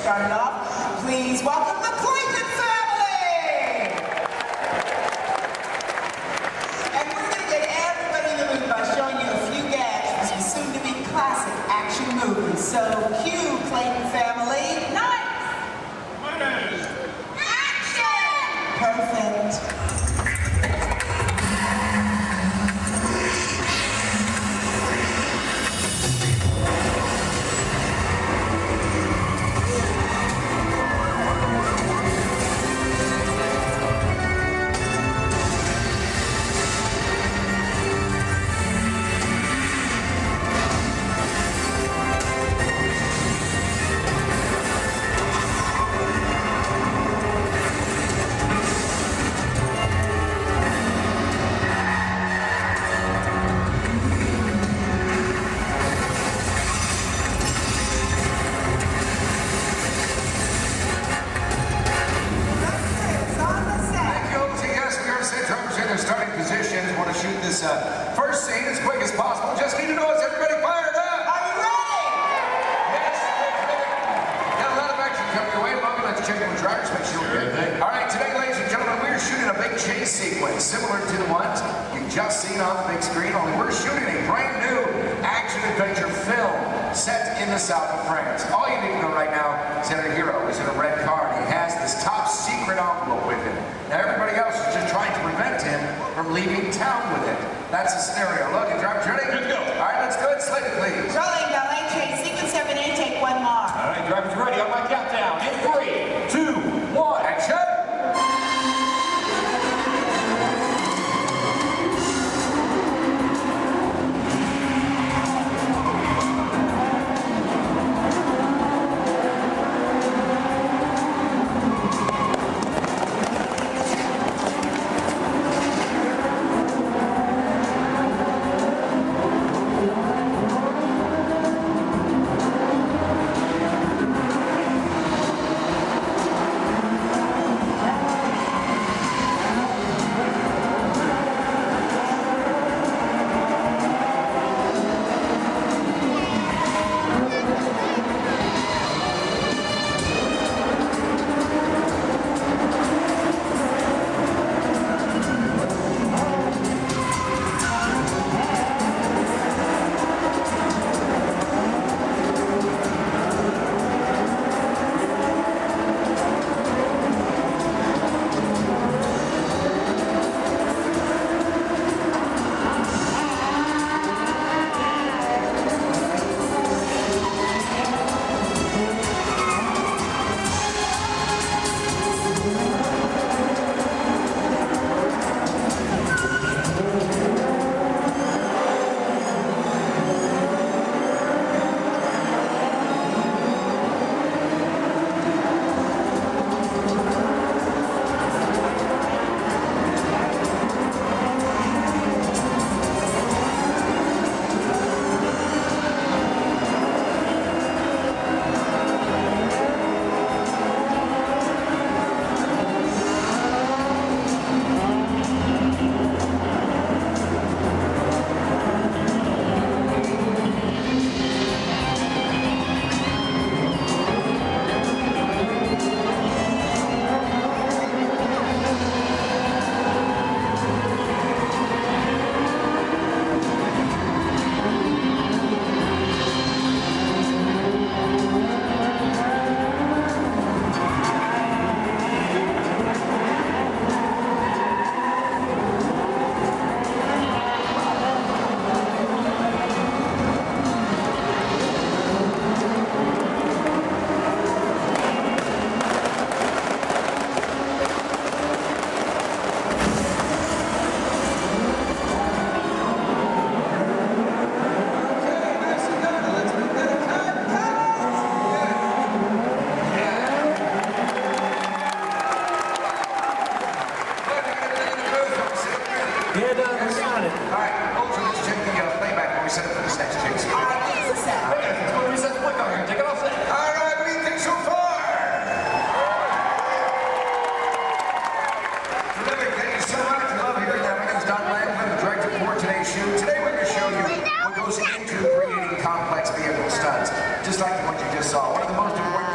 start it off. Please welcome the Clayton family! And we're going to get everybody in the mood by showing you a few gags from some soon-to-be classic action movies. So, cue Clayton family. Nice! Action! Perfect. First scene as quick as possible. Just need to know, is everybody fired up? Are you ready? Yes, got a lot of action coming your way. Welcome. Let's check with drivers, make sure we're good. All right, today, ladies and gentlemen, we're shooting a big chase sequence similar to the ones you've just seen on the big screen, only we're shooting a brand new action-adventure film set in the south of France. All you need to know right now is that our hero is in a red car and he has this top secret envelope with him. Now everybody else is just trying to prevent him from leaving town with it. That's the scenario. Look, drivers ready? Good to go. All right, let's go ahead and slate it, please. Rolling, ballet train, sequence 7A, take one more. All right, drivers ready on my countdown. In 3, 2, 1, action!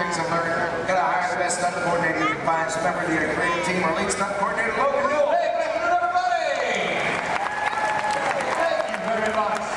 things I've learned. Gotta hire the best stunt coordinator you can find. So member of the creative team, our lead stunt coordinator, Logan Rule. Hey, good afternoon, everybody! Thank you very much.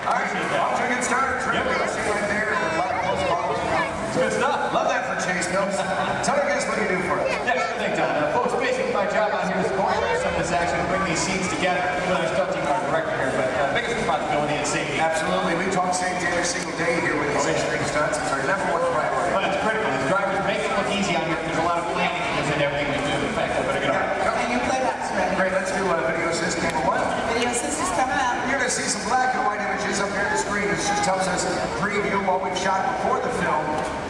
All right, off to a good start. Let's see right there. It's good stuff. Love that for Chase Mills. Tell our guests what you do for us. Yeah, sure thing, Don. Folks, basically my job out here is to choreograph some of this action and bring these scenes together with our stunt team, our director here, but biggest responsibility is safety. Absolutely. We talk safety every single day here with these extreme stunts. It's our number one priority. Well, it's critical. As drivers make it look easy on here. There's a lot of planning that goes into everything we do. In fact, I better get on. And your playback's ready. Great, let's do video assist number one. Video assist is coming up. You're going to see some black and white images up here on the screen. This just helps us preview what we've shot before the film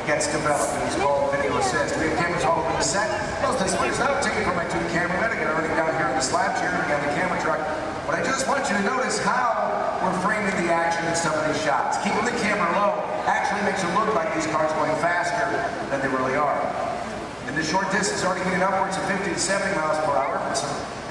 gets developed. It's called video assist. We have cameras all over the set. Most of this footage I'll take it from my two cameramen. I got everything down here on the slab chair. We got the camera truck. But I just want you to notice how we're framing the action in some of these shots. Keeping the camera low actually makes it look like these cars going faster than they really are. And the short distance already getting upwards of 50 to 70 miles per hour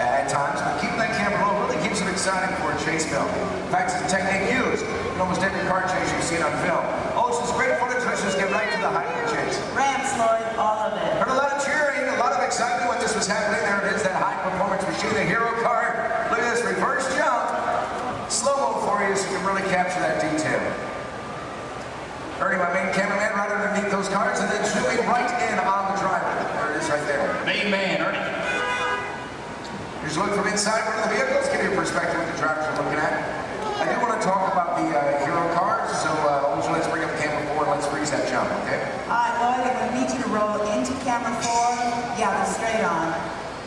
at times, but keeping that camera low really keeps it exciting for a chase film. In fact, it's a technique used in almost every car chase you've seen on film. Oh, it's just great footage. Let's just get right to the height of the chase. Rams, Lloyd, all of it. Heard a lot of cheering, a lot of excitement when this was happening. There it is, that high-performance machine, the hero car. Look at this reverse jump. Slow-mo for you so you can really capture that detail. Ernie, my main cameraman, right underneath those cars, and then zooming right in on the driver. There it is right there. Main man, Ernie. Here's a look from inside one of the vehicles, give you a perspective of what the drivers are looking at. I do want to talk about the hero cars, so let's bring up camera 4 and let's freeze that jump, okay? All right, Lloyd, I'm going to need you to roll into camera 4. Yeah, they're straight on.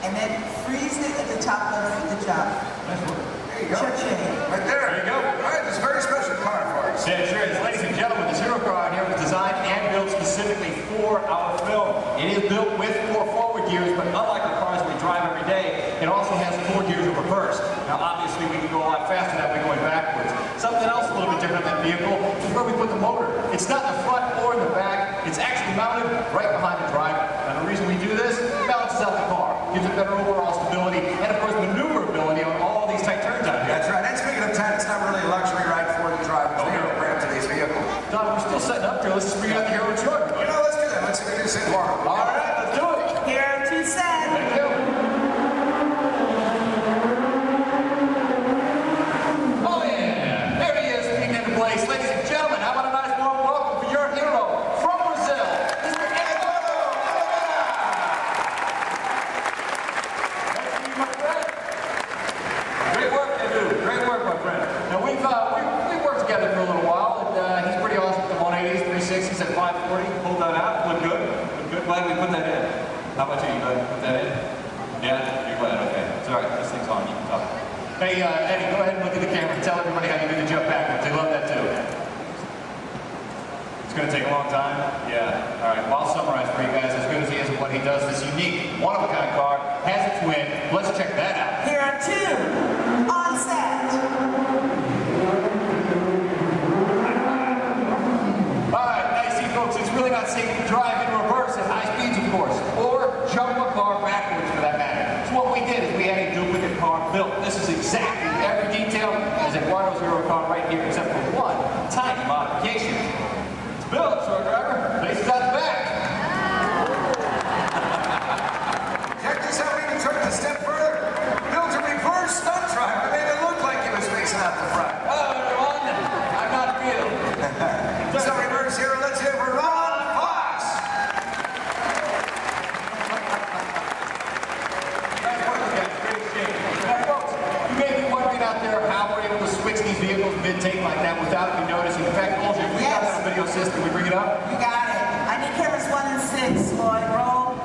And then freeze it at the top of the jump. Nice work. There you go. Cha-ching. Right there. There you go. All right, this is a very special car for us. Yeah, sure is. Ladies and gentlemen, this hero car out here was designed and built specifically for our film. It is built with 4 forward gears, but unlike the cars we drive every day, it also has 4 gears in reverse. Now, obviously, we can go a lot faster that way going backwards. Something else a little bit different than the vehicle is where we put the motor. It's not in the front or in the back. It's actually mounted right behind the driver. And the reason we do this, it balances out the car, gives it better overall stability, and of course, maneuverability on all these tight turns out here. That's right. And speaking of time, it's not really a luxury ride for the drivers. They are cramped to these vehicles. Don, we're still setting up here. Let's just bring out the hero truck. You know, let's do that. Let's introduce it tomorrow. All right, let's do it. Hero 2 set. Thank you. Oh, yeah. There he is, speaking into place. Ladies and gentlemen, how about a nice warm welcome for your hero from Brazil, Mr. Eduardo Oliveira. Nice to meet you, my friend. Great work, you do. Great work, my friend. Now, we've worked together for a little while, and he's pretty awesome at the 180s, 360s, at 540. Pulled that out. Look good. Look good. Glad we put that in. How about you? You glad we put that in? Yeah? You're glad? Okay. It's all right. This thing's on. You can talk. Hey, Eddie, go ahead and look at the camera and tell everybody how you do the jump backwards. They love that, too. It's going to take a long time? Yeah. All right. Well, I'll summarize for you guys. As good as he is at what he does, this unique, one-of-a-kind car has its win. Let's check that out. Hero 2 on set. All right, now you see, folks, it's really not safe to drive in reverse at high speeds, of course, or jump a car backwards, for that matter. So what we did is we had a duplicate car built. This is exactly every detail as Eduardo's hero car right here, except for one tiny modification. It's built, so our driver laces out the back. Check this out. We even took it a step further. Built a reverse stunt driver. Made it look like he was facing out the front. Hello, everyone. I'm not Bill. So reverse hero, let's hear for Ron Fox. Nice work, guys. Great exchange. Now, folks, you may be wondering out there how we're able to switch these vehicles mid-take like that without you noticing. In fact, Olga, we got that video system. We bring it up. You got it. I need cameras 1 and 6, Lloyd. Roll.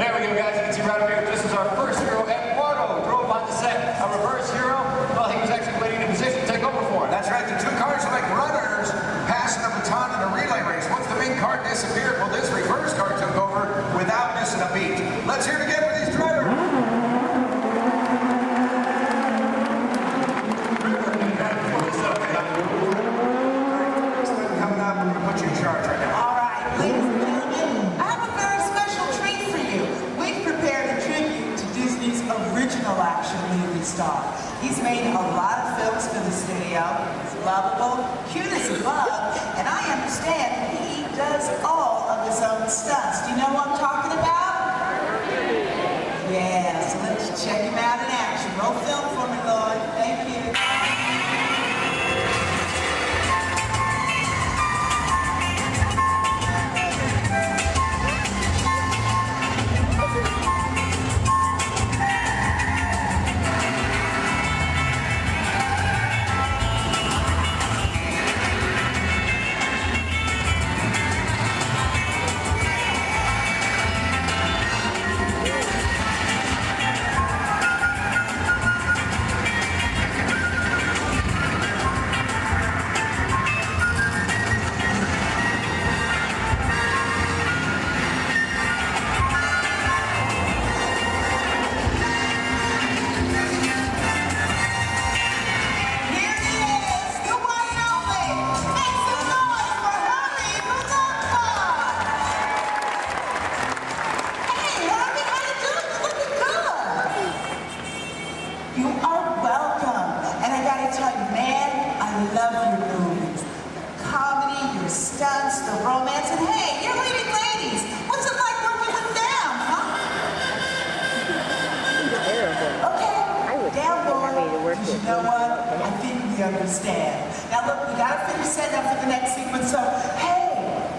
There we go, guys. You can see right over here, this is our first hero, Eduardo. Drove on the set. Our reverse hero, well, he was actually waiting in position to take over for it. That's right. The 2 cars are like runners passing the baton in a relay race. Once the main car disappeared, well, this reverse car took over without missing a beat. Let's hear it again for these drivers. Coming up, we're going to put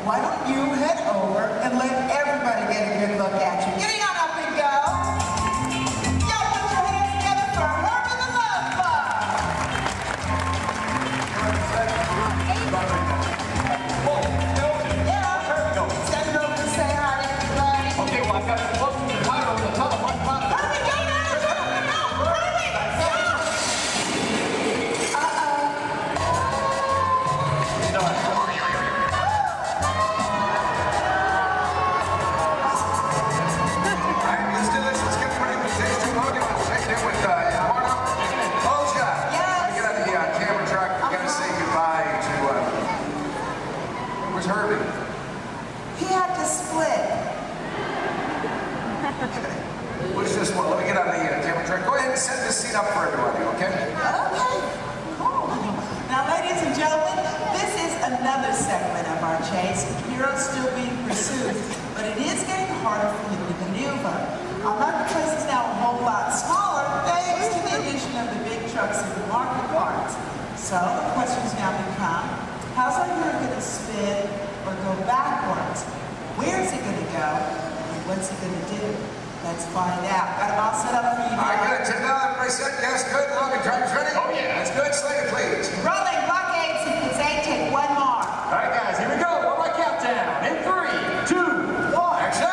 why don't you head over and let everybody get a good look at you? Getting on up and go. Y'all put your hands together for Herbie the Love Bug. Yeah. Send it over to say hi to everybody. Okay, well, I've got some close to the title on the top. Herbie, go now! Herbie! Herbie. He had to split. What's this one? Let me get on the camera track. Go ahead and set this scene up for everybody, okay? Okay. Cool. Now, ladies and gentlemen, this is another segment of our chase. Heroes still being pursued, but it is getting harder for you to maneuver. Our marketplace is now a whole lot smaller thanks to the addition of the big trucks and the market carts. So the questions now become, how's our hero going to spin or go backwards? Where's he going to go? And what's he going to do? Let's find out. Got them all set up for you now. All right, good. 10 down. Everybody set? Yes, good. Logan, drivers ready? Oh, yeah. That's good. Slater, please. Rolling blockade sequence 8. Take one more. All right, guys, here we go. One more countdown. In 3, 2, 1. Action!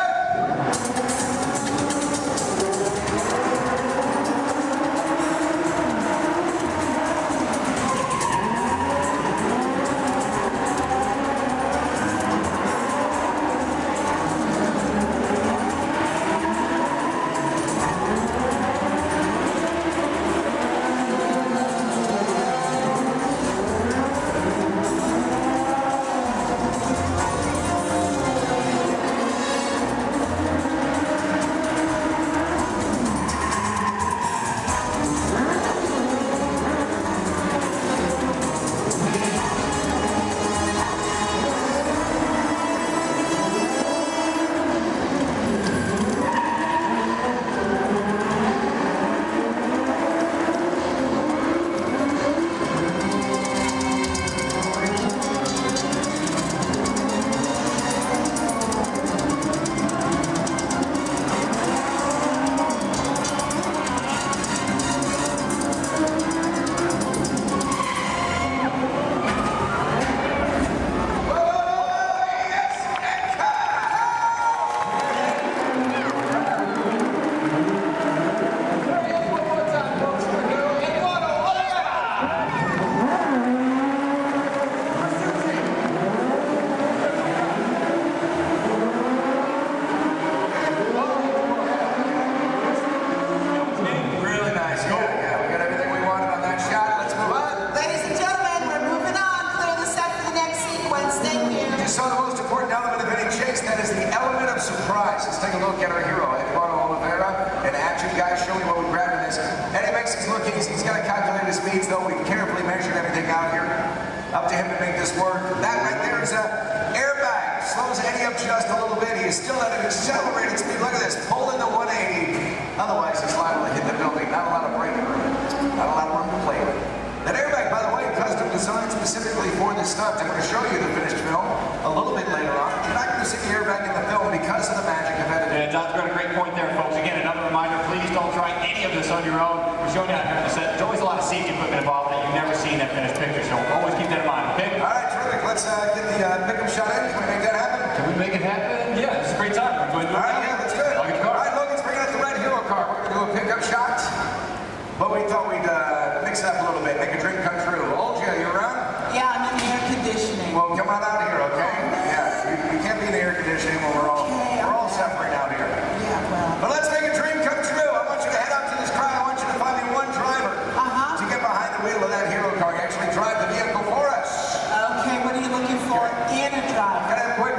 Okay, what are you looking for in a driver? Gotta have a quick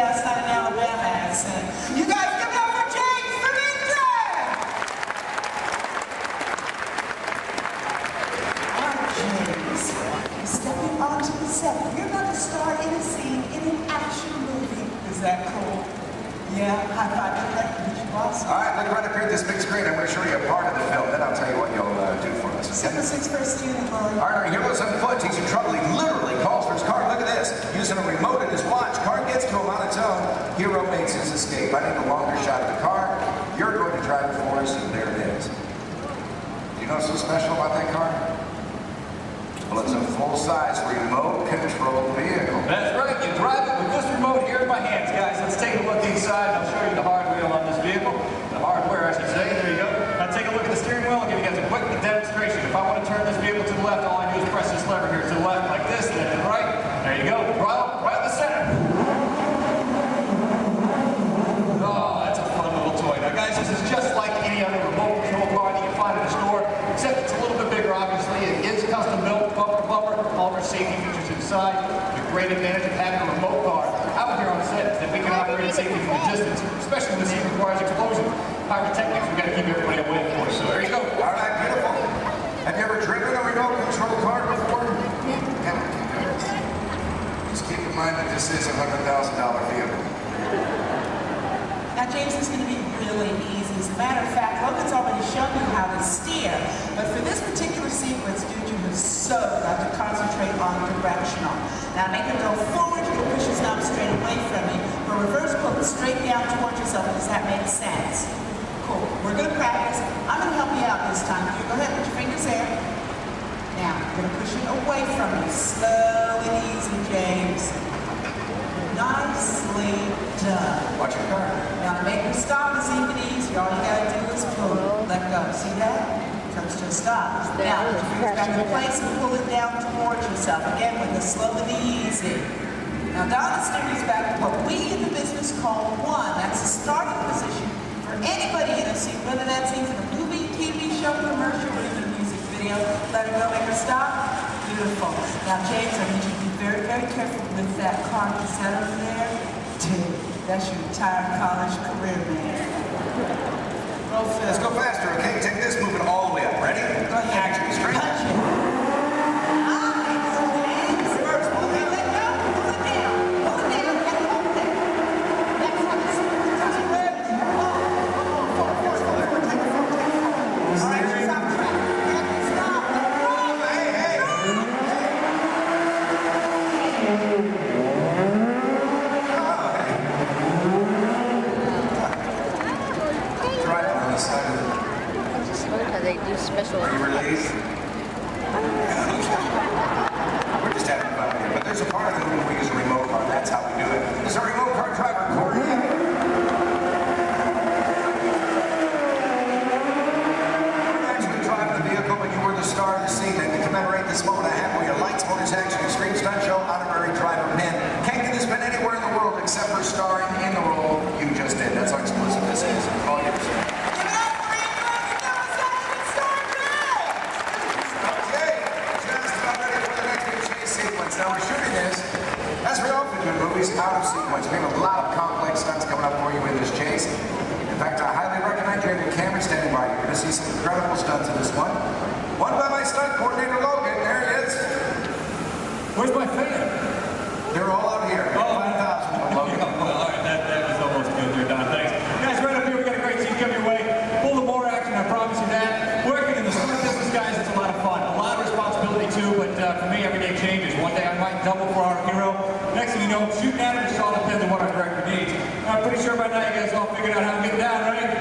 Yeah, it's not an Alabama accent. You guys give it up for James from England! All right, James. Stepping onto the set. You're going to star in a scene in an action movie. Is that cool? Yeah, high five to that. Awesome. All right, look right up here at this big screen. I'm going to show you a part of the film. Then I'll tell you what you'll do for us. Okay? 661st Unicorn. All right, our hero's on foot. He's in trouble. He literally calls for his car. Look at this. Using a remote in his watch. Car gets to him on its own. Hero makes his escape. I need a longer shot of the car. You're going to drive it for us, and there it is. Do you know what's so special about that car? Well, it's a full-size remote-controlled vehicle. That's right. You drive it with this remote here in my hands, guys. Let's take a look inside. I'll show you the hardware on this vehicle. The hardware, I should say. There you go. Now take a look at the steering wheel. I'll give you guys a quick demonstration. If I want to turn this vehicle to the left, all I do is press this lever here to the left like this, and then to the right. There you go. Right in the center. Oh, that's a fun little toy. Now, guys, this is just like any other remote control car that you find in a store, except it's a little bit bigger, obviously. It is custom built, bumper to bumper, all of our safety features inside. The great advantage of having a remote car out here on set is that we can operate safely from a distance, especially when the scene requires explosion. Pyrotechnics, we've got to keep everybody away, of course. So there you go. All right, beautiful. Have you ever driven a remote control car before? Yeah. Just keep in mind that this is a $100,000 vehicle. Now, James, is going to be really easy. As a matter of fact, Logan's already shown you how to steer. But for this particular sequence, dude, you have so got to concentrate on directional. Now, make it go forward. You can push his knob straight away from you. For reverse, pull it straight down towards yourself. Does that make sense? Cool. We're going to practice. I'm going to help you out this time. You go ahead, put your fingers there. Now, I'm going to push it away from you. Slow and easy, James. Nicely done. Watch your car. Now, to make him stop is even easier. All you gotta do is pull it. Let go. See that? Comes to a stop. Now, put your fingers back in place and pull it down towards yourself. Again, with the slow and the easy. Now, Donna steers back to what we in the business call one. That's the starting position for anybody in a scene, whether that's even a movie, TV show, commercial, or even a music video. Let her go, make her stop. Beautiful. Now, James, I need you to be very, very careful with that car. Is that over there? Dude, that's your entire college career, man. Roll fast. Let's go faster, okay? Take this, move it all the way up. Ready? Go ahead. Action, straight. Punch it. Nice, James. Reverse. Pull it down, let go. Pull it down. Pull it down, and hold it. Next one is touch it with. Forward. Take it forward. All right, she's off track. Stop. Drive on the side of the... I just love how they do special. Are you released? We're just having fun here, but there's a part of the movie we use a remote car. That's how we do it. This is our remote car driver, Corey. We're actually driving the vehicle, but you were the star of the scene. And to commemorate this moment, I have for you lights, motors, action, extreme stunt show, honorary driver, men. Can't get this been anywhere in the world except for starring in the role you just did. That's how exclusive this is. All yours. Now we're shooting this, as we often do in movies, out of sequence. We have a lot of complex stunts coming up for you in this chase. In fact, I highly recommend you have your camera standing by. You're going to see some incredible stunts in this one. One by my stunt coordinator, Logan. There he is. Where's my fan? They're all out here. 5,000 from Logan. All right, that was almost good there, Don. Thanks. Guys, right up here, we got a great scene coming your way. Full of more action, I promise you that. Working in the stunt business, guys, it's a lot of fun. A lot of responsibility, too, but for me, every day changes. One day I might double for our hero. Next thing you know, shooting at it just all depends on what our director needs. I'm pretty sure by now you guys all figured out how to get down, right?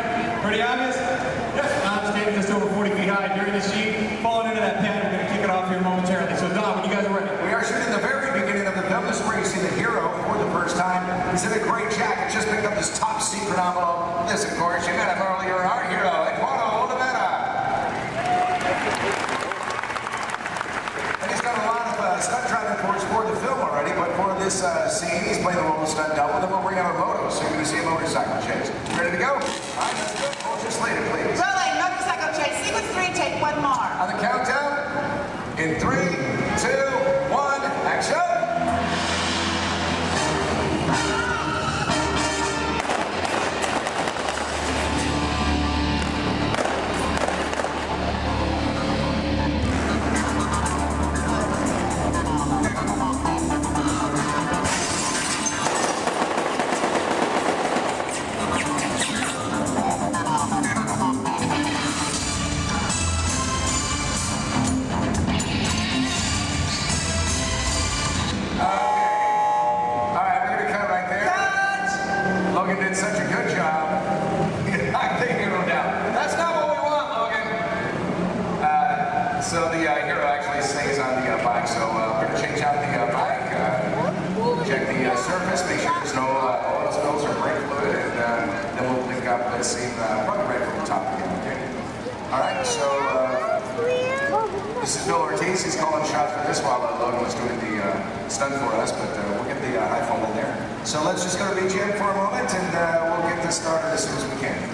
Pretty obvious? Yep, I'm standing just over 40 feet high during the sheet. Falling into that pen, we're going to kick it off here momentarily. So, Don, when you guys are ready. We are shooting the very beginning of the film. This is where you see the hero for the first time. He's in a great jacket, just picked up this top secret envelope. This, of course, you met him earlier, our hero, Eduardo Olivera. And he's done a lot of stunt driving for the film already, but for this scene, he's playing the role of stunt double. Then we'll bring out a moto, so you're going to see a motorcycle chase. Ready to go? All right, let's go. Hold your slater, please. Rolling, motorcycle chase. Sequence 3, take one more. On the countdown, in 3, 2, 1, action! Logan did such a good job. I think hero down. That's not what we want, Logan. So the hero actually stays on the bike. So we're gonna change out the bike, check the surface, make sure there's no oil spills or brake fluid, and then we'll link up the scene probably right from the top again. Okay. All right. So this is Bill Ortiz. He's calling shots for this while Logan was doing the stunt for us, but we'll get the high fall in there. So let's just go to BGM for a moment, and we'll get this started as soon as we can.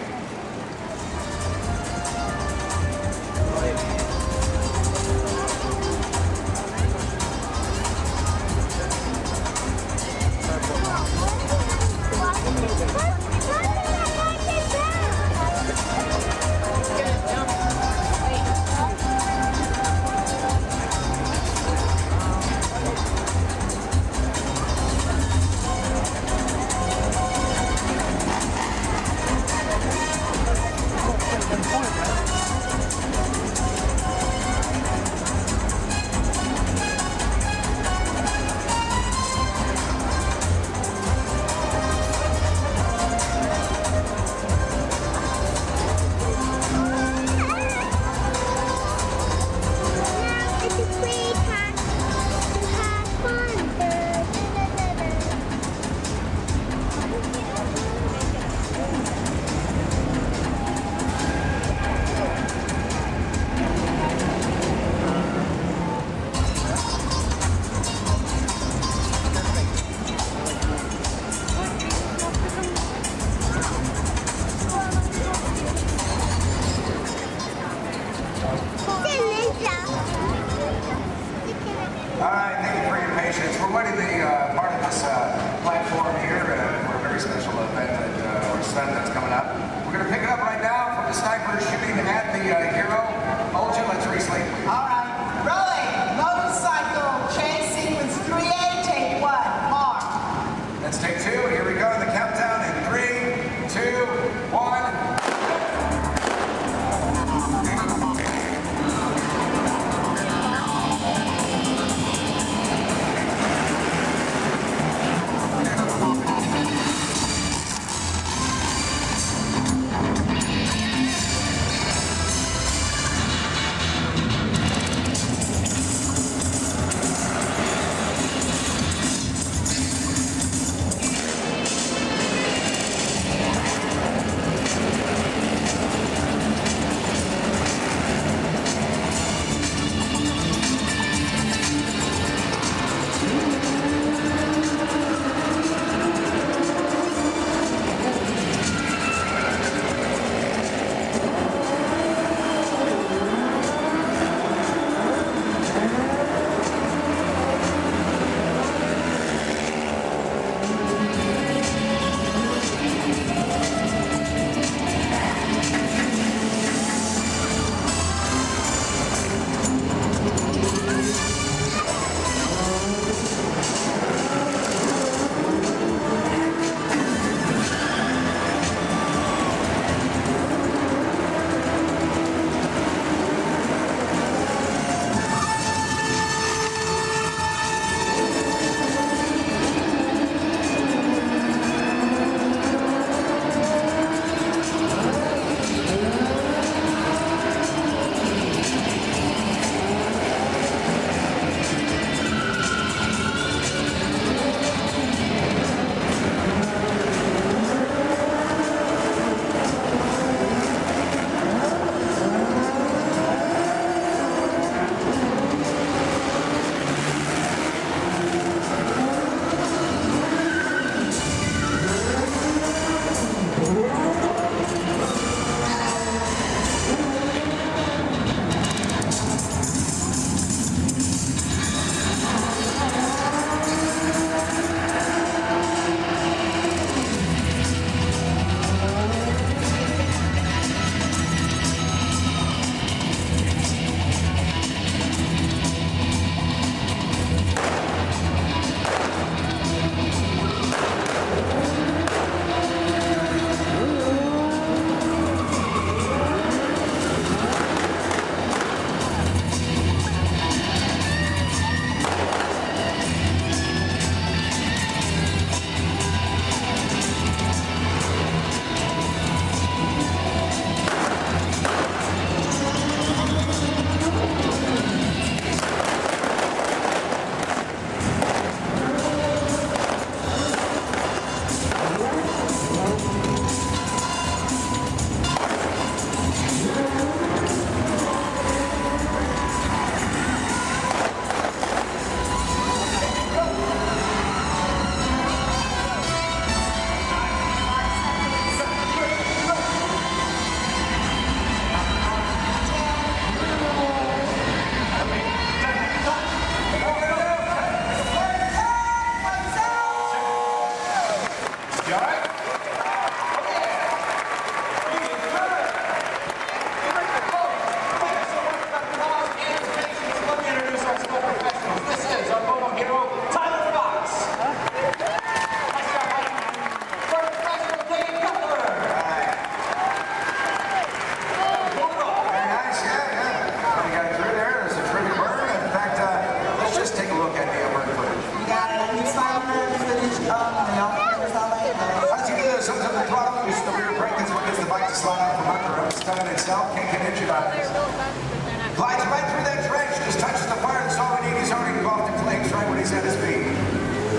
Glides right through that trench, just touches the fire that's already, he's already off in flames right when he's at his feet.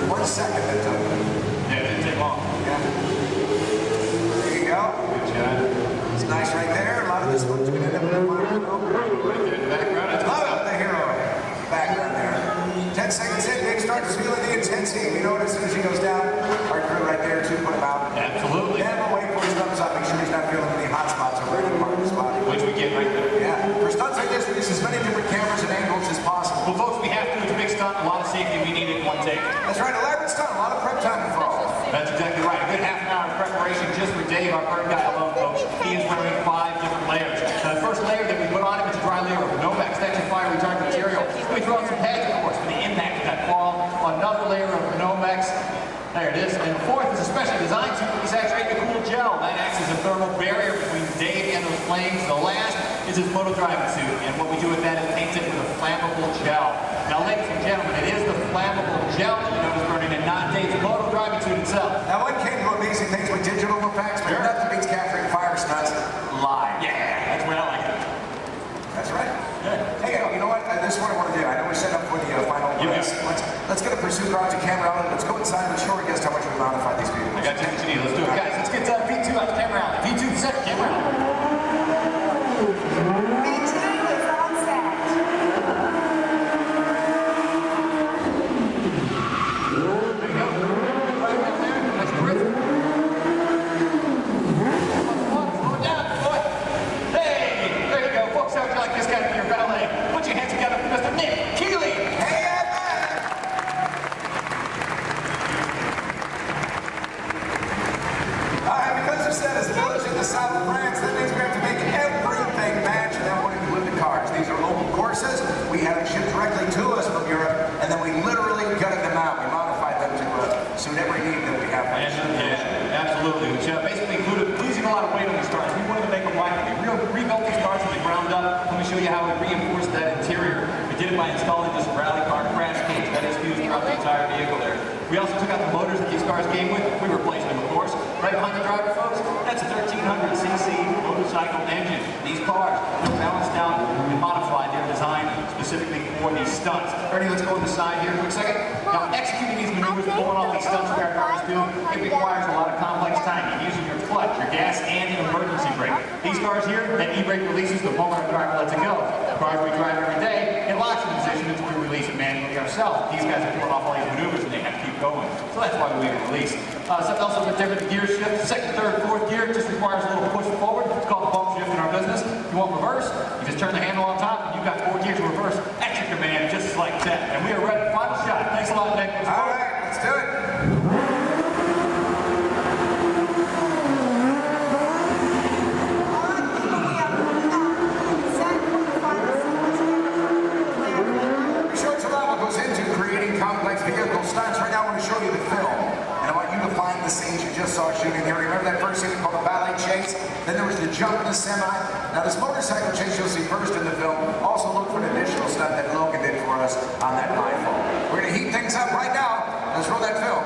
1 second that took. Yeah, it didn't take long. Yeah. There you go. Good job. It's nice right there. A lot of this one's going to end up in the fire. Right there in the background. Love the hero. Background there. 10 seconds in, Nick starts feeling the intensity. You know what, as soon as he goes down, our crew right there to put him out. Absolutely. Never wait for his thumbs up. Make sure he's not feeling any hot spots over any part of his body. Which we get right there. Yeah. For stunts like this, we use as many different cameras and angles as possible. Well, folks, we have to. It's a big stunt. A lot of safety. We need it in one take. That's right. Elaborate stunt. A lot of prep time involved. That's exactly right. A good half an hour of preparation just for Dave, our bird guy alone, folks. He is wearing 5 different layers. Now, the first layer that we put on him is a dry layer of Nomex. That's your fire retardant material. Then we throw on some pads, of course, for the impact of that fall. Another layer of Nomex. There it is. And the fourth is a specially designed suit that we saturate in a cool gel. That acts as a thermal barrier between Dave and those flames. The last is his moto driving suit. And what we do with that is paint it with a flammable gel. Now, ladies and gentlemen, it is the flammable gel that you know is burning and not Dave's moto driving suit itself. Now, one can do amazing things with digital effects, but nothing beats capturing fire stunts live. Yeah, that's where I like it. That's right. Good. Hey, you know what? This is what I want to do. I know we're set up for the final race. Let's get a pursuit route to camera out. Let's go inside and show our guests how much we modify these vehicles. I got you what you need. Let's do it. Guys, let's get V2 out to camera out. V2 set, camera out. V2 is on set. There you go. Right there. That's terrific. Slow it down, boy. Hey, there you go. Folks, how would you like this guy to be your valet? Put your hands together for Mr. Nick Keeley. Hey, because the set is village in the south of France, that means we have to make everything match, and that would include the cars. These are local courses. We had them shipped directly to us from Europe, and then we literally gutted them out. We modified them to suit every need that we have. Yeah, absolutely. Which basically included losing a lot of weight on these cars. We wanted to make them lighter. We rebuilt these cars from the ground up. Let me show you how we reinforced that interior. We did it by installing this rally car crash cage that is fused throughout the entire vehicle there. We also took out the motors that these cars came with. We replaced them, of course. Right behind the driver, folks, that's a 1300cc motorcycle engine. These cars are balanced down and modified. They're designed specifically for these stunts. Ernie, let's go on the side here a quick second. Now, executing these maneuvers and pulling off these stunts that our cars do, it requires a lot of complex timing, using your clutch, your gas, and your emergency brake. These cars here, that e-brake releases the moment our driver lets it go. The cars we drive every day, it locks in position until we release it manually ourselves. These guys are pulling off all these maneuvers and they have to keep going. So that's why we release. Something else a bit different, the gear shift. Second, third, fourth gear just requires a little push forward. It's called the bump shift in our business. If you want reverse, you just turn the handle on top and you've got 4 gears of reverse at your command, just like that. And we are ready. Final shot. Thanks a lot, Nick. All right, let's do it. We showed you a lot what goes into creating complex vehicle stunts. Right now I want to show you the film. And I want you to find the scenes you just saw shooting here. Remember that first scene called the ballet chase? Then there was the jump in the semi. Now this motorcycle chase you'll see first in the film. Also look for an additional stunt that Logan did for us on that rifle. We're going to heat things up right now. Let's roll that film.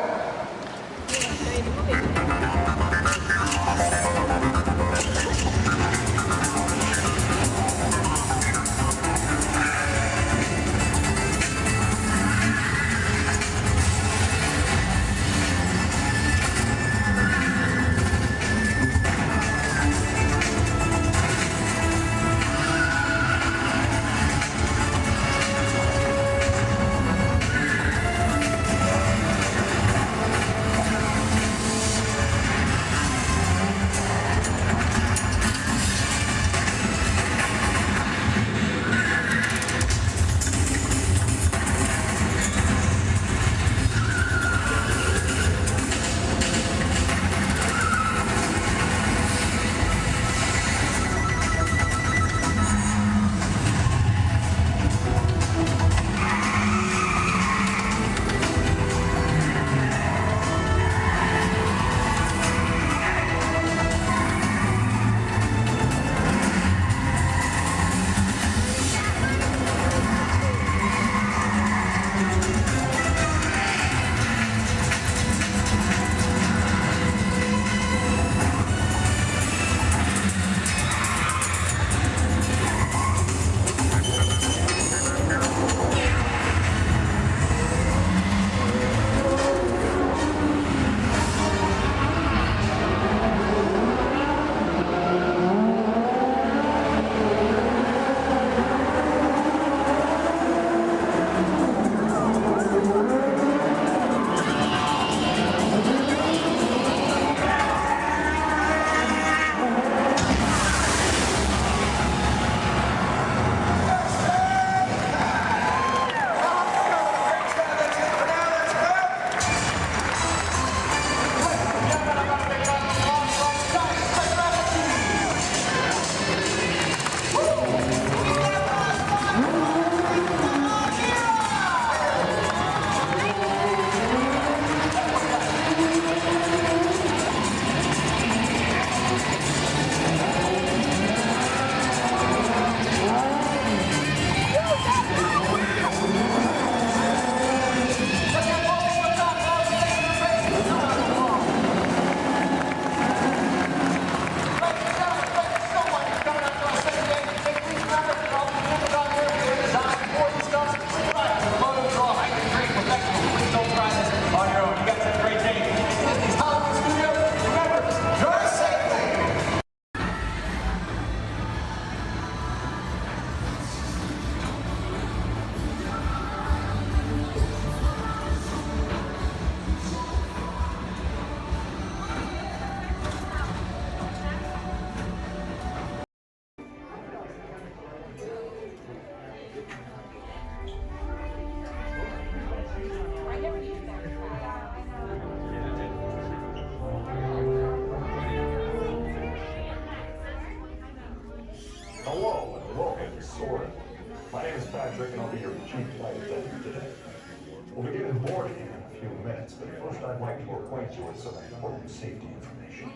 I'd like to acquaint you with some important safety information.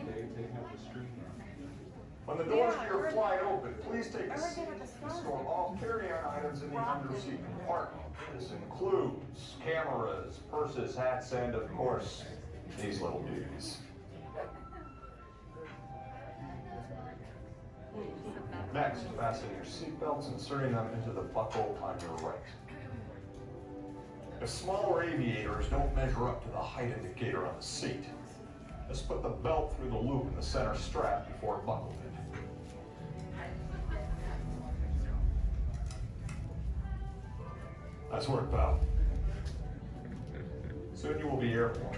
When the doors to your flight open, please take a seat and store all carry-on items in the under-seat compartment. This includes cameras, purses, hats, and, of course, these little beauties. Next, fasten your seatbelts, inserting them into the buckle on your right. If smaller aviators don't measure up to the height indicator on the seat, just put the belt through the loop in the center strap before buckled it. Nice work, pal. Soon you will be airborne.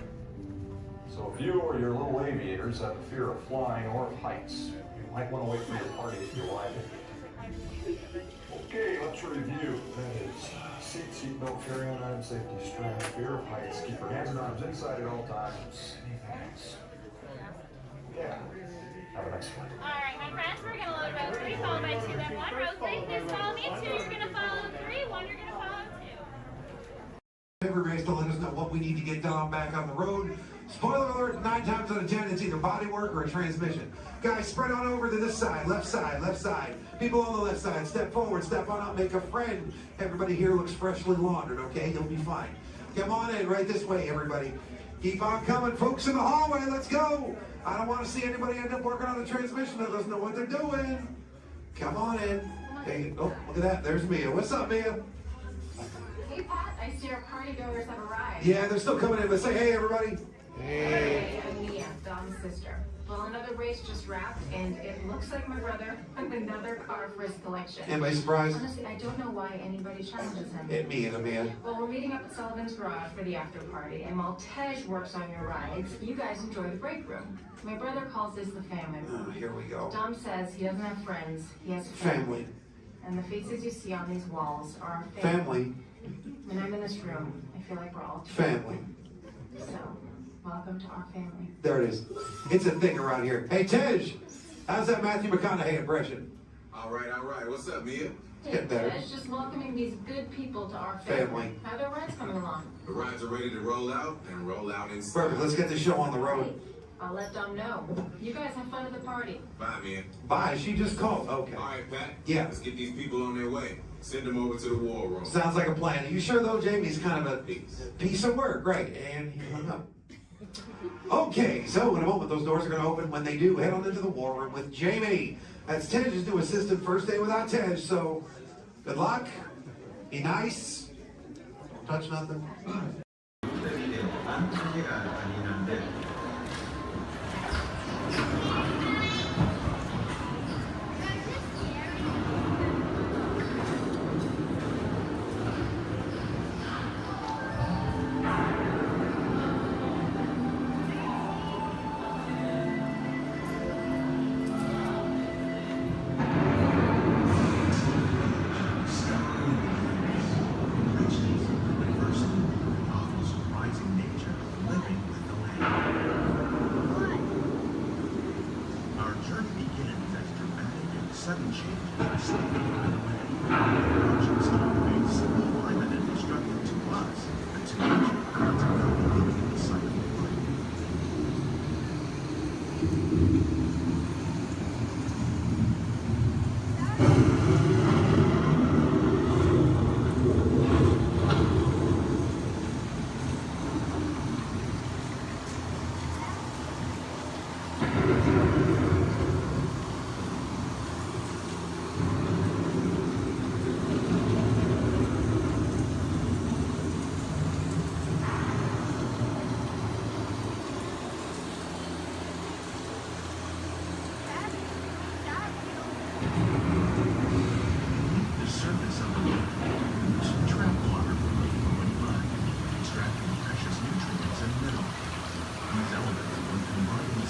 So if you or your little aviators have a fear of flying or of heights, you might want to wait for your party to arrive. Okay, let's review. That is seatbelt, carry-on item, safety strap, fear of heights, keep your hands and arms inside at all times. Anything else? Yeah. Have a nice flight. Alright, my friends, we're gonna load about 3, followed by 2, then 1. Rotate, please follow me. 2, you're gonna follow 3, 1, you're gonna follow 2. Every race to let us know what we need to get done back on the road. Spoiler alert, 9 times out of 10, it's either body work or a transmission. Guys, spread on over to this side, left side, left side. People on the left side, step forward, step on up, make a friend. Everybody here looks freshly laundered, okay? You'll be fine. Come on in, right this way, everybody. Keep on coming, folks in the hallway, let's go. I don't want to see anybody end up working on the transmission that doesn't know what they're doing. Come on in. Hey, oh, look at that, there's Mia. What's up, Mia? Hey, Pat, I see our partygoers have arrived. Yeah, they're still coming in, but say hey, everybody. Hey. I'm Mia, Dom's sister. Well, another race just wrapped, and it looks like my brother with another car for his collection. Anybody surprised? Honestly, I don't know why anybody challenges him. Hit me in a man. Well, we're meeting up at Sullivan's Garage for the after party, and while Tej works on your rides, you guys enjoy the break room. My brother calls this the family room. Oh, here we go. Dom says he doesn't have friends, he has Family. And the faces you see on these walls are our Family. When I'm in this room, I feel like we're all Family. So, welcome to our family. There it is. It's a thing around here. Hey, Tej, how's that Matthew McConaughey impression? All right. What's up, Mia? Get better. Tej, just welcoming these good people to our family. How are their rides coming along? The rides are ready to roll out and roll out inside. Perfect. Let's get this show on the road. I'll let Dom know. You guys have fun at the party. Bye, Mia. Bye. She just called. Okay. All right, Pat. Yeah. Let's get these people on their way. Send them over to the war room. Sounds like a plan. Are you sure, though, Jamie's kind of a piece of work? Right. And he hung up. Okay, so in a moment, those doors are going to open. When they do, head on into the war room with Jamie. That's Tej's new assistant. First day without Tej, so good luck. Be nice. Don't touch nothing. Sudden change in our state of the ocean storm fates, climate and destructive to us, but to nature, consequently living in the cycle of life.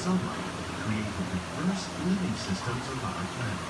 Sunlight create the first living systems of our planet.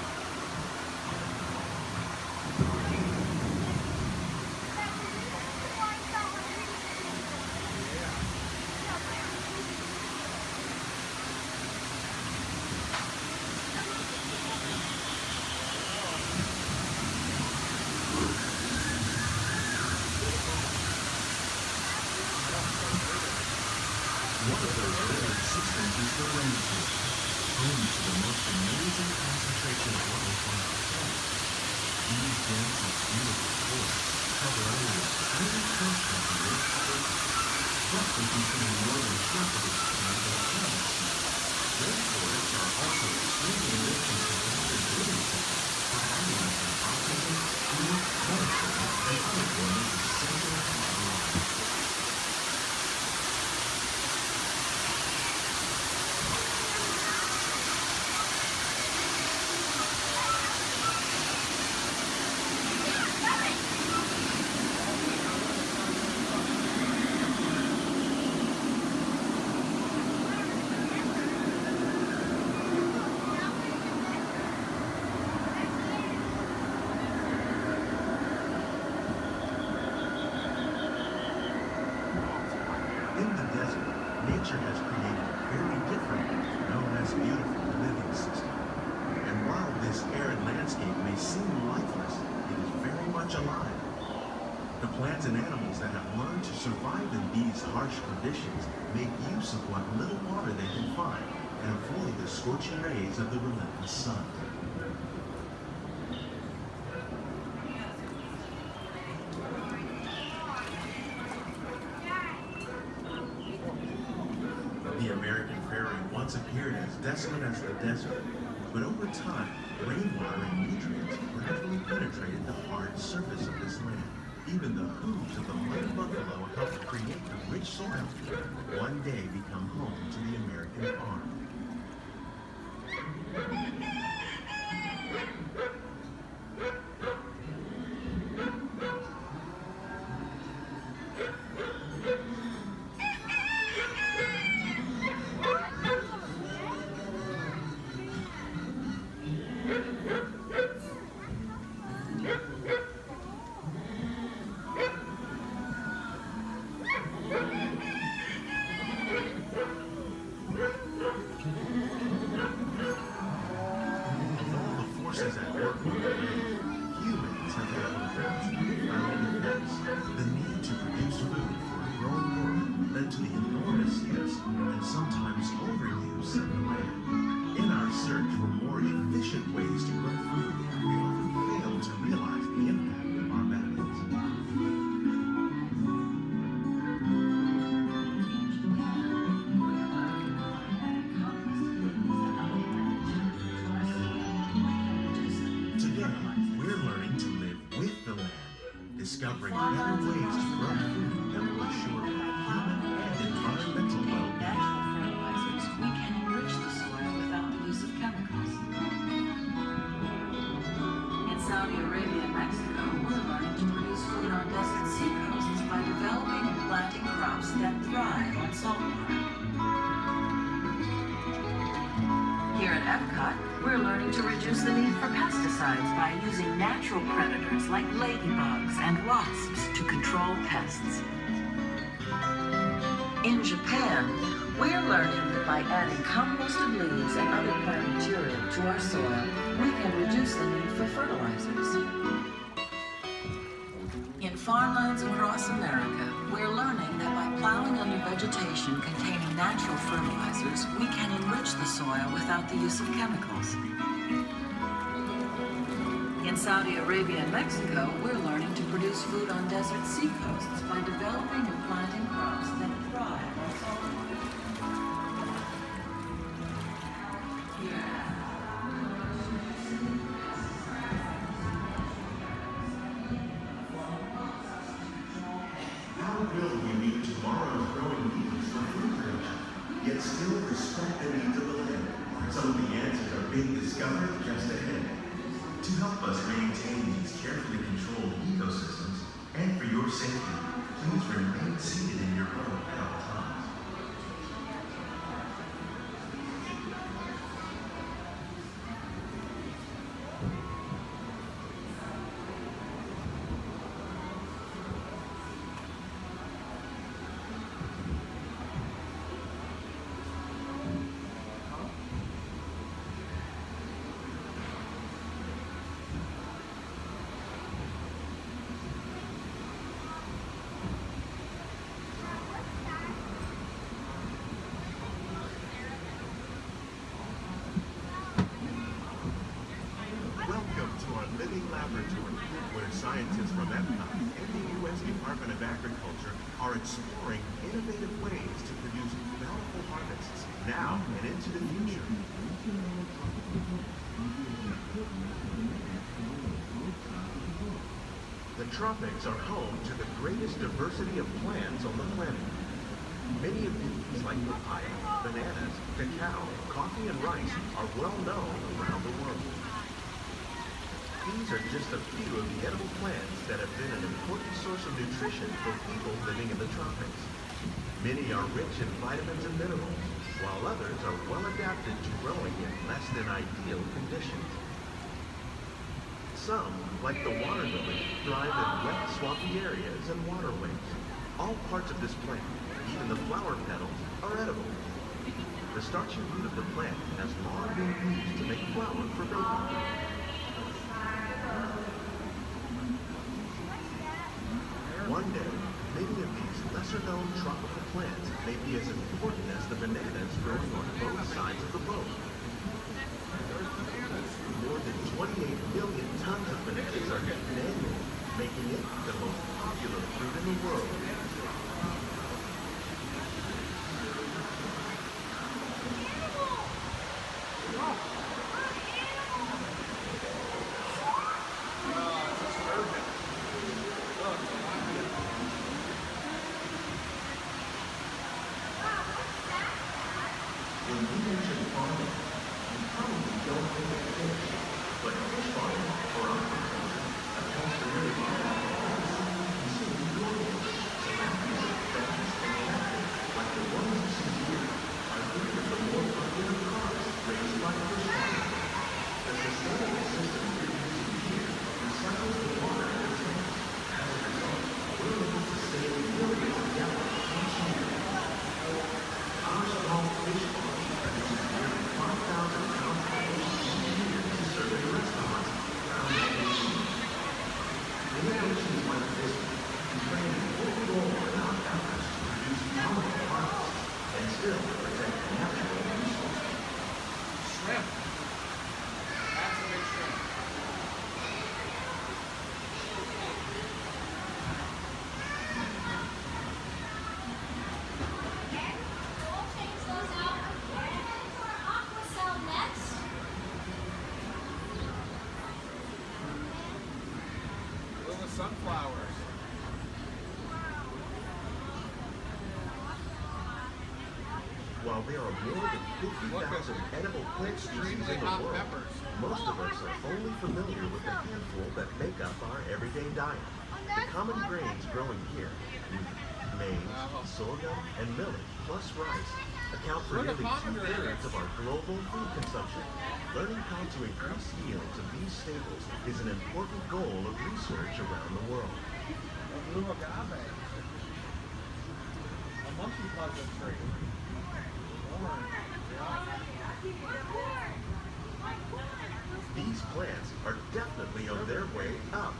Rainforests are also extremely rich in synthetic living systems, fertilizing oxygen, food, moisture, and other forms of cellular life. In the desert, nature has created a very different, known as beautiful living system. And while this arid landscape may seem lifeless, it is very much alive. The plants and animals that have learned to survive in these harsh conditions make use of what little water they can find and avoid the scorching rays of the relentless sun. The American prairie once appeared as desolate as the desert, but over time, rainwater and nutrients gradually penetrated the hard surface of this land. Even the hooves of the muddy buffalo helped create the rich soil that one day become home to the American farm. Forces at work on the land, humans have had found defense. The need to produce food for a growing world led to the enormous use and sometimes overuse of the land. In our search for more efficient ways to grow food, we often fail to realize the impact of our methods. Discovering better ways to grow food that will assure human and environmental well-being. Fertilizers, we can enrich the soil without the use of chemicals. In Saudi Arabia and Mexico, we're learning to produce food on desert seacoasts by developing and planting crops that thrive on saltwater. Here at Epcot, we're learning to reduce the need for pesticides by using natural predators like ladybugs and wasps to control pests. In Japan, we're learning that by adding composted leaves and other plant material to our soil, we can reduce the need for fertilizers. In farmlands across America, we're learning that by plowing under vegetation containing natural fertilizers, we can enrich the soil without the use of chemicals. In Saudi Arabia and Mexico, we're learning to produce food on desert seacoasts by developing and planting crops that thrive on saltwater. How will we meet tomorrow's growing needs for food production, yet still respect the needs of the land? Some of the answers are being discovered just ahead. To help us maintain these carefully controlled ecosystems, and for your safety, please remain seated in your boat at all times. Laboratory, where scientists from Epcot and the U.S. Department of Agriculture are exploring innovative ways to produce bountiful harvests now and into the future. The tropics are home to the greatest diversity of plants on the planet. Many of these, like papaya, bananas, cacao, coffee, and rice, are well known around the world. These are just a few of the edible plants that have been an important source of nutrition for people living in the tropics. Many are rich in vitamins and minerals, while others are well adapted to growing in less than ideal conditions. Some, like the water lily, thrive in wet, swampy areas and waterways. All parts of this plant, even the flower petals, are edible. The starchy root of the plant has long been used to make flour for baking. One day, many of these lesser-known tropical plants may be as important as the bananas growing on both sides of the boat. More than 28 million tons of bananas are eaten annually, making it the most popular fruit in the world. When we mention farming, we probably don't think of fish, but fish farming or aquaculture accounts for nearly consumed globally. Tilapia, bass, and catfish, like the ones you see here, are three of the more popular crops raised by fish farming. The sustainable system we're using here recycles the water in the tanks. As a result, we're able to save millions of gallons each year. Our small fish farm produces nearly 5,000 pounds of fish each year to serve in restaurants around the nation. Innovations like this can play an important role in our efforts to produce valuable products and still protect natural resources. Shrimp. That's a big shrimp. Little sunflowers. While there are more than 50,000 edible plant species in the world, most of us are only familiar with the handful that make up our everyday diet. The common grains growing here, maize, sorghum, and millet, plus rice, account for nearly 2/3 of our global food consumption. Learning how to increase yields of these staples is an important goal of research around the world. Blue agave. A monkey puzzle tree. These plants are definitely on their way up.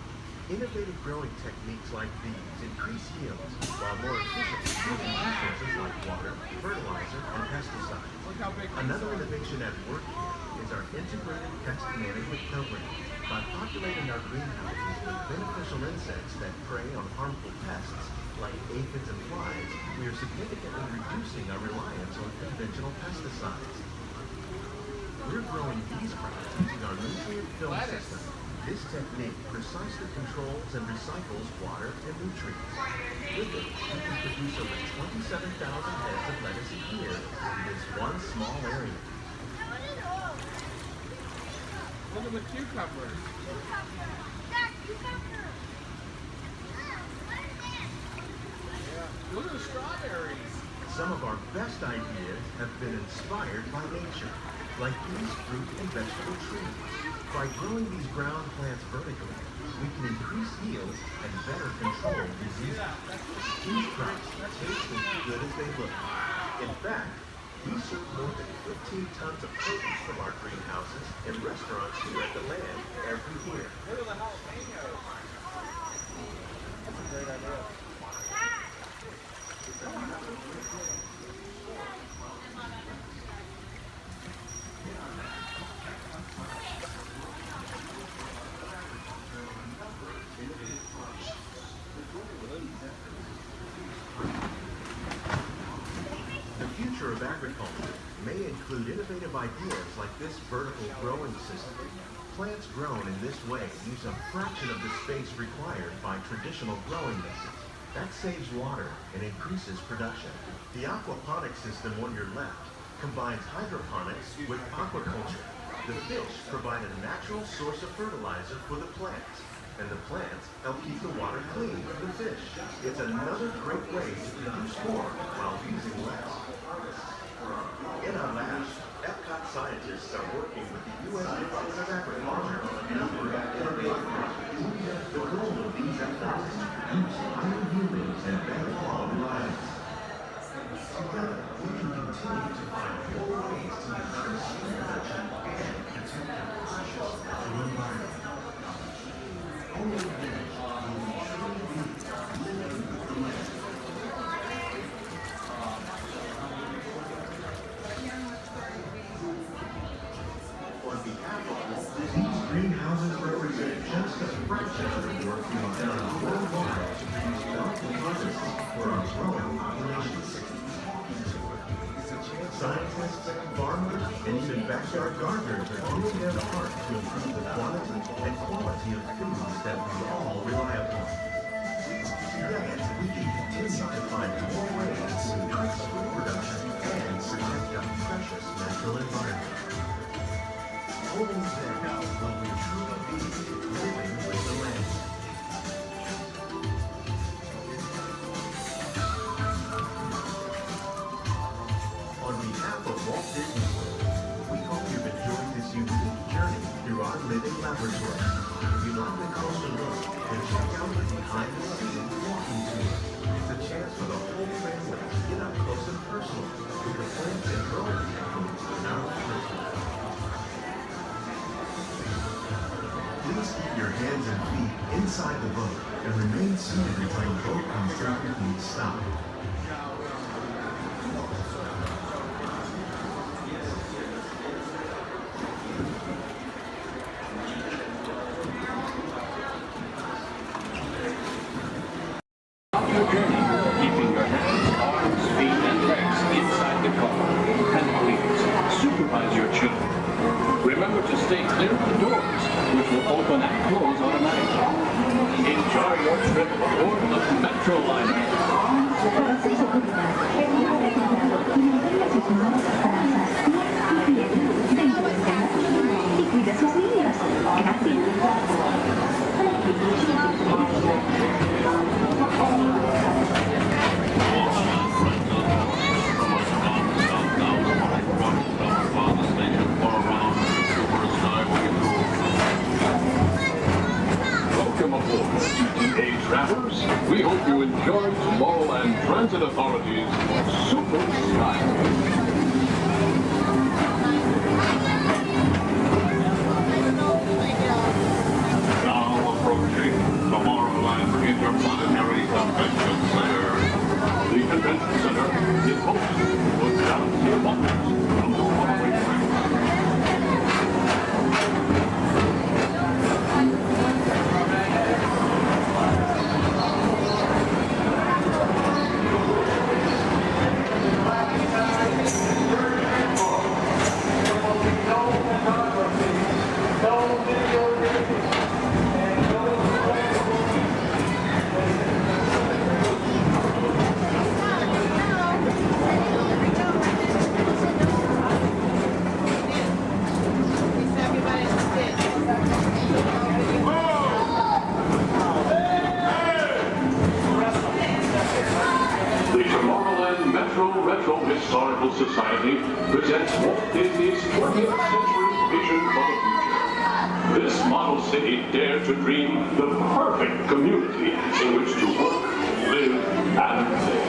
Innovative growing techniques like these increase yields, while more efficiently using resources like water, fertilizer, and pesticides. Another innovation at work here is our integrated pest management program. By populating our greenhouses with beneficial insects that prey on harmful pests, like aphids and flies, we are significantly reducing our reliance on conventional pesticides. We're growing these crops using our nutrient film system. This technique precisely controls and recycles water and nutrients. With it, we can produce over 27,000 heads of lettuce a year in this one small area. Look at the cucumbers. Look at the strawberries. Some of our best ideas have been inspired by nature, like these fruit and vegetable trees. By growing these ground plants vertically, we can increase yields and better control diseases. These crops taste as good as they look. In fact, we serve more than 15 tons of produce from our greenhouses in restaurants here at the land every year. Look at the jalapenos. That's a great idea. The future of agriculture ideas like this vertical growing system. Plants grown in this way use a fraction of the space required by traditional growing methods. That saves water and increases production. The aquaponics system on your left combines hydroponics with aquaculture. The fish provide a natural source of fertilizer for the plants, and the plants help keep the water clean for the fish. It's another great way to produce more while using less. In our lab, Epcot scientists are working with the U.S. Department of Agriculture on a number of innovative projects. The goal of these efforts is to produce higher yielding and better quality lives. Together, we can continue to find more ways to increase food production and protect our precious natural environment. Only then will we truly be living with the land. On behalf of Walt Disney's greenhouses represent just a fraction of the work being done worldwide to produce bountiful harvests for our growing populations. Scientists, farmers, and even backyard gardeners are doing their part to improve the quantity and quality of foods that we all rely upon. Together, we can continue to find more ways to increase food production and protect our precious natural environment. Only then will we truly be living with the land. On behalf of Walt Disney World, we hope you've enjoyed this unique journey through our living laboratory. If you'd like a closer look, then check out the behind-the-scenes walking tour. It's a chance for the whole family to get up close and personal with the plants and growing techniques in our laboratory. Please keep your hands and feet inside the boat and remain seated until the boat comes to a complete stop. Your journey, keeping your hands, arms, feet, and legs inside the car. And please, supervise your children. Remember to stay clear of the doors, which will open and close automatically. Enjoy your trip aboard the Metro liner. Welcome aboard, TTA travelers. We hope you enjoyed Small and Transit Authority's Super Style. Now approaching Tomorrowland Interplanetary Convention Center. The convention center is home to galaxy wonders from the following Historical Society presents Walt Disney's 20th Century Vision for the Future. This model city dared to dream the perfect community in which to work, live, and play.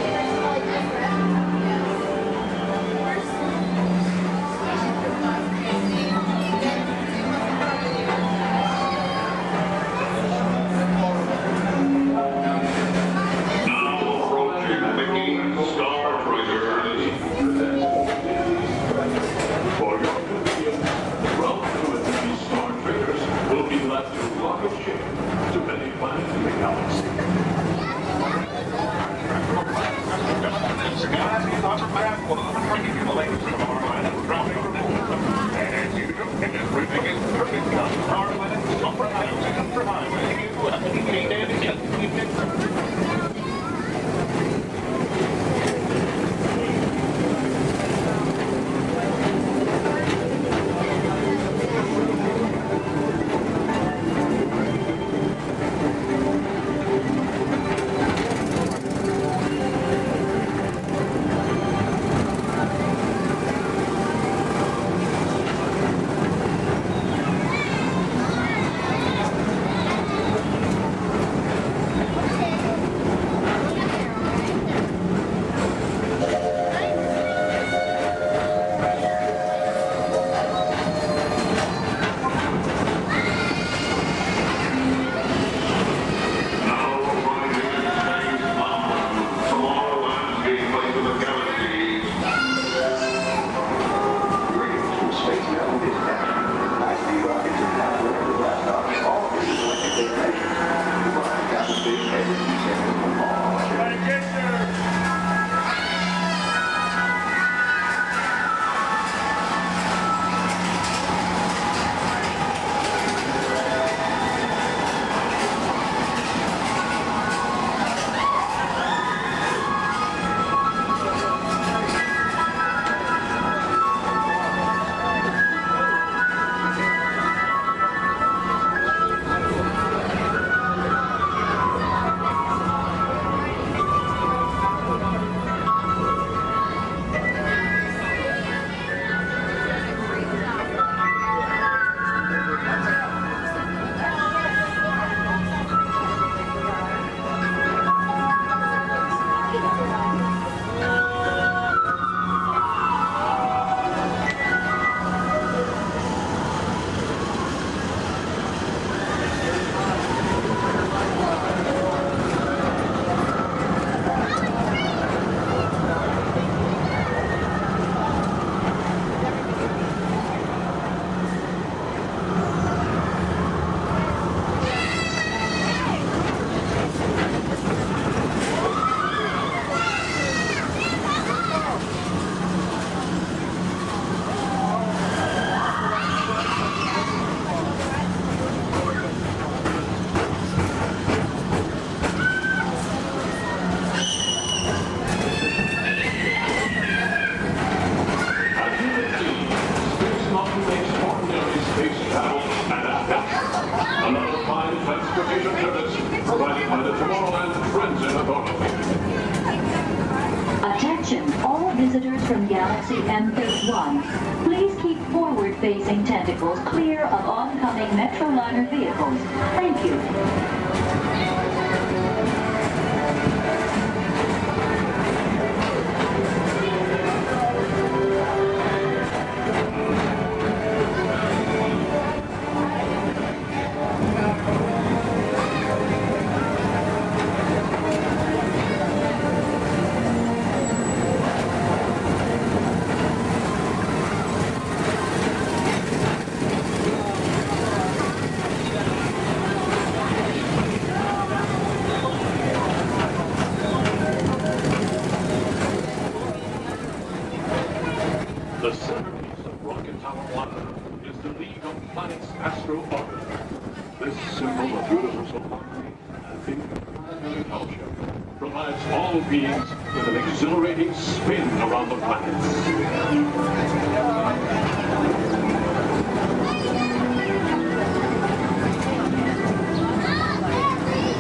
Galaxy M31. Please keep forward-facing tentacles clear of oncoming Metroliner vehicles. Thank you. The centerpiece of Rocket Tower 1 is the League of Planets Astro Orbiter. This symbol of universal harmony and interplanetary fellowship provides all beings with an exhilarating spin around the planets.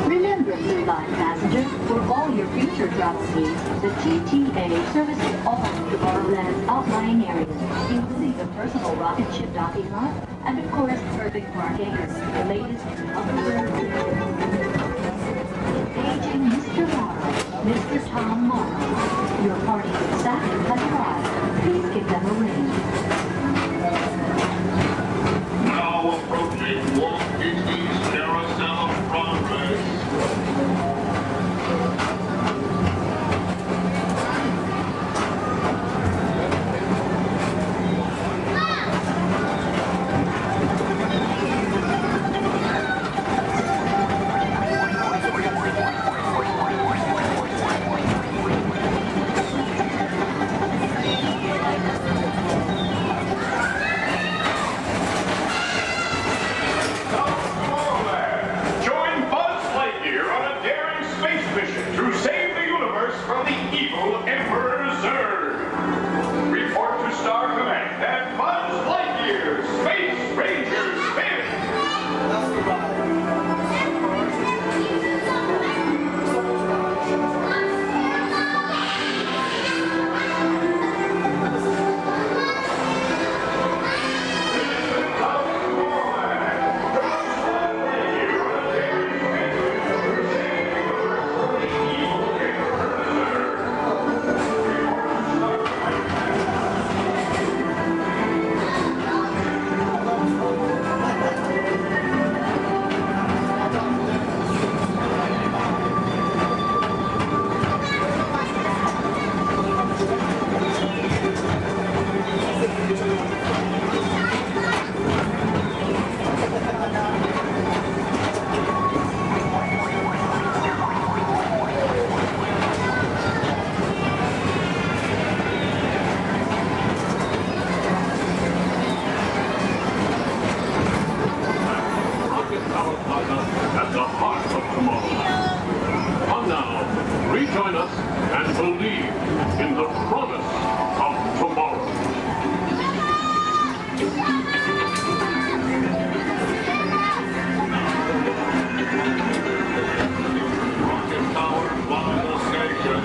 Remember, Blue Line passengers, for all your future travel needs, the TTA services all of Tomorrowland's outlying areas, including the personal rocket ship docking lot, and of course, perfect parking, the latest Aging Mr. Morrow, Mr. Tom Morrow. Your party with Saturn has arrived. Please give them a ring. Now approaching Walt Disney's Carousel of Progress. At the heart of tomorrow. Come now, rejoin us and believe in the promise of tomorrow. Rocket Tower final station.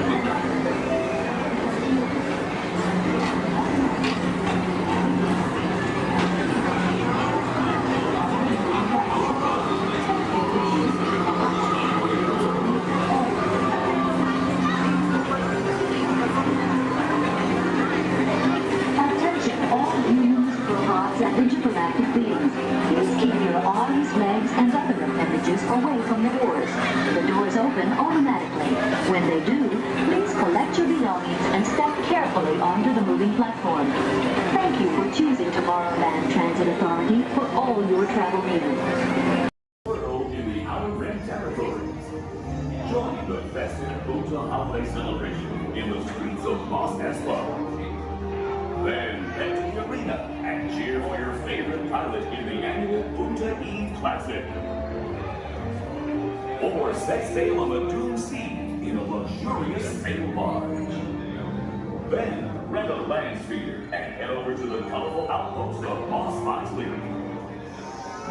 Intergalactic beings. Please keep your arms, legs, and other appendages away from the doors. The doors open automatically. When they do, please collect your belongings and step carefully onto the moving platform. Thank you for choosing Tomorrowland Transit Authority for all your travel needs. In the Outer Rim territories. Join the festive Ultra Holiday celebration in the streets of Los Espoos. Then head to the arena and cheer for your favorite pilot in the annual Punta Eve Classic. Or set sail on the Doom Sea in a luxurious sail barge. Then rent a land speeder and head over to the colorful outpost of Mos Eisley.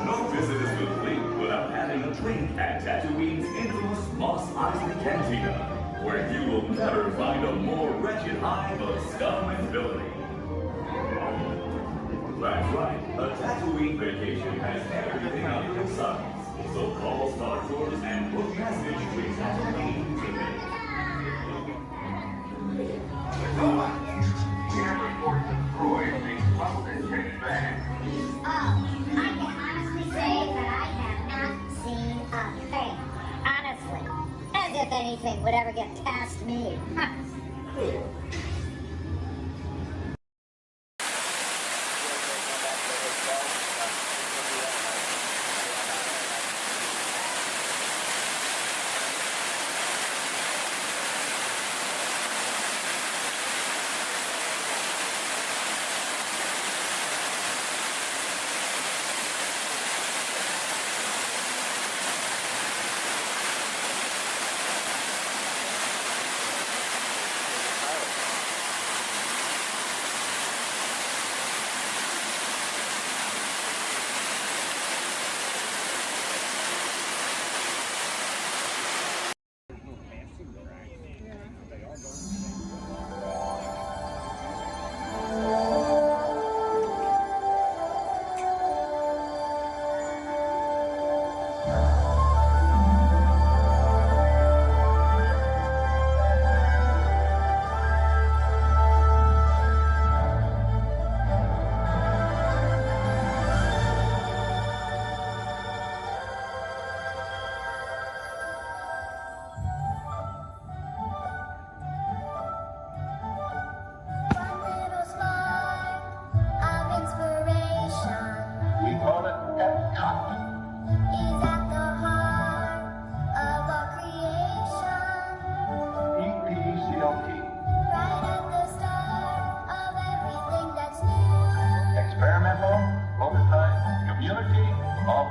No visit is complete without having a drink at Tatooine's infamous Mos Eisley Cantina. where you will never find a more wretched hive of scum and villainy. That's right, a Tatooine vacation has everything under the sun. So call Star Tours and book passage to Tatooine today. I can honestly say that I have not seen a thing. Honestly. As if anything would ever get past me. Experimental, prototype, community of